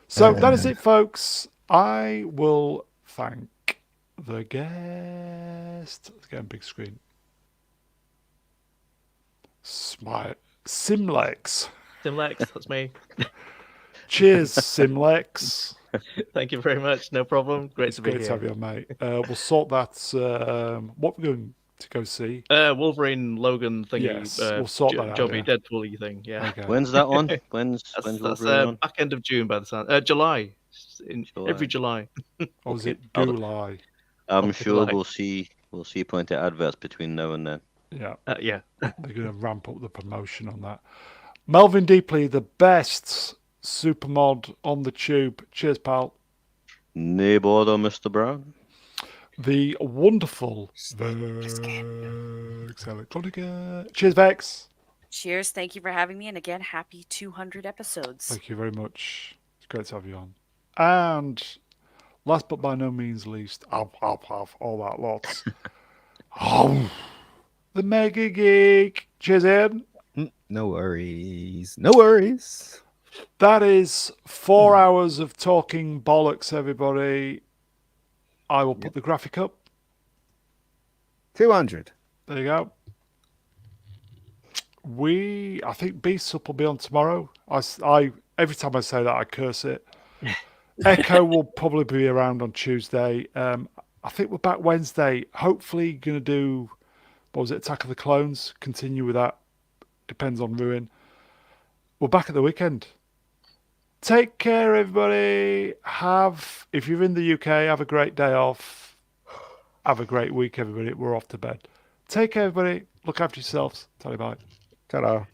So that is it, folks. I will thank the guest. Let's get a big screen. Smile. Simlex. Simlex, that's me. Cheers, Simlex. Thank you very much. No problem. Great to be Great here. to have you, mate. We'll sort that. What we're going to go see. Wolverine Logan thingy. Yes, we'll sort that out, Jobby yeah. Deadpool-y thing. Yeah. Okay. When's that on? When's That's Wolverine on? back end of June by the sound. July. Every July. Or was Okay. it July? I'm Okay, sure July. we'll see plenty of adverts between now and then. Yeah. Yeah. They're going to ramp up the promotion on that. Melvin Deeply, the best supermod on the tube. Cheers, pal. No bother, Mr. Brown. The wonderful Vex Electronica. Cheers, Vex. Cheers. Thank you for having me. And again, happy 200 episodes. Thank you very much. It's great to have you on. And last but by no means least, all that lots. The Mega Geek. Cheers, Ian. No worries. No worries. That is 4 hours of talking bollocks, everybody. I will put the graphic up. 200. There you go. I think Beast Up will be on tomorrow. I every time I say that, I curse it. Echo will probably be around on Tuesday. I think we're back Wednesday. Hopefully, going to do, what was it, Attack of the Clones? Continue with that. Depends on Ruin. We're back at the weekend. Take care, everybody. If you're in the UK, have a great day off. Have a great week, everybody. We're off to bed. Take care, everybody. Look after yourselves. Tell you bye. Ta-da.